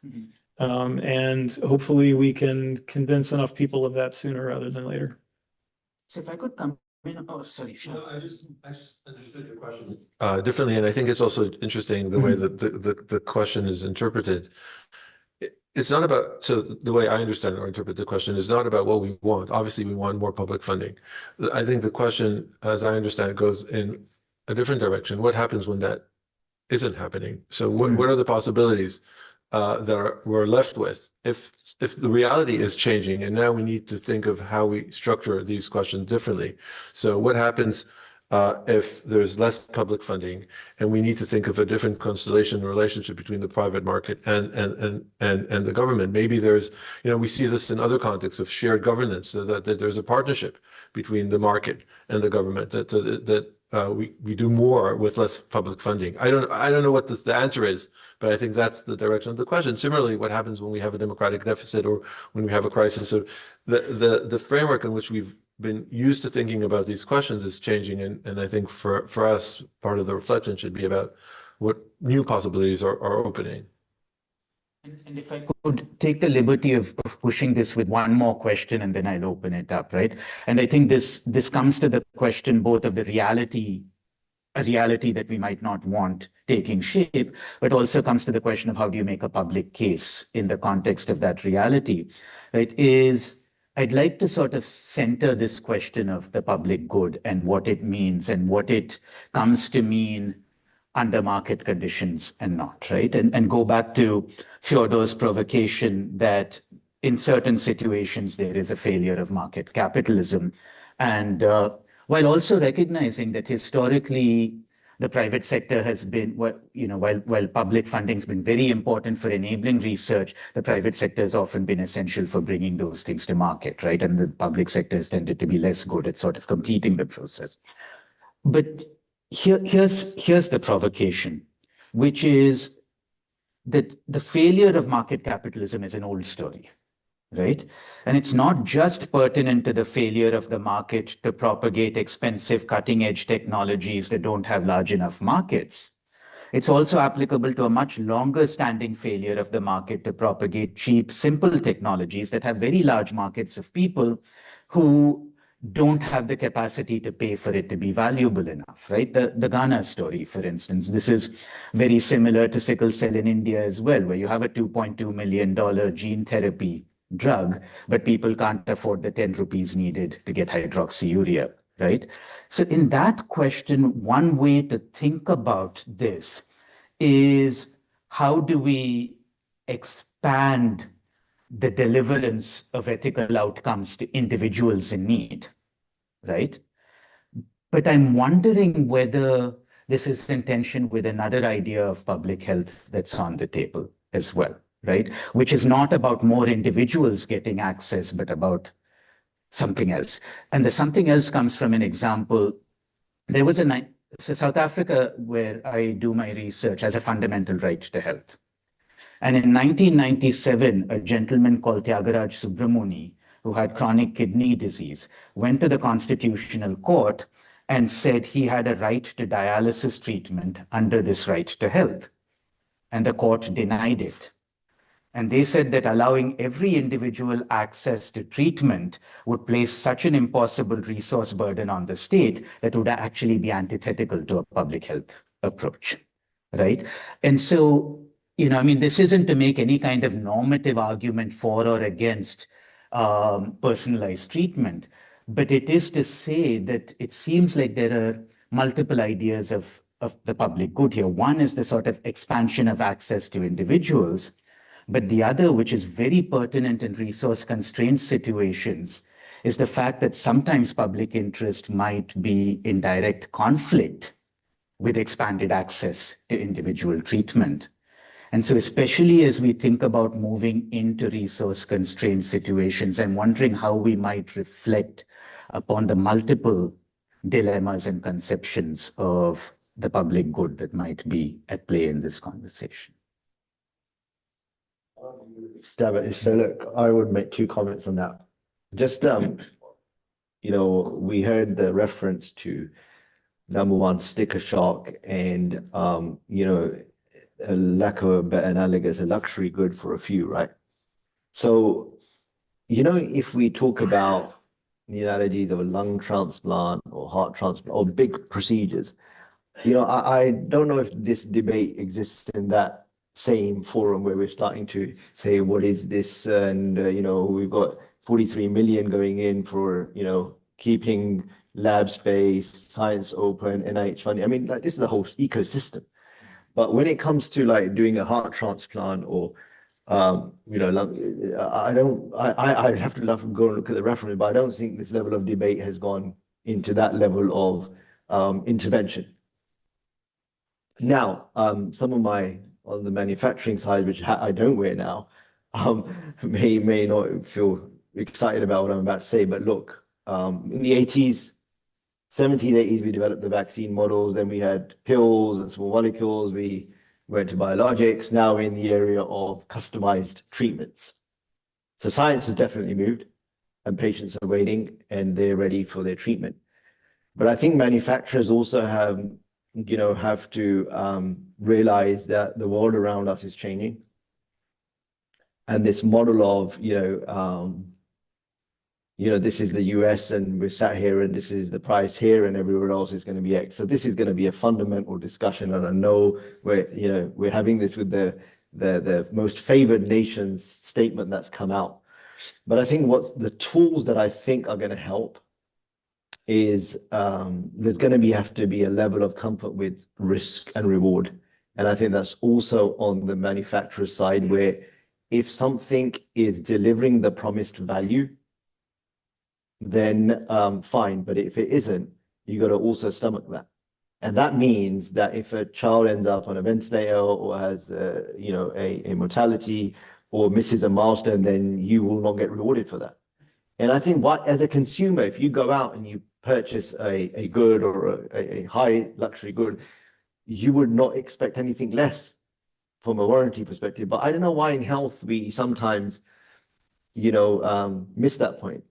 And hopefully we can convince enough people of that sooner rather than later. So if I could come in, oh, sorry, Sean. No, I just understood your question differently, and I think it's also interesting the way that the question is interpreted. It's not about, so the way I understand or interpret the question is not about what we want. Obviously, we want more public funding. I think the question, as I understand it, goes in a different direction. What happens when that isn't happening? So what are the possibilities that we're left with if the reality is changing, and now we need to think of how we structure these questions differently? So what happens if there's less public funding, and we need to think of a different constellation relationship between the private market and the government? Maybe there's, we see this in other contexts of shared governance, so that there's a partnership between the market and the government, that we do more with less public funding. I don't know what the answer is, but I think that's the direction of the question. Similarly, what happens when we have a democratic deficit, or when we have a crisis? So the framework in which we've been used to thinking about these questions is changing, and I think for us, part of the reflection should be about what new possibilities are opening. And if I could take the liberty of pushing this with one more question, and then I'll open it up, right? And I think this comes to the question both of the reality, a reality that we might not want taking shape, but also comes to the question of how do you make a public case in the context of that reality, right? I'd like to sort of center this question of the public good and what it means and what it comes to mean under market conditions and not, right? And go back to Fyodor's provocation that in certain situations there is a failure of market capitalism. And while also recognizing that historically the private sector has been, while public funding has been very important for enabling research, the private sector has often been essential for bringing those things to market, right? And the public sector has tended to be less good at sort of completing the process. But here's the provocation, which is that the failure of market capitalism is an old story, right? And it's not just pertinent to the failure of the market to propagate expensive cutting-edge technologies that don't have large enough markets. It's also applicable to a much longer-standing failure of the market to propagate cheap, simple technologies that have very large markets of people who don't have the capacity to pay for it to be valuable enough, right? The Ghana story, for instance, this is very similar to sickle cell in India as well, where you have a $2.2 million gene therapy drug, but people can't afford the 10 rupees needed to get hydroxyurea. right? So in that question, one way to think about this is how do we expand the deliverance of ethical outcomes to individuals in need, right? But I'm wondering whether this is in tension with another idea of public health that's on the table as well, right? Which is not about more individuals getting access, but about something else. And the something else comes from an example. There was so South Africa, where I do my research, has a fundamental right to health. And in 1997, a gentleman called Tyagaraja Subramuni, who had chronic kidney disease, went to the Constitutional Court and said he had a right to dialysis treatment under this right to health. And the court denied it. And they said that allowing every individual access to treatment would place such an impossible resource burden on the state that would actually be antithetical to a public health approach, right? And so, I mean, this isn't to make any kind of normative argument for or against personalized treatment, but it is to say that it seems like there are multiple ideas of the public good here. One is the sort of expansion of access to individuals. But the other, which is very pertinent in resource-constrained situations, is the fact that sometimes public interest might be in direct conflict with expanded access to individual treatment. And so especially as we think about moving into resource-constrained situations, I'm wondering how we might reflect upon the multiple dilemmas and conceptions of the public good that might be at play in this conversation. So look, I would make two comments on that. Just, we heard the reference to number one, sticker shock and, a lack of a better analogy as a luxury good for a few, right? So, if we talk about the analogies of a lung transplant or heart transplant or big procedures, I don't know if this debate exists in that same forum where we're starting to say, what is this? And, we've got 43 million going in for, keeping lab space, science open, NIH funding. I mean, like, this is a whole ecosystem. But when it comes to like doing a heart transplant or, I'd have to go and look at the reference, but I don't think this level of debate has gone into that level of intervention. Now, some of my on the manufacturing side, which I don't wear now, may not feel excited about what I'm about to say. But look, in the 80s, 70s, 80s, we developed the vaccine models. Then we had pills and small molecules. We went to biologics. Now we're in the area of customized treatments. So science has definitely moved, and patients are waiting, and they're ready for their treatment. But I think manufacturers also have to realize that the world around us is changing. And this model of, this is the US and we're sat here and this is the price here and everywhere else is going to be X. So this is going to be a fundamental discussion. And I know we're having this with the most favored nations statement that's come out. But I think what's the tools that I think are going to help is there's going to have to be a level of comfort with risk and reward. And I think that's also on the manufacturer side, where if something is delivering the promised value, then fine. But if it isn't, you got to also stomach that. And that means that if a child ends up on a ventilator or has a mortality or misses a milestone, then you will not get rewarded for that. And I think as a consumer, if you go out and you purchase a good or a high luxury good, you would not expect anything less from a warranty perspective. But I don't know why in health we sometimes, miss that point.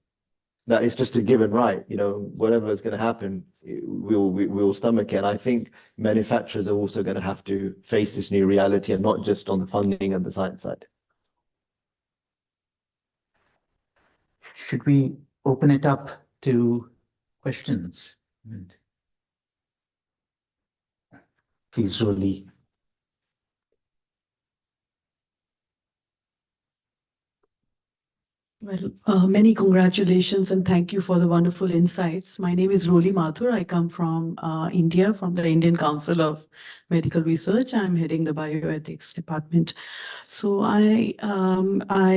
That it's just a given right. Whatever is going to happen, we'll stomach it. And I think manufacturers are also going to have to face this new reality, and not just on the funding and the science side. Should we open it up to questions? Please, Rolly. Well, many congratulations and thank you for the wonderful insights. My name is Roli Mathur. I come from India, from the Indian Council of Medical Research. I'm heading the Bioethics department. So I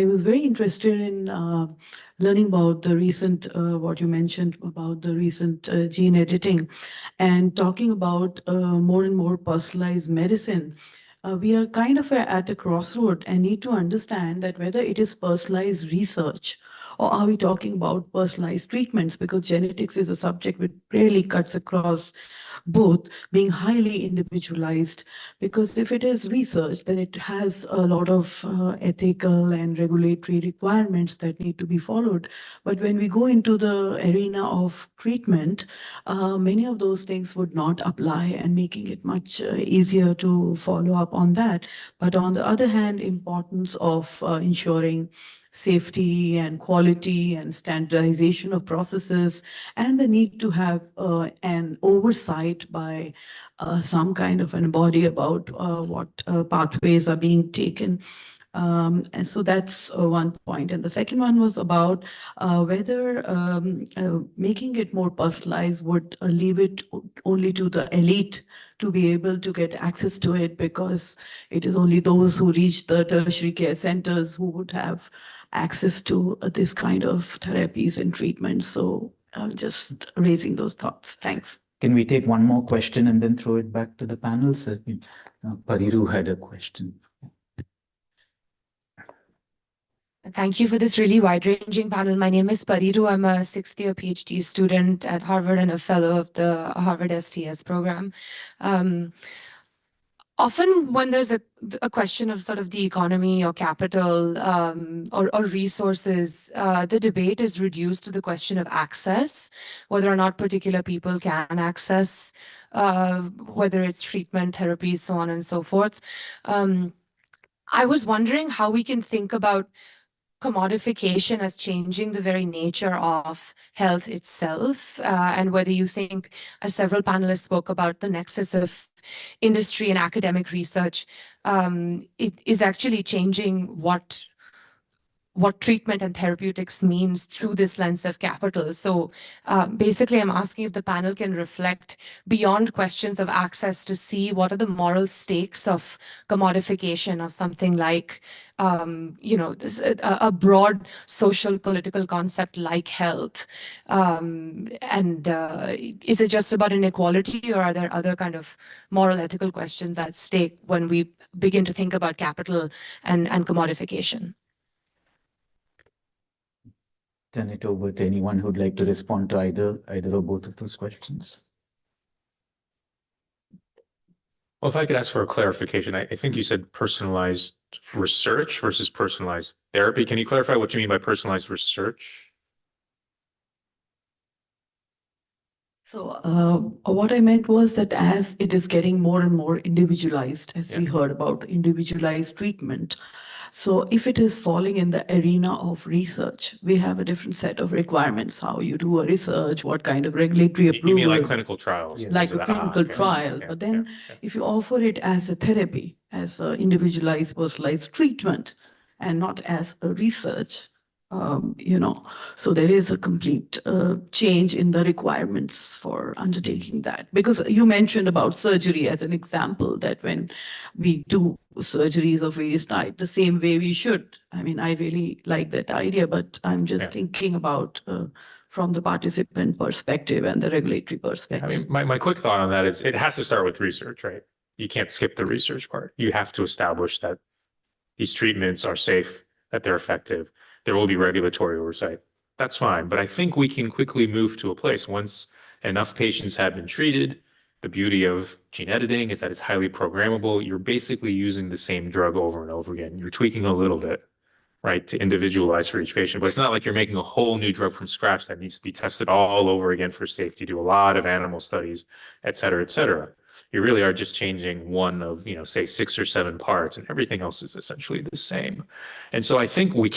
was very interested in learning about the recent, what you mentioned about the recent gene editing and talking about more and more personalized medicine. We are kind of at a crossroad and need to understand that whether it is personalized research or are we talking about personalized treatments, because genetics is a subject which really cuts across both, being highly individualized, because if it is research, then it has a lot of ethical and regulatory requirements that need to be followed. But when we go into the arena of treatment, many of those things would not apply, and making it much easier to follow up on that. But on the other hand, importance of ensuring safety and quality and standardization of processes, and the need to have an oversight by some kind of an body about what pathways are being taken. And so that's one point. And the second one was about whether making it more personalized would leave it only to the elite to be able to get access to it, because it is only those who reach the tertiary care centers who would have access to this kind of therapies and treatments. So just raising those thoughts. Thanks. Can we take one more question and then throw it back to the panel? So, Pariru had a question. Thank you for this really wide-ranging panel. My name is Pariru. I'm a sixth-year PhD student at Harvard and a fellow of the Harvard STS program. Often when there's a question of sort of the economy or capital or resources, the debate is reduced to the question of access, whether or not particular people can access, whether it's treatment, therapy, so on and so forth. I was wondering how we can think about commodification as changing the very nature of health itself, and whether you think, as several panelists spoke about, the nexus of industry and academic research it is actually changing what treatment and therapeutics means through this lens of capital. So basically, I'm asking if the panel can reflect beyond questions of access to see what are the moral stakes of commodification of something like, a broad social political concept like health. Is it just about inequality, or are there other kind of moral, ethical questions at stake when we begin to think about capital and commodification? Turn it over to anyone who'd like to respond to either or both of those questions. Well, if I could ask for a clarification, I think you said personalized research versus personalized therapy. Can you clarify what you mean by personalized research? So what I meant was that as it is getting more and more individualized, as we heard about individualized treatment, so if it is falling in the arena of research, we have a different set of requirements, how you do a research, what kind of regulatory approval. You mean like clinical trials? Like a clinical trial. But then if you offer it as a therapy, as an individualized, personalized treatment, and not as a research, so there is a complete change in the requirements for undertaking that. Because you mentioned about surgery as an example, that when we do surgeries of various types, the same way we should. I mean, I really like that idea, but I'm just thinking about from the participant perspective and the regulatory perspective. I mean, my quick thought on that is it has to start with research, right? You can't skip the research part. You have to establish that these treatments are safe, that they're effective. There will be regulatory oversight. That's fine. But I think we can quickly move to a place once enough patients have been treated. The beauty of gene editing is that it's highly programmable. You're basically using the same drug over and over again. You're tweaking a little bit, right, to individualize for each patient. But it's not like you're making a whole new drug from scratch that needs to be tested all over again for safety, do a lot of animal studies, et cetera, et cetera. You really are just changing one of, say 6 or 7 parts, and everything else is essentially the same. And so I think we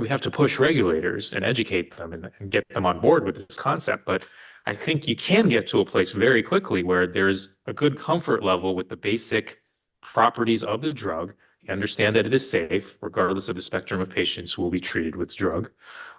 have to push regulators and educate them and get them on board with this concept. But I think you can get to a place very quickly where there's a good comfort level with the basic properties of the drug. We understand that it is safe, regardless of the spectrum of patients who will be treated with the drug.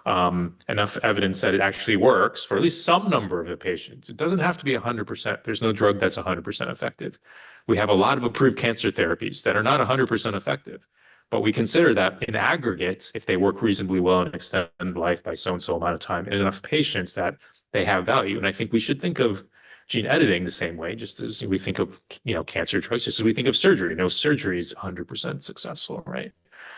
Enough evidence that it actually works for at least some number of the patients. It doesn't have to be 100%. There's no drug that's 100% effective. We have a lot of approved cancer therapies that are not 100% effective, but we consider that in aggregate, if they work reasonably well and extend life by so-and-so amount of time in enough patients, that they have value. And I think we should think of gene editing the same way, just as we think of, cancer drugs, just as we think of surgery. No surgery is 100% successful, right?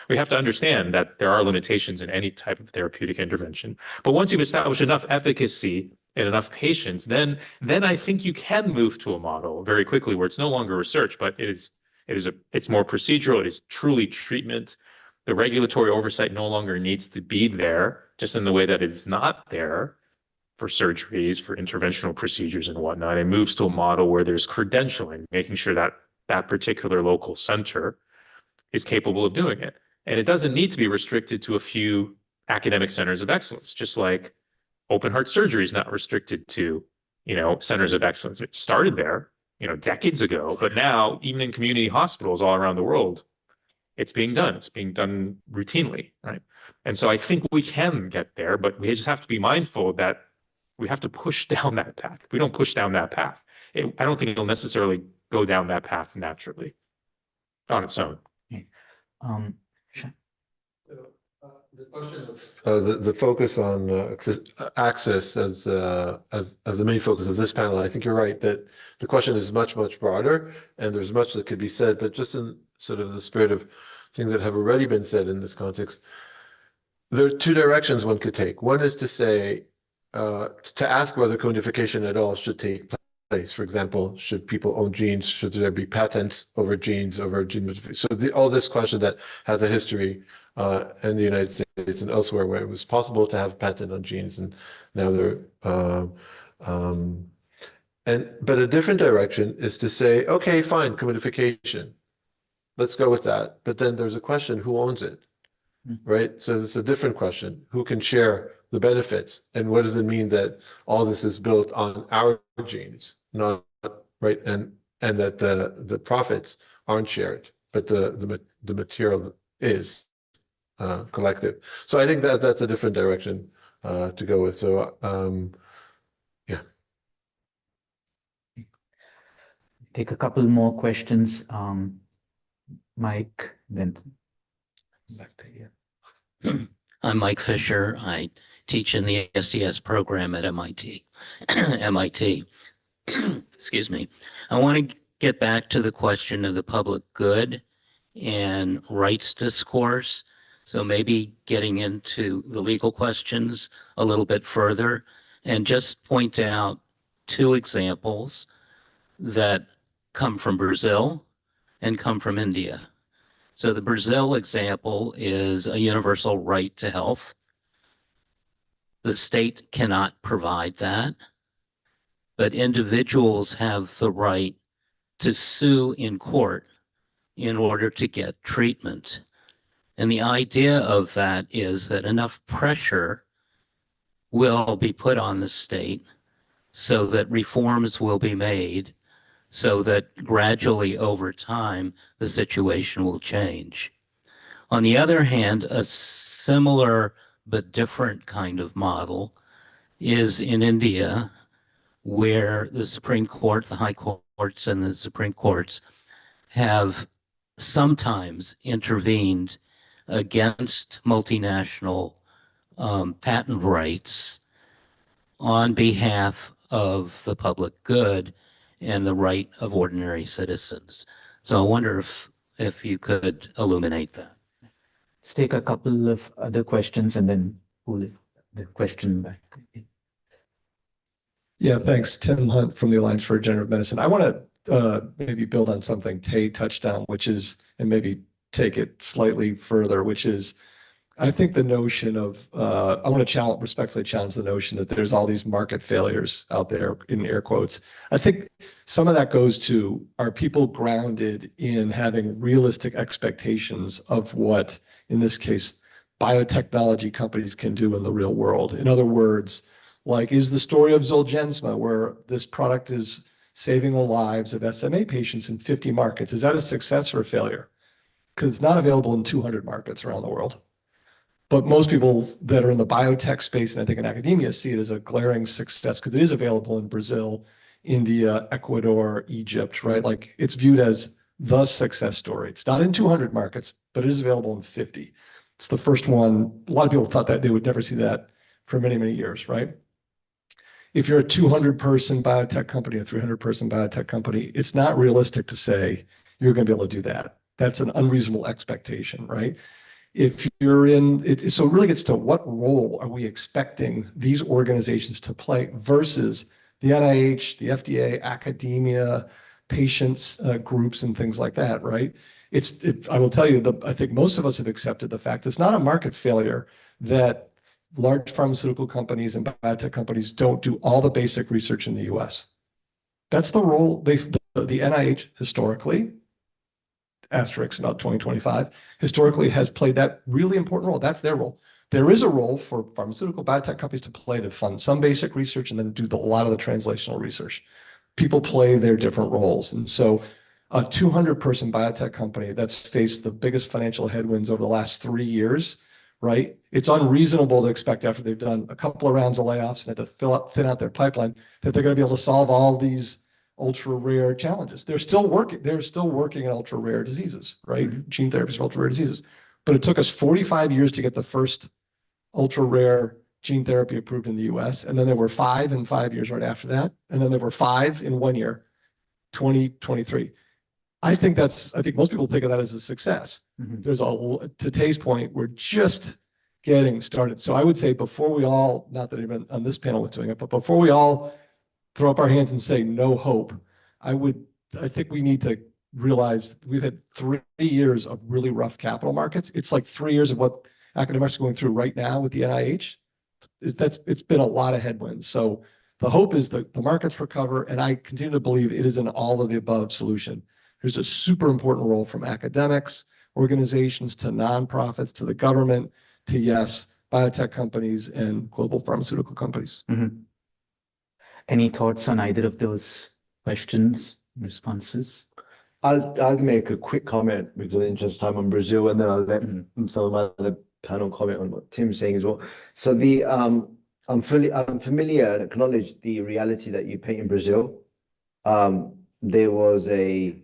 We have to understand that there are limitations in any type of therapeutic intervention. But once you've established enough efficacy in enough patients, then I think you can move to a model very quickly where it's no longer research, but it's more procedural. It is truly treatment. The regulatory oversight no longer needs to be there, just in the way that it's not there for surgeries, for interventional procedures and whatnot. It moves to a model where there's credentialing, making sure that that particular local center is capable of doing it. And it doesn't need to be restricted to a few academic centers of excellence, just like open heart surgery is not restricted to, centers of excellence. It started there, decades ago, but now even in community hospitals all around the world, it's being done. It's being done routinely, right? And so I think we can get there, but we just have to be mindful that we have to push down that path. If we don't push down that path, I don't think it'll necessarily go down that path naturally on its own. The question of the focus on access as the main focus of this panel, I think you're right that the question is much, much broader, and there's much that could be said, but just in sort of the spirit of things that have already been said in this context, there are two directions one could take. One is to say, to ask whether codification at all should take place. For example, should people own genes? Should there be patents over genes, over gene modification? So all this question that has a history in the United States and elsewhere where it was possible to have patent on genes, and now they're but a different direction is to say, okay, fine, commodification. Let's go with that. But then there's a question, who owns it? Right? So it's a different question. Who can share the benefits? And what does it mean that all this is built on our genes, not right? And that the profits aren't shared, but the material is collective. So I think that that's a different direction to go with. So yeah. Take a couple more questions. Mike, then back to you. I'm Mike Fisher. I teach in the SDS program at MIT. Excuse me. I want to get back to the question of the public good and rights discourse. So maybe getting into the legal questions a little bit further and just point out two examples that come from Brazil and come from India. So the Brazil example is a universal right to health. The state cannot provide that, but individuals have the right to sue in court in order to get treatment. And the idea of that is that enough pressure will be put on the state so that reforms will be made so that gradually over time, the situation will change. On the other hand, a similar but different kind of model is in India, where the Supreme Court, the high courts and the Supreme Courts have sometimes intervened against multinational patent rights on behalf of the public good and the right of ordinary citizens. So I wonder if you could illuminate that. Let's take a couple of other questions and then pull the question back. Yeah, thanks. Tim Hunt from the Alliance for Regenerative Medicine. I want to maybe build on something Tay touched on, which is, and maybe take it slightly further, which is, I think the notion of, I want to respectfully challenge the notion that there's all these market failures out there, in air quotes. I think some of that goes to, are people grounded in having realistic expectations of what, in this case, biotechnology companies can do in the real world? In other words, like, is the story of Zolgensma, where this product is saving the lives of SMA patients in 50 markets, is that a success or a failure? because it's not available in 200 markets around the world. But most people that are in the biotech space, and I think in academia, see it as a glaring success because it is available in Brazil, India, Ecuador, Egypt, right? Like it's viewed as the success story. It's not in 200 markets, but it is available in 50. It's the first one. A lot of people thought that they would never see that for many, many years, right? If you're a 200-person biotech company, a 300-person biotech company, it's not realistic to say you're going to be able to do that. That's an unreasonable expectation, right? If you're in it, so it really gets to what role are we expecting these organizations to play versus the NIH, the FDA, academia, patients groups, and things like that, right? I will tell you that I think most of us have accepted the fact it's not a market failure that large pharmaceutical companies and biotech companies don't do all the basic research in the US. That's the role the NIH historically, asterisk about 2025, historically has played that really important role. That's their role. There is a role for pharmaceutical biotech companies to play to fund some basic research and then do a lot of the translational research. People play their different roles. And so a 200-person biotech company that's faced the biggest financial headwinds over the last 3 years, right? It's unreasonable to expect after they've done a couple of rounds of layoffs and had to thin out their pipeline that they're going to be able to solve all these ultra rare challenges. They're still working in ultra rare diseases, right? Gene therapies for ultra rare diseases. But it took us 45 years to get the first ultra rare gene therapy approved in the US. And then there were 5 in 5 years right after that. And then there were 5 in 1 year, 2023. I think most people think of that as a success. There's to Tay's point, we're just getting started. So I would say before we all, not that even on this panel was doing it, but before we all throw up our hands and say no hope, I think we need to realize we've had 3 years of really rough capital markets. It's like 3 years of what academics are going through right now with the NIH. It's been a lot of headwinds. So the hope is that the markets recover, and I continue to believe it is an all of the above solution. There's a super important role from academics, organizations, to nonprofits, to the government, to, yes, biotech companies and global pharmaceutical companies. Any thoughts on either of those questions, responses? I'll make a quick comment because of the interest of time on Brazil, and then I'll let some of my other panel comment on what Tim's saying as well. So I'm familiar and acknowledge the reality that you paint in Brazil. There was a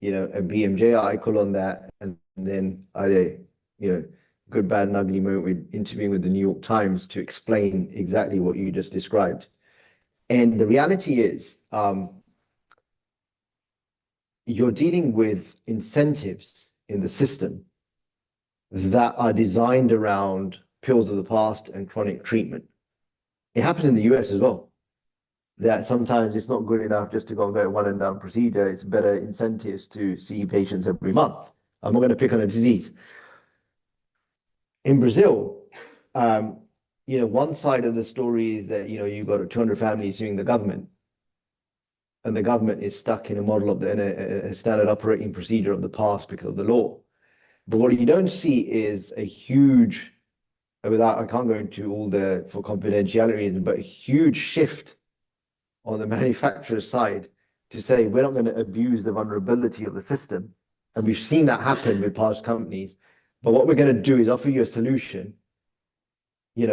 BMJ article on that, and then I had a good, bad, and ugly moment with interviewing with the New York Times to explain exactly what you just described. And the reality is, you're dealing with incentives in the system that are designed around pills of the past and chronic treatment. It happens in the US as well, that sometimes it's not good enough just to go and get a one and done procedure. It's better incentives to see patients every month. I'm not going to pick on a disease. In Brazil, one side of the story is that, you've got 200 families suing the government, and the government is stuck in a model of a standard operating procedure of the past because of the law. But what you don't see is a huge, I can't go into all for confidentiality reasons, but a huge shift on the manufacturer's side to say, we're not going to abuse the vulnerability of the system. And we've seen that happen with past companies. But what we're going to do is offer you a solution,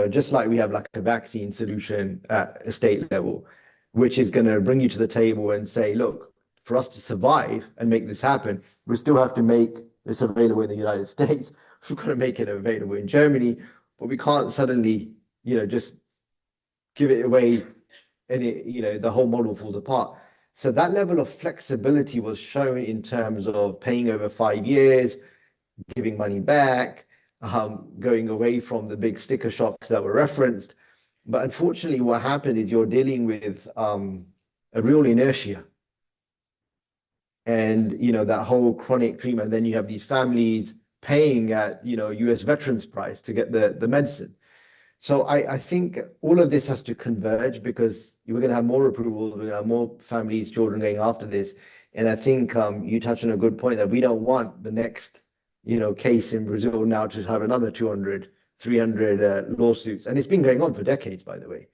just like we have like a vaccine solution at a state level, which is going to bring you to the table and say, look, for us to survive and make this happen, we still have to make this available in the United States. We're going to make it available in Germany, but we can't suddenly, just give it away and the whole model falls apart. So that level of flexibility was shown in terms of paying over 5 years, giving money back, going away from the big sticker shocks that were referenced. But unfortunately, what happened is you're dealing with a real inertia. And, that whole chronic treatment, then you have these families paying at, US veterans price to get the medicine. So I think all of this has to converge because we're going to have more approvals, we're going to have more families, children going after this. And I think you touched on a good point that we don't want the next, case in Brazil now to have another 200, 300 lawsuits. And it's been going on for decades, by the way,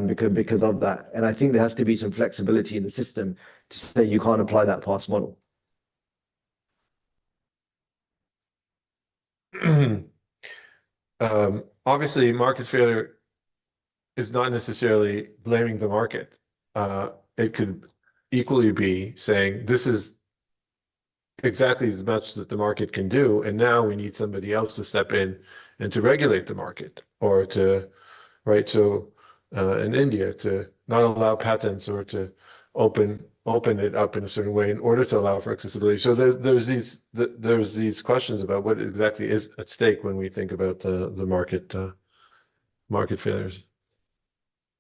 because of that. And I think there has to be some flexibility in the system to say you can't apply that past model. Obviously, market failure is not necessarily blaming the market. It could equally be saying this is exactly as much that the market can do, and now we need somebody else to step in and to regulate the market, or to, right? So in India, to not allow patents, or to open it up in a certain way in order to allow for accessibility. So there's these questions about what exactly is at stake when we think about the market failures.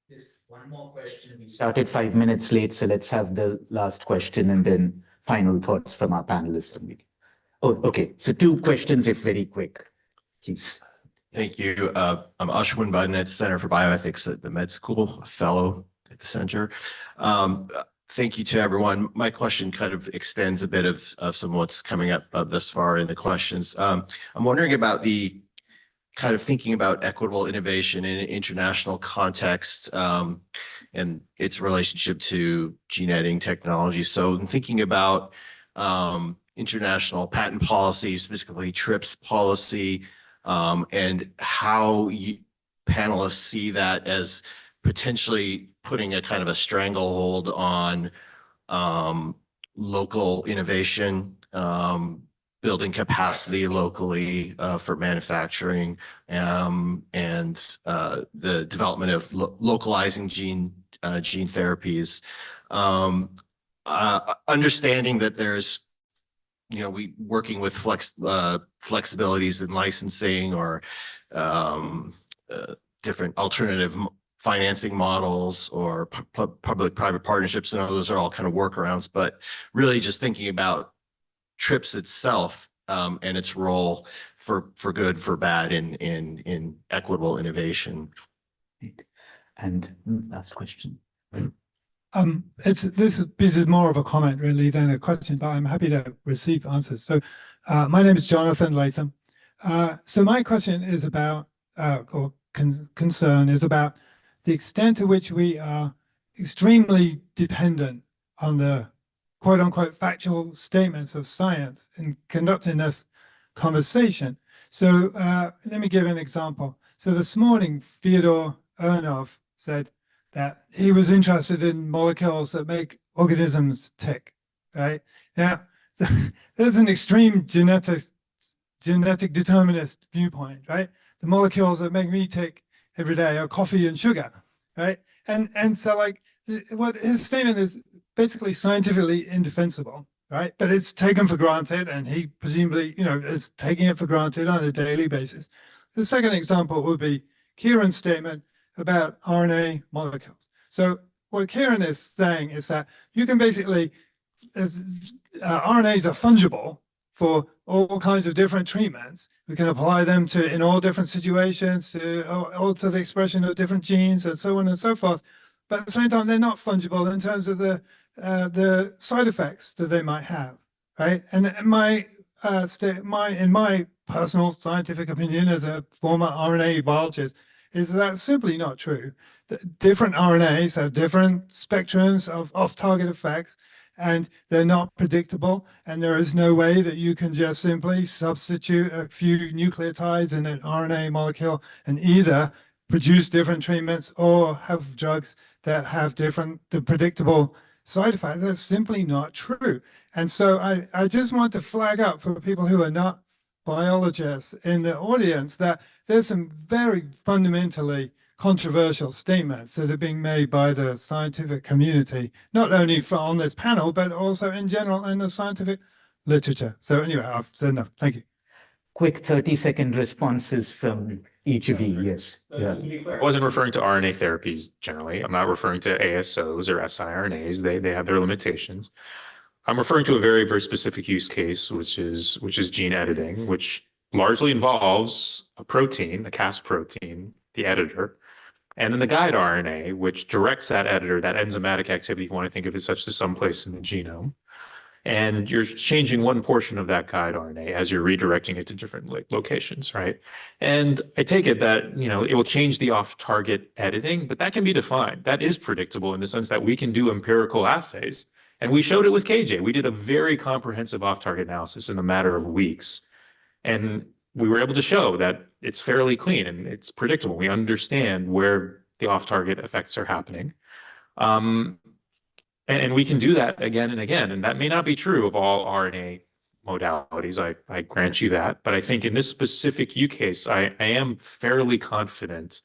Just one more question. We started 5 minutes late, so let's have the last question and then final thoughts from our panelists. Oh, okay. So 2 questions, if very quick, please. Thank you. I'm Ashwin Budden at the Center for Bioethics at the Med School, a fellow at the center. Thank you to everyone. My question kind of extends a bit of some of what's coming up thus far in the questions. I'm wondering about the kind of thinking about equitable innovation in an international context and its relationship to gene editing technology. So I'm thinking about international patent policy, specifically TRIPS policy, and how panelists see that as potentially putting a kind of a stranglehold on local innovation, building capacity locally for manufacturing, and the development of localizing gene therapies. Understanding that there's, we working with flexibilities in licensing or different alternative financing models or public-private partnerships, and those are all kind of workarounds, but really just thinking about TRIPS itself and its role for good, for bad in equitable innovation. And last question. This is more of a comment really than a question, but I'm happy to receive answers. So my name is Jonathan Latham. So my question is about, or concern is about the extent to which we are extremely dependent on the quote unquote factual statements of science in conducting this conversation. So let me give an example. So this morning, Fyodor Urnov said that he was interested in molecules that make organisms tick, right? Now, there's an extreme genetic determinist viewpoint, right? The molecules that make me tick every day are coffee and sugar, right? And so like what his statement is basically scientifically indefensible, right? But it's taken for granted, and he presumably, is taking it for granted on a daily basis. The second example would be Kieran's statement about RNA molecules. So what Kieran is saying is that you can basically, RNAs are fungible for all kinds of different treatments. We can apply them in all different situations to alter the expression of different genes and so on and so forth. But at the same time, they're not fungible in terms of the side effects that they might have, right? And in my personal scientific opinion as a former RNA biologist, is that simply not true. Different RNAs have different spectrums of off-target effects, and they're not predictable. And there is no way that you can just simply substitute a few nucleotides in an RNA molecule and either produce different treatments or have drugs that have the predictable side effects. That's simply not true. And so I just want to flag up for people who are not biologists in the audience that there's some very fundamentally controversial statements that are being made by the scientific community, not only on this panel, but also in general in the scientific literature. So anyway, I've said enough. Thank you. Quick 30-second responses from each of you. Yes. Yeah. I wasn't referring to RNA therapies generally. I'm not referring to ASOs or siRNAs. They have their limitations. I'm referring to a very, very specific use case, which is gene editing, which largely involves a protein, the Cas protein, the editor, and then the guide RNA, which directs that editor, that enzymatic activity, if you want to think of it such, to someplace in the genome. And you're changing one portion of that guide RNA as you're redirecting it to different locations, right? And I take it that, it will change the off-target editing, but that can be defined. That is predictable in the sense that we can do empirical assays. And we showed it with KJ. We did a very comprehensive off-target analysis in a matter of weeks. And we were able to show that it's fairly clean and it's predictable. We understand where the off-target effects are happening. And we can do that again and again. And that may not be true of all RNA modalities. I grant you that. But I think in this specific use case, I am fairly confident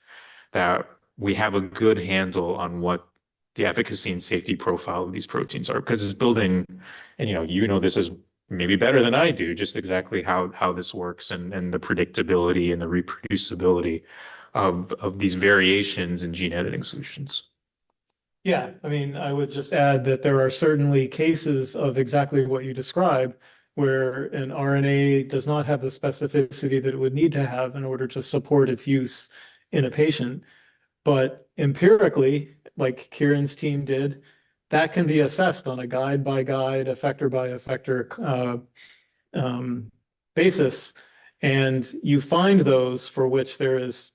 that we have a good handle on what the efficacy and safety profile of these proteins are, because it's building, and you know this is maybe better than I do, just exactly how this works and the predictability and the reproducibility of these variations in gene editing solutions. Yeah, I mean, I would just add that there are certainly cases of exactly what you described, where an RNA does not have the specificity that it would need to have in order to support its use in a patient. But empirically, like Kieran's team did, that can be assessed on a guide by guide, effector by effector basis. And you find those for which there is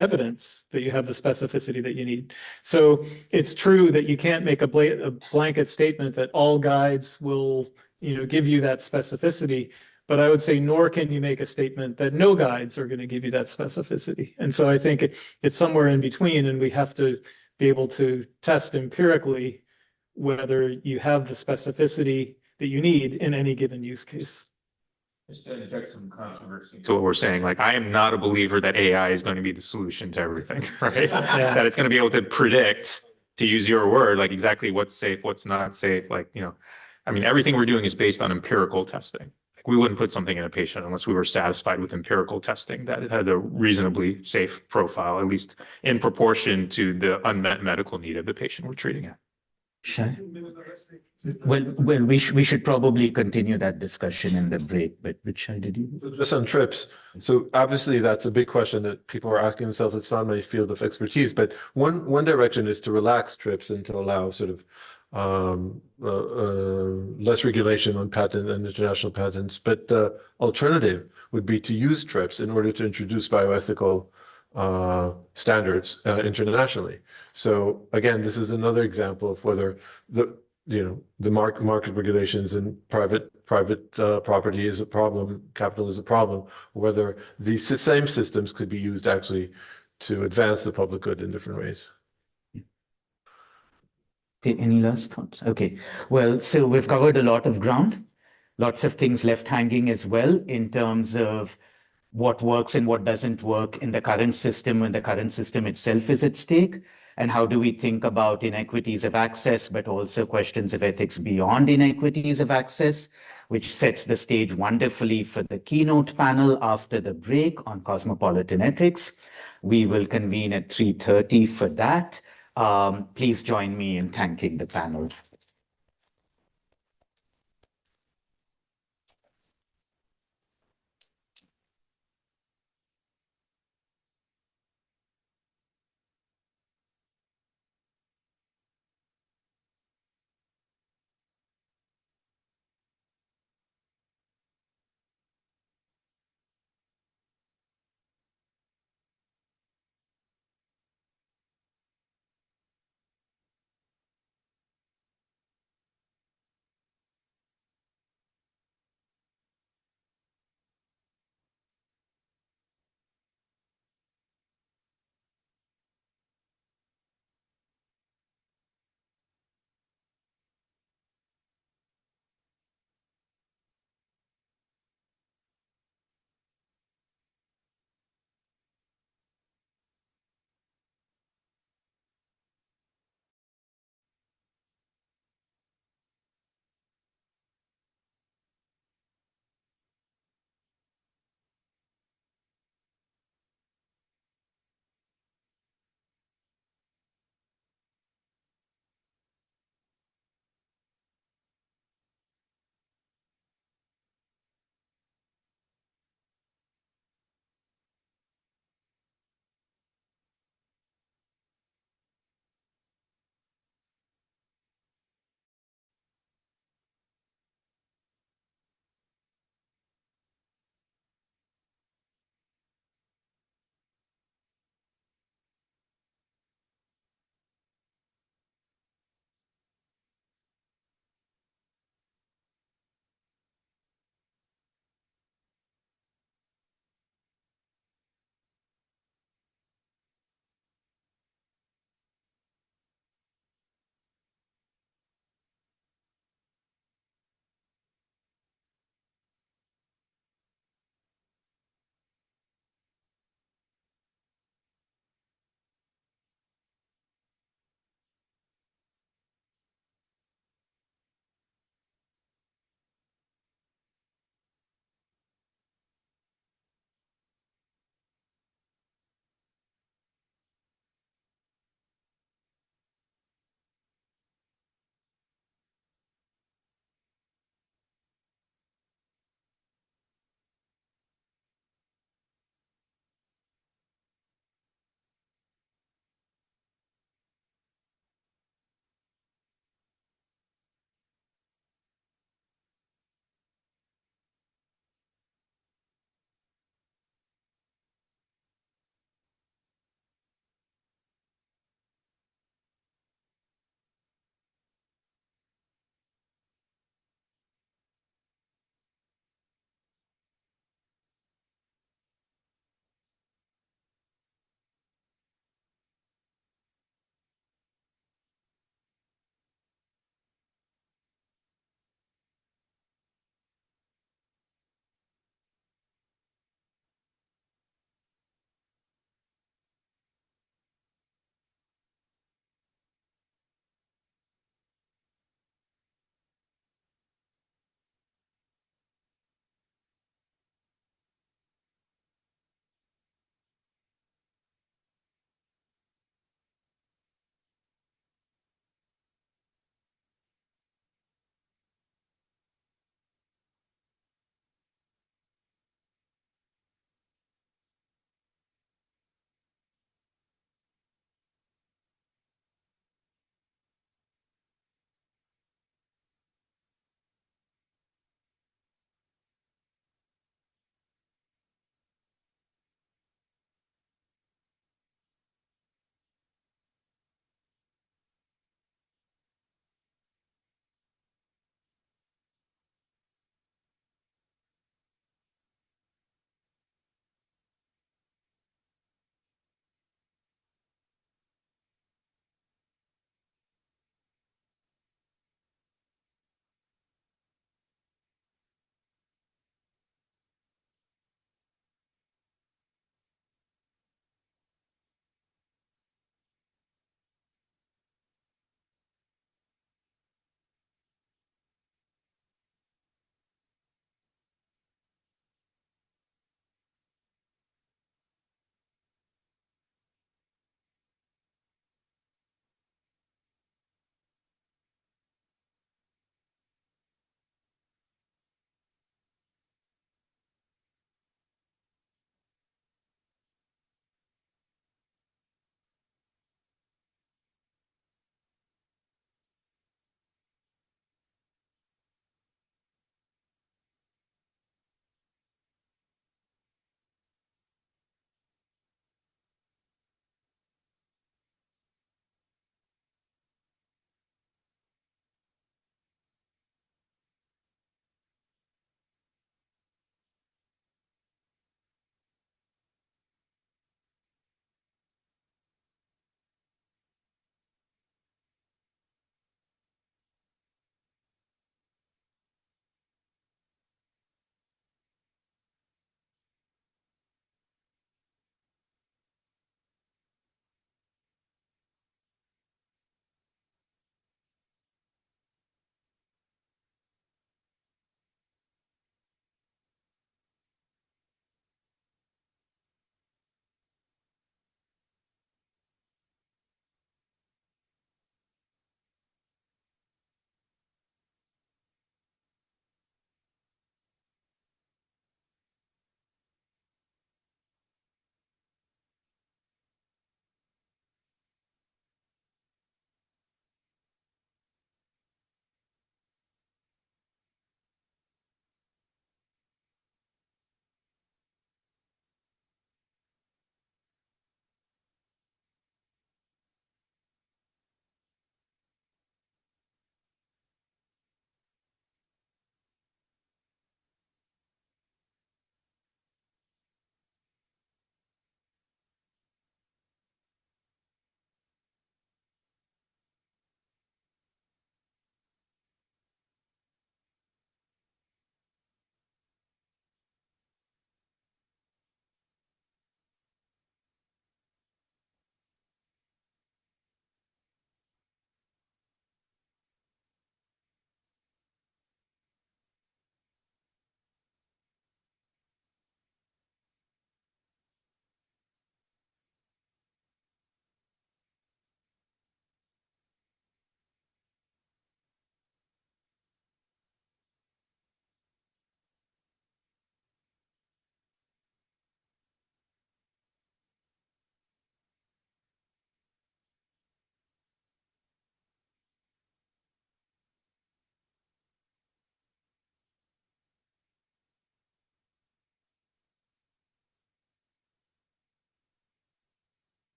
evidence that you have the specificity that you need. So it's true that you can't make a blanket statement that all guides will, give you that specificity. But I would say, nor can you make a statement that no guides are going to give you that specificity. And so I think it's somewhere in between, and we have to be able to test empirically whether you have the specificity that you need in any given use case. Just to inject some controversy to what we're saying, like, I am not a believer that AI is going to be the solution to everything, right? Yeah. That it's going to be able to predict, to use your word, like exactly what's safe, what's not safe. Like, I mean, everything we're doing is based on empirical testing. Like, we wouldn't put something in a patient unless we were satisfied with empirical testing that it had a reasonably safe profile, at least in proportion to the unmet medical need of the patient we're treating. Sure. Well, we should probably continue that discussion in the break, but Richard, did you? Just on trips. So obviously that's a big question that people are asking themselves. It's not my field of expertise, but one direction is to relax trips and to allow sort of less regulation on patent and international patents. But the alternative would be to use trips in order to introduce bioethical standards internationally. So again, this is another example of whether the market regulations and private property is a problem, capital is a problem, whether these same systems could be used actually to advance the public good in different ways. Okay, any last thoughts? Okay, well, so we've covered a lot of ground, lots of things left hanging as well in terms of what works and what doesn't work in the current system when the current system itself is at stake. And how do we think about inequities of access, but also questions of ethics beyond inequities of access, which sets the stage wonderfully for the keynote panel after the break on cosmopolitan ethics. We will convene at 3:30 for that. Please join me in thanking the panel.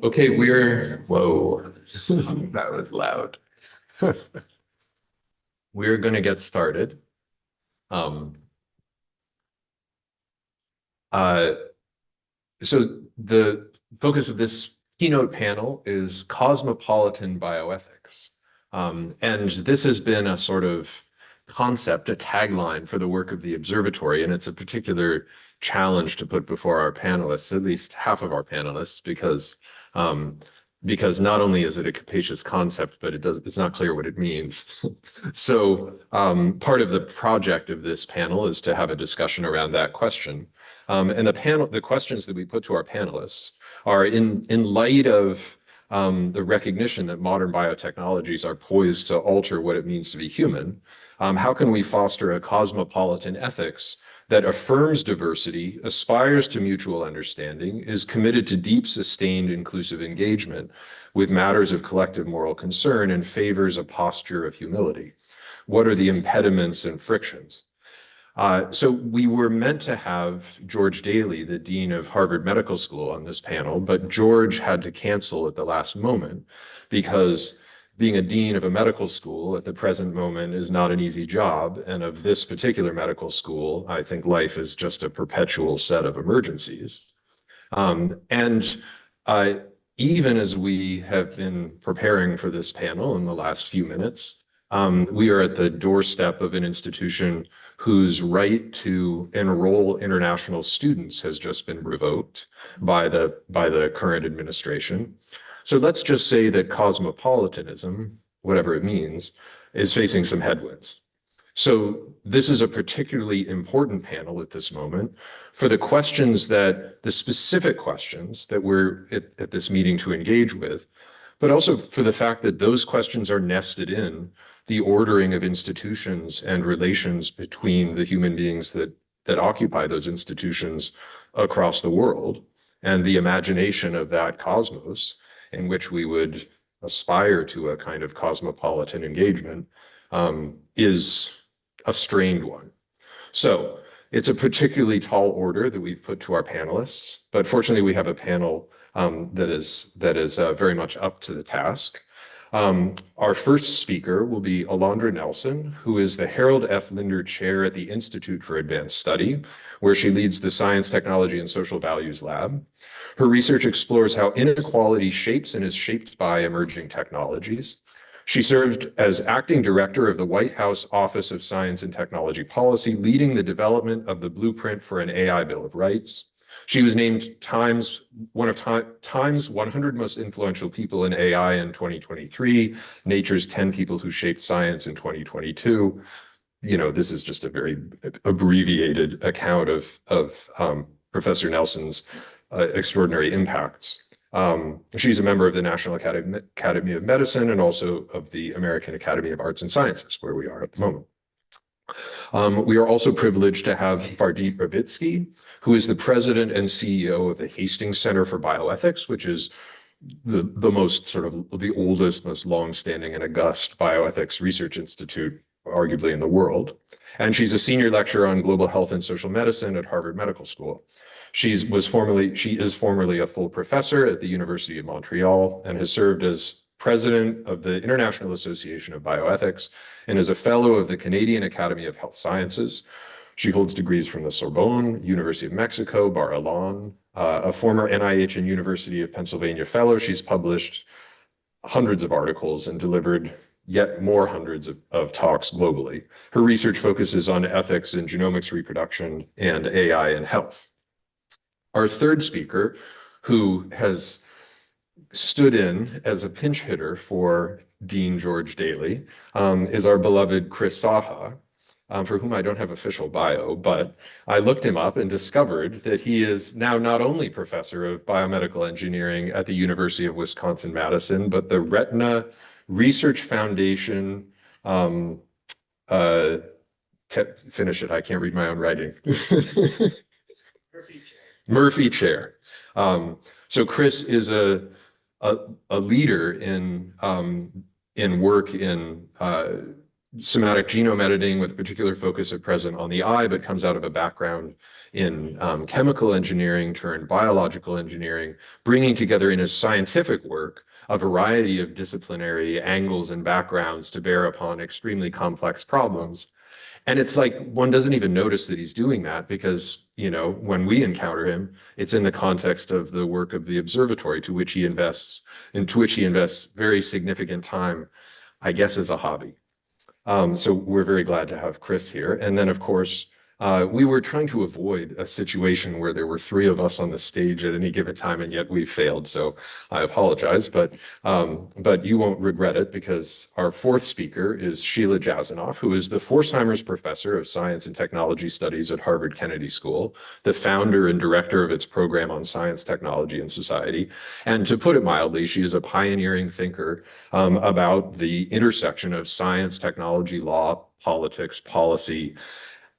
Okay, whoa, that was loud. We're going to get started. So the focus of this keynote panel is Cosmopolitan Bioethics. And this has been a sort of concept, a tagline for the work of the Observatory, and it's a particular challenge to put before our panelists, at least half of our panelists, because not only is it a capacious concept, but it's not clear what it means. So part of the project of this panel is to have a discussion around that question. And the questions that we put to our panelists are in light of the recognition that modern biotechnologies are poised to alter what it means to be human. How can we foster a cosmopolitan ethics that affirms diversity, aspires to mutual understanding, is committed to deep, sustained, inclusive engagement with matters of collective moral concern, and favors a posture of humility? What are the impediments and frictions? So we were meant to have George Daly, the Dean of Harvard Medical School, on this panel, but George had to cancel at the last moment because being a dean of a medical school at the present moment is not an easy job. And of this particular medical school, I think life is just a perpetual set of emergencies. Even as we have been preparing for this panel in the last few minutes, we are at the doorstep of an institution whose right to enroll international students has just been revoked by the current administration. So let's just say that cosmopolitanism, whatever it means, is facing some headwinds. So this is a particularly important panel at this moment for the specific questions that we're at this meeting to engage with, but also for the fact that those questions are nested in the ordering of institutions and relations between the human beings that occupy those institutions across the world, and the imagination of that cosmos in which we would aspire to a kind of cosmopolitan engagement is a strained one. So it's a particularly tall order that we've put to our panelists, but fortunately we have a panel that is very much up to the task. Our first speaker will be Alondra Nelson, who is the Harold F. Linder Chair at the Institute for Advanced Study, where she leads the Science, Technology, and Social Values Lab. Her research explores how inequality shapes and is shaped by emerging technologies. She served as acting director of the White House Office of Science and Technology Policy, leading the development of the blueprint for an AI Bill of Rights. She was named one of Time's 100 most influential people in AI in 2023, Nature's 10 people who shaped science in 2022. You know, this is just a very abbreviated account of Professor Nelson's extraordinary impacts. She's a member of the National Academy of Medicine and also of the American Academy of Arts and Sciences, where we are at the moment. We are also privileged to have Vardeep Ravitsky, who is the president and CEO of the Hastings Center for Bioethics, which is the most sort of the oldest, most longstanding and august bioethics research institute, arguably in the world. And she's a senior lecturer on global health and social medicine at Harvard Medical School. She is formerly a full professor at the University of Montreal and has served as president of the International Association of Bioethics and is a fellow of the Canadian Academy of Health Sciences. She holds degrees from the Sorbonne, University of Mexico, Bar-Ilan, a former NIH and University of Pennsylvania fellow. She's published hundreds of articles and delivered yet more hundreds of talks globally. Her research focuses on ethics in genomics, reproduction, and AI in health. Our third speaker, who has stood in as a pinch hitter for Dean George Daly, is our beloved Chris Saha, for whom I don't have official bio, but I looked him up and discovered that he is now not only professor of biomedical engineering at the University of Wisconsin-Madison, but the Retina Research Foundation, finish it, I can't read my own writing. Murphy chair. So Chris is a leader in work in somatic genome editing with a particular focus at present on the eye, but comes out of a background in chemical engineering turned biological engineering, bringing together in his scientific work a variety of disciplinary angles and backgrounds to bear upon extremely complex problems. And it's like one doesn't even notice that he's doing that because, you know, when we encounter him, it's in the context of the work of the Observatory to which he invests very significant time, I guess, as a hobby. So we're very glad to have Chris here. And then, of course, we were trying to avoid a situation where there were three of us on the stage at any given time, and yet we failed. So I apologize, but you won't regret it because our fourth speaker is Sheila Jasanoff, who is the Forsheimer's Professor of Science and Technology Studies at Harvard Kennedy School, the founder and director of its program on science, technology, and society. And to put it mildly, she is a pioneering thinker about the intersection of science, technology, law, politics, policy,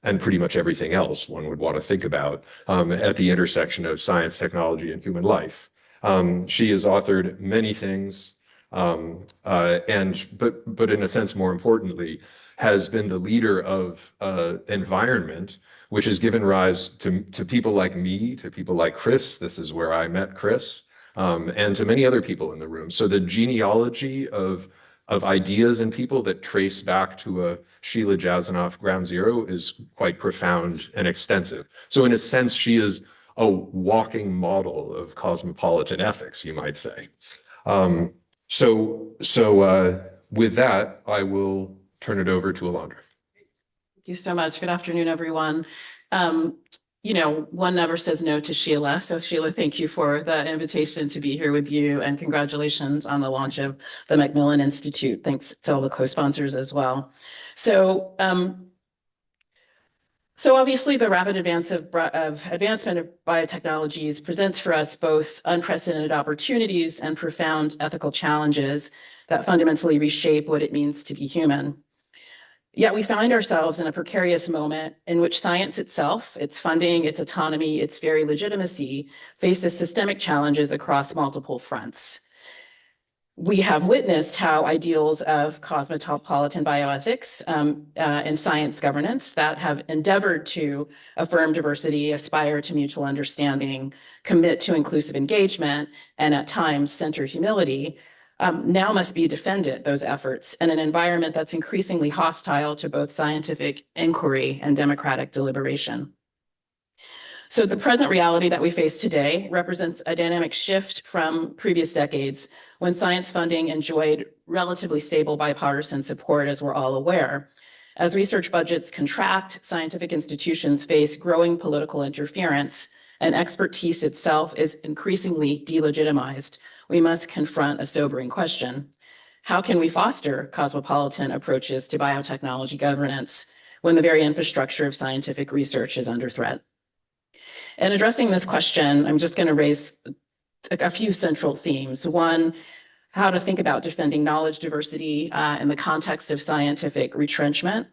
and pretty much everything else one would want to think about at the intersection of science, technology, and human life. She has authored many things, but in a sense, more importantly, has been the leader of environment, which has given rise to people like me, to people like Chris. This is where I met Chris, and to many other people in the room. So the genealogy of ideas and people that trace back to a Sheila Jasanoff ground zero is quite profound and extensive. So in a sense, she is a walking model of cosmopolitan ethics, you might say. With that, I will turn it over to Alondra. Thank you so much. Good afternoon, everyone. You know, one never says no to Sheila. So Sheila, thank you for the invitation to be here with you, and congratulations on the launch of the Macmillan Institute. Thanks to all the co-sponsors as well. So, obviously the rapid advancement of biotechnologies presents for us both unprecedented opportunities and profound ethical challenges that fundamentally reshape what it means to be human. Yet we find ourselves in a precarious moment in which science itself, its funding, its autonomy, its very legitimacy, faces systemic challenges across multiple fronts. We have witnessed how ideals of cosmopolitan bioethics and science governance that have endeavored to affirm diversity, aspire to mutual understanding, commit to inclusive engagement, and at times center humility, now must be defended, those efforts, in an environment that's increasingly hostile to both scientific inquiry and democratic deliberation. So the present reality that we face today represents a dynamic shift from previous decades when science funding enjoyed relatively stable bipartisan support, as we're all aware. As research budgets contract, scientific institutions face growing political interference, and expertise itself is increasingly delegitimized. We must confront a sobering question. How can we foster cosmopolitan approaches to biotechnology governance when the very infrastructure of scientific research is under threat? In addressing this question, I'm just going to raise a few central themes. One, how to think about defending knowledge diversity in the context of scientific retrenchment,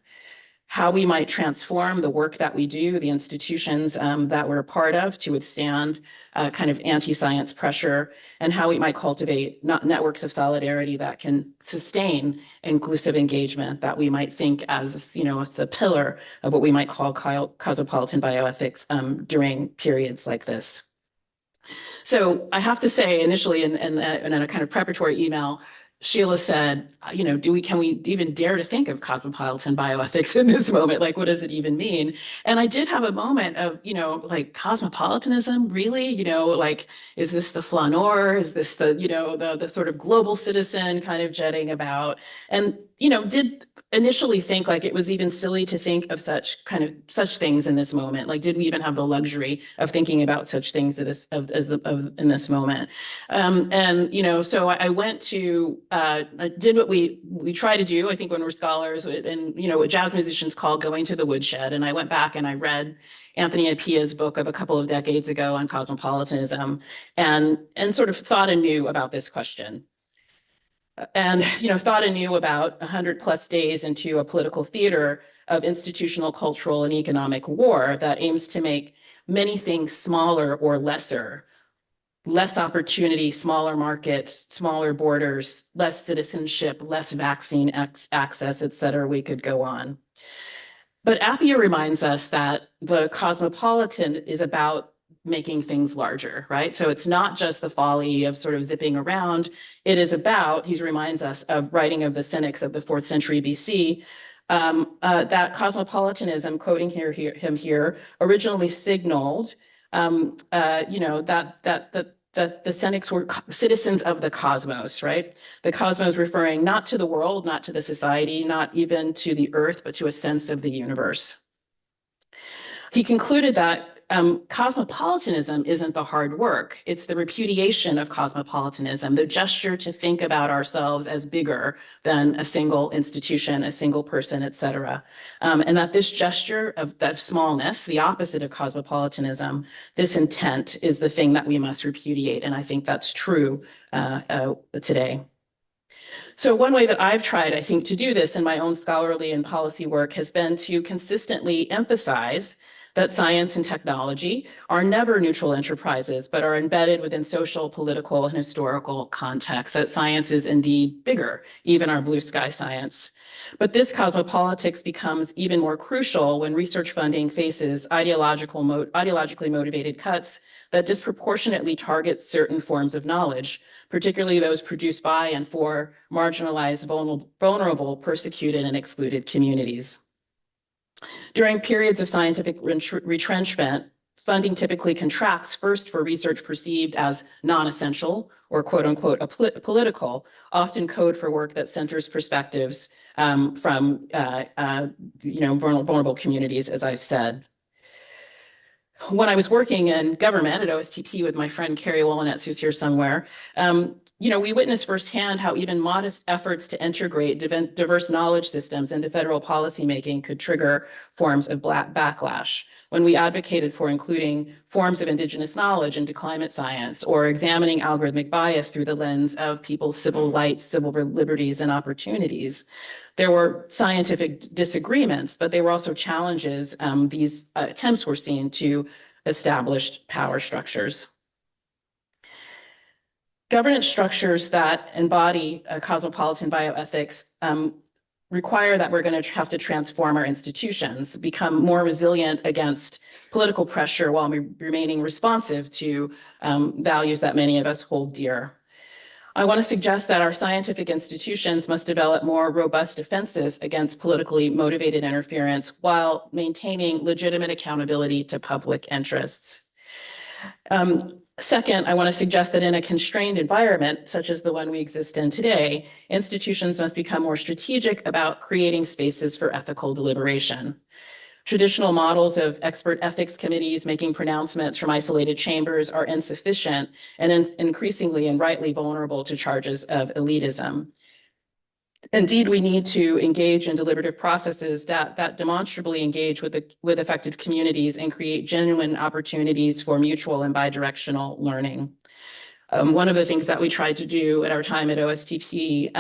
how we might transform the work that we do, the institutions that we're a part of to withstand kind of anti-science pressure, and how we might cultivate networks of solidarity that can sustain inclusive engagement that we might think as, you know, as a pillar of what we might call cosmopolitan bioethics during periods like this. So I have to say, initially in a kind of preparatory email, Sheila said, you know, can we even dare to think of cosmopolitan bioethics in this moment? Like, what does it even mean? And I did have a moment of, you know, like, cosmopolitanism, really? You know, like, is this the flaneur? Is this the, you know, the sort of global citizen kind of jetting about? And, you know, did initially think like it was even silly to think of such things in this moment. Like, did we even have the luxury of thinking about such things in this moment? And, you know, so I went to, I did what we try to do, I think, when we're scholars, and, you know, what jazz musicians call going to the woodshed. And I went back and I read Anthony Appiah's book of a couple of decades ago on cosmopolitanism, and sort of thought anew about this question. And, you know, thought anew about 100+ days into a political theater of institutional, cultural, and economic war that aims to make many things smaller or lesser. Less opportunity, smaller markets, smaller borders, less citizenship, less vaccine access, et cetera. We could go on. But Appia reminds us that the Cosmopolitan is about making things larger, right? So it's not just the folly of sort of zipping around. It is about, he reminds us of writing of the cynics of the 4th century BC, that cosmopolitanism, quoting him here, originally signaled, that the cynics were citizens of the cosmos, right? The cosmos referring not to the world, not to the society, not even to the earth, but to a sense of the universe. He concluded that cosmopolitanism isn't the hard work. It's the repudiation of cosmopolitanism, the gesture to think about ourselves as bigger than a single institution, a single person, et cetera. And that this gesture of smallness, the opposite of cosmopolitanism, this intent is the thing that we must repudiate. And I think that's true today. So one way that I've tried, I think, to do this in my own scholarly and policy work has been to consistently emphasize that science and technology are never neutral enterprises, but are embedded within social, political, and historical contexts, that science is indeed bigger, even our blue sky science. But this cosmopolitics becomes even more crucial when research funding faces ideologically motivated cuts that disproportionately target certain forms of knowledge, particularly those produced by and for marginalized, vulnerable, persecuted, and excluded communities. During periods of scientific retrenchment, funding typically contracts first for research perceived as non-essential or quote unquote political, often code for work that centers perspectives from vulnerable communities, as I've said. When I was working in government at OSTP with my friend Carrie Wolinetz, who's here somewhere, we witnessed firsthand how even modest efforts to integrate diverse knowledge systems into federal policymaking could trigger forms of backlash. When we advocated for including forms of indigenous knowledge into climate science, or examining algorithmic bias through the lens of people's civil rights, civil liberties, and opportunities, there were scientific disagreements, but they were also challenges these attempts were seen to establish power structures. Governance structures that embody cosmopolitan bioethics require that we're going to have to transform our institutions, become more resilient against political pressure while remaining responsive to values that many of us hold dear. I want to suggest that our scientific institutions must develop more robust defenses against politically motivated interference while maintaining legitimate accountability to public interests. Second, I want to suggest that in a constrained environment, such as the one we exist in today, institutions must become more strategic about creating spaces for ethical deliberation. Traditional models of expert ethics committees making pronouncements from isolated chambers are insufficient and increasingly and rightly vulnerable to charges of elitism. Indeed, we need to engage in deliberative processes that demonstrably engage with affected communities and create genuine opportunities for mutual and bidirectional learning. One of the things that we tried to do at our time at OSTP,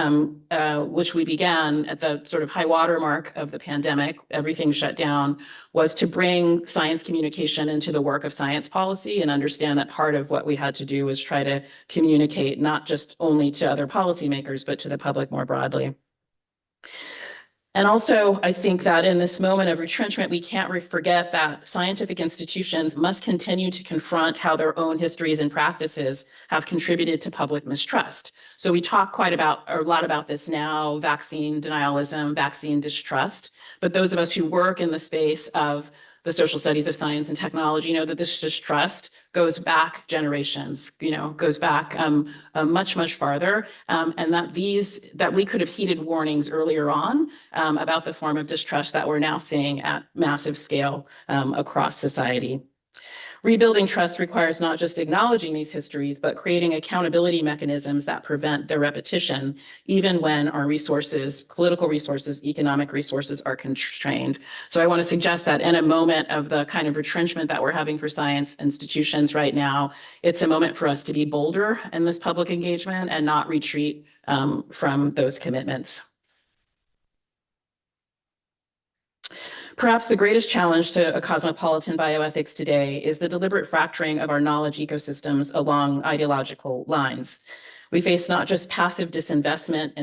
which we began at the sort of high water mark of the pandemic, everything shut down, was to bring science communication into the work of science policy and understand that part of what we had to do was try to communicate not just only to other policymakers, but to the public more broadly. And also, I think that in this moment of retrenchment, we can't forget that scientific institutions must continue to confront how their own histories and practices have contributed to public mistrust. So we talk a lot about this now, vaccine denialism, vaccine distrust, but those of us who work in the space of the social studies of science and technology know that this distrust goes back generations, goes back much, much farther, and that we could have heeded warnings earlier on about the form of distrust that we're now seeing at massive scale across society. Rebuilding trust requires not just acknowledging these histories, but creating accountability mechanisms that prevent their repetition, even when our resources, political resources, economic resources are constrained. So I want to suggest that in a moment of the kind of retrenchment that we're having for science institutions right now, it's a moment for us to be bolder in this public engagement and not retreat from those commitments. Perhaps the greatest challenge to a cosmopolitan bioethics today is the deliberate fracturing of our knowledge ecosystems along ideological lines. We face not just passive disinvestment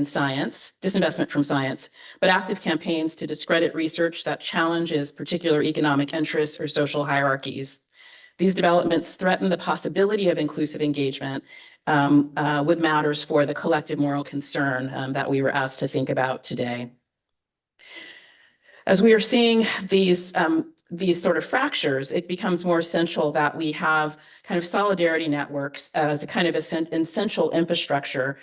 from science, but active campaigns to discredit research that challenges particular economic interests or social hierarchies. These developments threaten the possibility of inclusive engagement with matters for the collective moral concern that we were asked to think about today. As we are seeing these sort of fractures, it becomes more essential that we have kind of solidarity networks as a kind of essential infrastructure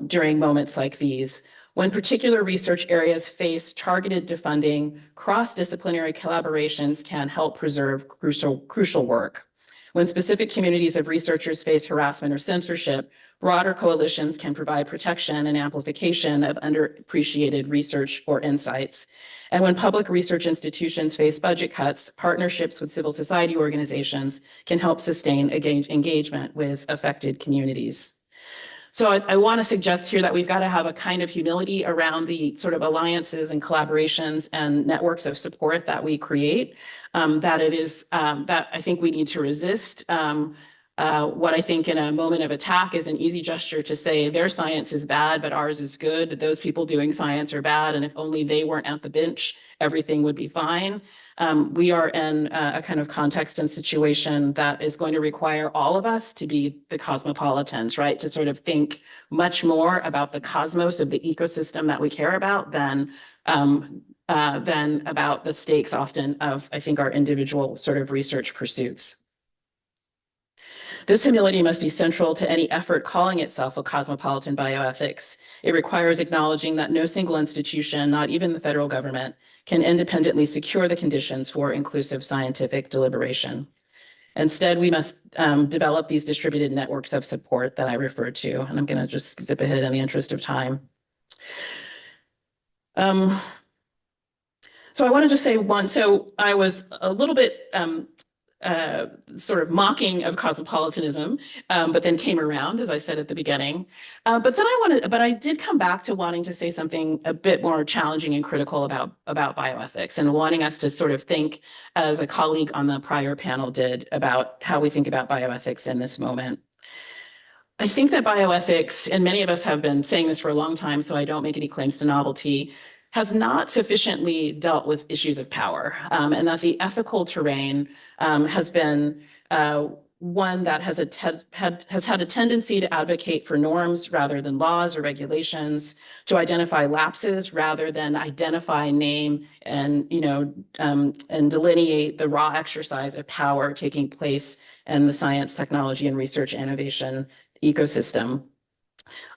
during moments like these. When particular research areas face targeted defunding, cross-disciplinary collaborations can help preserve crucial work. When specific communities of researchers face harassment or censorship, broader coalitions can provide protection and amplification of underappreciated research or insights. And when public research institutions face budget cuts, partnerships with civil society organizations can help sustain engagement with affected communities. So I want to suggest here that we've got to have a kind of humility around the sort of alliances and collaborations and networks of support that we create, that I think we need to resist. What I think in a moment of attack is an easy gesture to say their science is bad, but ours is good. Those people doing science are bad, and if only they weren't at the bench, everything would be fine. We are in a kind of context and situation that is going to require all of us to be the cosmopolitans, right? To sort of think much more about the cosmos of the ecosystem that we care about than about the stakes often of, I think, our individual sort of research pursuits. This humility must be central to any effort calling itself a cosmopolitan bioethics. It requires acknowledging that no single institution, not even the federal government, can independently secure the conditions for inclusive scientific deliberation. Instead, we must develop these distributed networks of support that I referred to, and I'm going to just zip ahead in the interest of time. So I want to just say one, so I was a little bit sort of mocking of cosmopolitanism, but then came around, as I said at the beginning. But I did come back to wanting to say something a bit more challenging and critical about bioethics, and wanting us to sort of think, as a colleague on the prior panel did, about how we think about bioethics in this moment. I think that bioethics, and many of us have been saying this for a long time, so I don't make any claims to novelty, has not sufficiently dealt with issues of power, and that the ethical terrain has been one that has had a tendency to advocate for norms rather than laws or regulations, to identify lapses rather than identify, name, and and delineate the raw exercise of power taking place in the science, technology, and research innovation ecosystem.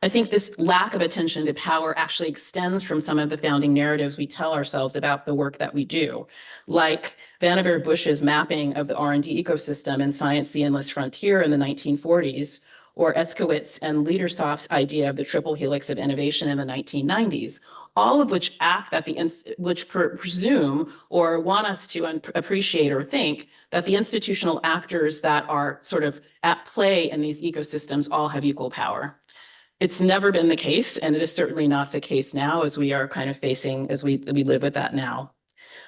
I think this lack of attention to power actually extends from some of the founding narratives we tell ourselves about the work that we do, like Vannevar Bush's mapping of the R&D ecosystem in Science, the Endless Frontier in the 1940s, or Eskowitz and Leadersoft's idea of the triple helix of innovation in the 1990s, all of which presume or want us to appreciate or think that the institutional actors that are sort of at play in these ecosystems all have equal power. It's never been the case, and it is certainly not the case now, as we are kind of facing, as we live with that now.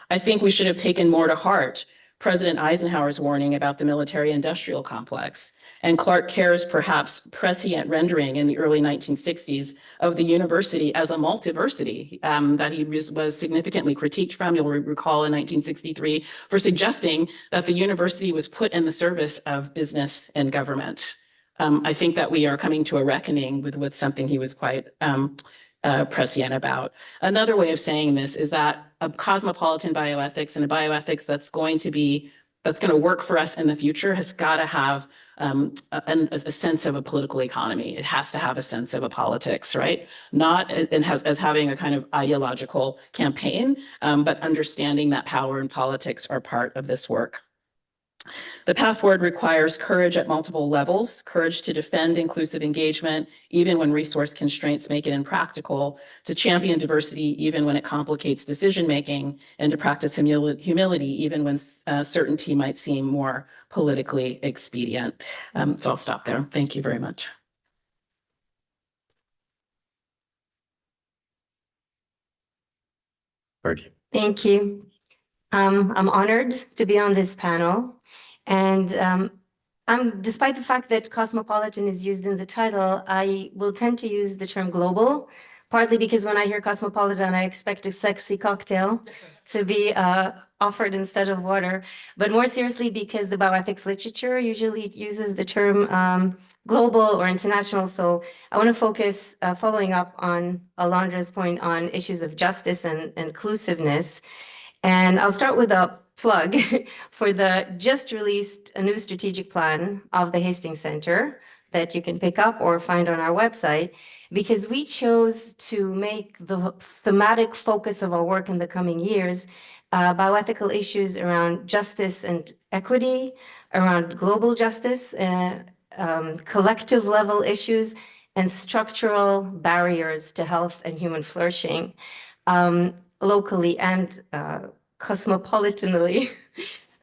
I think we should have taken more to heart President Eisenhower's warning about the military-industrial complex, and Clark Kerr's perhaps prescient rendering in the early 1960s of the university as a multiversity that he was significantly critiqued from. You'll recall in 1963 for suggesting that the university was put in the service of business and government. I think that we are coming to a reckoning with something he was quite prescient about. Another way of saying this is that a cosmopolitan bioethics and a bioethics that's going to work for us in the future has got to have a sense of a political economy. It has to have a sense of a politics, right? Not as having a kind of ideological campaign, but understanding that power and politics are part of this work. The path forward requires courage at multiple levels, courage to defend inclusive engagement, even when resource constraints make it impractical, to champion diversity, even when it complicates decision-making, and to practice humility, even when certainty might seem more politically expedient. So I'll stop there. Thank you very much. Marcia. Thank you. I'm honored to be on this panel. And despite the fact that cosmopolitan is used in the title, I will tend to use the term global, partly because when I hear cosmopolitan, I expect a sexy cocktail to be offered instead of water. But more seriously, because the bioethics literature usually uses the term global or international. So I want to focus, following up on Alondra's point on issues of justice and inclusiveness. And I'll start with a plug for the just released a new strategic plan of the Hastings Center that you can pick up or find on our website, because we chose to make the thematic focus of our work in the coming years bioethical issues around justice and equity, around global justice, collective level issues, and structural barriers to health and human flourishing. Locally and cosmopolitanly.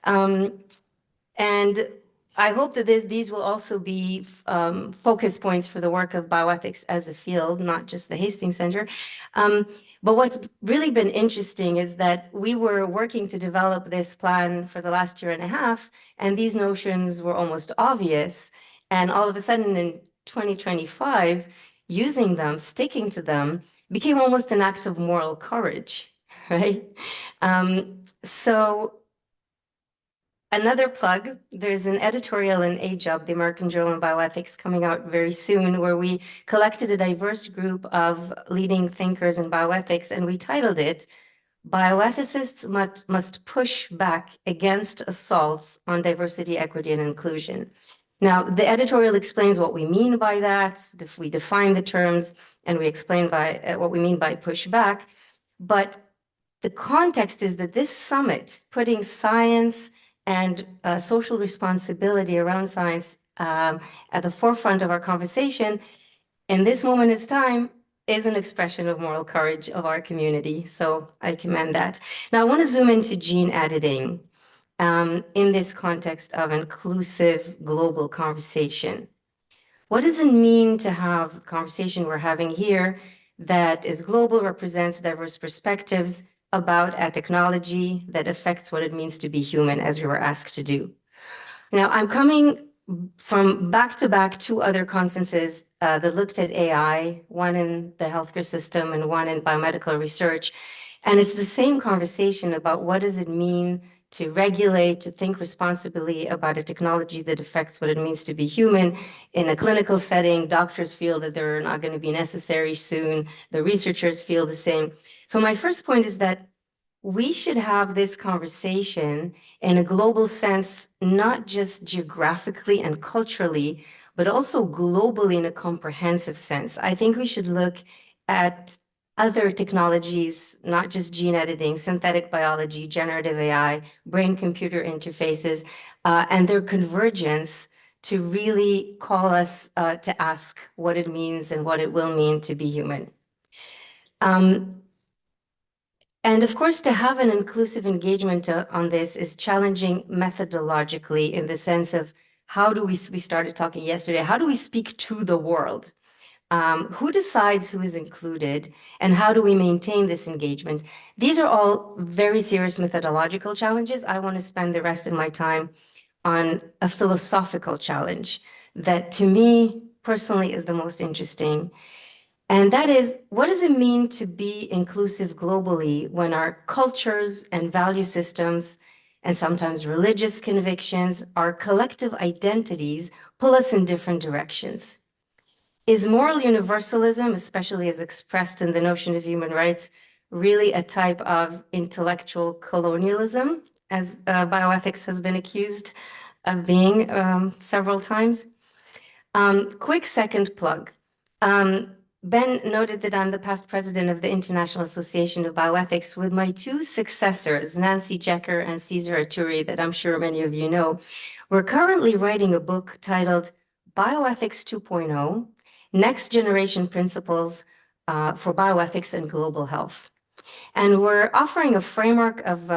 And I hope that these will also be focus points for the work of bioethics as a field, not just the Hastings Center. But what's really been interesting is that we were working to develop this plan for the last year and a half, and these notions were almost obvious. And all of a sudden in 2025, using them, sticking to them, became almost an act of moral courage, right? So another plug, there's an editorial in AJUB, the American Journal of Bioethics, coming out very soon, where we collected a diverse group of leading thinkers in bioethics, and we titled it, Bioethicists must push back against assaults on diversity, equity, and inclusion. Now, the editorial explains what we mean by that, if we define the terms, and we explain by what we mean by pushback. But the context is that this summit, putting science and social responsibility around science at the forefront of our conversation, in this moment in time, is an expression of moral courage of our community. So I commend that. Now, I want to zoom into gene editing. In this context of inclusive global conversation. What does it mean to have the conversation we're having here that is global, represents diverse perspectives about a technology that affects what it means to be human, as we were asked to do? Now, I'm coming from back-to-back two other conferences that looked at AI, one in the healthcare system and one in biomedical research. And it's the same conversation about what does it mean to regulate, to think responsibly about a technology that affects what it means to be human. In a clinical setting, doctors feel that they're not going to be necessary soon. The researchers feel the same. So my first point is that we should have this conversation in a global sense, not just geographically and culturally, but also globally in a comprehensive sense. I think we should look at other technologies, not just gene editing, synthetic biology, generative AI, brain-computer interfaces, and their convergence to really call us to ask what it means and what it will mean to be human. And of course, to have an inclusive engagement on this is challenging methodologically in the sense of how do we started talking yesterday, how do we speak to the world? Who decides who is included, and how do we maintain this engagement? These are all very serious methodological challenges. I want to spend the rest of my time on a philosophical challenge that, to me personally, is the most interesting. And that is, what does it mean to be inclusive globally when our cultures and value systems, and sometimes religious convictions, our collective identities pull us in different directions? Is moral universalism, especially as expressed in the notion of human rights, really a type of intellectual colonialism, as bioethics has been accused of being several times? Quick second plug. Ben noted that I'm the past president of the International Association of Bioethics with my two successors, Nancy Jecker and Cesar Arturi, that I'm sure many of you know. We're currently writing a book titled Bioethics 2.0, Next Generation Principles for Bioethics and Global Health. And we're offering a framework of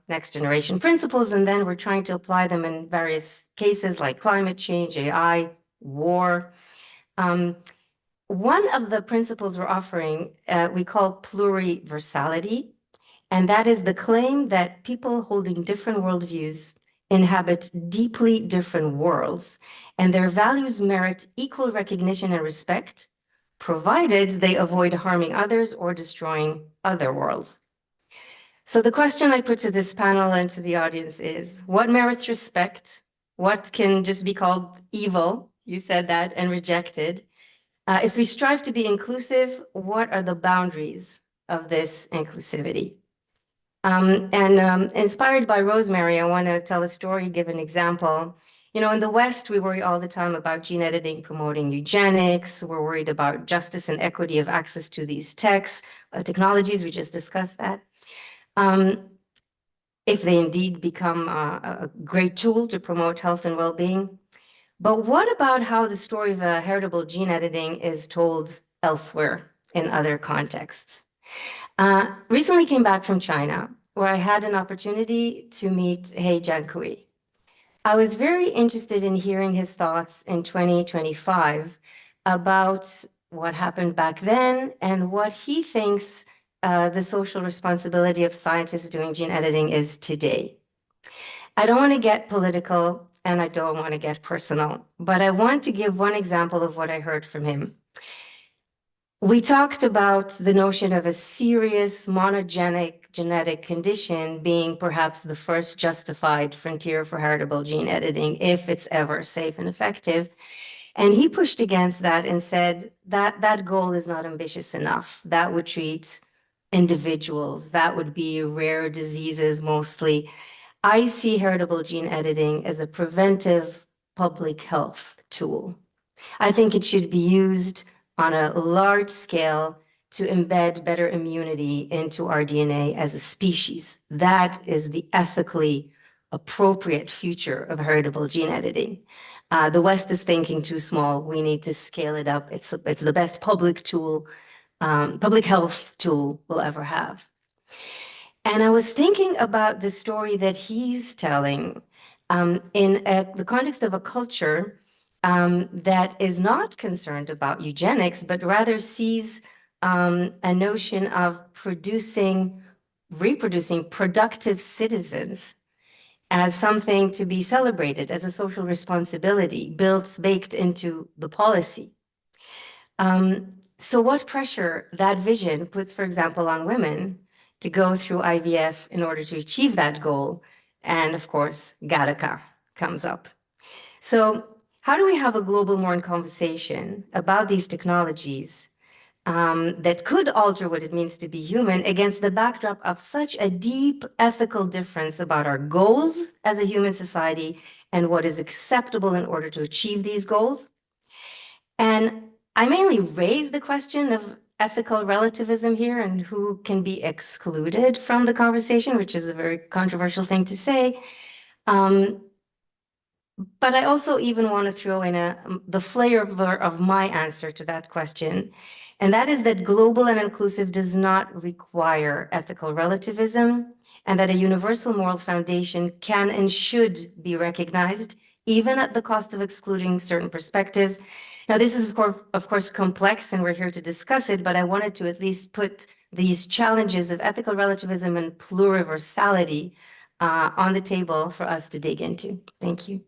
next generation principles, and then we're trying to apply them in various cases like climate change, AI, war. One of the principles we're offering, we call pluriversality. And that is the claim that people holding different worldviews inhabit deeply different worlds, and their values merit equal recognition and respect, provided they avoid harming others or destroying other worlds. So the question I put to this panel and to the audience is, what merits respect? What can just be called evil? You said that, and rejected. If we strive to be inclusive, what are the boundaries of this inclusivity? Inspired by Rosemary, I want to tell a story, give an example. You know, in the West, we worry all the time about gene editing promoting eugenics. We're worried about justice and equity of access to these technologies. We just discussed that. If they indeed become a great tool to promote health and well-being. But what about how the story of heritable gene editing is told elsewhere in other contexts? Recently came back from China, where I had an opportunity to meet He Jiankui. I was very interested in hearing his thoughts in 2025 about what happened back then and what he thinks the social responsibility of scientists doing gene editing is today. I don't want to get political and I don't want to get personal, but I want to give one example of what I heard from him. We talked about the notion of a serious monogenic genetic condition being perhaps the first justified frontier for heritable gene editing, if it's ever safe and effective. And he pushed against that and said that that goal is not ambitious enough. That would treat individuals, that would be rare diseases mostly. I see heritable gene editing as a preventive public health tool. I think it should be used on a large scale to embed better immunity into our DNA as a species. That is the ethically appropriate future of heritable gene editing. The West is thinking too small. We need to scale it up. It's the best public tool, public health tool we'll ever have. And I was thinking about the story that he's telling in the context of a culture that is not concerned about eugenics, but rather sees a notion of reproducing productive citizens as something to be celebrated, as a social responsibility baked into the policy. So what pressure that vision puts, for example, on women to go through IVF in order to achieve that goal. And of course, Gattaca comes up. So how do we have a global modern conversation about these technologies that could alter what it means to be human against the backdrop of such a deep ethical difference about our goals as a human society and what is acceptable in order to achieve these goals? And I mainly raise the question of ethical relativism here and who can be excluded from the conversation, which is a very controversial thing to say. But I also even want to throw in the flavor of my answer to that question. And that is that global and inclusive does not require ethical relativism, and that a universal moral foundation can and should be recognized, even at the cost of excluding certain perspectives. Now, this is, of course, complex, and we're here to discuss it, but I wanted to at least put these challenges of ethical relativism and pluriversality on the table for us to dig into. Thank you.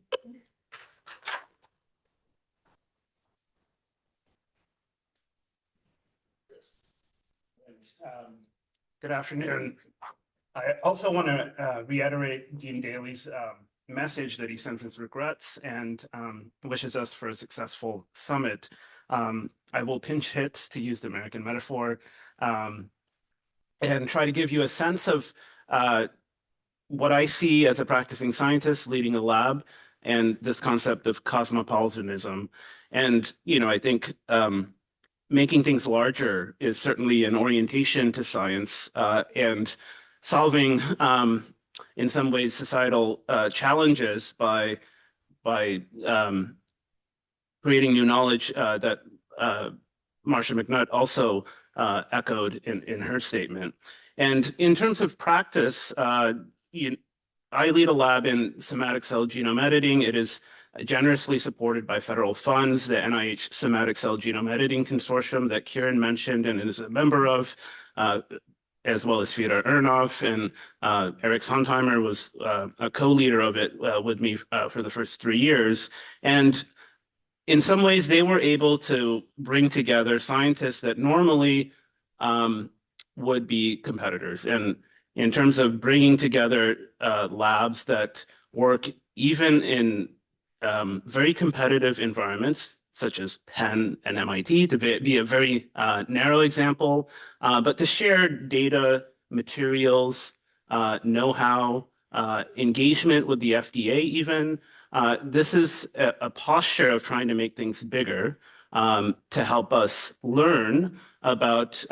Good afternoon. I also want to reiterate Dean Daly's message that he sends his regrets and wishes us for a successful summit. I will pinch hit, to use the American metaphor, and try to give you a sense of what I see as a practicing scientist leading a lab and this concept of cosmopolitanism. And, you know, I think making things larger is certainly an orientation to science and solving, in some ways, societal challenges by creating new knowledge that Marcia McNutt also echoed in her statement. And in terms of practice, I lead a lab in somatic cell genome editing. It is generously supported by federal funds, the NIH Somatic Cell Genome Editing Consortium that Kieran mentioned and is a member of, as well as Fyodor Ernov, and Eric Sontheimer was a co-leader of it with me for the first 3 years. And in some ways, they were able to bring together scientists that normally would be competitors. And in terms of bringing together labs that work even in very competitive environments, such as Penn and MIT, to be a very narrow example, but to share data, materials, know-how, engagement with the FDA even. This is a posture of trying to make things bigger to help us learn about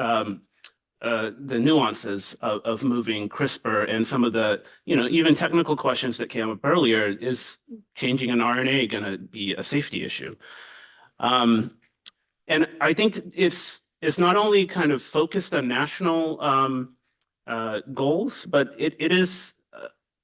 the nuances of moving CRISPR and some of the, even technical questions that came up earlier. Is changing an RNA going to be a safety issue? And I think it's not only kind of focused on national goals, but it is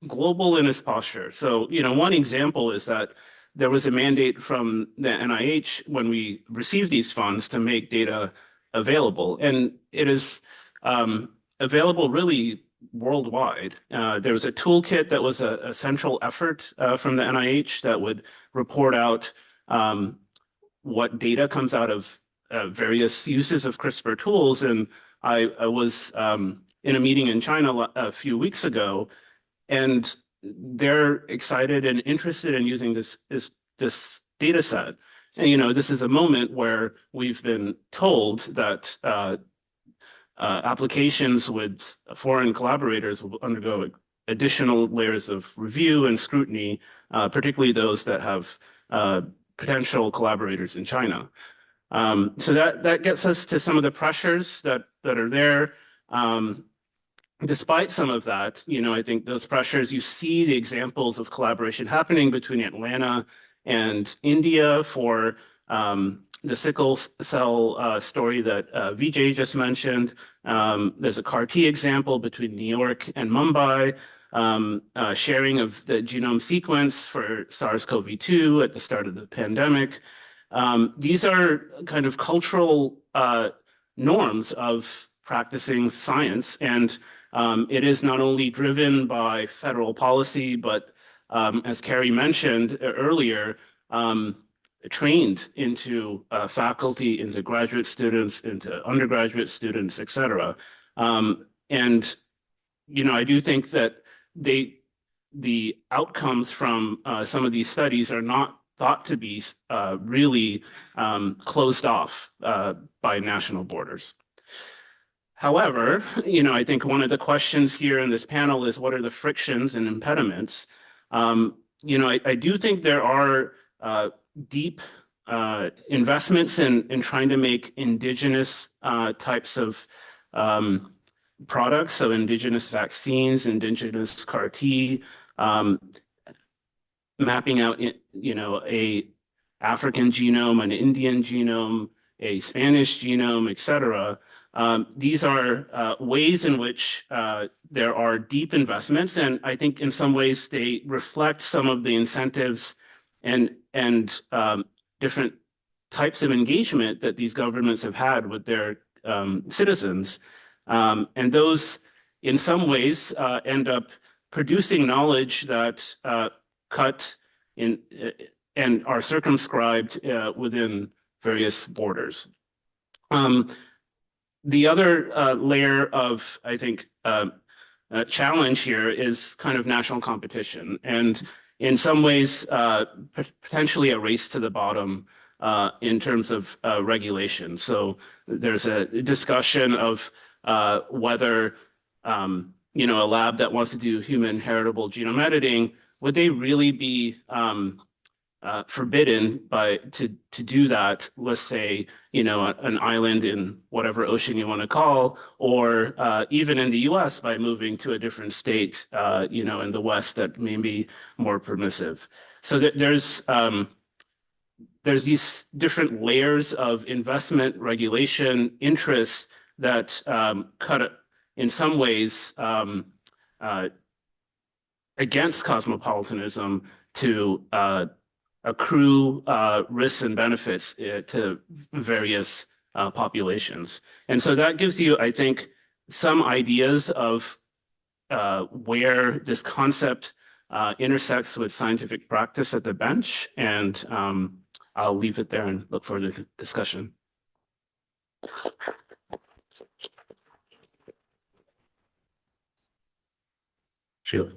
global in its posture. So, one example is that there was a mandate from the NIH when we received these funds to make data available, and it is available really worldwide. There was a toolkit that was a central effort from the NIH that would report out what data comes out of various uses of CRISPR tools. And I was in a meeting in China a few weeks ago, and they're excited and interested in using this data set. And this is a moment where we've been told that applications with foreign collaborators will undergo additional layers of review and scrutiny, particularly those that have potential collaborators in China. So that gets us to some of the pressures that are there. Despite some of that, I think those pressures, you see the examples of collaboration happening between Atlanta and India for the sickle cell story that Vijay just mentioned. There's a CAR-T example between New York and Mumbai, sharing of the genome sequence for SARS-CoV-2 at the start of the pandemic. These are kind of cultural norms of practicing science, and it is not only driven by federal policy, but as Carrie mentioned earlier, trained into faculty, into graduate students, into undergraduate students, et cetera. And, I do think that the outcomes from some of these studies are not thought to be really closed off by national borders. However, I think one of the questions here in this panel is, what are the frictions and impediments? I do think there are deep investments in trying to make indigenous types of products, so indigenous vaccines, indigenous CAR-T, mapping out, a African genome, an Indian genome, a Spanish genome, et cetera. These are ways in which there are deep investments, and I think in some ways they reflect some of the incentives and different types of engagement that these governments have had with their citizens. And those, in some ways, end up producing knowledge that cut in and are circumscribed within various borders. The other layer of, I think, challenge here is kind of national competition, and in some ways, potentially a race to the bottom in terms of regulation. So there's a discussion of whether, a lab that wants to do human heritable genome editing, would they really be forbidden to do that, let's say, an island in whatever ocean you want to call, or even in the US by moving to a different state, in the West that may be more permissive. So there's these different layers of investment, regulation, interests that cut in some ways against cosmopolitanism to accrue risks and benefits to various populations. And so that gives you, I think, some ideas of where this concept intersects with scientific practice at the bench, and I'll leave it there and look forward to the discussion. Sheila.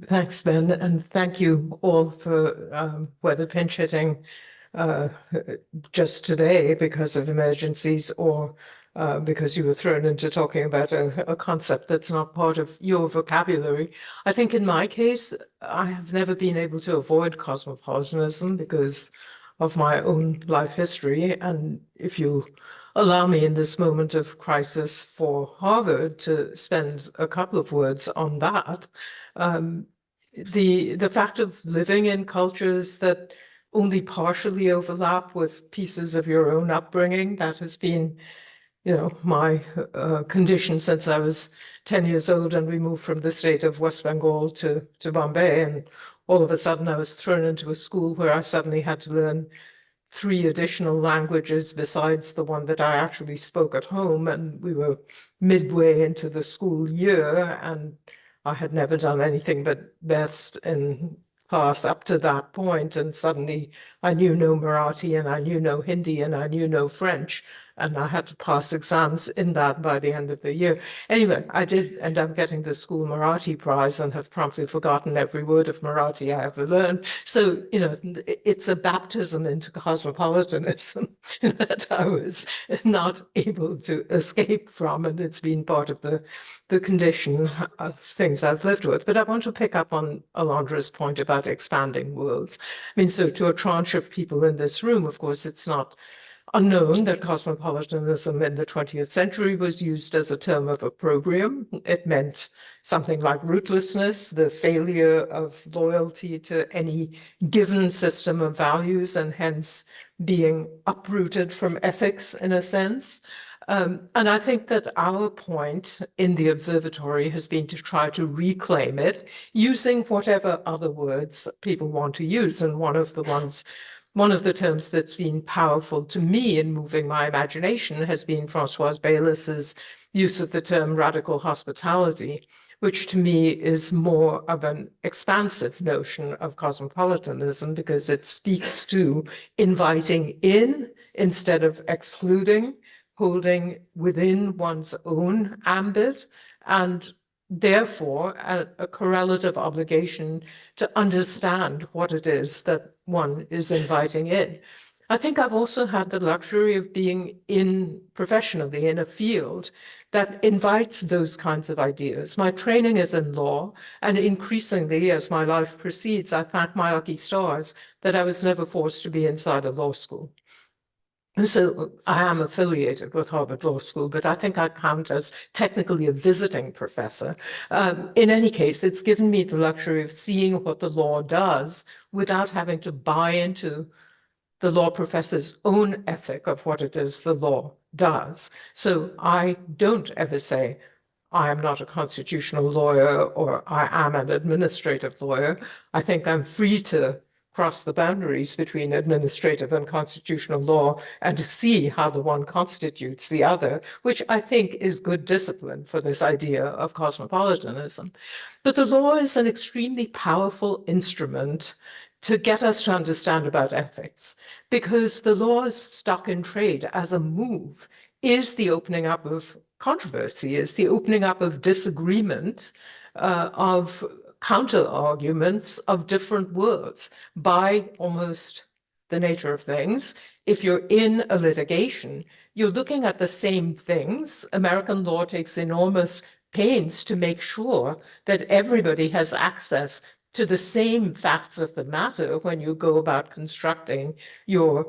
Thanks, Ben, and thank you all for whether pinch hitting just today because of emergencies or because you were thrown into talking about a concept that's not part of your vocabulary. I think in my case, I have never been able to avoid cosmopolitanism because of my own life history. And if you allow me in this moment of crisis for Harvard to spend a couple of words on that, the fact of living in cultures that only partially overlap with pieces of your own upbringing, that has been, my condition since I was 10 years old and we moved from the state of West Bengal to Bombay. And all of a sudden I was thrown into a school where I suddenly had to learn 3 additional languages besides the one that I actually spoke at home. And we were midway into the school year and I had never done anything but best in class up to that point. And suddenly I knew no Marathi and I knew no Hindi and I knew no French. And I had to pass exams in that by the end of the year. Anyway, I did end up getting the school Marathi prize and have promptly forgotten every word of Marathi I ever learned. So, it's a baptism into cosmopolitanism that I was not able to escape from. And it's been part of the condition of things I've lived with. But I want to pick up on Alondra's point about expanding worlds. I mean, so to a tranche of people in this room, of course, it's not unknown that cosmopolitanism in the 20th century was used as a term of opprobrium. It meant something like rootlessness, the failure of loyalty to any given system of values, and hence being uprooted from ethics in a sense. And I think that our point in the observatory has been to try to reclaim it using whatever other words people want to use. And one of the terms that's been powerful to me in moving my imagination has been Françoise Baylis's use of the term radical hospitality, which to me is more of an expansive notion of cosmopolitanism because it speaks to inviting in instead of excluding, holding within one's own ambit, and therefore a correlative obligation to understand what it is that one is inviting in. I think I've also had the luxury of being professionally in a field that invites those kinds of ideas. My training is in law, and increasingly as my life proceeds, I thank my lucky stars that I was never forced to be inside a law school. And so I am affiliated with Harvard Law School, but I think I count as technically a visiting professor. In any case, it's given me the luxury of seeing what the law does without having to buy into the law professor's own ethic of what it is the law does. So I don't ever say, I am not a constitutional lawyer or I am an administrative lawyer. I think I'm free to cross the boundaries between administrative and constitutional law and to see how the one constitutes the other, which I think is good discipline for this idea of cosmopolitanism. But the law is an extremely powerful instrument to get us to understand about ethics, because the law's stock in trade as a move is the opening up of controversy, is the opening up of disagreement, of counter-arguments of different worlds by almost the nature of things. If you're in a litigation, you're looking at the same things. American law takes enormous pains to make sure that everybody has access to the same facts of the matter when you go about constructing your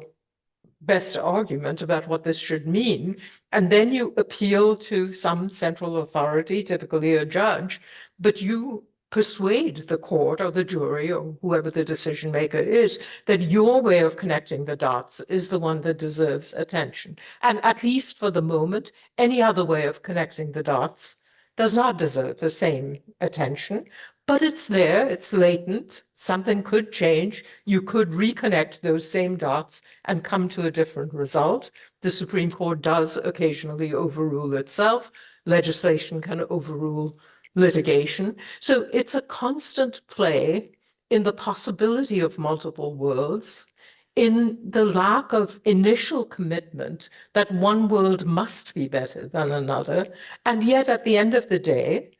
best argument about what this should mean. And then you appeal to some central authority, typically a judge, but you persuade the court or the jury or whoever the decision maker is that your way of connecting the dots is the one that deserves attention. And at least for the moment, any other way of connecting the dots does not deserve the same attention, but it's there, it's latent, something could change. You could reconnect those same dots and come to a different result. The Supreme Court does occasionally overrule itself. Legislation can overrule litigation. So it's a constant play in the possibility of multiple worlds, in the lack of initial commitment that one world must be better than another. And yet at the end of the day,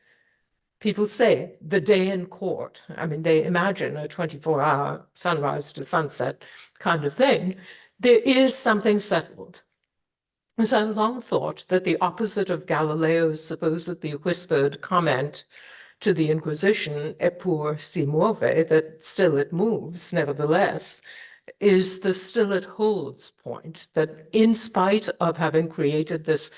people say the day in court. I mean, they imagine a 24-hour sunrise to sunset kind of thing. There is something settled. And so I've long thought that the opposite of Galileo's supposedly whispered comment to the Inquisition, eppur si muove, that still it moves, nevertheless, is the still it holds point, that in spite of having created this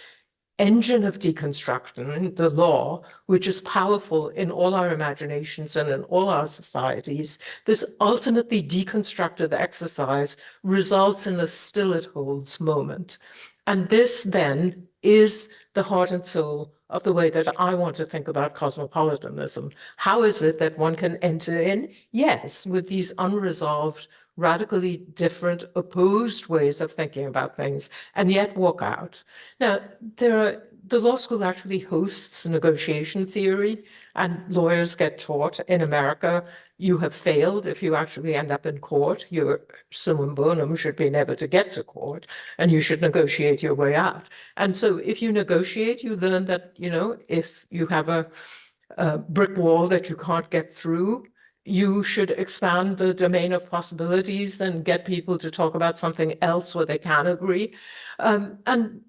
engine of deconstruction, the law, which is powerful in all our imaginations and in all our societies, this ultimately deconstructive exercise results in a still it holds moment. And this then is the heart and soul of the way that I want to think about cosmopolitanism. How is it that one can enter in? Yes, with these unresolved, radically different, opposed ways of thinking about things, and yet walk out. Now, the law school actually hosts negotiation theory, and lawyers get taught in America, you have failed if you actually end up in court. Your summum bonum should be never to get to court, and you should negotiate your way out. And so if you negotiate, you learn that, you know, if you have a brick wall that you can't get through, you should expand the domain of possibilities and get people to talk about something else where they can agree. And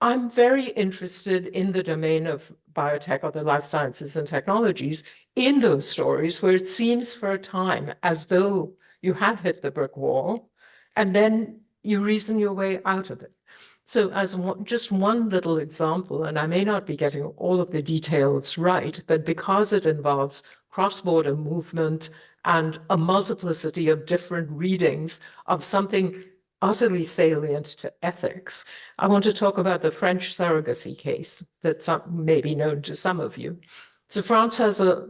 I'm very interested in the domain of biotech or the life sciences and technologies in those stories where it seems for a time as though you have hit the brick wall and then you reason your way out of it. So as just one little example, and I may not be getting all of the details right, but because it involves cross-border movement and a multiplicity of different readings of something utterly salient to ethics, I want to talk about the French surrogacy case that may be known to some of you. So France has a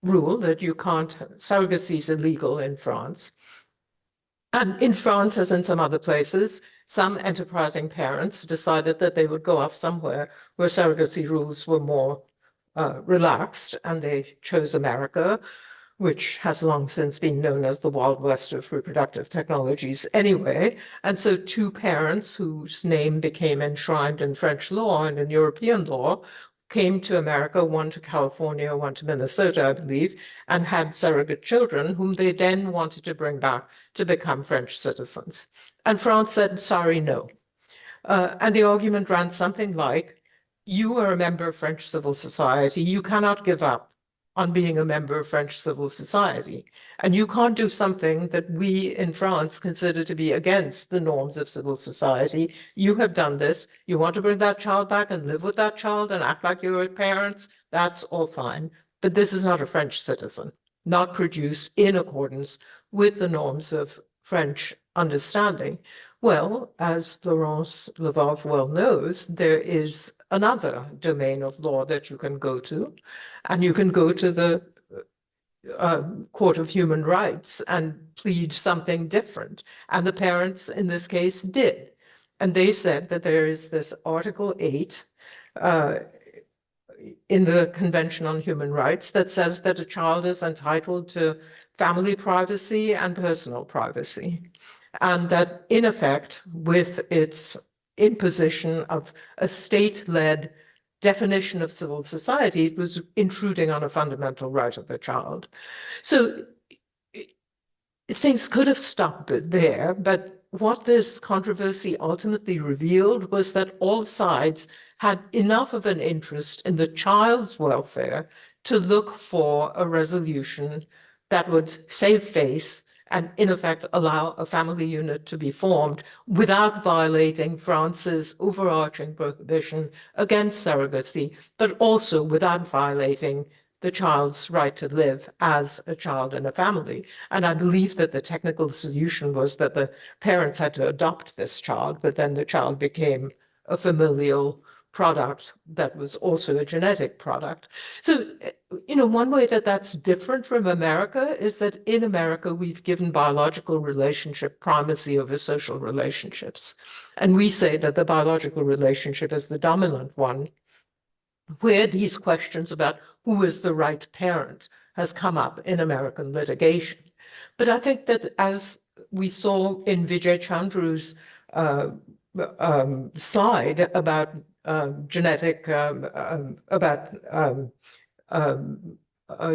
rule that you can't, surrogacy is illegal in France. And in France, as in some other places, some enterprising parents decided that they would go off somewhere where surrogacy rules were more relaxed, and they chose America, which has long since been known as the Wild West of reproductive technologies anyway. And so two parents whose name became enshrined in French law and in European law came to America, one to California, one to Minnesota, I believe, and had surrogate children whom they then wanted to bring back to become French citizens. And France said, sorry, no. And the argument ran something like, you are a member of French civil society, you cannot give up on being a member of French civil society. And you can't do something that we in France consider to be against the norms of civil society. You have done this. You want to bring that child back and live with that child and act like your parents, that's all fine. But this is not a French citizen, not produced in accordance with the norms of French understanding. Well, as Laurence Levov well knows, there is another domain of law that you can go to, and you can go to the Court of Human Rights and plead something different. And the parents in this case did. And they said that there is this Article 8 in the Convention on Human Rights that says that a child is entitled to family privacy and personal privacy. And that in effect, with its imposition of a state-led definition of civil society, it was intruding on a fundamental right of the child. So things could have stopped there, but what this controversy ultimately revealed was that all sides had enough of an interest in the child's welfare to look for a resolution that would save face and in effect allow a family unit to be formed without violating France's overarching prohibition against surrogacy, but also without violating the child's right to live as a child in a family. And I believe that the technical solution was that the parents had to adopt this child, but then the child became a familial product that was also a genetic product. So, one way that that's different from America is that in America, we've given biological relationship primacy over social relationships. And we say that the biological relationship is the dominant one, where these questions about who is the right parent has come up in American litigation. But I think that as we saw in Vijay Chandru's slide about genetic,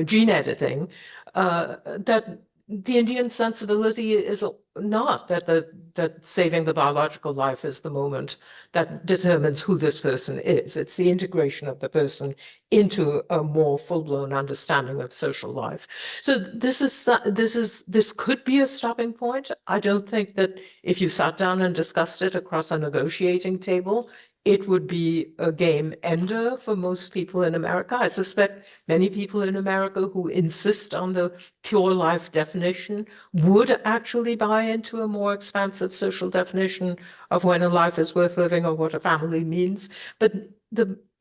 gene editing, that the Indian sensibility is not that saving the biological life is the moment that determines who this person is. It's the integration of the person into a more full-blown understanding of social life. So this could be a stopping point. I don't think that if you sat down and discussed it across a negotiating table, it would be a game ender for most people in America. I suspect many people in America who insist on the pure life definition would actually buy into a more expansive social definition of when a life is worth living or what a family means. But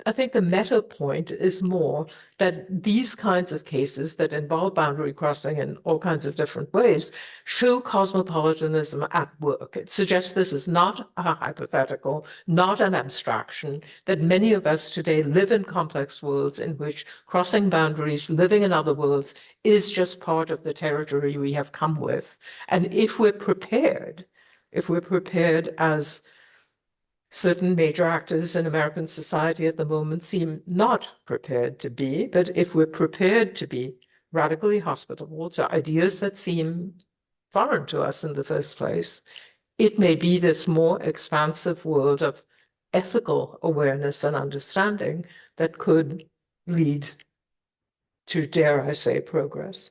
I think the meta point is more that these kinds of cases that involve boundary crossing in all kinds of different ways show cosmopolitanism at work. It suggests this is not a hypothetical, not an abstraction, that many of us today live in complex worlds in which crossing boundaries, living in other worlds, is just part of the territory we have come with. And if we're prepared as certain major actors in American society at the moment seem not prepared to be, but if we're prepared to be radically hospitable to ideas that seem foreign to us in the first place, it may be this more expansive world of ethical awareness and understanding that could lead to, dare I say, progress.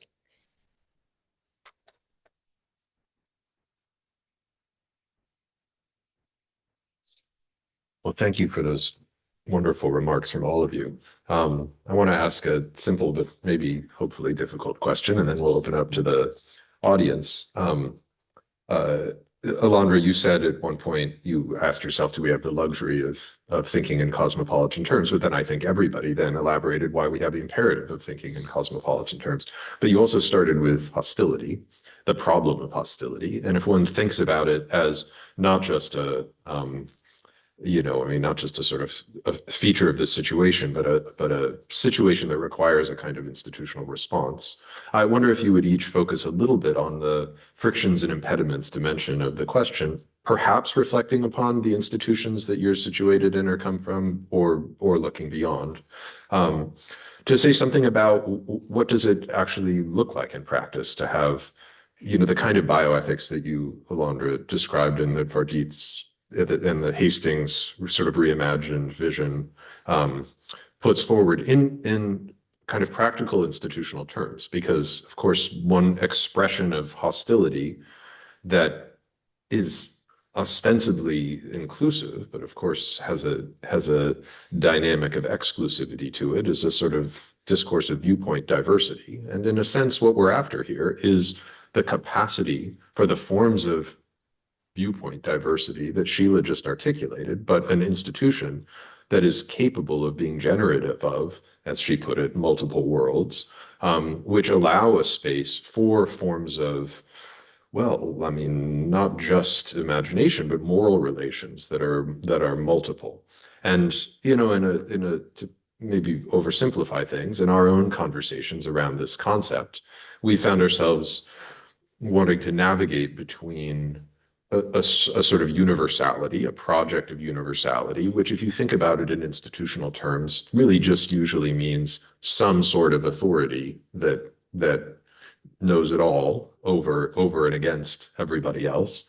Well, thank you for those wonderful remarks from all of you. I want to ask a simple but maybe hopefully difficult question, and then we'll open up to the audience. Alondra, you said at one point, you asked yourself, do we have the luxury of thinking in cosmopolitan terms? But then I think everybody then elaborated why we have the imperative of thinking in cosmopolitan terms. But you also started with hostility, the problem of hostility. And if one thinks about it as not just not just a sort of a feature of this situation, but a situation that requires a kind of institutional response. I wonder if you would each focus a little bit on the frictions and impediments dimension of the question, perhaps reflecting upon the institutions that you're situated in or come from, or looking beyond. To say something about what does it actually look like in practice to have, the kind of bioethics that you, Alondra, described in the Vardit's and the Hastings sort of reimagined vision puts forward in kind of practical institutional terms, because of course one expression of hostility that is ostensibly inclusive, but of course has a dynamic of exclusivity to it, is a sort of discourse of viewpoint diversity. And in a sense, what we're after here is the capacity for the forms of viewpoint diversity that Sheila just articulated, but an institution that is capable of being generative of, as she put it, multiple worlds, which allow a space for forms of, not just imagination, but moral relations that are multiple. And, to maybe oversimplify things, in our own conversations around this concept, we found ourselves wanting to navigate between a sort of universality, a project of universality, which if you think about it in institutional terms, really just usually means some sort of authority that knows it all over and against everybody else,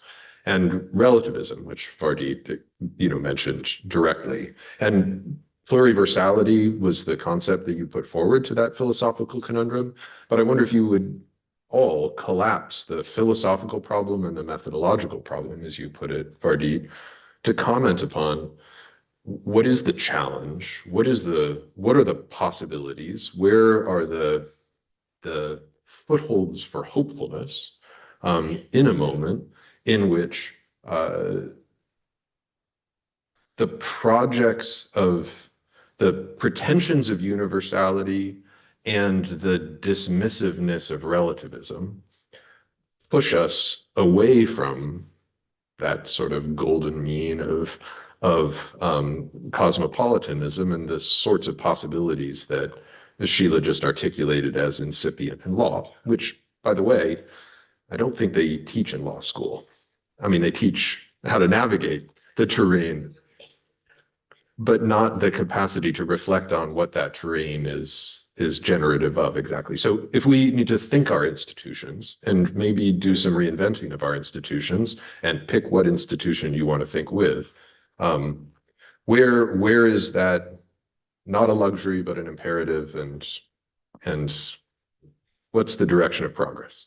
and relativism, which Vardit mentioned directly. And pluriversality was the concept that you put forward to that philosophical conundrum. But I wonder if you would all collapse the philosophical problem and the methodological problem, as you put it, Vardit, to comment upon what is the challenge, what are the possibilities, where are the footholds for hopefulness in a moment in which the projects of the pretensions of universality and the dismissiveness of relativism push us away from that sort of golden mean of cosmopolitanism and the sorts of possibilities that Sheila just articulated as incipient in law, which, by the way, I don't think they teach in law school. I mean, they teach how to navigate the terrain, but not the capacity to reflect on what that terrain is generative of exactly. So if we need to think our institutions and maybe do some reinventing of our institutions and pick what institution you want to think with, where is that not a luxury but an imperative, and what's the direction of progress?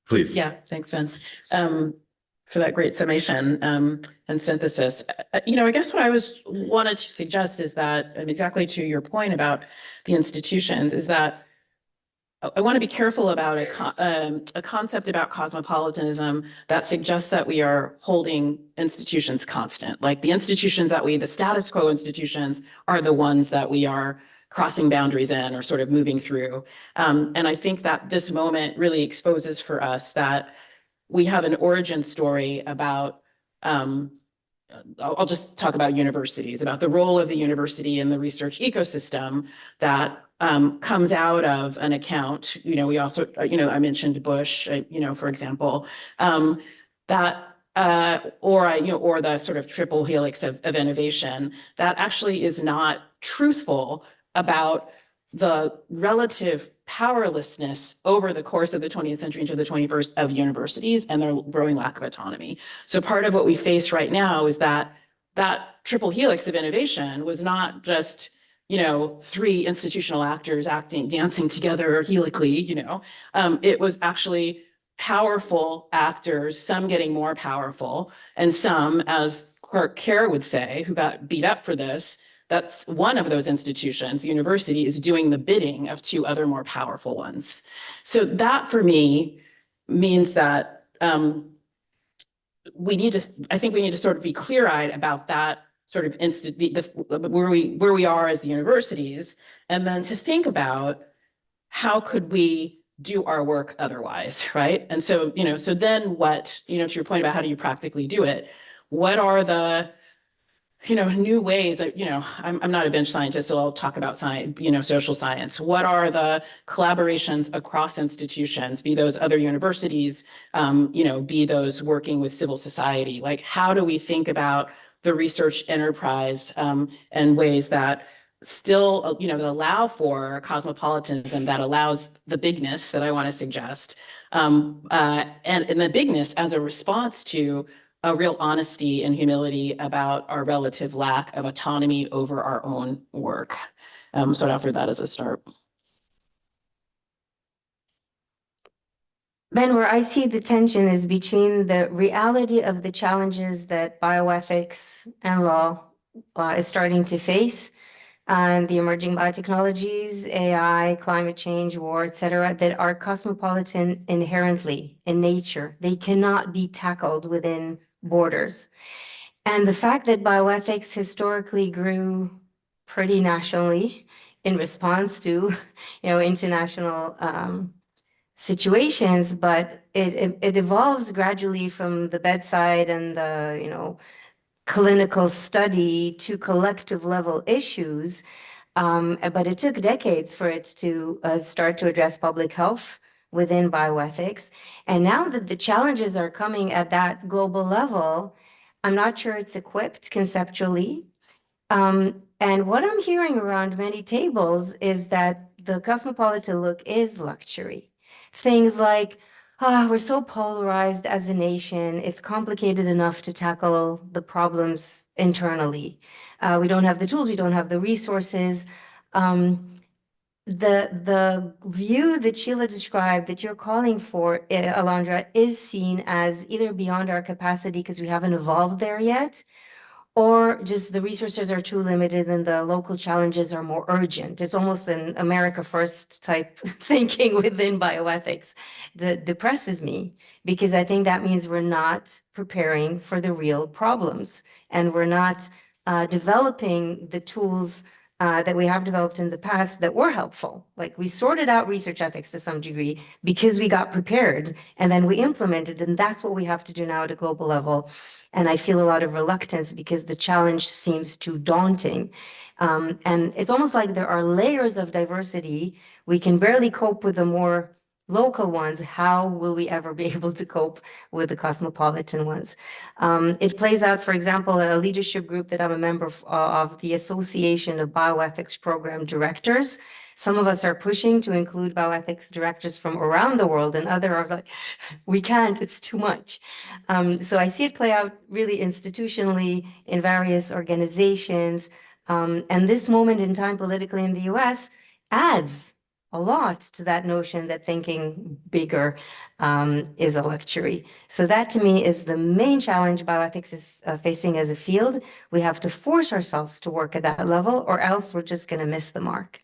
Please. Yeah, thanks, Ben, for that great summation and synthesis. I guess what I wanted to suggest is that, and exactly to your point about the institutions, is that I want to be careful about a concept about cosmopolitanism that suggests that we are holding institutions constant. Like the institutions the status quo institutions are the ones that we are crossing boundaries in or sort of moving through. And I think that this moment really exposes for us that we have an origin story about, I'll just talk about universities, about the role of the university in the research ecosystem that comes out of an account. We also, I mentioned Bush, for example, or the sort of triple helix of innovation that actually is not truthful about the relative powerlessness over the course of the 20th century into the 21st of universities and their growing lack of autonomy. So part of what we face right now is that triple helix of innovation was not just, three institutional actors dancing together helically, it was actually powerful actors, some getting more powerful, and some, as Clark Kerr would say, who got beat up for this, that's one of those institutions, university, is doing the bidding of two other more powerful ones. So that for me means that I think we need to sort of be clear-eyed about that sort of where we are as the universities, and then to think about how could we do our work otherwise, right? And so, so then what, to your point about how do you practically do it, what are the new ways that, I'm not a bench scientist, so I'll talk about science, social science. What are the collaborations across institutions, be those other universities, be those working with civil society? Like, how do we think about the research enterprise and ways that still, that allow for cosmopolitanism, that allows the bigness that I want to suggest, and the bigness as a response to a real honesty and humility about our relative lack of autonomy over our own work. So I'd offer that as a start. Ben, where I see the tension is between the reality of the challenges that bioethics and law is starting to face, and the emerging biotechnologies, AI, climate change, war, et cetera, that are cosmopolitan inherently in nature. They cannot be tackled within borders. And the fact that bioethics historically grew pretty nationally in response to, international situations, but it evolves gradually from the bedside and the, clinical study to collective level issues. But it took decades for it to start to address public health within bioethics. And now that the challenges are coming at that global level, I'm not sure it's equipped conceptually. And what I'm hearing around many tables is that the cosmopolitan look is luxury. Things like, we're so polarized as a nation, it's complicated enough to tackle the problems internally. We don't have the tools, we don't have the resources. The view that Sheila described that you're calling for, Alondra, is seen as either beyond our capacity because we haven't evolved there yet, or just the resources are too limited and the local challenges are more urgent. It's almost an America First type thinking within bioethics that depresses me because I think that means we're not preparing for the real problems, and we're not developing the tools that we have developed in the past that were helpful. Like, we sorted out research ethics to some degree because we got prepared, and then we implemented, and that's what we have to do now at a global level. And I feel a lot of reluctance because the challenge seems too daunting. And it's almost like there are layers of diversity. We can barely cope with the more local ones. How will we ever be able to cope with the cosmopolitan ones? It plays out, for example, a leadership group that I'm a member of the Association of Bioethics Program Directors. Some of us are pushing to include bioethics directors from around the world, and others are like, we can't, it's too much. So I see it play out really institutionally in various organizations. And this moment in time politically in the US adds a lot to that notion that thinking bigger is a luxury. So that, to me, is the main challenge bioethics is facing as a field. We have to force ourselves to work at that level, or else we're just going to miss the mark.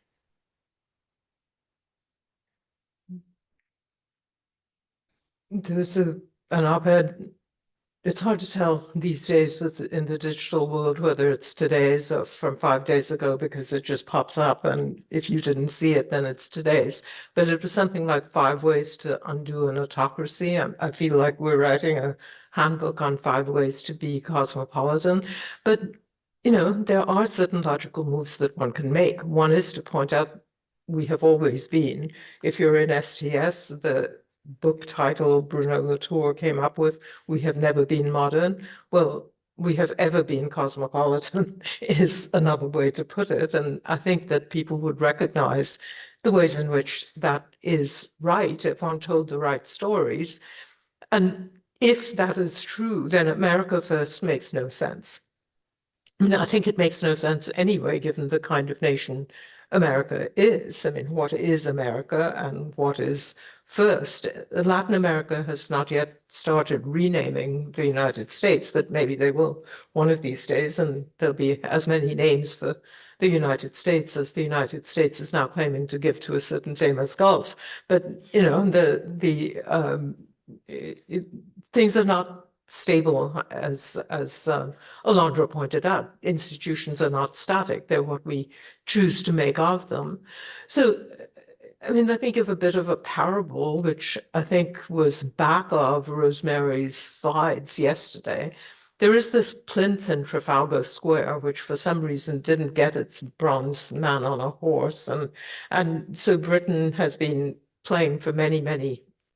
There's an op-ed. It's hard to tell these days in the digital world whether it's today's or from 5 days ago, because it just pops up, and if you didn't see it, then it's today's. But it was something like 5 ways to undo an autocracy. I feel like we're writing a handbook on 5 ways to be cosmopolitan. But, you know, there are certain logical moves that one can make. One is to point out we have always been. If you're in STS, the book title Bruno Latour came up with, "We Have Never Been Modern." Well, we have ever been cosmopolitan is another way to put it. And I think that people would recognize the ways in which that is right if one told the right stories. And if that is true, then America First makes no sense. I mean, I think it makes no sense anyway, given the kind of nation America is. I mean, what is America and what is first? Latin America has not yet started renaming the United States, but maybe they will one of these days, and there'll be as many names for the United States as the United States is now claiming to give to a certain famous Gulf. But, you know, things are not stable, as Alondra pointed out. Institutions are not static. They're what we choose to make of them. So, I mean, let me give a bit of a parable, which I think was back of Rosemary's slides yesterday. There is this plinth in Trafalgar Square, which for some reason didn't get its bronze man on a horse. And so Britain has been playing for many,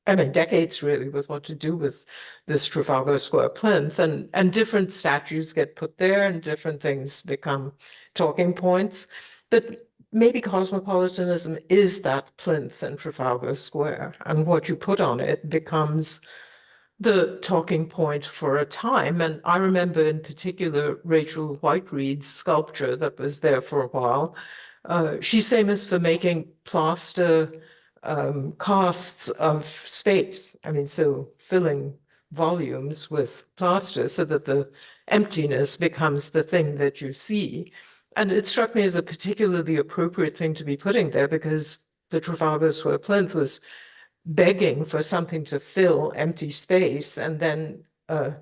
decades really, with what to do with this Trafalgar Square plinth, and different statues get put there and different things become talking points. But maybe cosmopolitanism is that plinth in Trafalgar Square, and what you put on it becomes the talking point for a time. And I remember in particular Rachel Whiteread's sculpture that was there for a while. She's famous for making plaster casts of space. I mean, so filling volumes with plaster so that the emptiness becomes the thing that you see. And it struck me as a particularly appropriate thing to be putting there, because the Trafalgar Square plinth was begging for something to fill empty space, and then a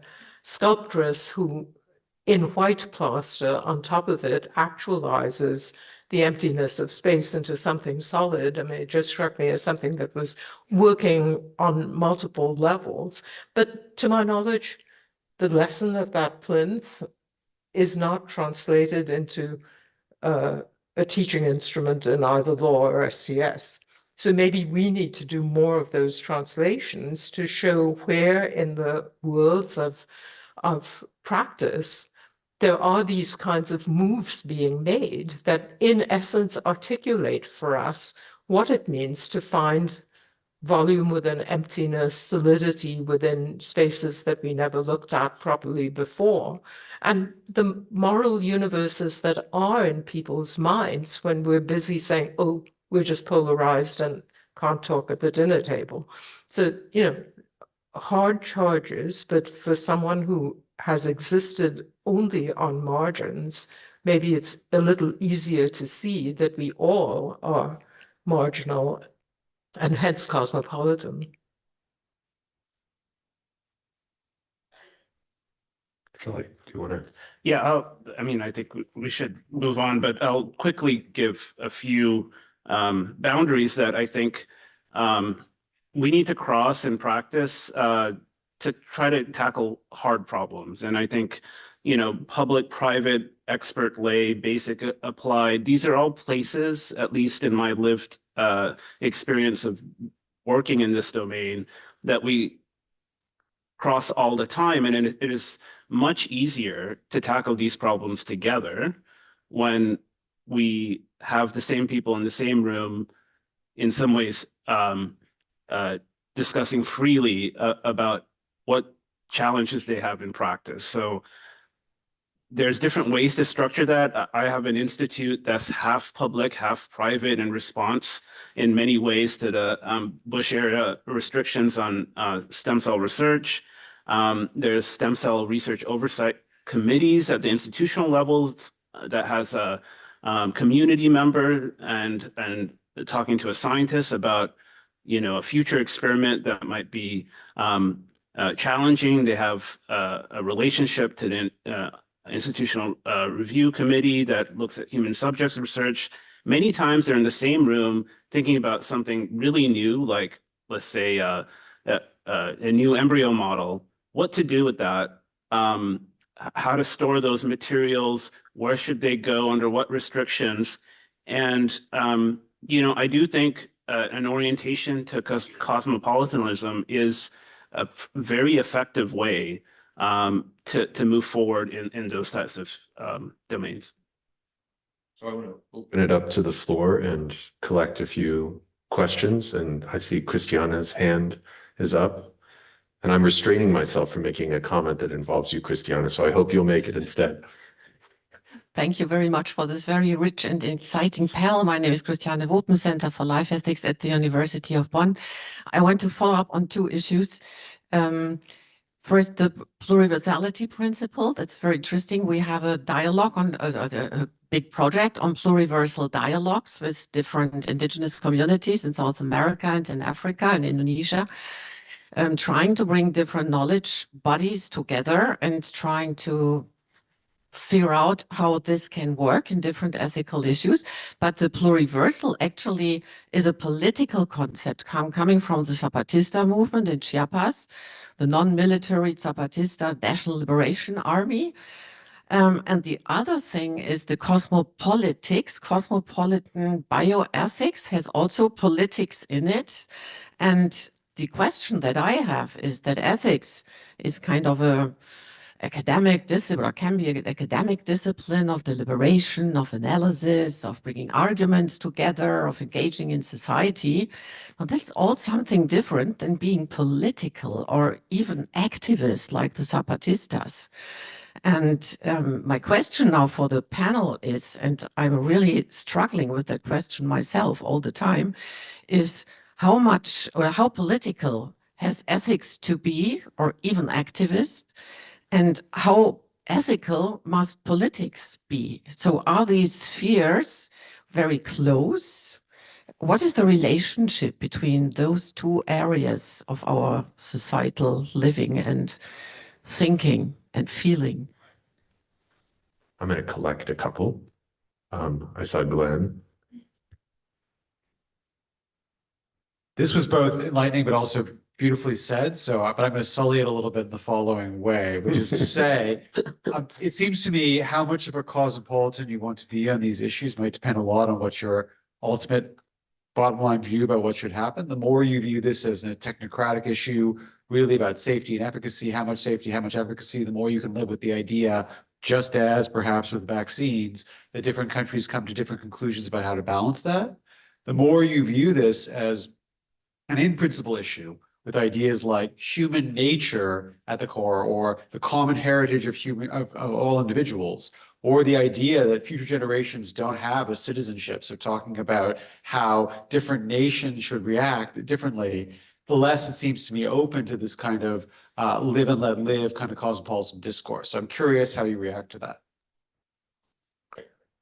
sculptress who, in white plaster on top of it, actualizes the emptiness of space into something solid. I mean, it just struck me as something that was working on multiple levels. But to my knowledge, the lesson of that plinth is not translated into a teaching instrument in either law or STS. So maybe we need to do more of those translations to show where in the worlds of practice there are these kinds of moves being made that in essence articulate for us what it means to find volume within emptiness, solidity within spaces that we never looked at properly before, and the moral universes that are in people's minds when we're busy saying, oh, we're just polarized and can't talk at the dinner table. So, you know, hard charges, but for someone who has existed only on margins, maybe it's a little easier to see that we all are marginal and hence cosmopolitan. do you want to? Yeah, I mean, I think we should move on, but I'll quickly give a few boundaries that I think we need to cross in practice to try to tackle hard problems. And I think, public, private, expert, lay, basic, applied, these are all places, at least in my lived experience of working in this domain, that we cross all the time. And it is much easier to tackle these problems together when we have the same people in the same room, in some ways discussing freely about what challenges they have in practice. So there's different ways to structure that. I have an institute that's half public, half private in response in many ways to the Bush era restrictions on stem cell research. There's stem cell research oversight committees at the institutional levels that has a community member and talking to a scientist about, a future experiment that might be challenging. They have a relationship to the institutional review committee that looks at human subjects research. Many times they're in the same room thinking about something really new, like let's say a new embryo model, what to do with that, how to store those materials, where should they go, under what restrictions. And, I do think an orientation to cosmopolitanism is a very effective way to move forward in those types of domains. So I want to open it up to the floor and collect a few questions. And I see Christiana's hand is up. And I'm restraining myself from making a comment that involves you, Christiana. So I hope you'll make it instead. Thank you very much for this very rich and exciting panel. My name is Christiane Wopen, Center for Life Ethics at the University of Bonn. I want to follow up on two issues. First, the pluriversality principle. That's very interesting. We have a dialogue on a big project on pluriversal dialogues with different indigenous communities in South America and in Africa and Indonesia, trying to bring different knowledge bodies together and trying to figure out how this can work in different ethical issues. But the pluriversal actually is a political concept coming from the Zapatista movement in Chiapas, the non-military Zapatista National Liberation Army. And the other thing is the cosmopolitics. Cosmopolitan bioethics has also politics in it. And the question that I have is that ethics is kind of a academic discipline, or can be an academic discipline of deliberation, of analysis, of bringing arguments together, of engaging in society. Well, this is all something different than being political or even activist like the Zapatistas. And my question now for the panel is, and I'm really struggling with that question myself all the time, is how much or how political has ethics to be, or even activist? And how ethical must politics be? So are these spheres very close? What is the relationship between those two areas of our societal living and thinking and feeling? I'm going to collect a couple. I saw Glenn. This was both enlightening, but also beautifully said. But I'm going to sully it a little bit in the following way, which is to say, it seems to me how much of a cosmopolitan you want to be on these issues might depend a lot on what your ultimate bottom line view about what should happen. The more you view this as a technocratic issue, really about safety and efficacy, how much safety, how much efficacy, the more you can live with the idea, just as perhaps with vaccines, that different countries come to different conclusions about how to balance that. The more you view this as an in-principle issue, with ideas like human nature at the core, or the common heritage of all individuals, or the idea that future generations don't have a citizenship. So talking about how different nations should react differently, the less it seems to me open to this kind of live and let live kind of cosmopolitan discourse. So I'm curious how you react to that.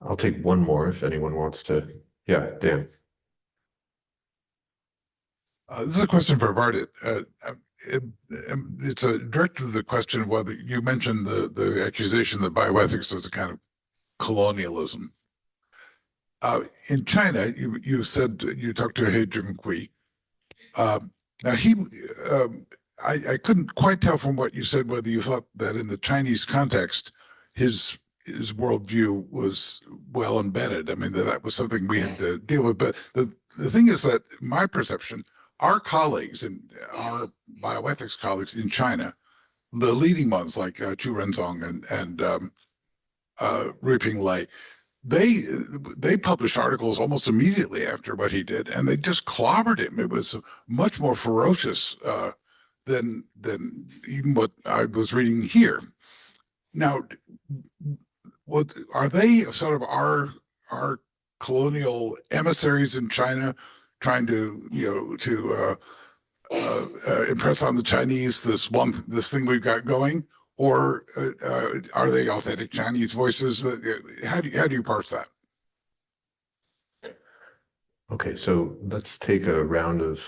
I'll take one more if anyone wants to. Yeah, Dan. This is a question for Vardit. it's directed to the question of whether you mentioned the accusation that bioethics is a kind of colonialism. In China, you said you talked to He Jiankui. Now I couldn't quite tell from what you said whether you thought that in the Chinese context, his worldview was well embedded. I mean, that was something we had to deal with. But the thing is that my perception, our colleagues and our bioethics colleagues in China, the leading ones like Chu Renzong and Ruiping Lei, they published articles almost immediately after what he did, and they just clobbered him. It was much more ferocious than even what I was reading here. Now, what are they sort of our colonial emissaries in China, trying to impress on the Chinese this thing we've got going, or are they authentic Chinese voices? How do you parse that? Okay, so let's take a round of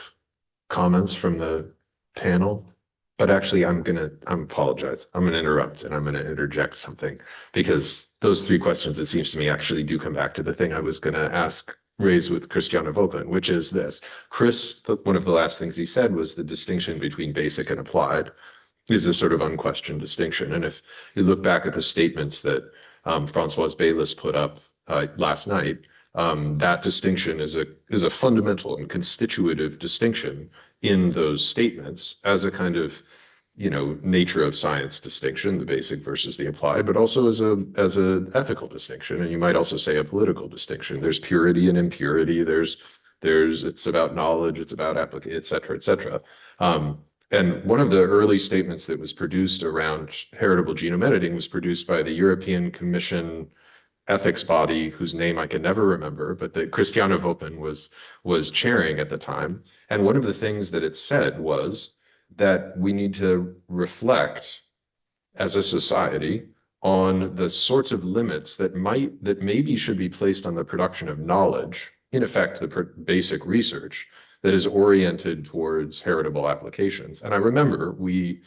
comments from the panel. But actually, I apologize. I'm going to interrupt and I'm going to interject something, because those three questions, it seems to me, actually do come back to the thing I was going to raise with Christiane Wolpen, which is this. One of the last things he said was the distinction between basic and applied is a sort of unquestioned distinction. And if you look back at the statements that Françoise Baylis put up last night, that distinction is a fundamental and constitutive distinction in those statements as a kind of, nature of science distinction, the basic versus the applied, but also as a ethical distinction. And you might also say a political distinction. There's purity and impurity. It's about knowledge, it's about application, et cetera, et cetera. And one of the early statements that was produced around heritable genome editing was produced by the European Commission ethics body, whose name I can never remember, but that Christiane Wolpen was chairing at the time. And one of the things that it said was that we need to reflect as a society on the sorts of limits that maybe should be placed on the production of knowledge, in effect, the basic research that is oriented towards heritable applications. And I remember we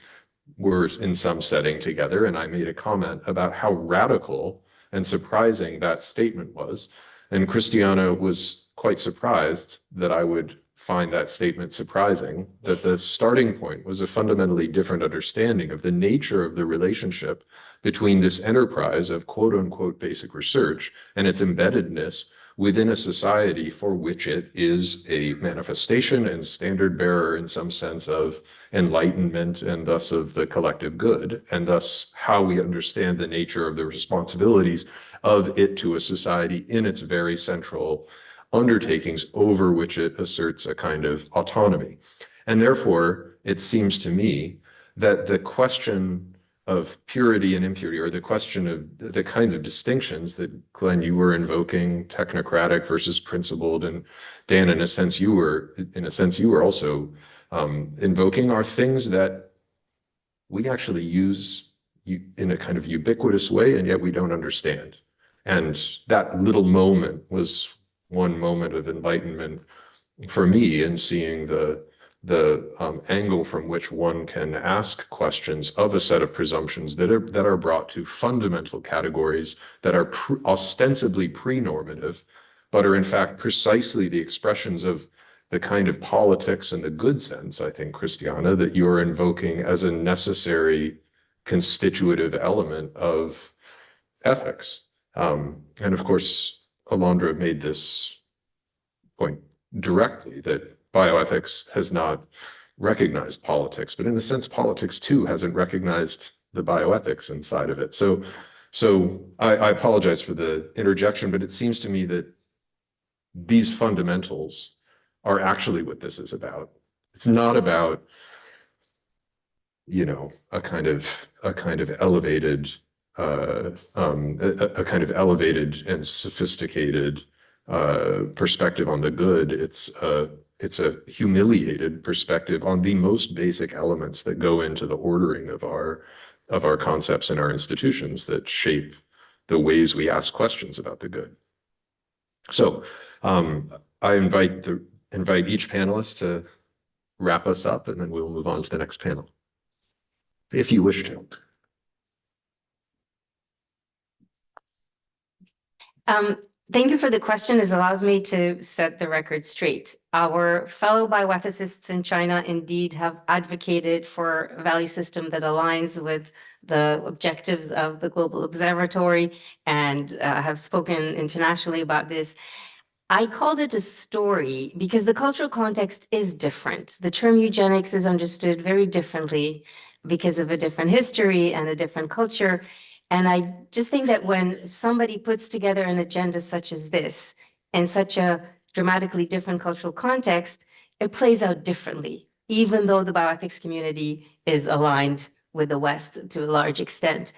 were in some setting together, and I made a comment about how radical and surprising that statement was. And Christiana was quite surprised that I would find that statement surprising, that the starting point was a fundamentally different understanding of the nature of the relationship between this enterprise of quote unquote basic research and its embeddedness within a society for which it is a manifestation and standard bearer in some sense of enlightenment and thus of the collective good, and thus how we understand the nature of the responsibilities of it to a society in its very central undertakings over which it asserts a kind of autonomy. And therefore, it seems to me that the question of purity and impurity, or the question of the kinds of distinctions that, Glenn, you were invoking, technocratic versus principled, and Dan, in a sense you were also invoking, are things that we actually use in a kind of ubiquitous way, and yet we don't understand. And that little moment was one moment of enlightenment for me in seeing the angle from which one can ask questions of a set of presumptions that are brought to fundamental categories that are ostensibly pre-normative, but are in fact precisely the expressions of the kind of politics and the good sense, I think, Christiana, that you're invoking as a necessary constitutive element of ethics. And of course, Alondra made this point directly, that bioethics has not recognized politics, but in a sense, politics too hasn't recognized the bioethics inside of it. So I apologize for the interjection, but it seems to me that these fundamentals are actually what this is about. It's not about, a kind of elevated and sophisticated perspective on the good. It's a humiliated perspective on the most basic elements that go into the ordering of our concepts in our institutions that shape the ways we ask questions about the good. So I invite each panelist to wrap us up, and then we'll move on to the next panel, if you wish to. Thank you for the question. This allows me to set the record straight. Our fellow bioethicists in China indeed have advocated for a value system that aligns with the objectives of the Global Observatory and have spoken internationally about this. I called it a story because the cultural context is different. The term eugenics is understood very differently because of a different history and a different culture. And I just think that when somebody puts together an agenda such as this in such a dramatically different cultural context, it plays out differently, even though the bioethics community is aligned with the West to a large extent.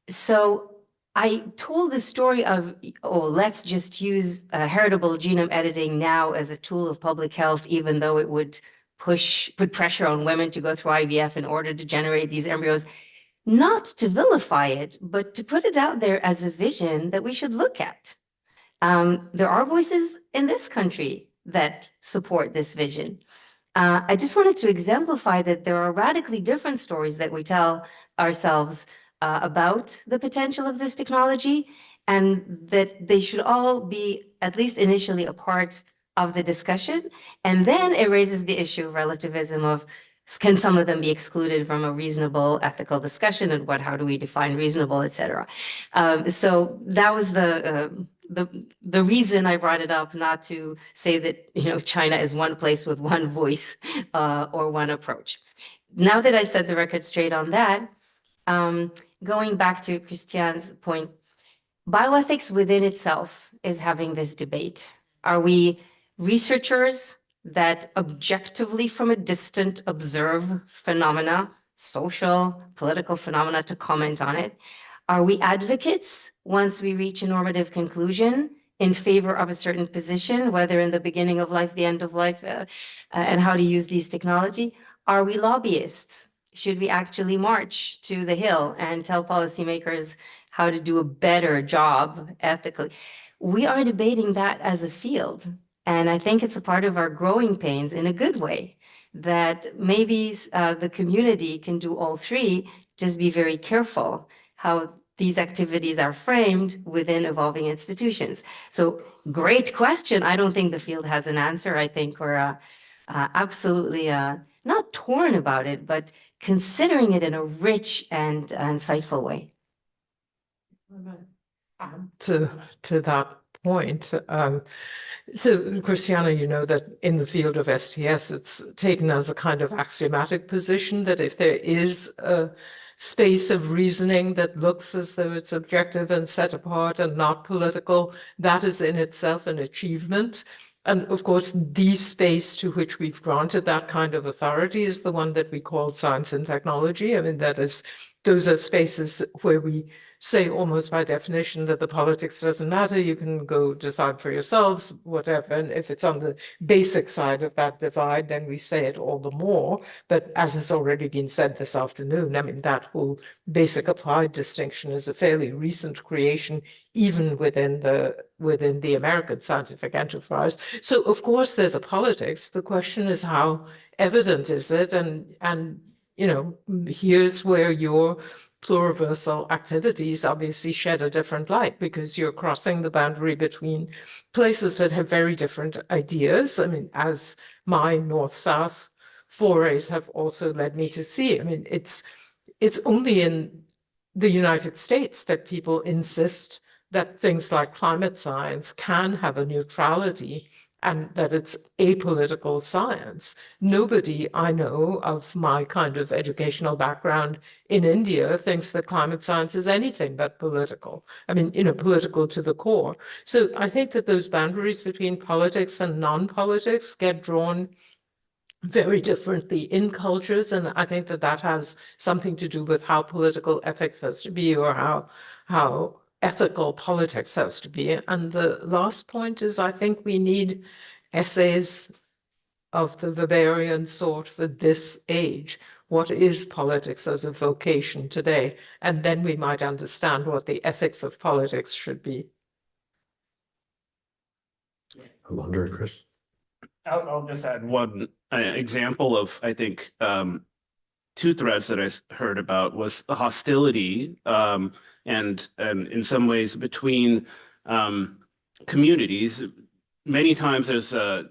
So I told the story of, oh, let's just use heritable genome editing now as a tool of public health, even though it would put pressure on women to go through IVF in order to generate these embryos. Not to vilify it, but to put it out there as a vision that we should look at. There are voices in this country that support this vision. I just wanted to exemplify that there are radically different stories that we tell ourselves about the potential of this technology, and that they should all be, at least initially, a part of the discussion. And then it raises the issue of relativism of, can some of them be excluded from a reasonable ethical discussion, and how do we define reasonable, et cetera. So that was the reason I brought it up, not to say that China is one place with one voice or one approach. Now that I set the record straight on that, going back to Christiane's point, bioethics within itself is having this debate. Are we researchers that objectively from a distant observe phenomena, social, political phenomena, to comment on it? Are we advocates once we reach a normative conclusion in favor of a certain position, whether in the beginning of life, the end of life, and how to use these technology? Are we lobbyists? Should we actually march to the Hill and tell policymakers how to do a better job ethically? We are debating that as a field. And I think it's a part of our growing pains in a good way, that maybe the community can do all three, just be very careful how these activities are framed within evolving institutions. So great question. I don't think the field has an answer. I think we're absolutely not torn about it, but considering it in a rich and insightful way. To that point, so Christiana, you know that in the field of STS, it's taken as a kind of axiomatic position that if there is a space of reasoning that looks as though it's objective and set apart and not political, that is in itself an achievement. And of course, the space to which we've granted that kind of authority is the one that we call science and technology. I mean, those are spaces where we say almost by definition that the politics doesn't matter. You can go decide for yourselves, whatever. And if it's on the basic side of that divide, then we say it all the more. But as has already been said this afternoon, I mean, that whole basic applied distinction is a fairly recent creation, even within the American scientific enterprise. So of course there's a politics. The question is, how evident is it? And here's where your pluriversal activities obviously shed a different light, because you're crossing the boundary between places that have very different ideas. I mean, as my north-south forays have also led me to see, I mean, it's only in the United States that people insist that things like climate science can have a neutrality and that it's apolitical science. Nobody I know of my kind of educational background in India thinks that climate science is anything but political. I mean, political to the core. So I think that those boundaries between politics and non-politics get drawn very differently in cultures. And I think that that has something to do with how political ethics has to be, or how ethical politics has to be. And the last point is, I think we need essays of the Weberian sort for this age. What is politics as a vocation today? And then we might understand what the ethics of politics should be. I wonder, Chris. I'll just add one example of, I think, two threads that I heard about was the hostility and in some ways between communities. Many times there's a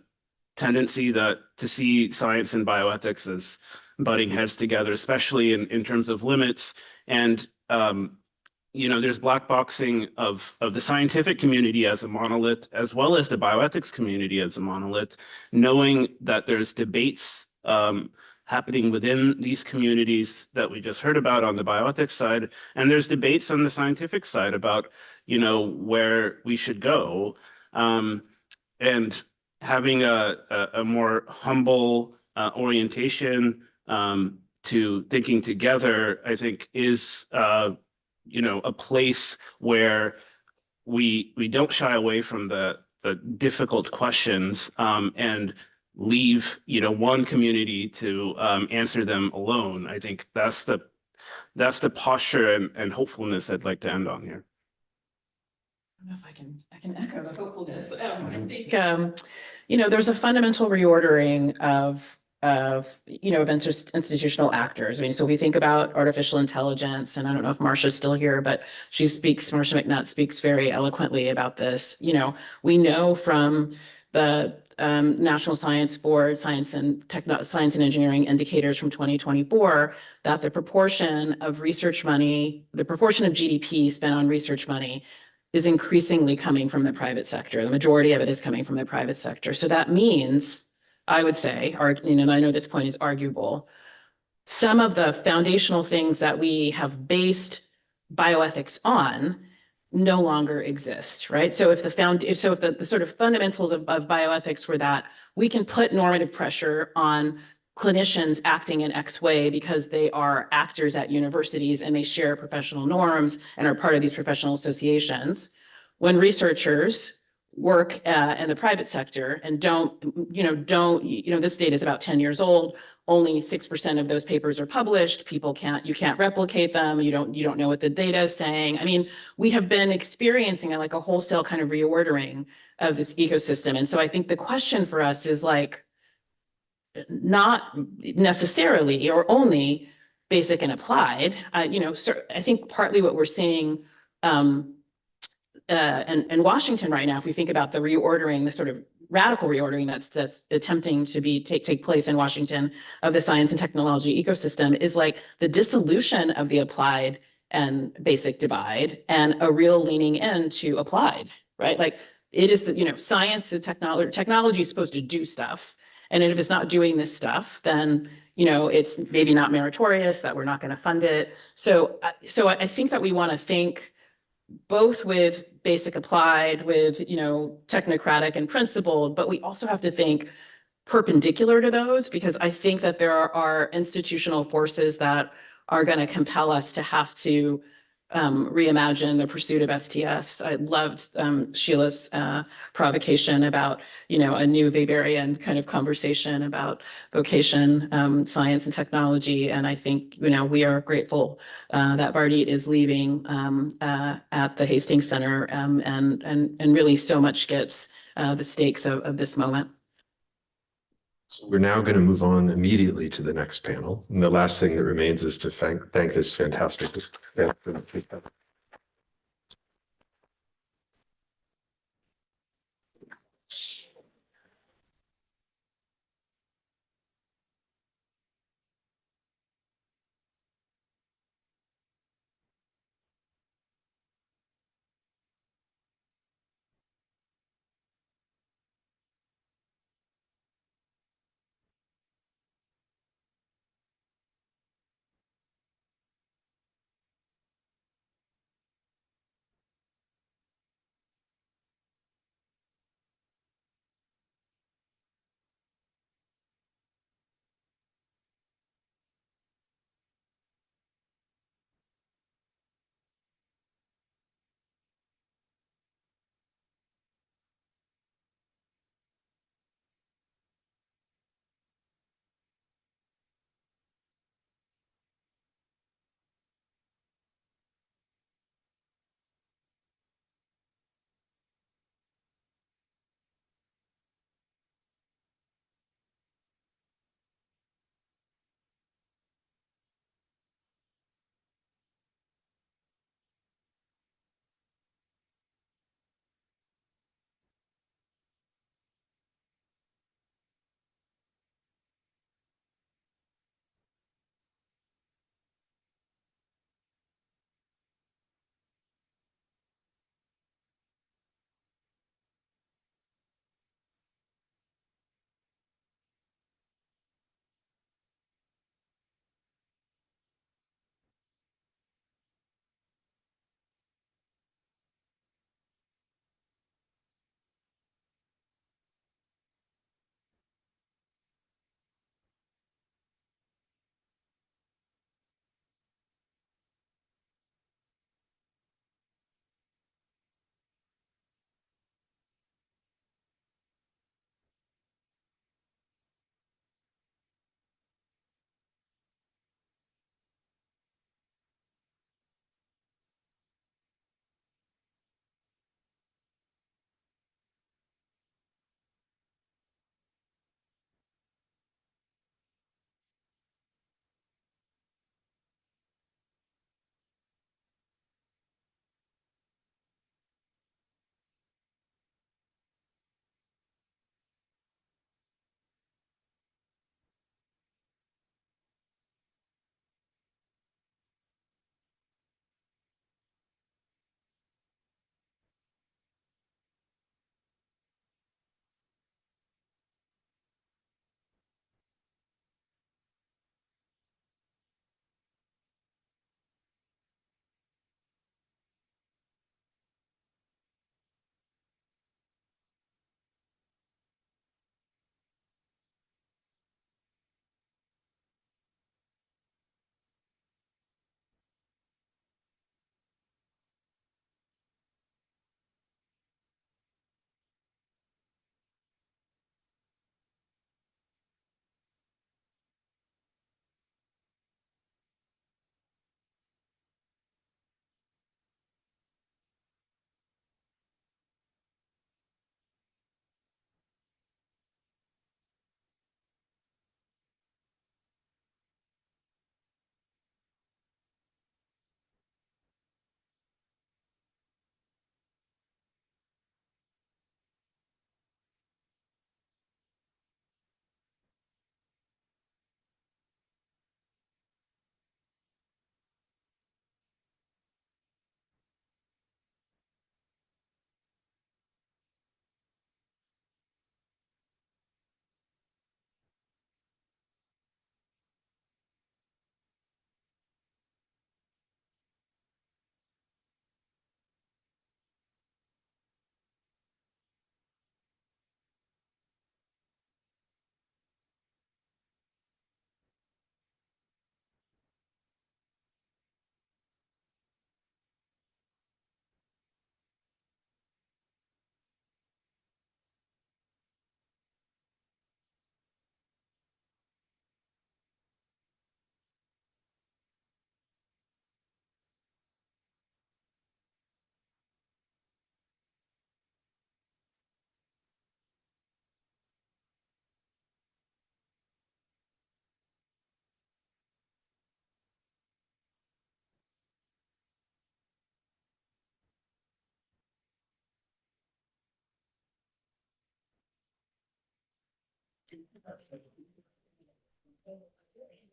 tendency to see science and bioethics as butting heads together, especially in terms of limits. And there's black boxing of the scientific community as a monolith, as well as the bioethics community as a monolith, knowing that there's debates happening within these communities that we just heard about on the bioethics side, and there's debates on the scientific side about, where we should go. And having a more humble orientation to thinking together, I think, is a place where we don't shy away from the difficult questions and leave one community to answer them alone. I think that's the posture and hopefulness I'd like to end on here. I don't know if I can echo the hopefulness. I think there's a fundamental reordering of institutional actors. I mean, so we think about artificial intelligence, and I don't know if Marcia's still here, but Marcia McNutt speaks very eloquently about this. We know from the National Science Board, Science and Engineering indicators from 2024, that the proportion of research money, the proportion of GDP spent on research money is increasingly coming from the private sector. The majority of it is coming from the private sector. So that means, I would say, and I know this point is arguable, some of the foundational things that we have based bioethics on no longer exist, right? So if the sort of fundamentals of bioethics were that we can put normative pressure on clinicians acting in X way because they are actors at universities and they share professional norms and are part of these professional associations, when researchers work in the private sector and this data is about 10 years old, only 6% of those papers are published. You can't replicate them. You don't know what the data is saying. I mean, we have been experiencing a wholesale kind of reordering of this ecosystem. And so I think the question for us is not necessarily or only basic and applied. I think partly what we're seeing in Washington right now, if we think about the reordering, the sort of radical reordering that's attempting to take place in Washington of the science and technology ecosystem, is the dissolution of the applied and basic divide and a real leaning into applied, right? It is, science and technology is supposed to do stuff. And if it's not doing this stuff, then, it's maybe not meritorious, that we're not going to fund it. So I think that we want to think both with basic applied, with, technocratic and principled, but we also have to think perpendicular to those, because I think that there are institutional forces that are going to compel us to have to reimagine the pursuit of STS. I loved Sheila's provocation about, a new Weberian kind of conversation about vocation, science and technology. And I think, we are grateful that Vardit is leaving at the Hastings Center and really so much gets the stakes of this moment. So we're now going to move on immediately to the next panel. And the last thing that remains is to thank this fantastic discussion.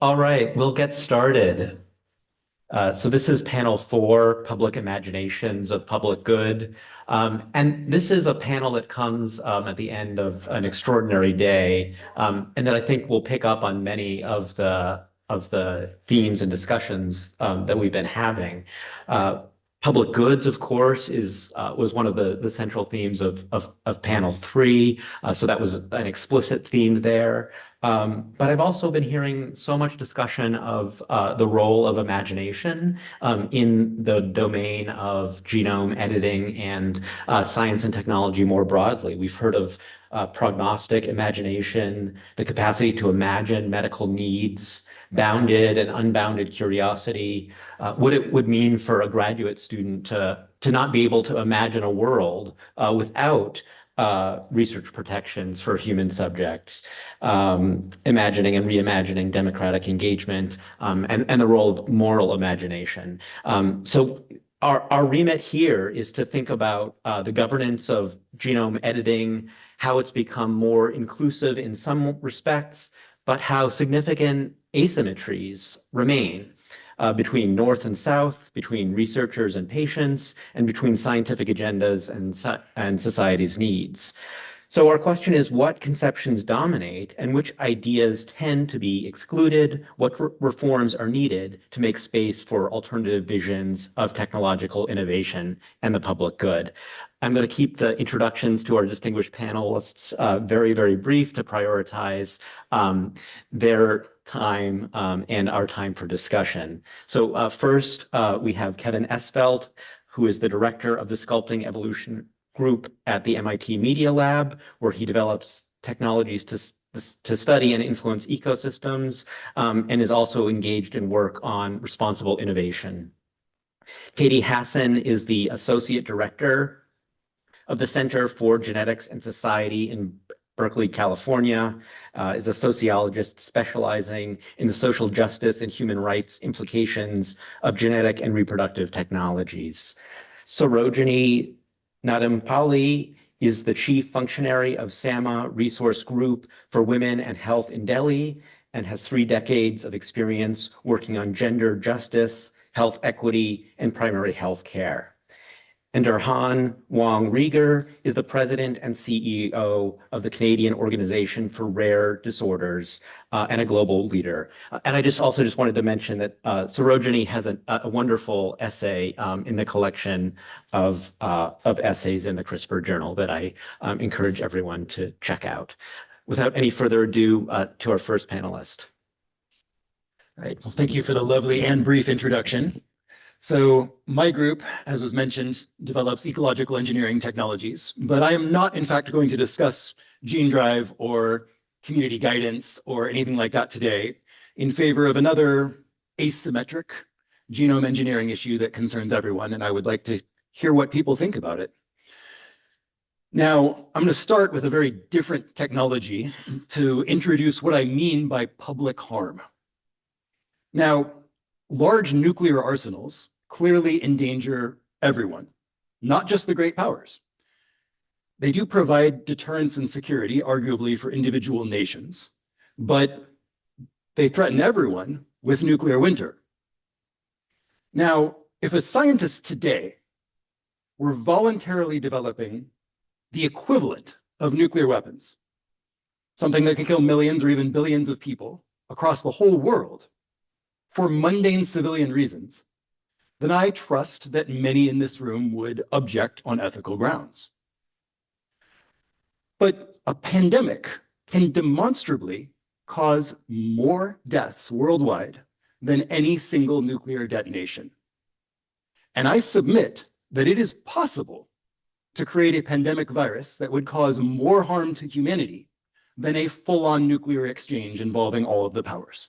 All right, we'll get started. So this is panel 4, Public Imaginations of Public Good. And this is a panel that comes at the end of an extraordinary day, and that I think will pick up on many of the themes and discussions that we've been having. Public goods, of course, was one of the central themes of panel 3. So that was an explicit theme there. But I've also been hearing so much discussion of the role of imagination in the domain of genome editing and science and technology more broadly. We've heard of prognostic imagination, the capacity to imagine medical needs, bounded and unbounded curiosity, what it would mean for a graduate student to not be able to imagine a world without research protections for human subjects, imagining and reimagining democratic engagement, and the role of moral imagination. So our remit here is to think about the governance of genome editing, how it's become more inclusive in some respects, but how significant asymmetries remain between North and South, between researchers and patients, and between scientific agendas and society's needs. So our question is, what conceptions dominate and which ideas tend to be excluded? What reforms are needed to make space for alternative visions of technological innovation and the public good? I'm going to keep the introductions to our distinguished panelists very, very brief to prioritize their time and our time for discussion. So first, we have Kevin Esvelt, who is the director of the Sculpting Evolution Group at the MIT Media Lab, where he develops technologies to study and influence ecosystems, and is also engaged in work on responsible innovation. Katie Hassan is the associate director of the Center for Genetics and Society in Berkeley, California, is a sociologist specializing in the social justice and human rights implications of genetic and reproductive technologies. Sarojini Nadampally is the chief functionary of SAMA Resource Group for Women and Health in Delhi and has 3 decades of experience working on gender justice, health equity, and primary health care. And Derhan Wong Rieger is the president and CEO of the Canadian Organization for Rare Disorders and a global leader. And I also wanted to mention that Sarojini has a wonderful essay in the collection of essays in the CRISPR Journal that I encourage everyone to check out. Without any further ado, to our first panelist. All right, well, thank you for the lovely and brief introduction. So my group, as was mentioned, develops ecological engineering technologies, but I am not, in fact, going to discuss gene drive or community guidance or anything like that today in favor of another asymmetric genome engineering issue that concerns everyone, and I would like to hear what people think about it. Now, I'm going to start with a very different technology to introduce what I mean by public harm. Now, large nuclear arsenals clearly endanger everyone, not just the great powers. They do provide deterrence and security, arguably for individual nations, but they threaten everyone with nuclear winter. Now, if a scientist today were voluntarily developing the equivalent of nuclear weapons, something that can kill millions or even billions of people across the whole world, for mundane civilian reasons, then I trust that many in this room would object on ethical grounds. But a pandemic can demonstrably cause more deaths worldwide than any single nuclear detonation. And I submit that it is possible to create a pandemic virus that would cause more harm to humanity than a full-on nuclear exchange involving all of the powers.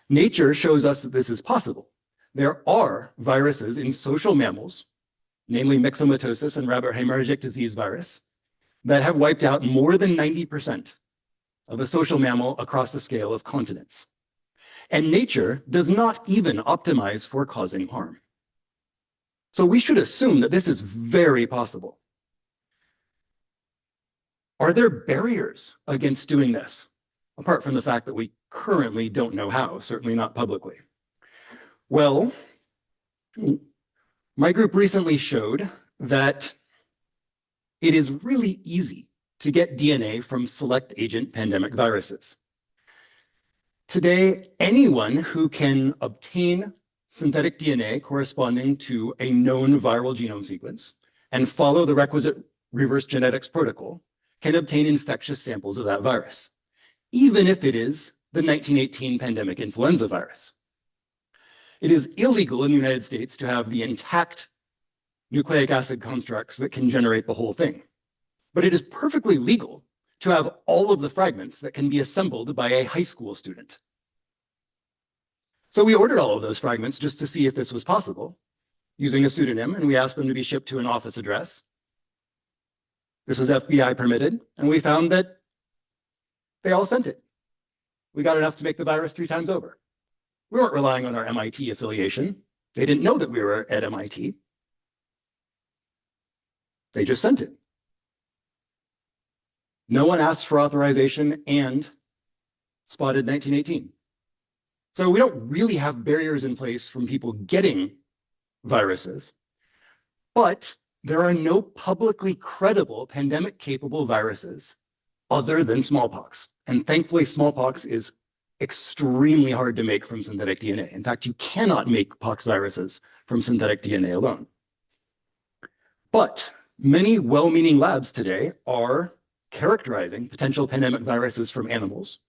Nature shows us that this is possible. There are viruses in social mammals, namely myxomatosis and rabbit hemorrhagic disease virus, that have wiped out more than 90% of a social mammal across the scale of continents. And nature does not even optimize for causing harm. So we should assume that this is very possible. Are there barriers against doing this? Apart from the fact that we currently don't know how, certainly not publicly. Well, my group recently showed that it is really easy to get DNA from select agent pandemic viruses. Today, anyone who can obtain synthetic DNA corresponding to a known viral genome sequence and follow the requisite reverse genetics protocol can obtain infectious samples of that virus, even if it is the 1918 pandemic influenza virus. It is illegal in the United States to have the intact nucleic acid constructs that can generate the whole thing. But it is perfectly legal to have all of the fragments that can be assembled by a high school student. So we ordered all of those fragments just to see if this was possible, using a pseudonym, and we asked them to be shipped to an office address. This was FBI permitted, and we found that they all sent it. We got enough to make the virus 3 times over. We weren't relying on our MIT affiliation. They didn't know that we were at MIT. They just sent it. No one asked for authorization and spotted 1918. So we don't really have barriers in place from people getting viruses, but there are no publicly credible pandemic-capable viruses other than smallpox. And thankfully, smallpox is extremely hard to make from synthetic DNA. In fact, you cannot make pox viruses from synthetic DNA alone. But many well-meaning labs today are characterizing potential pandemic viruses from animals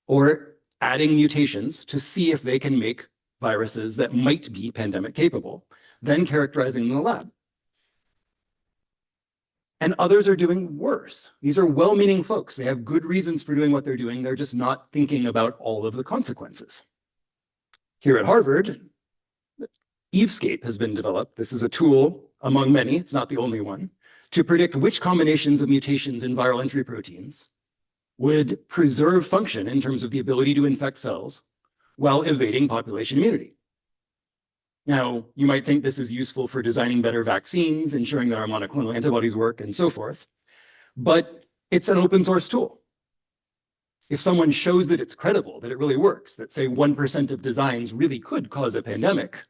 or adding mutations to see if they can make viruses that might be pandemic capable, then characterizing them in the lab. And others are doing worse. These are well-meaning folks. They have good reasons for doing what they're doing. They're just not thinking about all of the consequences. Here at Harvard, Evescape has been developed. This is a tool among many, it's not the only one, to predict which combinations of mutations in viral entry proteins would preserve function in terms of the ability to infect cells while evading population immunity. Now, you might think this is useful for designing better vaccines, ensuring that our monoclonal antibodies work, and so forth, but it's an open source tool. If someone shows that it's credible, that it really works, that say 1% of designs really could cause a pandemic,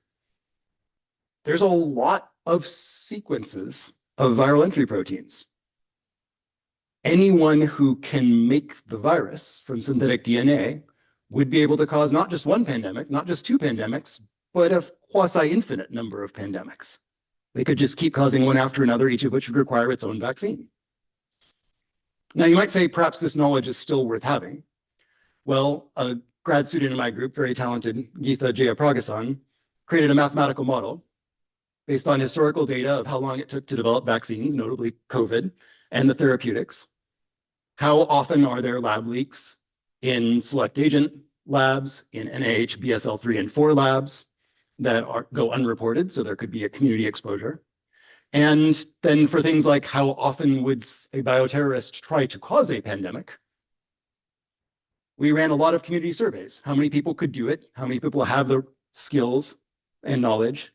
there's a lot of sequences of viral entry proteins. Anyone who can make the virus from synthetic DNA would be able to cause not just one pandemic, not just 2 pandemics, but a quasi-infinite number of pandemics. They could just keep causing one after another, each of which would require its own vaccine. Now, you might say perhaps this knowledge is still worth having. Well, a grad student in my group, very talented, Geetha Jayaprakasan, created a mathematical model based on historical data of how long it took to develop vaccines, notably COVID, and the therapeutics. How often are there lab leaks in select agent labs, in NIH, BSL-3 and 4 labs that go unreported, so there could be a community exposure. And then for things like how often would a bioterrorist try to cause a pandemic, we ran a lot of community surveys. How many people could do it? How many people have the skills and knowledge?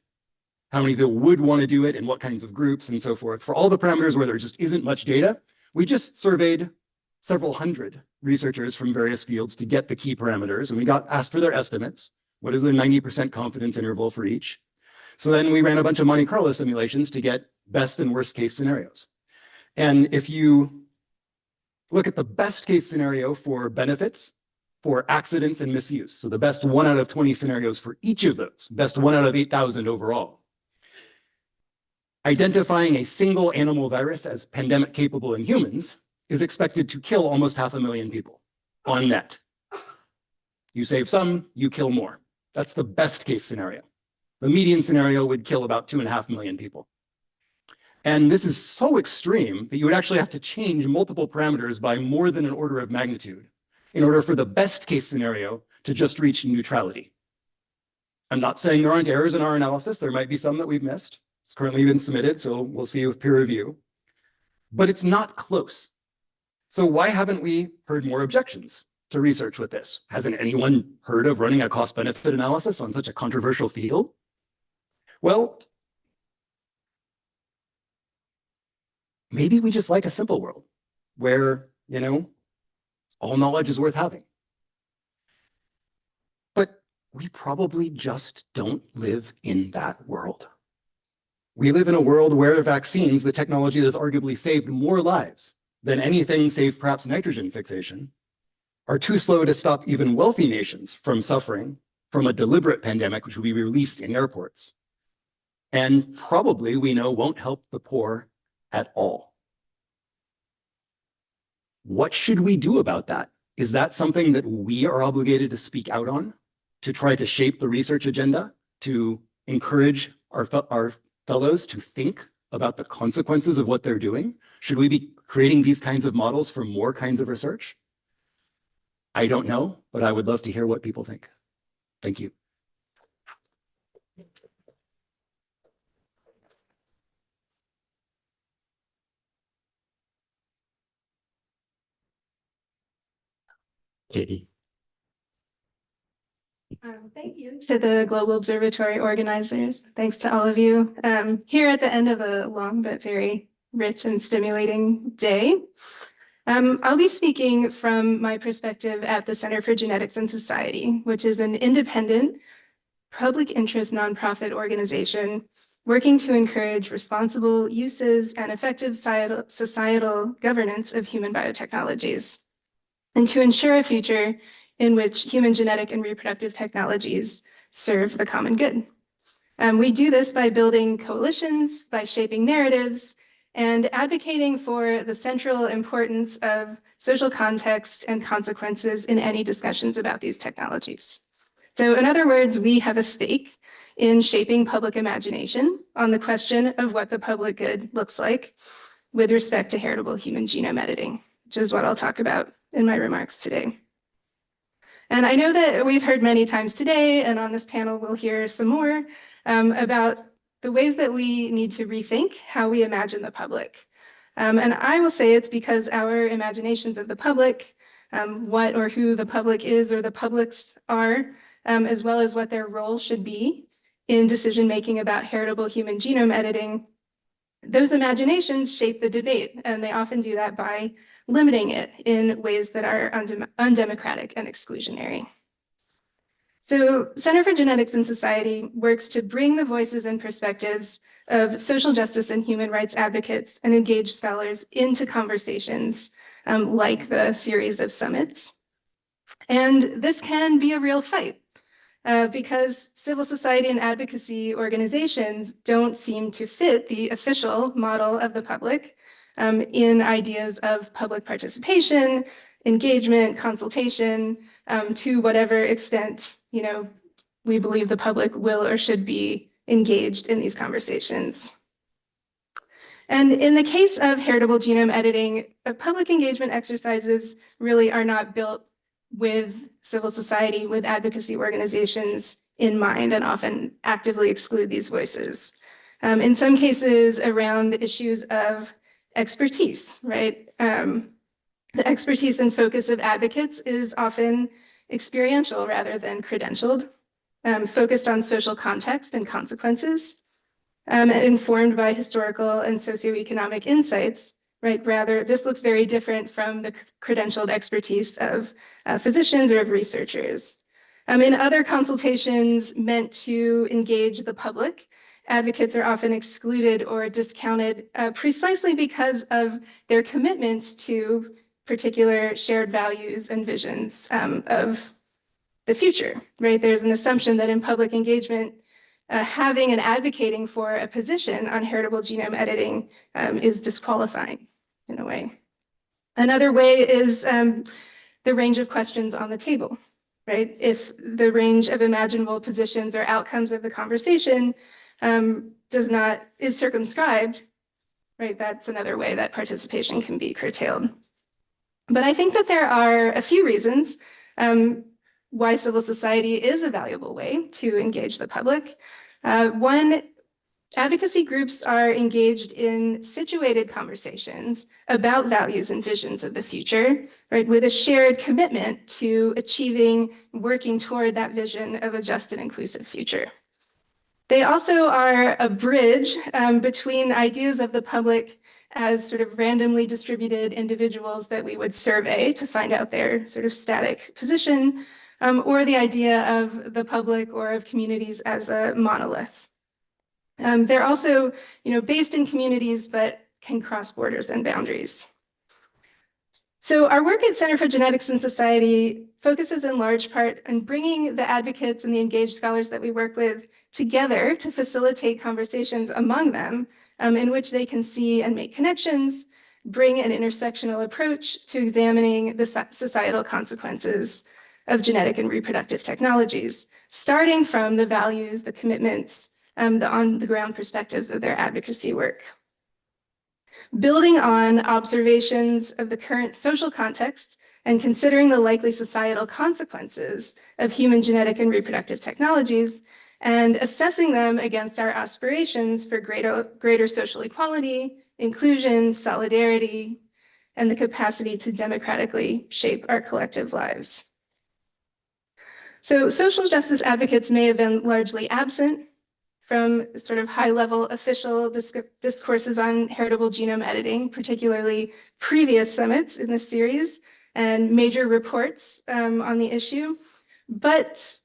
How many people would want to do it and what kinds of groups and so forth? For all the parameters where there just isn't much data, we just surveyed several hundred researchers from various fields to get the key parameters, and we got asked for their estimates. What is the 90% confidence interval for each? So then we ran a bunch of Monte Carlo simulations to get best and worst case scenarios. And if you look at the best case scenario for benefits, for accidents and misuse, so the best 1 out of 20 scenarios for each of those, best 1 out of 8,000 overall, identifying a single animal virus as pandemic capable in humans is expected to kill almost 500,000 people on net. You save some, you kill more. That's the best case scenario. The median scenario would kill about 2.5 million people. And this is so extreme that you would actually have to change multiple parameters by more than an order of magnitude in order for the best case scenario to just reach neutrality. I'm not saying there aren't errors in our analysis. There might be some that we've missed. It's currently been submitted, so we'll see with peer review. But it's not close. So why haven't we heard more objections to research with this? Hasn't anyone heard of running a cost-benefit analysis on such a controversial field? Well, maybe we just like a simple world. where, all knowledge is worth having. But we probably just don't live in that world. We live in a world where vaccines, the technology that has arguably saved more lives than anything save perhaps nitrogen fixation, are too slow to stop even wealthy nations from suffering from a deliberate pandemic which will be released in airports. And probably we know won't help the poor at all. What should we do about that? Is that something that we are obligated to speak out on, to try to shape the research agenda, to encourage our fellows to think about the consequences of what they're doing? Should we be creating these kinds of models for more kinds of research? I don't know, but I would love to hear what people think. Thank you. Katie. Thank you to the Global Observatory organizers. Thanks to all of you here at the end of a long but very rich and stimulating day. I'll be speaking from my perspective at the Center for Genetics and Society, which is an independent public interest nonprofit organization working to encourage responsible uses and effective societal governance of human biotechnologies, and to ensure a future in which human genetic and reproductive technologies serve the common good. We do this by building coalitions, by shaping narratives, and advocating for the central importance of social context and consequences in any discussions about these technologies. So in other words, we have a stake in shaping public imagination on the question of what the public good looks like with respect to heritable human genome editing, which is what I'll talk about in my remarks today. And I know that we've heard many times today, and on this panel we'll hear some more about the ways that we need to rethink how we imagine the public. And I will say it's because our imaginations of the public, what or who the public is or the publics are, as well as what their role should be in decision-making about heritable human genome editing, those imaginations shape the debate, and they often do that by limiting it in ways that are undemocratic and exclusionary. So Center for Genetics and Society works to bring the voices and perspectives of social justice and human rights advocates and engaged scholars into conversations like the series of summits. And this can be a real fight because civil society and advocacy organizations don't seem to fit the official model of the public in ideas of public participation, engagement, consultation, to whatever extent, we believe the public will or should be engaged in these conversations. And in the case of heritable genome editing, public engagement exercises really are not built with civil society, with advocacy organizations in mind, and often actively exclude these voices. In some cases around the issues of expertise, right? The expertise and focus of advocates is often experiential rather than credentialed, focused on social context and consequences, and informed by historical and socioeconomic insights, right? Rather, this looks very different from the credentialed expertise of physicians or of researchers. In other consultations meant to engage the public, advocates are often excluded or discounted precisely because of their commitments to particular shared values and visions of the future, right? There's an assumption that in public engagement, having and advocating for a position on heritable genome editing is disqualifying in a way. Another way is the range of questions on the table, right? If the range of imaginable positions or outcomes of the conversation is circumscribed, right? That's another way that participation can be curtailed. But I think that there are a few reasons why civil society is a valuable way to engage the public. One, advocacy groups are engaged in situated conversations about values and visions of the future, right, with a shared commitment to working toward that vision of a just and inclusive future. They also are a bridge between ideas of the public as sort of randomly distributed individuals that we would survey to find out their sort of static position, or the idea of the public or of communities as a monolith. They're also, based in communities, but can cross borders and boundaries. So our work at Center for Genetics and Society focuses in large part on bringing the advocates and the engaged scholars that we work with together to facilitate conversations among them, in which they can see and make connections, bring an intersectional approach to examining the societal consequences of genetic and reproductive technologies, starting from the values, the commitments, the on-the-ground perspectives of their advocacy work. Building on observations of the current social context and considering the likely societal consequences of human genetic and reproductive technologies, and assessing them against our aspirations for greater social equality, inclusion, solidarity, and the capacity to democratically shape our collective lives. So social justice advocates may have been largely absent from sort of high-level official discourses on heritable genome editing, particularly previous summits in this series and major reports on the issue. But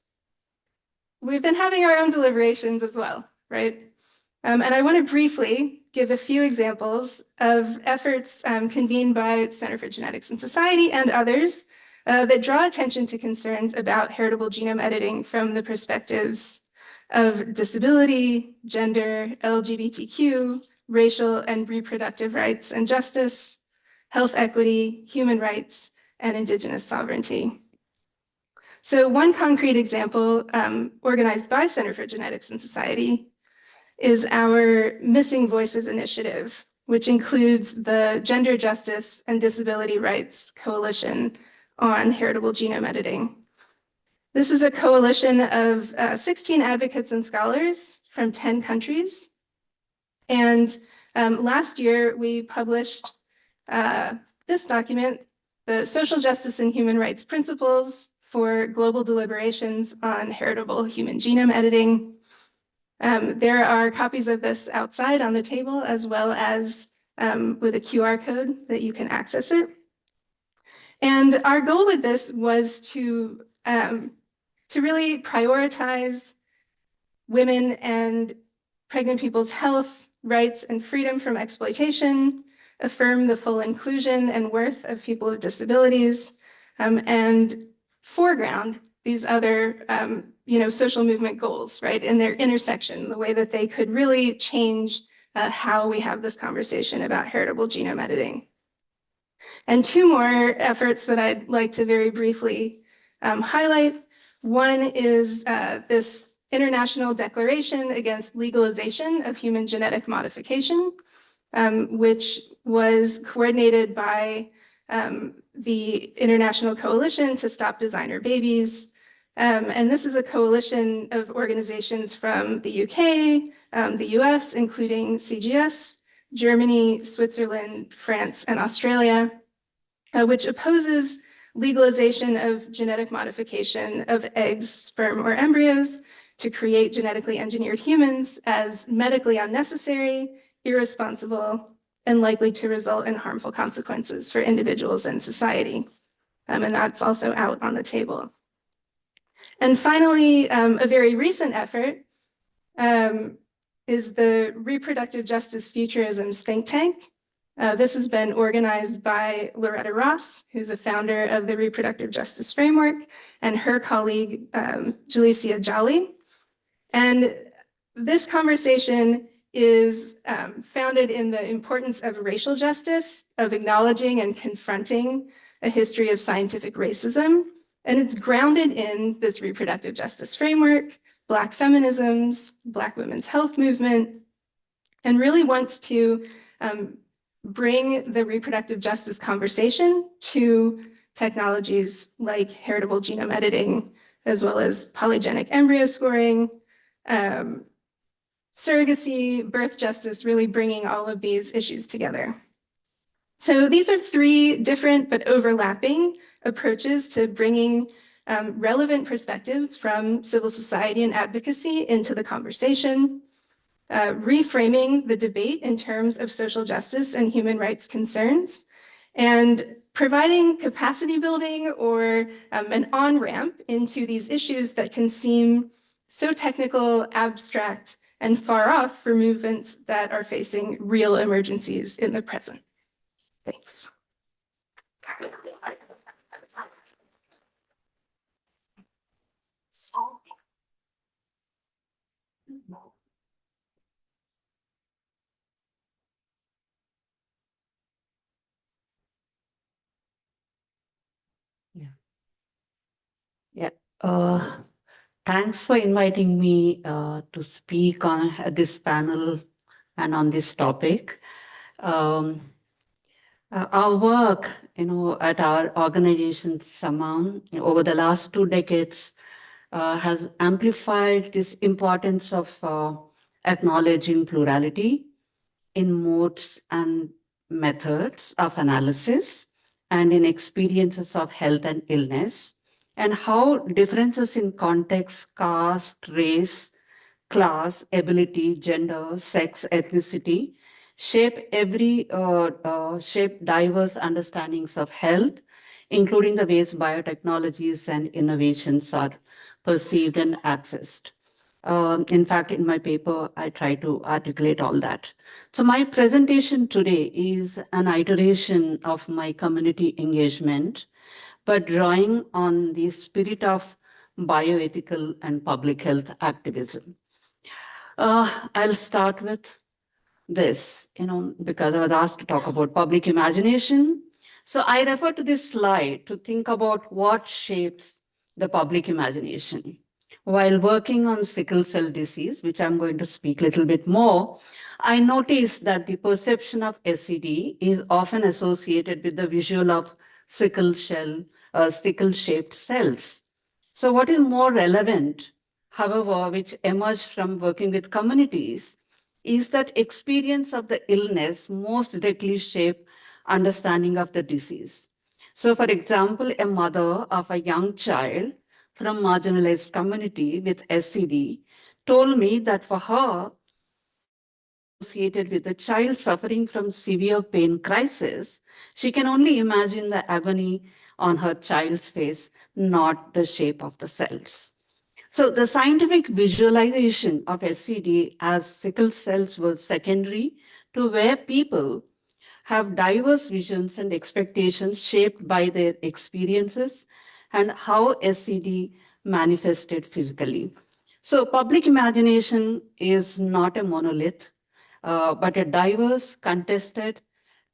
we've been having our own deliberations as well, right? And I want to briefly give a few examples of efforts convened by Center for Genetics and Society and others that draw attention to concerns about heritable genome editing from the perspectives of disability, gender, LGBTQ, racial and reproductive rights and justice, health equity, human rights, and Indigenous sovereignty. So one concrete example organized by Center for Genetics and Society is our Missing Voices initiative, which includes the Gender Justice and Disability Rights Coalition on Heritable Genome Editing. This is a coalition of 16 advocates and scholars from 10 countries. And last year, we published this document, the Social Justice and Human Rights Principles for Global Deliberations on Heritable Human Genome Editing. There are copies of this outside on the table, as well as with a QR code that you can access it. And our goal with this was to really prioritize women and pregnant people's health, rights, and freedom from exploitation, affirm the full inclusion and worth of people with disabilities, and foreground these other social movement goals, right, in their intersection, the way that they could really change how we have this conversation about heritable genome editing. And two more efforts that I'd like to very briefly highlight. One is this international declaration against legalization of human genetic modification, which was coordinated by the International Coalition to Stop Designer Babies. And this is a coalition of organizations from the UK, the US, including CGS, Germany, Switzerland, France, and Australia, which opposes legalization of genetic modification of eggs, sperm, or embryos to create genetically engineered humans as medically unnecessary, irresponsible, and likely to result in harmful consequences for individuals and society. And that's also out on the table. And finally, a very recent effort is the Reproductive Justice Futurisms think tank. This has been organized by Loretta Ross, who's a founder of the Reproductive Justice Framework, and her colleague, Jalicia Jolly. And this conversation is founded in the importance of racial justice, of acknowledging and confronting a history of scientific racism. And it's grounded in this reproductive justice framework, Black feminisms, Black women's health movement, and really wants to bring the reproductive justice conversation to technologies like heritable genome editing, as well as polygenic embryo scoring, surrogacy, birth justice, really bringing all of these issues together. So these are three different but overlapping approaches to bringing relevant perspectives from civil society and advocacy into the conversation. reframing the debate in terms of social justice and human rights concerns, and providing capacity building or an on-ramp into these issues that can seem so technical, abstract, and far off for movements that are facing real emergencies in the present. Thanks. Yeah. Thanks for inviting me to speak on this panel and on this topic. Our work, at our organization, Samam, over the last 2 decades, has amplified this importance of acknowledging plurality in modes and methods of analysis and in experiences of health and illness, and how differences in context, caste, race, class, ability, gender, sex, ethnicity shape diverse understandings of health, including the ways biotechnologies and innovations are perceived and accessed. In fact, in my paper, I try to articulate all that. So my presentation today is an iteration of my community engagement, but drawing on the spirit of bioethical and public health activism. I'll start with this, because I was asked to talk about public imagination. So I refer to this slide to think about what shapes the public imagination. While working on sickle cell disease, which I'm going to speak a little bit more, I noticed that the perception of SCD is often associated with the visual of sickle-shaped cells. So what is more relevant, however, which emerged from working with communities, is that experience of the illness most directly shape understanding of the disease. So for example, a mother of a young child from marginalized community with SCD told me that for her, associated with a child suffering from severe pain crisis, she can only imagine the agony on her child's face, not the shape of the cells. So the scientific visualization of SCD as sickle cells was secondary to where people have diverse visions and expectations shaped by their experiences and how SCD manifested physically. So public imagination is not a monolith, but a diverse, contested,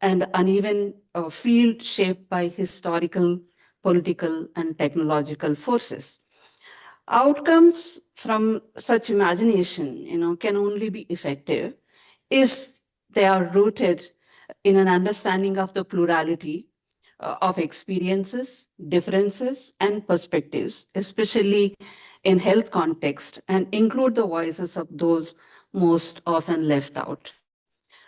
and uneven field shaped by historical, political, and technological forces. Outcomes from such imagination, can only be effective if they are rooted in an understanding of the plurality of experiences, differences, and perspectives, especially in health context, and include the voices of those most often left out.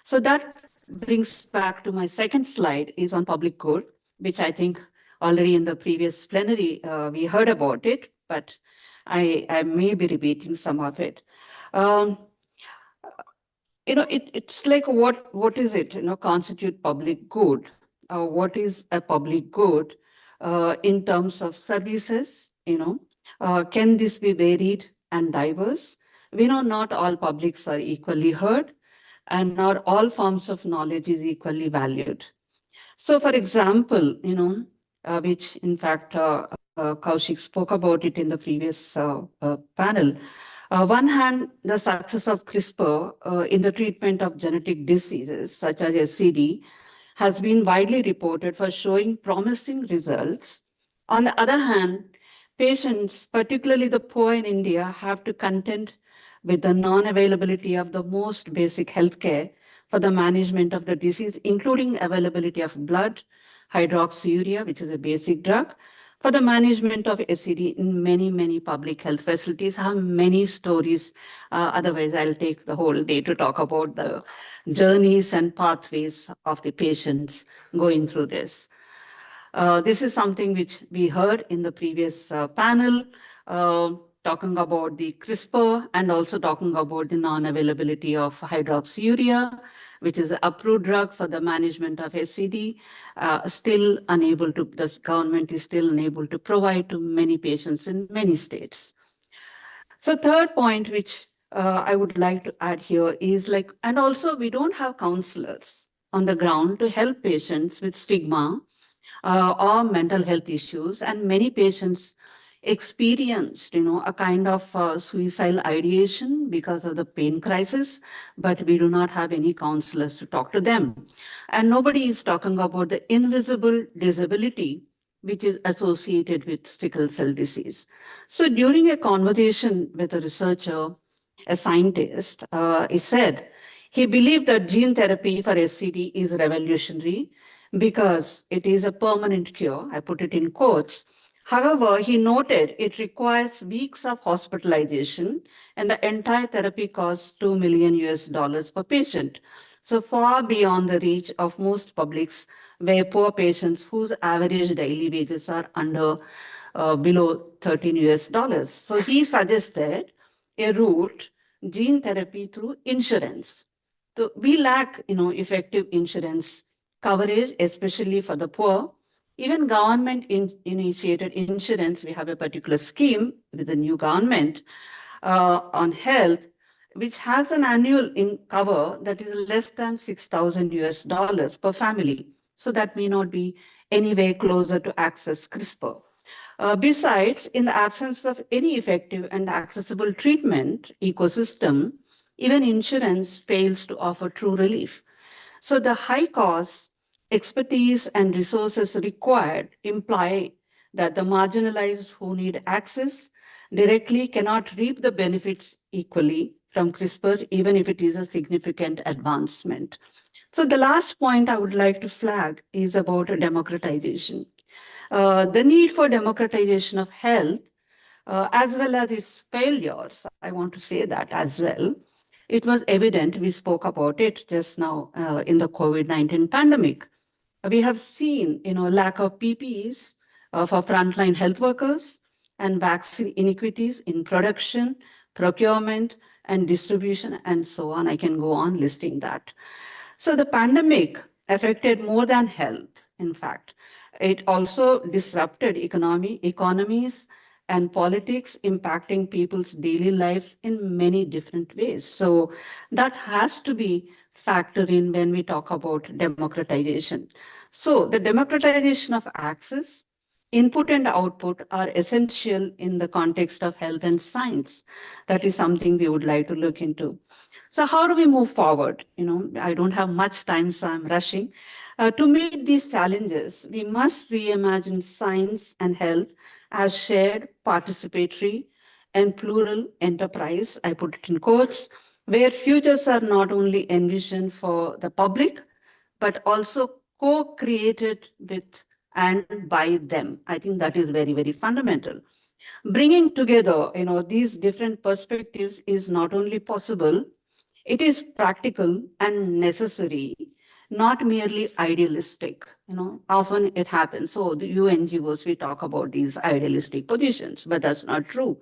So that brings back to my second slide is on public good, which I think already in the previous plenary we heard about it, but I may be repeating some of it. It's like what is it, constitute public good? What is a public good in terms of services? Can this be varied and diverse? We know not all publics are equally heard, and not all forms of knowledge is equally valued. So for example, which in fact Kaushik spoke about it in the previous panel. One hand, the success of CRISPR in the treatment of genetic diseases such as SCD has been widely reported for showing promising results. On the other hand, patients, particularly the poor in India, have to contend with the non-availability of the most basic healthcare for the management of the disease, including availability of blood, hydroxyurea, which is a basic drug, for the management of SCD in many, many public health facilities. I have many stories. Otherwise, I'll take the whole day to talk about the journeys and pathways of the patients going through this. This is something which we heard in the previous panel. talking about the CRISPR and also talking about the non-availability of hydroxyurea, which is an approved drug for the management of SCD, the government is still unable to provide to many patients in many states. So third point, which I would like to add here is and also we don't have counselors on the ground to help patients with stigma or mental health issues. And many patients experienced, a kind of suicidal ideation because of the pain crisis, but we do not have any counselors to talk to them. And nobody is talking about the invisible disability which is associated with sickle cell disease. So during a conversation with a researcher, a scientist, he said he believed that gene therapy for SCD is revolutionary because it is a permanent cure. I put it in quotes. However, he noted it requires weeks of hospitalization and the entire therapy costs $2 million per patient. So far beyond the reach of most publics where poor patients whose average daily wages are below $13. So he suggested a route, gene therapy through insurance. So we lack, effective insurance coverage, especially for the poor. Even government-initiated insurance, we have a particular scheme with the new government on health, which has an annual cover that is less than $6,000 per family. So that may not be anywhere closer to access CRISPR. Besides, in the absence of any effective and accessible treatment ecosystem, even insurance fails to offer true relief. So the high costs, expertise, and resources required imply that the marginalized who need access directly cannot reap the benefits equally from CRISPR, even if it is a significant advancement. So the last point I would like to flag is about democratization. The need for democratization of health, as well as its failures, I want to say that as well. It was evident, we spoke about it just now in the COVID-19 pandemic. We have seen, lack of PPEs for frontline health workers and vaccine inequities in production, procurement, and distribution, and so on. I can go on listing that. So the pandemic affected more than health, in fact. It also disrupted economies and politics, impacting people's daily lives in many different ways. So that has to be factored in when we talk about democratization. So the democratization of access, input and output are essential in the context of health and science. That is something we would like to look into. So how do we move forward? I don't have much time, so I'm rushing. To meet these challenges, we must reimagine science and health as shared, participatory, and plural enterprise, I put it in quotes, where futures are not only envisioned for the public, but also co-created with and by them. I think that is very, very fundamental. Bringing together, these different perspectives is not only possible, it is practical and necessary, not merely idealistic. Often it happens. So the NGOs, we talk about these idealistic positions, but that's not true.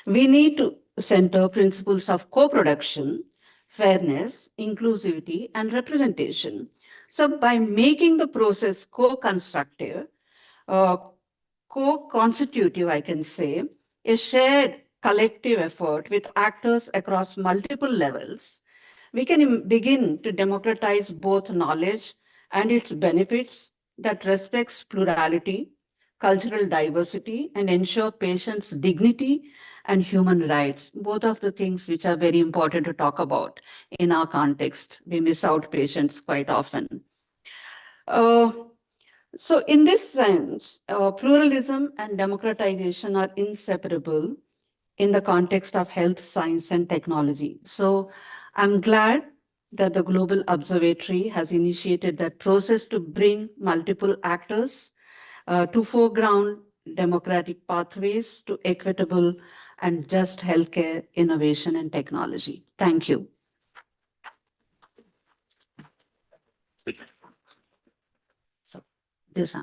We need to center principles of co-production, fairness, inclusivity, and representation. So by making the process co-constructive, co-constitutive, I can say, a shared collective effort with actors across multiple levels, we can begin to democratize both knowledge and its benefits that respects plurality, cultural diversity, and ensure patients' dignity and human rights, both of the things which are very important to talk about in our context. We miss out patients quite often. So in this sense, pluralism and democratization are inseparable in the context of health, science, and technology. So I'm glad that the Global Observatory has initiated that process to bring multiple actors to foreground democratic pathways to equitable and just healthcare innovation and technology. Thank you. So this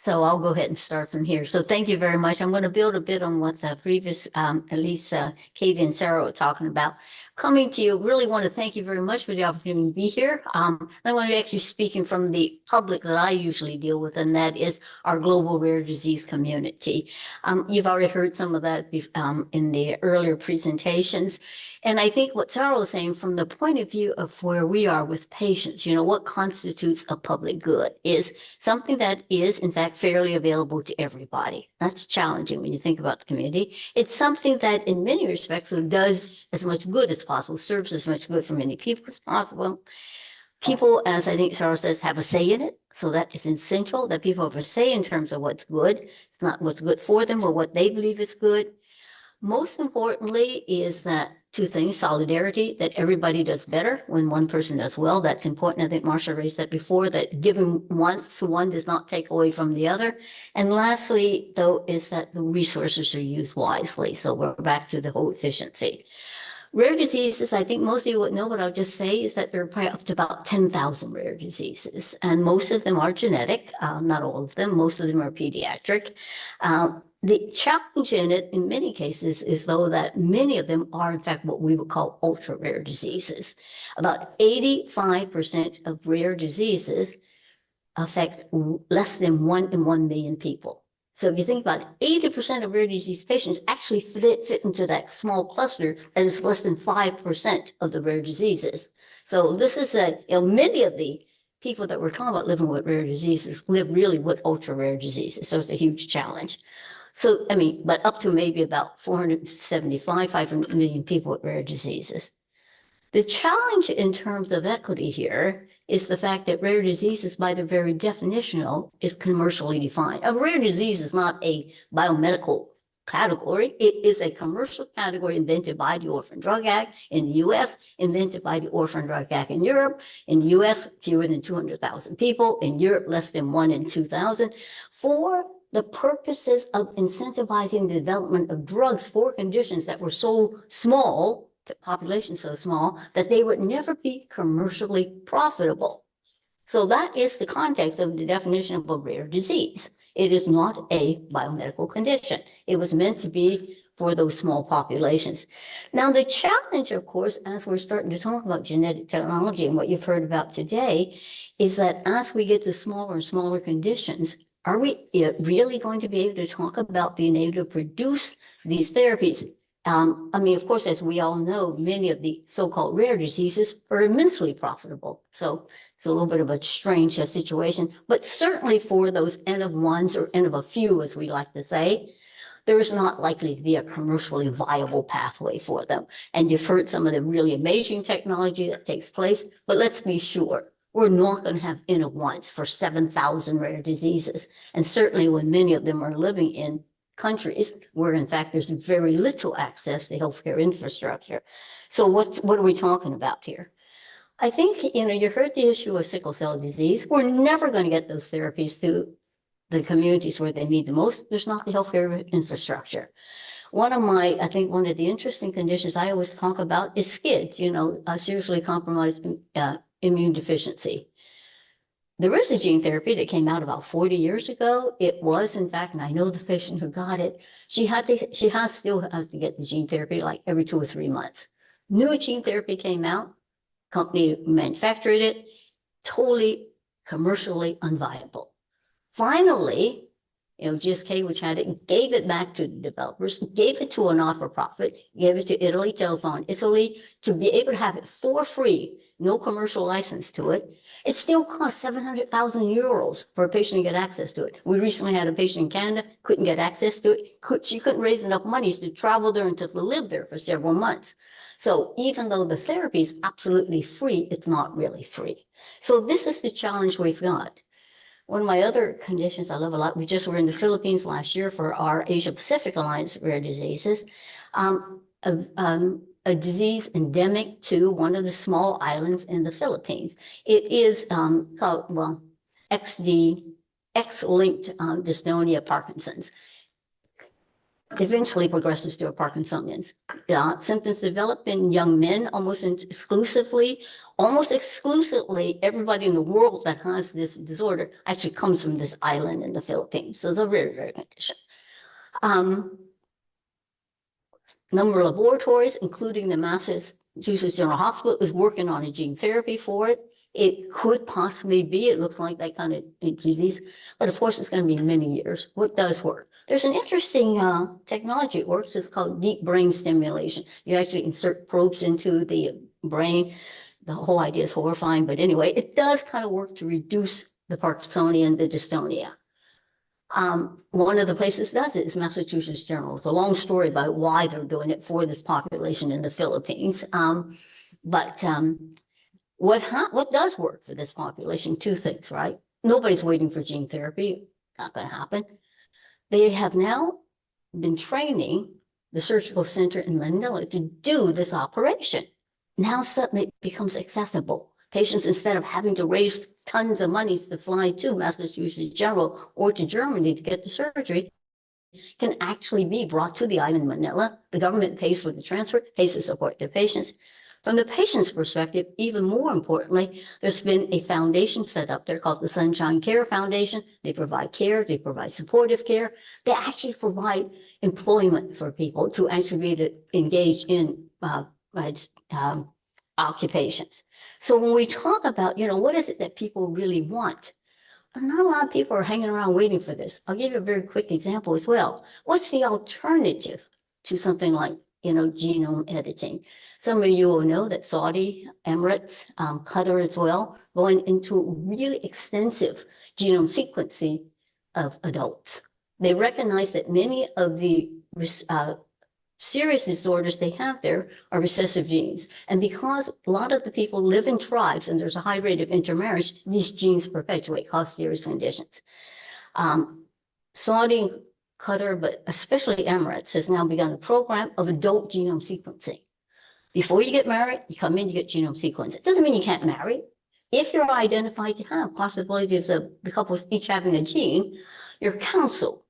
So I'll go ahead and start from here. So thank you very much. I'm going to build a bit on what the previous, at least Katie and Sarah were talking about. Coming to you, really want to thank you very much for the opportunity to be here. I'm going to be actually speaking from the public that I usually deal with, and that is our global rare disease community. You've already heard some of that in the earlier presentations. And I think what Sarah was saying from the point of view of where we are with patients, you know, what constitutes a public good is something that is, in fact, fairly available to everybody. That's challenging when you think about the community. It's something that in many respects does as much good as possible, serves as much good for many people as possible. People, as I think Sarah says, have a say in it. So that is essential, that people have a say in terms of what's good. It's not what's good for them or what they believe is good. Most importantly is that two things: solidarity, that everybody does better when one person does well. That's important. I think Marcia raised that before, that giving once to one does not take away from the other. And lastly, though, is that the resources are used wisely. So we're back to the whole efficiency. Rare diseases, I think most of you would know, but I'll just say is that there are probably up to about 10,000 rare diseases, and most of them are genetic, not all of them. Most of them are pediatric. The challenge in it, in many cases, is though that many of them are, in fact, what we would call ultra rare diseases. About 85% of rare diseases affect less than 1 in 1 million people. So if you think about it, 80% of rare disease patients actually fit into that small cluster that is less than 5% of the rare diseases. So this is many of the people that we're talking about living with rare diseases live really with ultra rare diseases. So it's a huge challenge. So, I mean, but up to maybe about 475, 500 million people with rare diseases. The challenge in terms of equity here is the fact that rare diseases, by their very definition, is commercially defined. A rare disease is not a biomedical category. It is a commercial category invented by the Orphan Drug Act in the US, invented by the Orphan Drug Act in Europe. In the US, fewer than 200,000 people. In Europe, less than 1 in 2,000. For the purposes of incentivizing the development of drugs for conditions that were so small, the population so small, that they would never be commercially profitable. So that is the context of the definition of a rare disease. It is not a biomedical condition. It was meant to be for those small populations. Now, the challenge, of course, as we're starting to talk about genetic technology and what you've heard about today, is that as we get to smaller and smaller conditions, are we really going to be able to talk about being able to produce these therapies? I mean, of course, as we all know, many of the so-called rare diseases are immensely profitable. So it's a little bit of a strange situation, but certainly for those N of ones or N of a few, as we like to say, there is not likely to be a commercially viable pathway for them. And you've heard some of the really amazing technology that takes place, but let's be sure, we're not going to have N of ones for 7,000 rare diseases. And certainly when many of them are living in countries where, in fact, there's very little access to healthcare infrastructure. So what are we talking about here? I think, you heard the issue of sickle cell disease. We're never going to get those therapies to the communities where they need the most. There's not the healthcare infrastructure. One of the interesting conditions I always talk about is SCIDS, a seriously compromised immune deficiency. There is a gene therapy that came out about 40 years ago. It was, in fact, and I know the patient who got it, she still has to get the gene therapy like every 2 or 3 months. New gene therapy came out, company manufactured it, totally commercially unviable. Finally, GSK, which had it, gave it back to the developers, gave it to a not-for-profit, gave it to Italy, Telethon Italy, to be able to have it for free, no commercial license to it. It still costs 700,000 euros for a patient to get access to it. We recently had a patient in Canada, couldn't get access to it. She couldn't raise enough money to travel there and to live there for several months. So even though the therapy is absolutely free, it's not really free. So this is the challenge we've got. One of my other conditions I love a lot, we just were in the Philippines last year for our Asia Pacific Alliance Rare Diseases, a disease endemic to one of the small islands in the Philippines. It is called, X-linked dystonia Parkinson's. Eventually progresses to a Parkinsonians. Symptoms develop in young men almost exclusively, Almost exclusively, everybody in the world that has this disorder actually comes from this island in the Philippines. So it's a very rare condition. Number of laboratories, including the Massachusetts General Hospital, is working on a gene therapy for it. It could possibly be, it looks like that kind of disease, but of course it's going to be many years. What does work? There's an interesting technology that works. It's called deep brain stimulation. You actually insert probes into the brain. The whole idea is horrifying, but anyway, it does kind of work to reduce the Parkinsonian, the dystonia. One of the places does it is Massachusetts General. It's a long story about why they're doing it for this population in the Philippines. What does work for this population? Two things, right? Nobody's waiting for gene therapy. Not going to happen. They have now been training the surgical center in Manila to do this operation. Now suddenly it becomes accessible. Patients, instead of having to raise tons of money to fly to Massachusetts General or to Germany to get the surgery, can actually be brought to the island Manila. The government pays for the transfer, pays to support their patients. From the patient's perspective, even more importantly, there's been a foundation set up there called the Sunshine Care Foundation. They provide care, they provide supportive care. They actually provide employment for people to actually be able to engage in occupations. So when we talk about, what is it that people really want? Not a lot of people are hanging around waiting for this. I'll give you a very quick example as well. What's the alternative to something like, genome editing? Some of you will know that Saudi, Emirates, Qatar as well, going into really extensive genome sequencing of adults. They recognize that many of the serious disorders they have there are recessive genes. And because a lot of the people live in tribes and there's a high rate of intermarriage, these genes perpetuate, cause serious conditions. Saudi, Qatar, but especially Emirates, has now begun a program of adult genome sequencing. Before you get married, you come in, you get genome sequenced. It doesn't mean you can't marry. If you're identified to have possibilities of the couples each having a gene, you're counseled.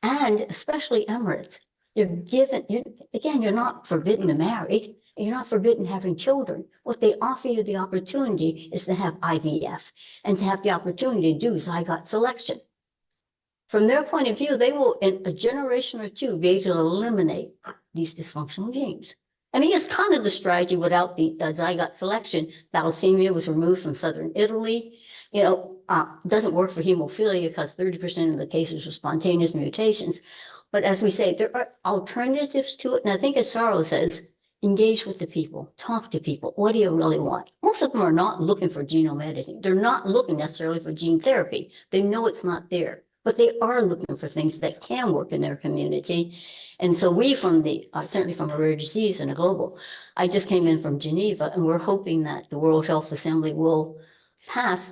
And especially Emirates, you're not forbidden to marry. You're not forbidden having children. What they offer you the opportunity is to have IVF and to have the opportunity to do zygote selection. From their point of view, they will, in a generation or two, be able to eliminate these dysfunctional genes. I mean, it's kind of the strategy without the zygote selection. Thalassemia was removed from southern Italy. Doesn't work for hemophilia because 30% of the cases are spontaneous mutations. But as we say, there are alternatives to it. And I think as Sarah says, engage with the people, talk to people. What do you really want? Most of them are not looking for genome editing. They're not looking necessarily for gene therapy. They know it's not there, but they are looking for things that can work in their community. And so we certainly from a rare disease and a global, I just came in from Geneva, and we're hoping that the World Health Assembly will pass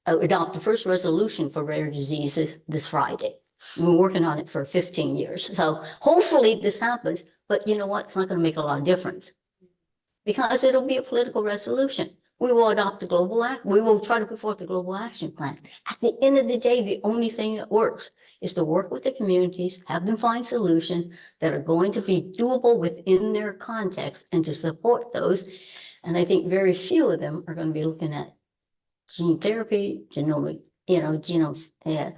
adopt the first resolution for rare diseases this Friday. We're working on it for 15 years. So hopefully this happens, but you know what? It's not going to make a lot of difference because it'll be a political resolution. We will adopt the global act. We will try to put forth the global action plan. At the end of the day, the only thing that works is to work with the communities, have them find solutions that are going to be doable within their context and to support those. And I think very few of them are going to be looking at gene therapy, genomes,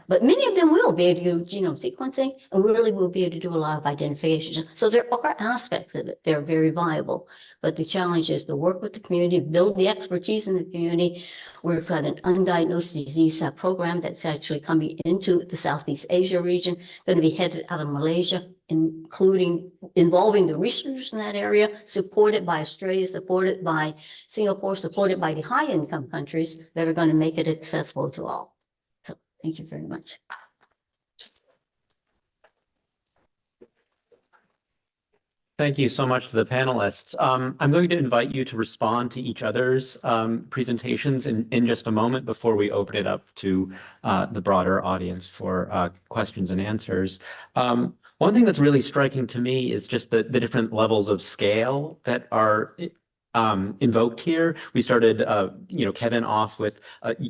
but many of them will be able to do genome sequencing and really will be able to do a lot of identification. So there are aspects of it. They're very viable, but the challenge is to work with the community, build the expertise in the community. We've got an undiagnosed disease program that's actually coming into the Southeast Asia region, going to be headed out of Malaysia, involving the researchers in that area, supported by Australia, supported by Singapore, supported by the high-income countries that are going to make it accessible to all. So thank you very much. Thank you so much to the panelists. I'm going to invite you to respond to each other's presentations in just a moment before we open it up to the broader audience for questions and answers. One thing that's really striking to me is just the different levels of scale that are invoked here. We started, Kevin, off with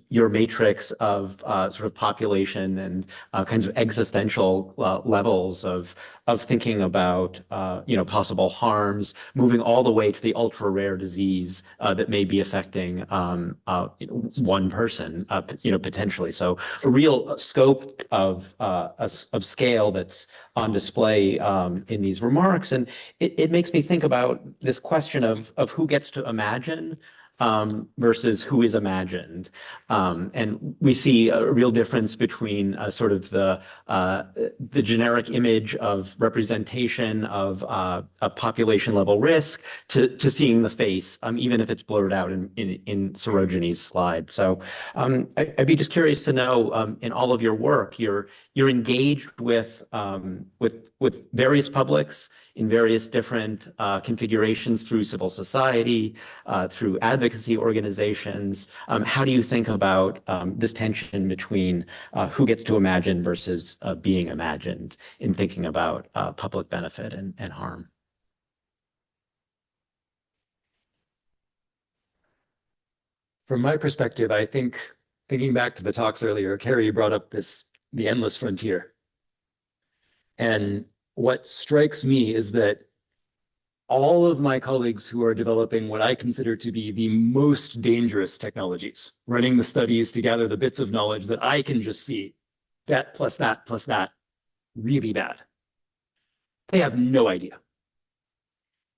your matrix of sort of population and kinds of existential levels of thinking about possible harms, moving all the way to the ultra rare disease that may be affecting one person, potentially. So a real scope of scale that's on display in these remarks, and it makes me think about this question of who gets to imagine versus who is imagined. And we see a real difference between sort of the generic image of representation of a population level risk to seeing the face, even if it's blurred out in Sarojini's slide. So I'd be just curious to know, in all of your work, you're engaged with various publics in various different configurations through civil society, through advocacy organizations. How do you think about this tension between who gets to imagine versus being imagined in thinking about public benefit and harm? From my perspective, I think, thinking back to the talks earlier, Carrie brought up the endless frontier. And what strikes me is that all of my colleagues who are developing what I consider to be the most dangerous technologies, running the studies to gather the bits of knowledge that I can just see, that plus that plus that, really bad. They have no idea.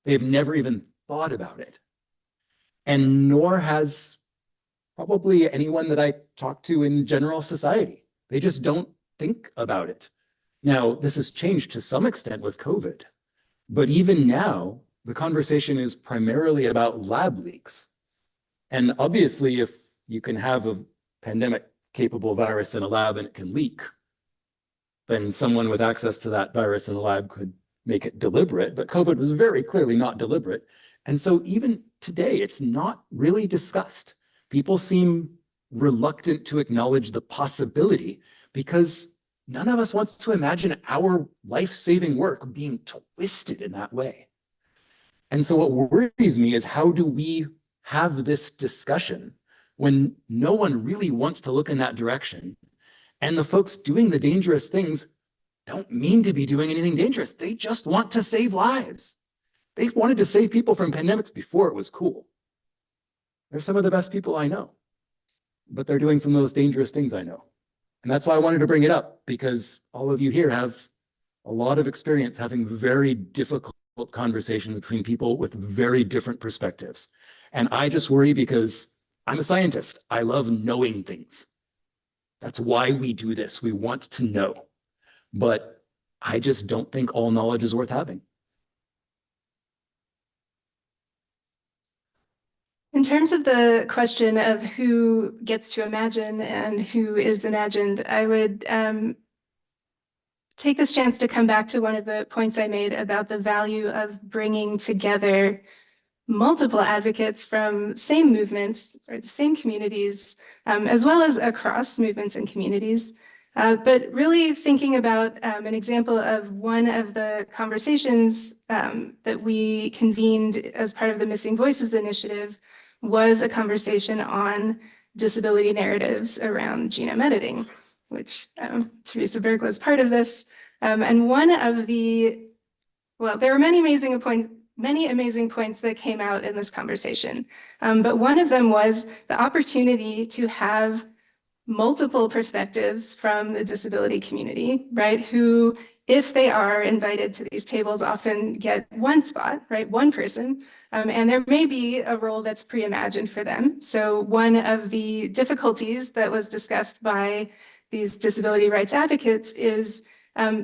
They've never even thought about it. And nor has probably anyone that I talk to in general society. They just don't think about it. Now, this has changed to some extent with COVID. But even now, the conversation is primarily about lab leaks. And obviously, if you can have a pandemic-capable virus in a lab and it can leak, then someone with access to that virus in the lab could make it deliberate. But COVID was very clearly not deliberate. And so even today, it's not really discussed. People seem reluctant to acknowledge the possibility because none of us wants to imagine our life-saving work being twisted in that way. And so what worries me is, how do we have this discussion when no one really wants to look in that direction? And the folks doing the dangerous things don't mean to be doing anything dangerous. They just want to save lives. They wanted to save people from pandemics before it was cool. They're some of the best people I know, but they're doing some of those dangerous things I know. And that's why I wanted to bring it up, because all of you here have a lot of experience having very difficult conversations between people with very different perspectives. And I just worry because I'm a scientist. I love knowing things. That's why we do this. We want to know. But I just don't think all knowledge is worth having. In terms of the question of who gets to imagine and who is imagined, I would take this chance to come back to one of the points I made about the value of bringing together multiple advocates from same movements or the same communities, as well as across movements and communities. But really thinking about an example of one of the conversations that we convened as part of the Missing Voices initiative was a conversation on disability narratives around genome editing, which Teresa Berg was part of this. And one of there were many amazing points that came out in this conversation. But one of them was the opportunity to have multiple perspectives from the disability community, right? Who, if they are invited to these tables, often get one spot, right? One person, and there may be a role that's pre-imagined for them. So one of the difficulties that was discussed by these disability rights advocates is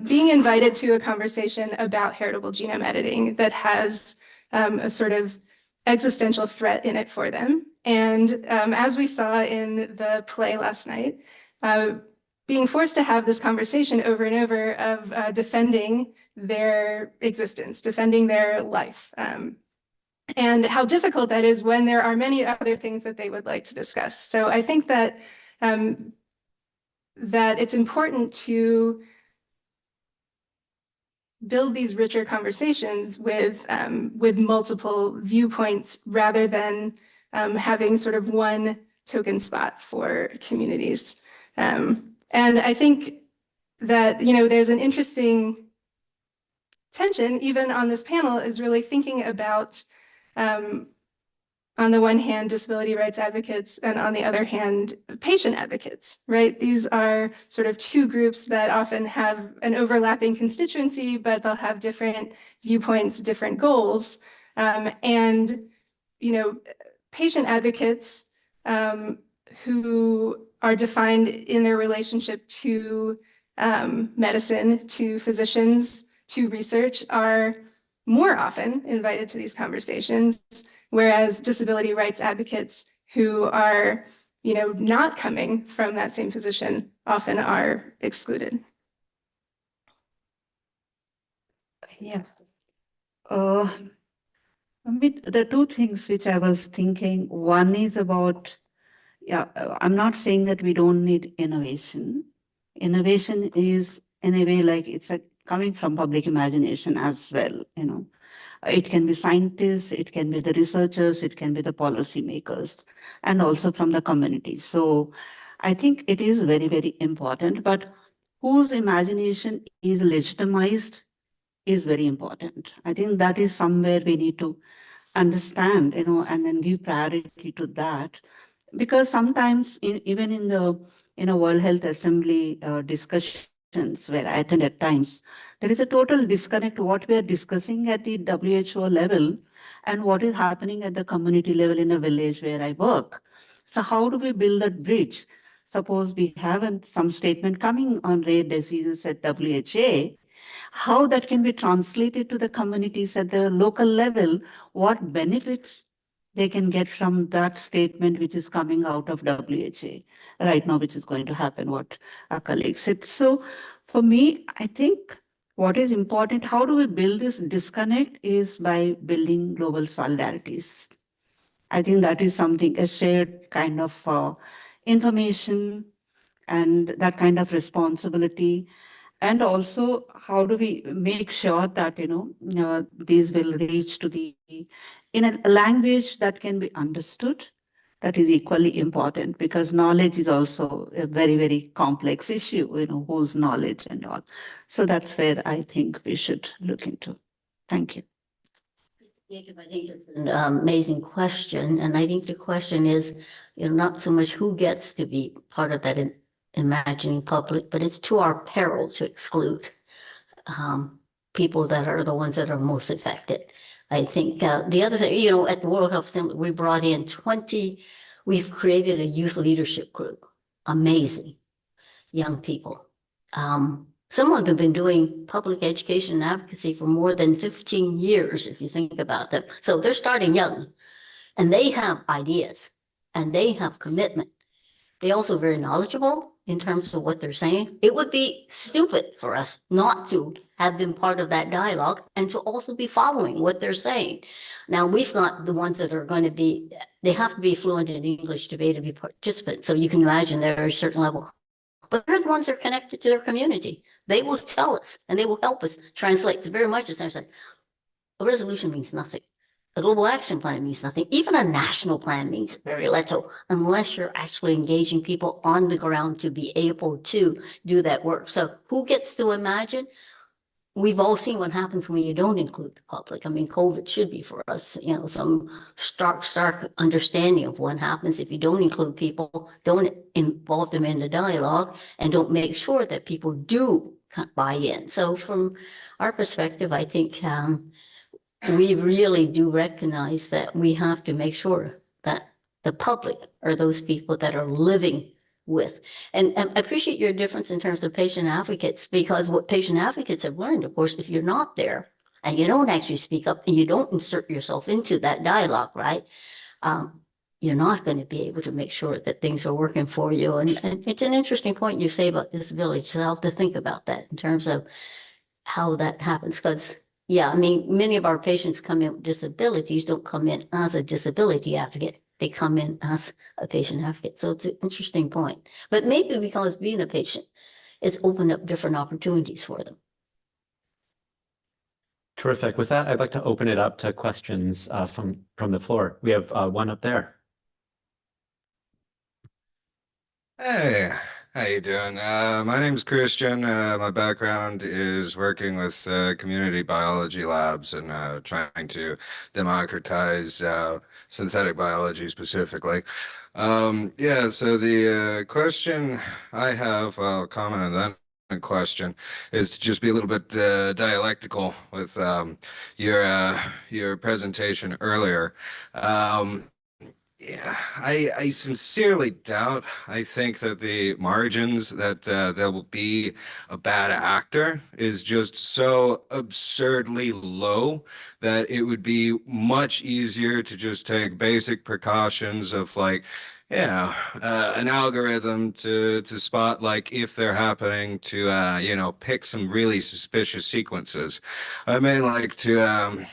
being invited to a conversation about heritable genome editing that has a sort of existential threat in it for them. And as we saw in the play last night, being forced to have this conversation over and over of defending their existence, defending their life, and how difficult that is when there are many other things that they would like to discuss. So I think that that it's important to build these richer conversations with multiple viewpoints rather than having sort of one token spot for communities. And I think that, you know, there's an interesting tension even on this panel is really thinking about on the one hand, disability rights advocates, and on the other hand, patient advocates, right? These are sort of two groups that often have an overlapping constituency, but they'll have different viewpoints, different goals. And, you know, patient advocates who are defined in their relationship to medicine, to physicians, to research are more often invited to these conversations, whereas disability rights advocates who are, you know, not coming from that same position often are excluded. Yeah. I mean, the two things which I was thinking, one is about, yeah, I'm not saying that we don't need innovation. Innovation is in a way like it's coming from public imagination as well, you know. It can be scientists, it can be the researchers, it can be the policymakers, and also from the community. So I think it is very, very important, but whose imagination is legitimized is very important. I think that is somewhere we need to understand, you know, and then give priority to that. Because sometimes even in the World Health Assembly discussions where I attend at times, there is a total disconnect what we are discussing at the WHO level and what is happening at the community level in a village where I work. So how do we build that bridge? Suppose we have some statement coming on rare diseases at WHO, how that can be translated to the communities at the local level, what benefits they can get from that statement which is coming out of WHO right now, which is going to happen, what our colleagues said. So for me, I think what is important, how do we build this disconnect is by building global solidarities. I think that is something, a shared kind of information and that kind of responsibility. And also, how do we make sure that, these will reach to in a language that can be understood? That is equally important because knowledge is also a very, very complex issue, whose knowledge and all. So that's where I think we should look into. Thank you. Jacob, I think it's an amazing question. And I think the question is, not so much who gets to be part of that imagining public, but it's to our peril to exclude people that are the ones that are most affected. I think the other thing, at the World Health Assembly, we brought in we've created a youth leadership group. Amazing young people. Some of them have been doing public education and advocacy for more than 15 years, if you think about them. So they're starting young and they have ideas and they have commitment. They're also very knowledgeable in terms of what they're saying. It would be stupid for us not to have been part of that dialogue and to also be following what they're saying. Now, we've got the ones that are going to be, they have to be fluent in English to be able to be participants. So you can imagine they're at a certain level. But they're the ones that are connected to their community. They will tell us and they will help us translate. It's very much essentially, a resolution means nothing. A global action plan means nothing. Even a national plan means very little unless you're actually engaging people on the ground to be able to do that work. So who gets to imagine? We've all seen what happens when you don't include the public. I mean, COVID should be for us, some stark understanding of what happens if you don't include people, don't involve them in the dialogue, and don't make sure that people do buy in. So from our perspective, I think we really do recognize that we have to make sure that the public are those people that are living with. And I appreciate your difference in terms of patient advocates, because what patient advocates have learned, of course, if you're not there and you don't actually speak up and you don't insert yourself into that dialogue, right? You're not going to be able to make sure that things are working for you. And it's an interesting point you say about disability. So I'll have to think about that in terms of how that happens. Because, yeah, I mean, many of our patients come in with disabilities, don't come in as a disability advocate. They come in as a patient advocate. So it's an interesting point. But maybe because being a patient, it's opened up different opportunities for them. Terrific. With that, I'd like to open it up to questions from the floor. We have one up there. Hey, how you doing? My name is Christian. My background is working with community biology labs and trying to democratize synthetic biology specifically. Yeah, so the question I have, I'll comment on that question, is to just be a little bit dialectical with your presentation earlier. Yeah, I sincerely doubt. I think that the margins that there will be a bad actor is just so absurdly low that it would be much easier to just take basic precautions of like, yeah, an algorithm to spot like if they're happening to pick some really suspicious sequences. I mean, like to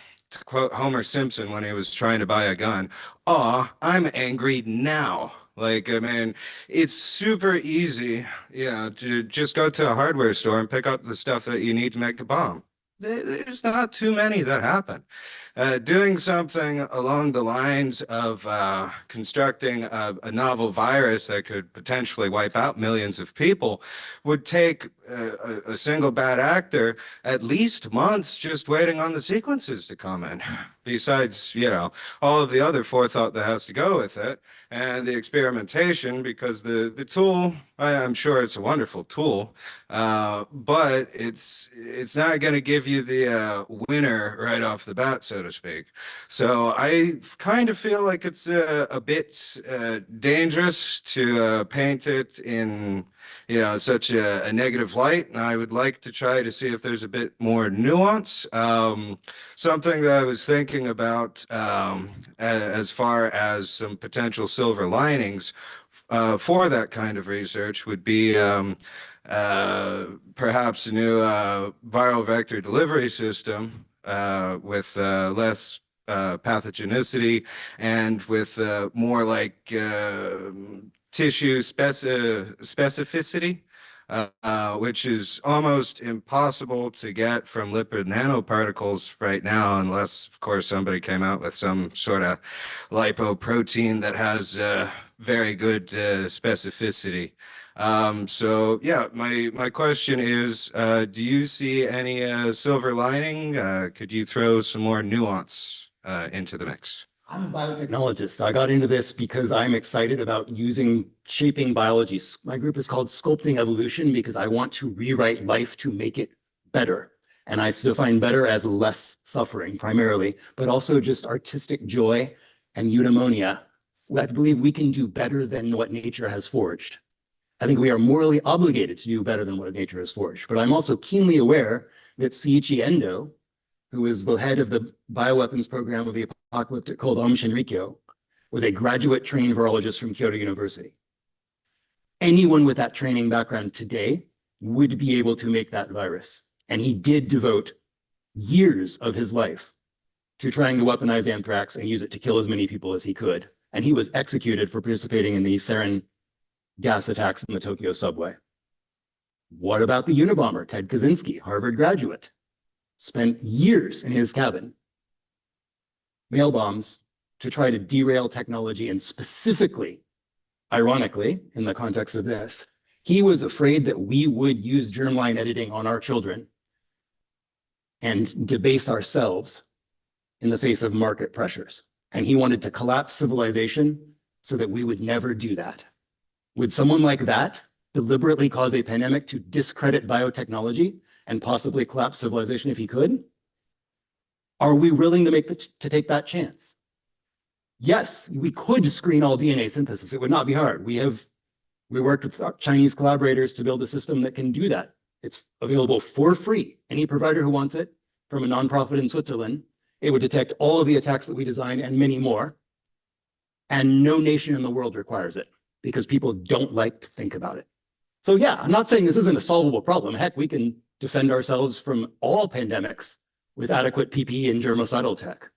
quote Homer Simpson when he was trying to buy a gun, "Aw, I'm angry now." Like, I mean, it's super easy, to just go to a hardware store and pick up the stuff that you need to make a bomb. There's not too many that happen. Doing something along the lines of constructing a novel virus that could potentially wipe out millions of people would take a single bad actor at least months just waiting on the sequences to come in. Besides, all of the other forethought that has to go with it and the experimentation, because the tool, I'm sure it's a wonderful tool, but it's not going to give you the winner right off the bat, so to speak. So I kind of feel like it's a bit dangerous to paint it in such a negative light, and I would like to try to see if there's a bit more nuance. Something that I was thinking about as far as some potential silver linings for that kind of research would be perhaps a new viral vector delivery system with less pathogenicity and with more like tissue specificity, which is almost impossible to get from lipid nanoparticles right now, unless, of course, somebody came out with some sort of lipoprotein that has very good specificity. So yeah, my question is, do you see any silver lining? Could you throw some more nuance into the mix? I'm a biotechnologist, so I got into this because I'm excited about shaping biology. My group is called Sculpting Evolution because I want to rewrite life to make it better. And I define better as less suffering primarily, but also just artistic joy and eudaimonia. I believe we can do better than what nature has forged. I think we are morally obligated to do better than what nature has forged. But I'm also keenly aware that Seiichi Endo, who is the head of the bioweapons program of the apocalyptic called Aum Shinrikyo, was a graduate trained virologist from Kyoto University. Anyone with that training background today would be able to make that virus. And he did devote years of his life to trying to weaponize anthrax and use it to kill as many people as he could. And he was executed for participating in the sarin gas attacks in the Tokyo subway. What about the Unabomber, Ted Kaczynski, Harvard graduate? Spent years in his cabin, mail bombs, to try to derail technology, and specifically, ironically, in the context of this, he was afraid that we would use germline editing on our children and debase ourselves in the face of market pressures. And he wanted to collapse civilization so that we would never do that. Would someone like that deliberately cause a pandemic to discredit biotechnology and possibly collapse civilization if he could? Are we willing to take that chance? Yes, we could screen all DNA synthesis. It would not be hard. We worked with our Chinese collaborators to build a system that can do that. It's available for free. Any provider who wants it, from a nonprofit in Switzerland, it would detect all of the attacks that we design and many more. And no nation in the world requires it because people don't like to think about it. So yeah, I'm not saying this isn't a solvable problem. Heck, we can defend ourselves from all pandemics with adequate PPE and germicidal tech.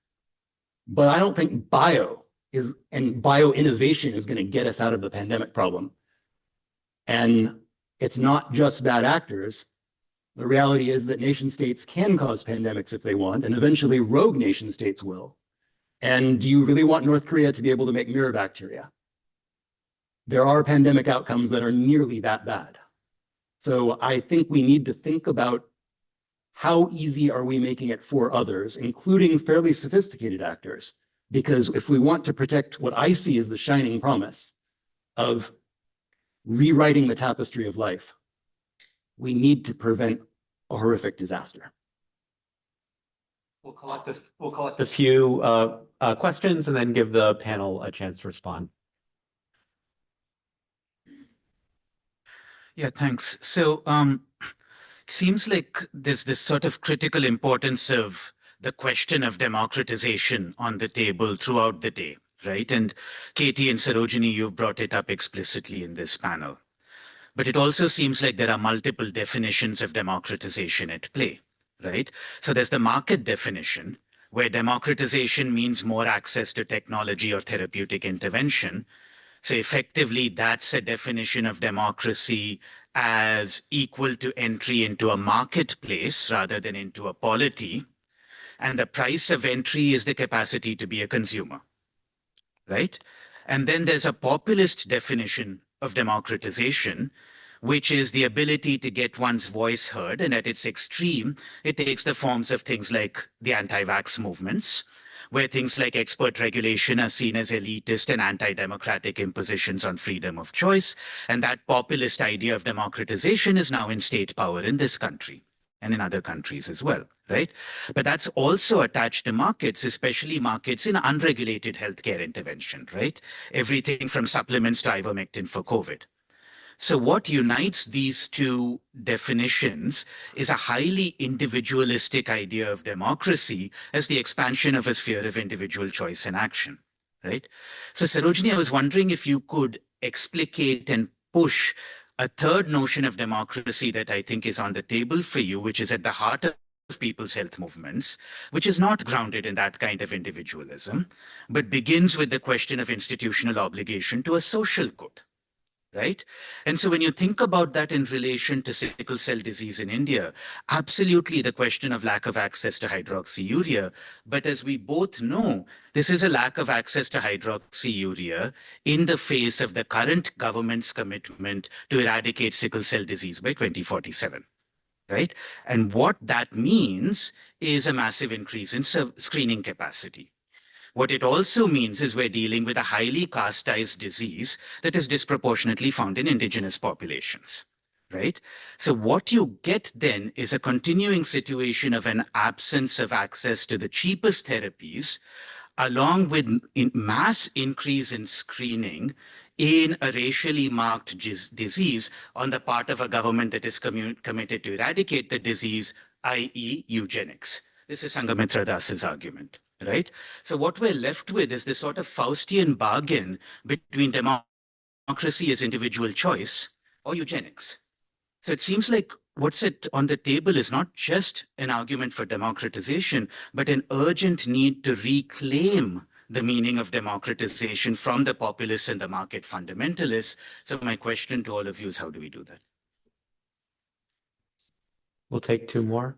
But I don't think bio innovation is going to get us out of the pandemic problem. And it's not just bad actors. The reality is that nation states can cause pandemics if they want, and eventually rogue nation states will. And do you really want North Korea to be able to make mirror bacteria? There are pandemic outcomes that are nearly that bad. So I think we need to think about how easy are we making it for others, including fairly sophisticated actors? Because if we want to protect what I see as the shining promise of rewriting the tapestry of life, we need to prevent a horrific disaster. We'll collect a few questions and then give the panel a chance to respond. Yeah, thanks. So seems like there's this sort of critical importance of the question of democratization on the table throughout the day, right? And Katie and Sarojini, you've brought it up explicitly in this panel. But it also seems like there are multiple definitions of democratization at play, right? So there's the market definition, where democratization means more access to technology or therapeutic intervention. So effectively, that's a definition of democracy as equal to entry into a marketplace rather than into a polity. And the price of entry is the capacity to be a consumer, right? And then there's a populist definition of democratization, which is the ability to get one's voice heard. And at its extreme, it takes the forms of things like the anti-vax movements, where things like expert regulation are seen as elitist and anti-democratic impositions on freedom of choice. And that populist idea of democratization is now in state power in this country and in other countries as well, right? But that's also attached to markets, especially markets in unregulated healthcare intervention, right? Everything from supplements to ivermectin for COVID. So what unites these two definitions is a highly individualistic idea of democracy as the expansion of a sphere of individual choice and action, right? So Sarojini, I was wondering if you could explicate and push a third notion of democracy that I think is on the table for you, which is at the heart of people's health movements, which is not grounded in that kind of individualism, but begins with the question of institutional obligation to a social good. Right? And so when you think about that in relation to sickle cell disease in India, absolutely the question of lack of access to hydroxyurea. But as we both know, this is a lack of access to hydroxyurea in the face of the current government's commitment to eradicate sickle cell disease by 2047. Right? And what that means is a massive increase in screening capacity. What it also means is we're dealing with a highly casteized disease that is disproportionately found in indigenous populations, right? So what you get then is a continuing situation of an absence of access to the cheapest therapies, along with mass increase in screening in a racially marked disease on the part of a government that is committed to eradicate the disease, i.e. eugenics. This is Sangamitra Das's argument. Right? So what we're left with is this sort of Faustian bargain between democracy as individual choice or eugenics. So it seems like what's on the table is not just an argument for democratization, but an urgent need to reclaim the meaning of democratization from the populists and the market fundamentalists. So my question to all of you is, how do we do that? We'll take two more.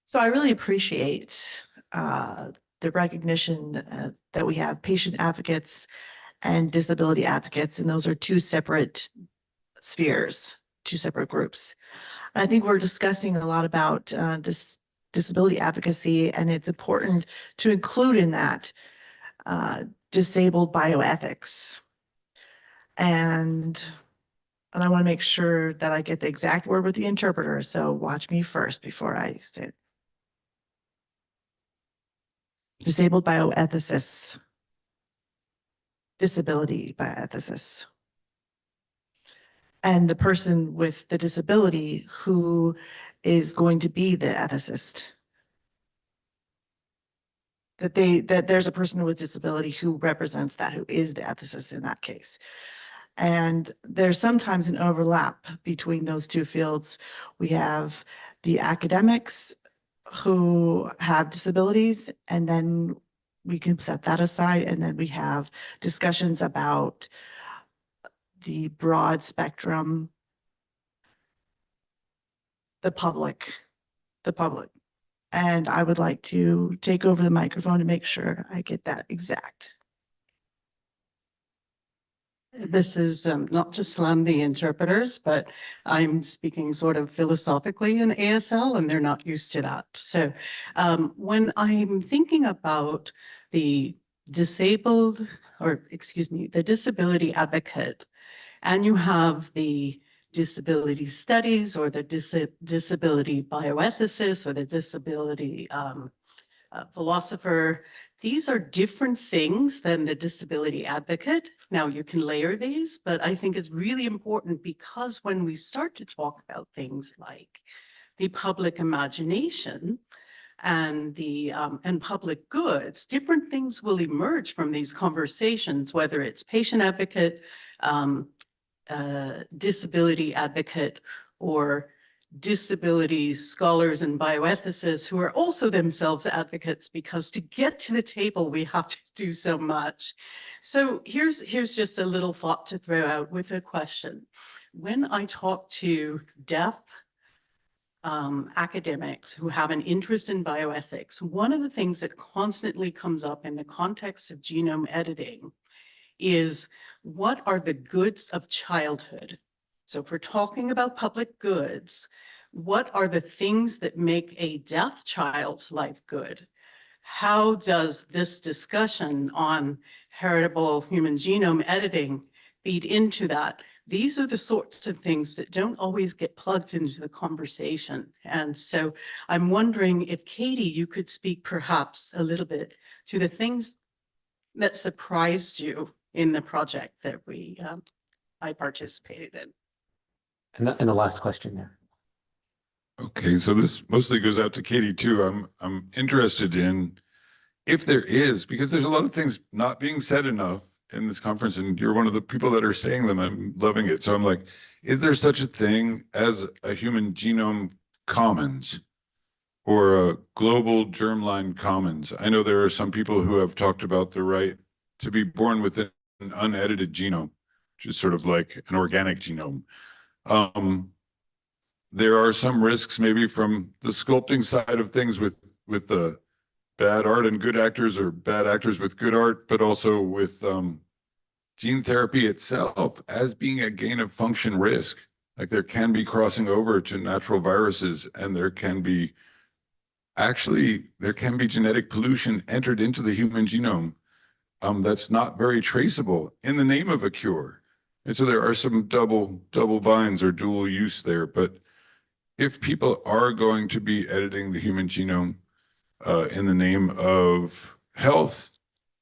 So I really appreciate the recognition that we have patient advocates and disability advocates, and those are two separate spheres, two separate groups. And I think we're discussing a lot about disability advocacy, and it's important to include in that disabled bioethics. And I want to make sure that I get the exact word with the interpreter, so watch me first before I say it. Disabled bioethicists, disability bioethicists, and the person with the disability who is going to be the ethicist. That there's a person with disability who represents that, who is the ethicist in that case. And there's sometimes an overlap between those two fields. We have the academics who have disabilities, and then we can set that aside, and then we have discussions about the broad spectrum, the public. And I would like to take over the microphone to make sure I get that exact. This is not to slam the interpreters, but I'm speaking sort of philosophically in ASL and they're not used to that. So when I'm thinking about the disabled, or excuse me, the disability advocate, and you have the disability studies or the disability bioethicist or the disability philosopher, these are different things than the disability advocate. Now you can layer these, but I think it's really important because when we start to talk about things like the public imagination and the and public goods, different things will emerge from these conversations, whether it's patient advocate, disability advocate, or disability scholars and bioethicists who are also themselves advocates, because to get to the table, we have to do so much. So here's just a little thought to throw out with a question. When I talk to deaf academics who have an interest in bioethics, one of the things that constantly comes up in the context of genome editing is, what are the goods of childhood? So if we're talking about public goods, what are the things that make a deaf child's life good? How does this discussion on heritable human genome editing feed into that? These are the sorts of things that don't always get plugged into the conversation. And so I'm wondering if, Katie, you could speak perhaps a little bit to the things that surprised you in the project that I participated in. And the last question there. Okay, so this mostly goes out to Katie too. I'm interested in if there is, because there's a lot of things not being said enough in this conference, and you're one of the people that are saying them. I'm loving it. So I'm like, is there such a thing as a human genome commons or a global germline commons? I know there are some people who have talked about the right to be born with an unedited genome, which is sort of like an organic genome. There are some risks maybe from the sculpting side of things with the bad art and good actors, or bad actors with good art, but also with gene therapy itself as being a gain of function risk. Like there can be crossing over to natural viruses, and there can be genetic pollution entered into the human genome that's not very traceable in the name of a cure. And so there are some double binds or dual use there. But if people are going to be editing the human genome in the name of health,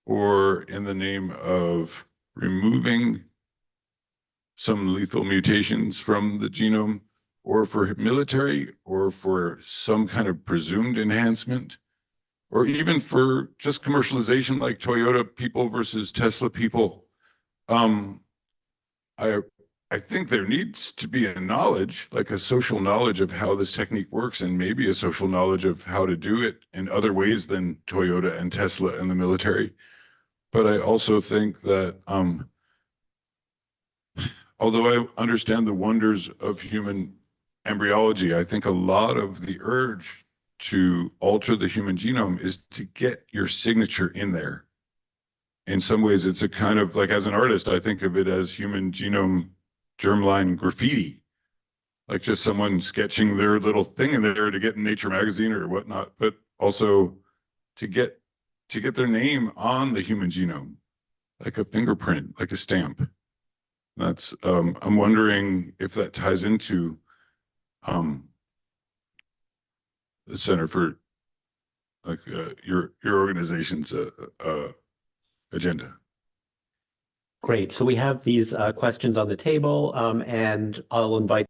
or in the name of removing some lethal mutations from the genome, or for military, or for some kind of presumed enhancement, or even for just commercialization, like Toyota people versus Tesla people, I think there needs to be a knowledge, like a social knowledge of how this technique works, and maybe a social knowledge of how to do it in other ways than Toyota and Tesla and the military. But I also think that although I understand the wonders of human embryology, I think a lot of the urge to alter the human genome is to get your signature in there. In some ways, it's a kind of like, as an artist, I think of it as human genome germline graffiti, like just someone sketching their little thing in there to get in Nature magazine or whatnot, but also to get their name on the human genome, like a fingerprint, like a stamp. That's I'm wondering if that ties into the Center for like your organization's agenda. Great. So we have these questions on the table, and I'll invite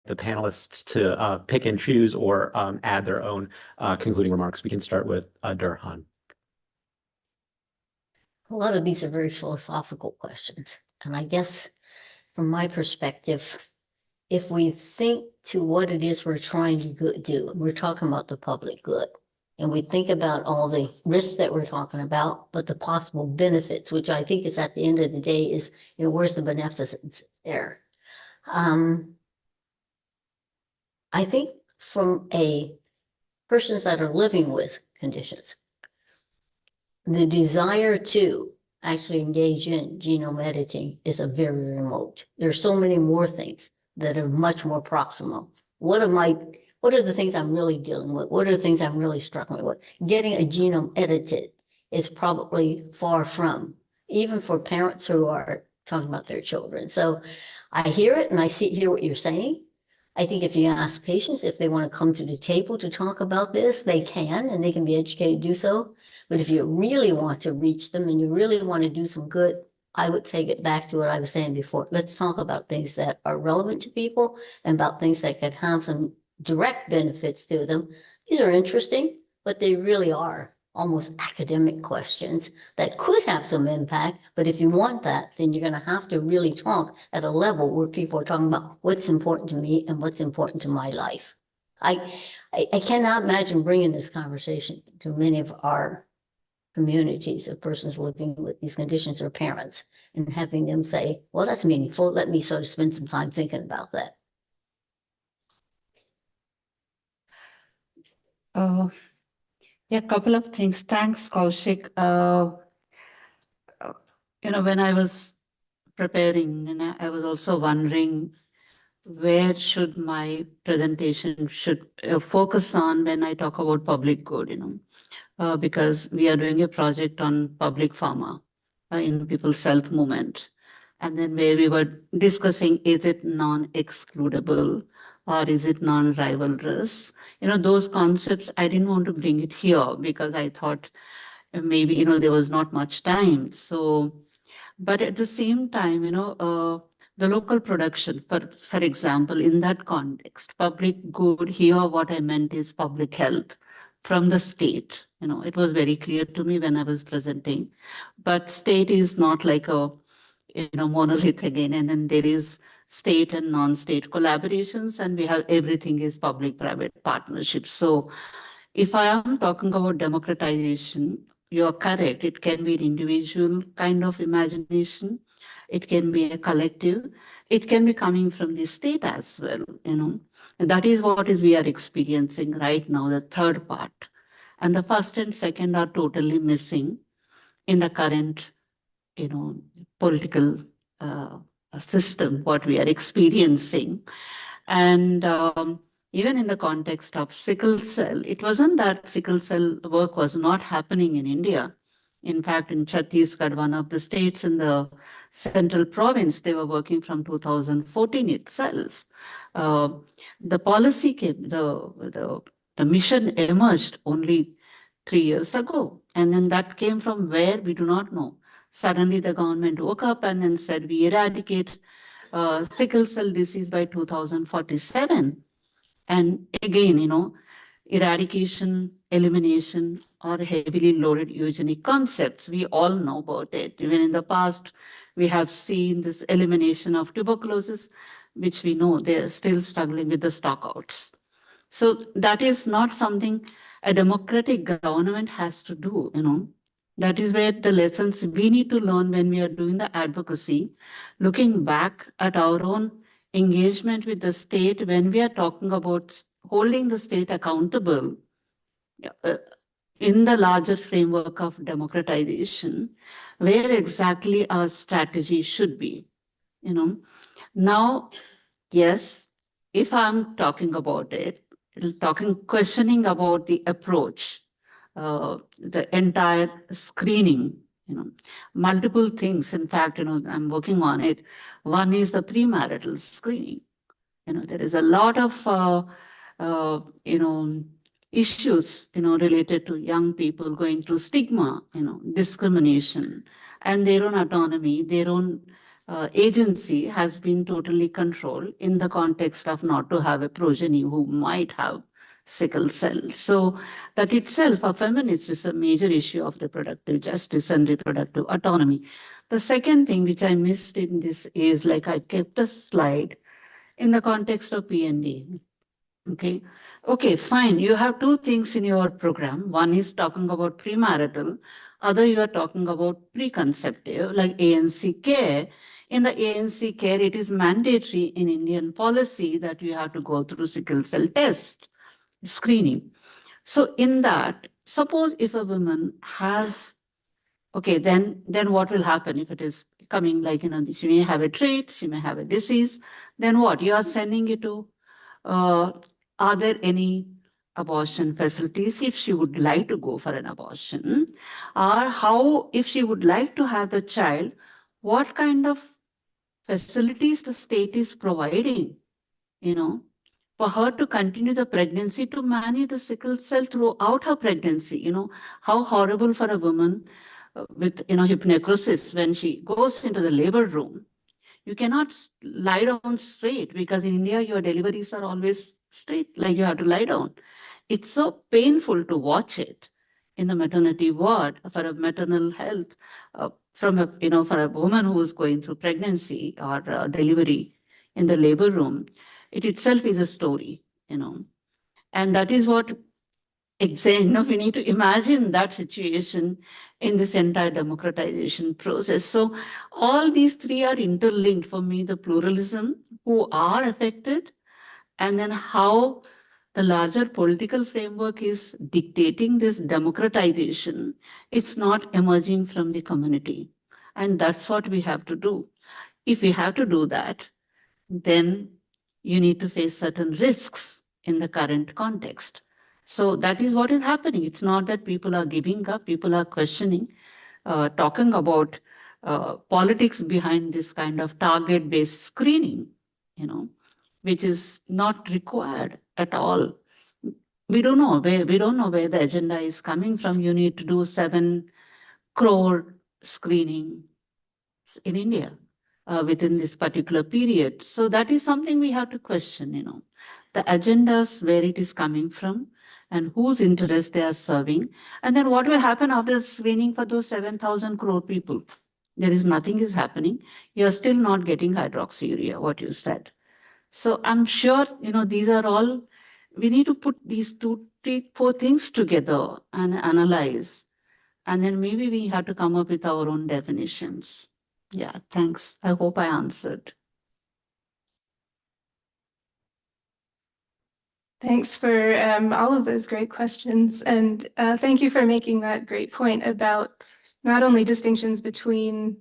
the panelists to pick and choose or add their own concluding remarks. We can start with Durhan. A lot of these are very philosophical questions. And I guess from my perspective, if we think to what it is we're trying to do, we're talking about the public good. And we think about all the risks that we're talking about, but the possible benefits, which I think is at the end of the day is, where's the beneficence there? I think from persons that are living with conditions, the desire to actually engage in genome editing is a very remote. There's so many more things that are much more proximal. What are the things I'm really dealing with? What are the things I'm really struggling with? Getting a genome edited is probably far from, even for parents who are talking about their children. So I hear it and I hear what you're saying. I think if you ask patients if they want to come to the table to talk about this, they can, and they can be educated to do so. But if you really want to reach them and you really want to do some good, I would take it back to what I was saying before. Let's talk about things that are relevant to people and about things that could have some direct benefits to them. These are interesting, but they really are almost academic questions that could have some impact. But if you want that, then you're going to have to really talk at a level where people are talking about what's important to me and what's important to my life. I cannot imagine bringing this conversation to many of our communities of persons living with these conditions or parents and having them say, well, that's meaningful. Let me sort of spend some time thinking about that. Yeah, a couple of things. Thanks, Kaushik. When I was preparing, and I was also wondering where should my presentation should focus on when I talk about public good, because we are doing a project on public pharma in people's health movement. And then where we were discussing, is it non-excludable or is it non-rivalrous? Those concepts, I didn't want to bring it here because I thought maybe, there was not much time. So, but at the same time, the local production, for example, in that context, public good here, what I meant is public health from the state. It was very clear to me when I was presenting, but state is not like a, monolith again. And then there is state and non-state collaborations, and we have everything is public-private partnerships. So if I am talking about democratization, you're correct. It can be an individual kind of imagination. It can be a collective. It can be coming from the state as well, And that is what we are experiencing right now, the third part. And the first and second are totally missing in the current, political system, what we are experiencing. And even in the context of sickle cell, it wasn't that sickle cell work was not happening in India. In fact, in Chhattisgarh, one of the states in the central province, they were working from 2014 itself. The policy came, the mission emerged only 3 years ago. And then that came from where we do not know. Suddenly the government woke up and then said, we eradicate sickle cell disease by 2047. And again, eradication, elimination, or heavily loaded eugenic concepts. We all know about it. Even in the past, we have seen this elimination of tuberculosis, which we know they're still struggling with the stockouts. So that is not something a democratic government has to do, That is where the lessons we need to learn when we are doing the advocacy, looking back at our own engagement with the state when we are talking about holding the state accountable in the larger framework of democratization, where exactly our strategy should be, Now, yes, if I'm talking about it, questioning about the approach, the entire screening, multiple things. In fact, I'm working on it. One is the premarital screening. There is a lot of, issues, related to young people going through stigma, discrimination, and their own autonomy, their own agency has been totally controlled in the context of not to have a progeny who might have sickle cell. So that itself, for feminists, is a major issue of reproductive justice and reproductive autonomy. The second thing which I missed in this is, like, I kept a slide in the context of PND. Okay. Okay, fine. You have two things in your program. One is talking about premarital, other you are talking about preconceptive, like ANC care. In the ANC care, it is mandatory in Indian policy that you have to go through sickle cell test screening. So in that, suppose if a woman has, okay, then what will happen if it is coming, like, she may have a trait, she may have a disease, then what? You are sending it to, are there any abortion facilities if she would like to go for an abortion? Or how, if she would like to have the child, what kind of facilities the state is providing, for her to continue the pregnancy, to manage the sickle cell throughout her pregnancy? How horrible for a woman with, hip necrosis when she goes into the labor room. You cannot lie down straight, because in India, your deliveries are always straight, like you have to lie down. It's so painful to watch it in the maternity ward for a maternal health, for a woman who is going through pregnancy or delivery in the labor room. It itself is a story, and that is what we need to imagine that situation in this entire democratization process. So all these three are interlinked for me: the pluralism, who are affected, and then how the larger political framework is dictating this democratization. It's not emerging from the community. And that's what we have to do. If we have to do that, then you need to face certain risks in the current context. So that is what is happening. It's not that people are giving up, people are questioning, talking about politics behind this kind of target-based screening, which is not required at all. We don't know where the agenda is coming from. You need to do 7 crore screening in India within this particular period. So that is something we have to question, the agendas, where it is coming from and whose interest they are serving. And then what will happen after screening for those 7,000 crore people? There is nothing is happening. You're still not getting hydroxyurea, what you said. So I'm sure, these are all, we need to put these 2, 3, 4 things together and analyze. And then maybe we have to come up with our own definitions. Yeah, thanks. I hope I answered. Thanks for all of those great questions. And thank you for making that great point about not only distinctions between,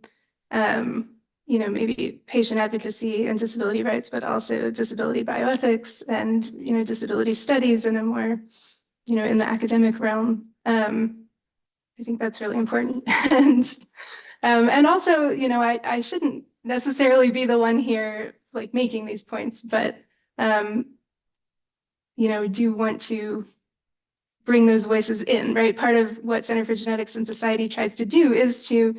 maybe patient advocacy and disability rights, but also disability bioethics and, disability studies in a more, in the academic realm. I think that's really important. And also, I shouldn't necessarily be the one here, like, making these points, but do want to bring those voices in, right? Part of what Center for Genetics and Society tries to do is to,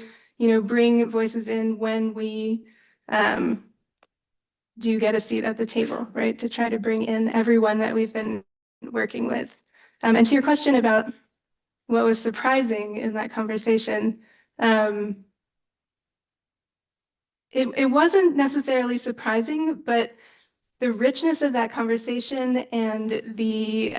bring voices in when we do get a seat at the table, right? To try to bring in everyone that we've been working with. And to your question about what was surprising in that conversation, it wasn't necessarily surprising, but the richness of that conversation and the,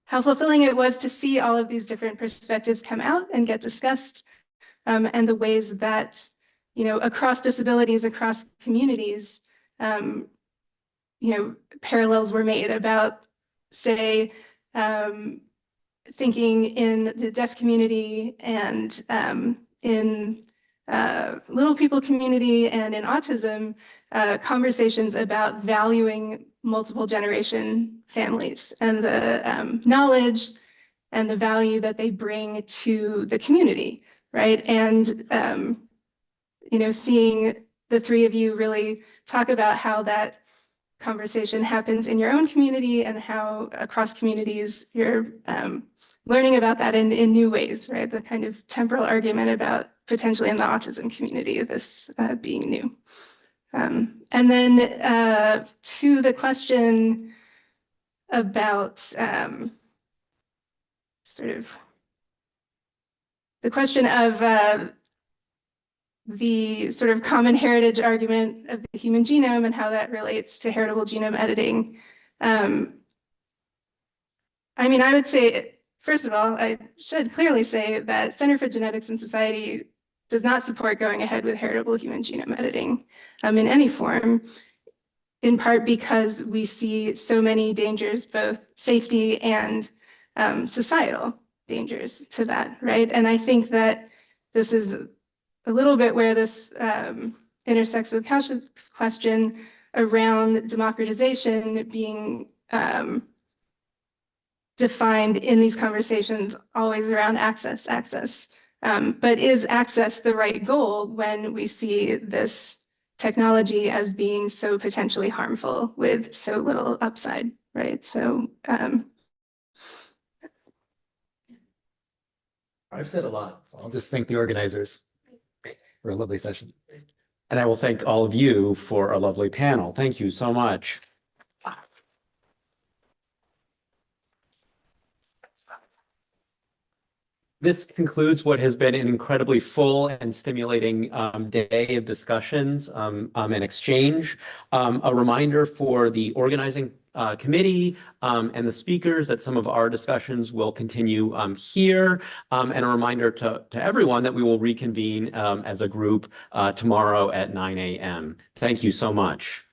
how fulfilling it was to see all of these different perspectives come out and get discussed, and the ways that, across disabilities, across communities, parallels were made about, say, thinking in the deaf community and in little people community and in autism, conversations about valuing multiple generation families and the knowledge and the value that they bring to the community, right? And, seeing the three of you really talk about how that conversation happens in your own community and how across communities you're learning about that in new ways, right? The kind of temporal argument about potentially in the autism community, this being new. And then to the question about sort of the question of the sort of common heritage argument of the human genome and how that relates to heritable genome editing. I mean, I would say, first of all, I should clearly say that Center for Genetics and Society does not support going ahead with heritable human genome editing in any form, in part because we see so many dangers, both safety and societal dangers to that, right? And I think that this is a little bit where this intersects with Kaushik's question around democratization being defined in these conversations always around access. But is access the right goal when we see this technology as being so potentially harmful with so little upside, right? So I've said a lot, so I'll just thank the organizers for a lovely session. And I will thank all of you for a lovely panel. Thank you so much. This concludes what has been an incredibly full and stimulating day of discussions and exchange. A reminder for the organizing committee and the speakers that some of our discussions will continue here, and a reminder to everyone that we will reconvene as a group tomorrow at 9 a.m. Thank you so much.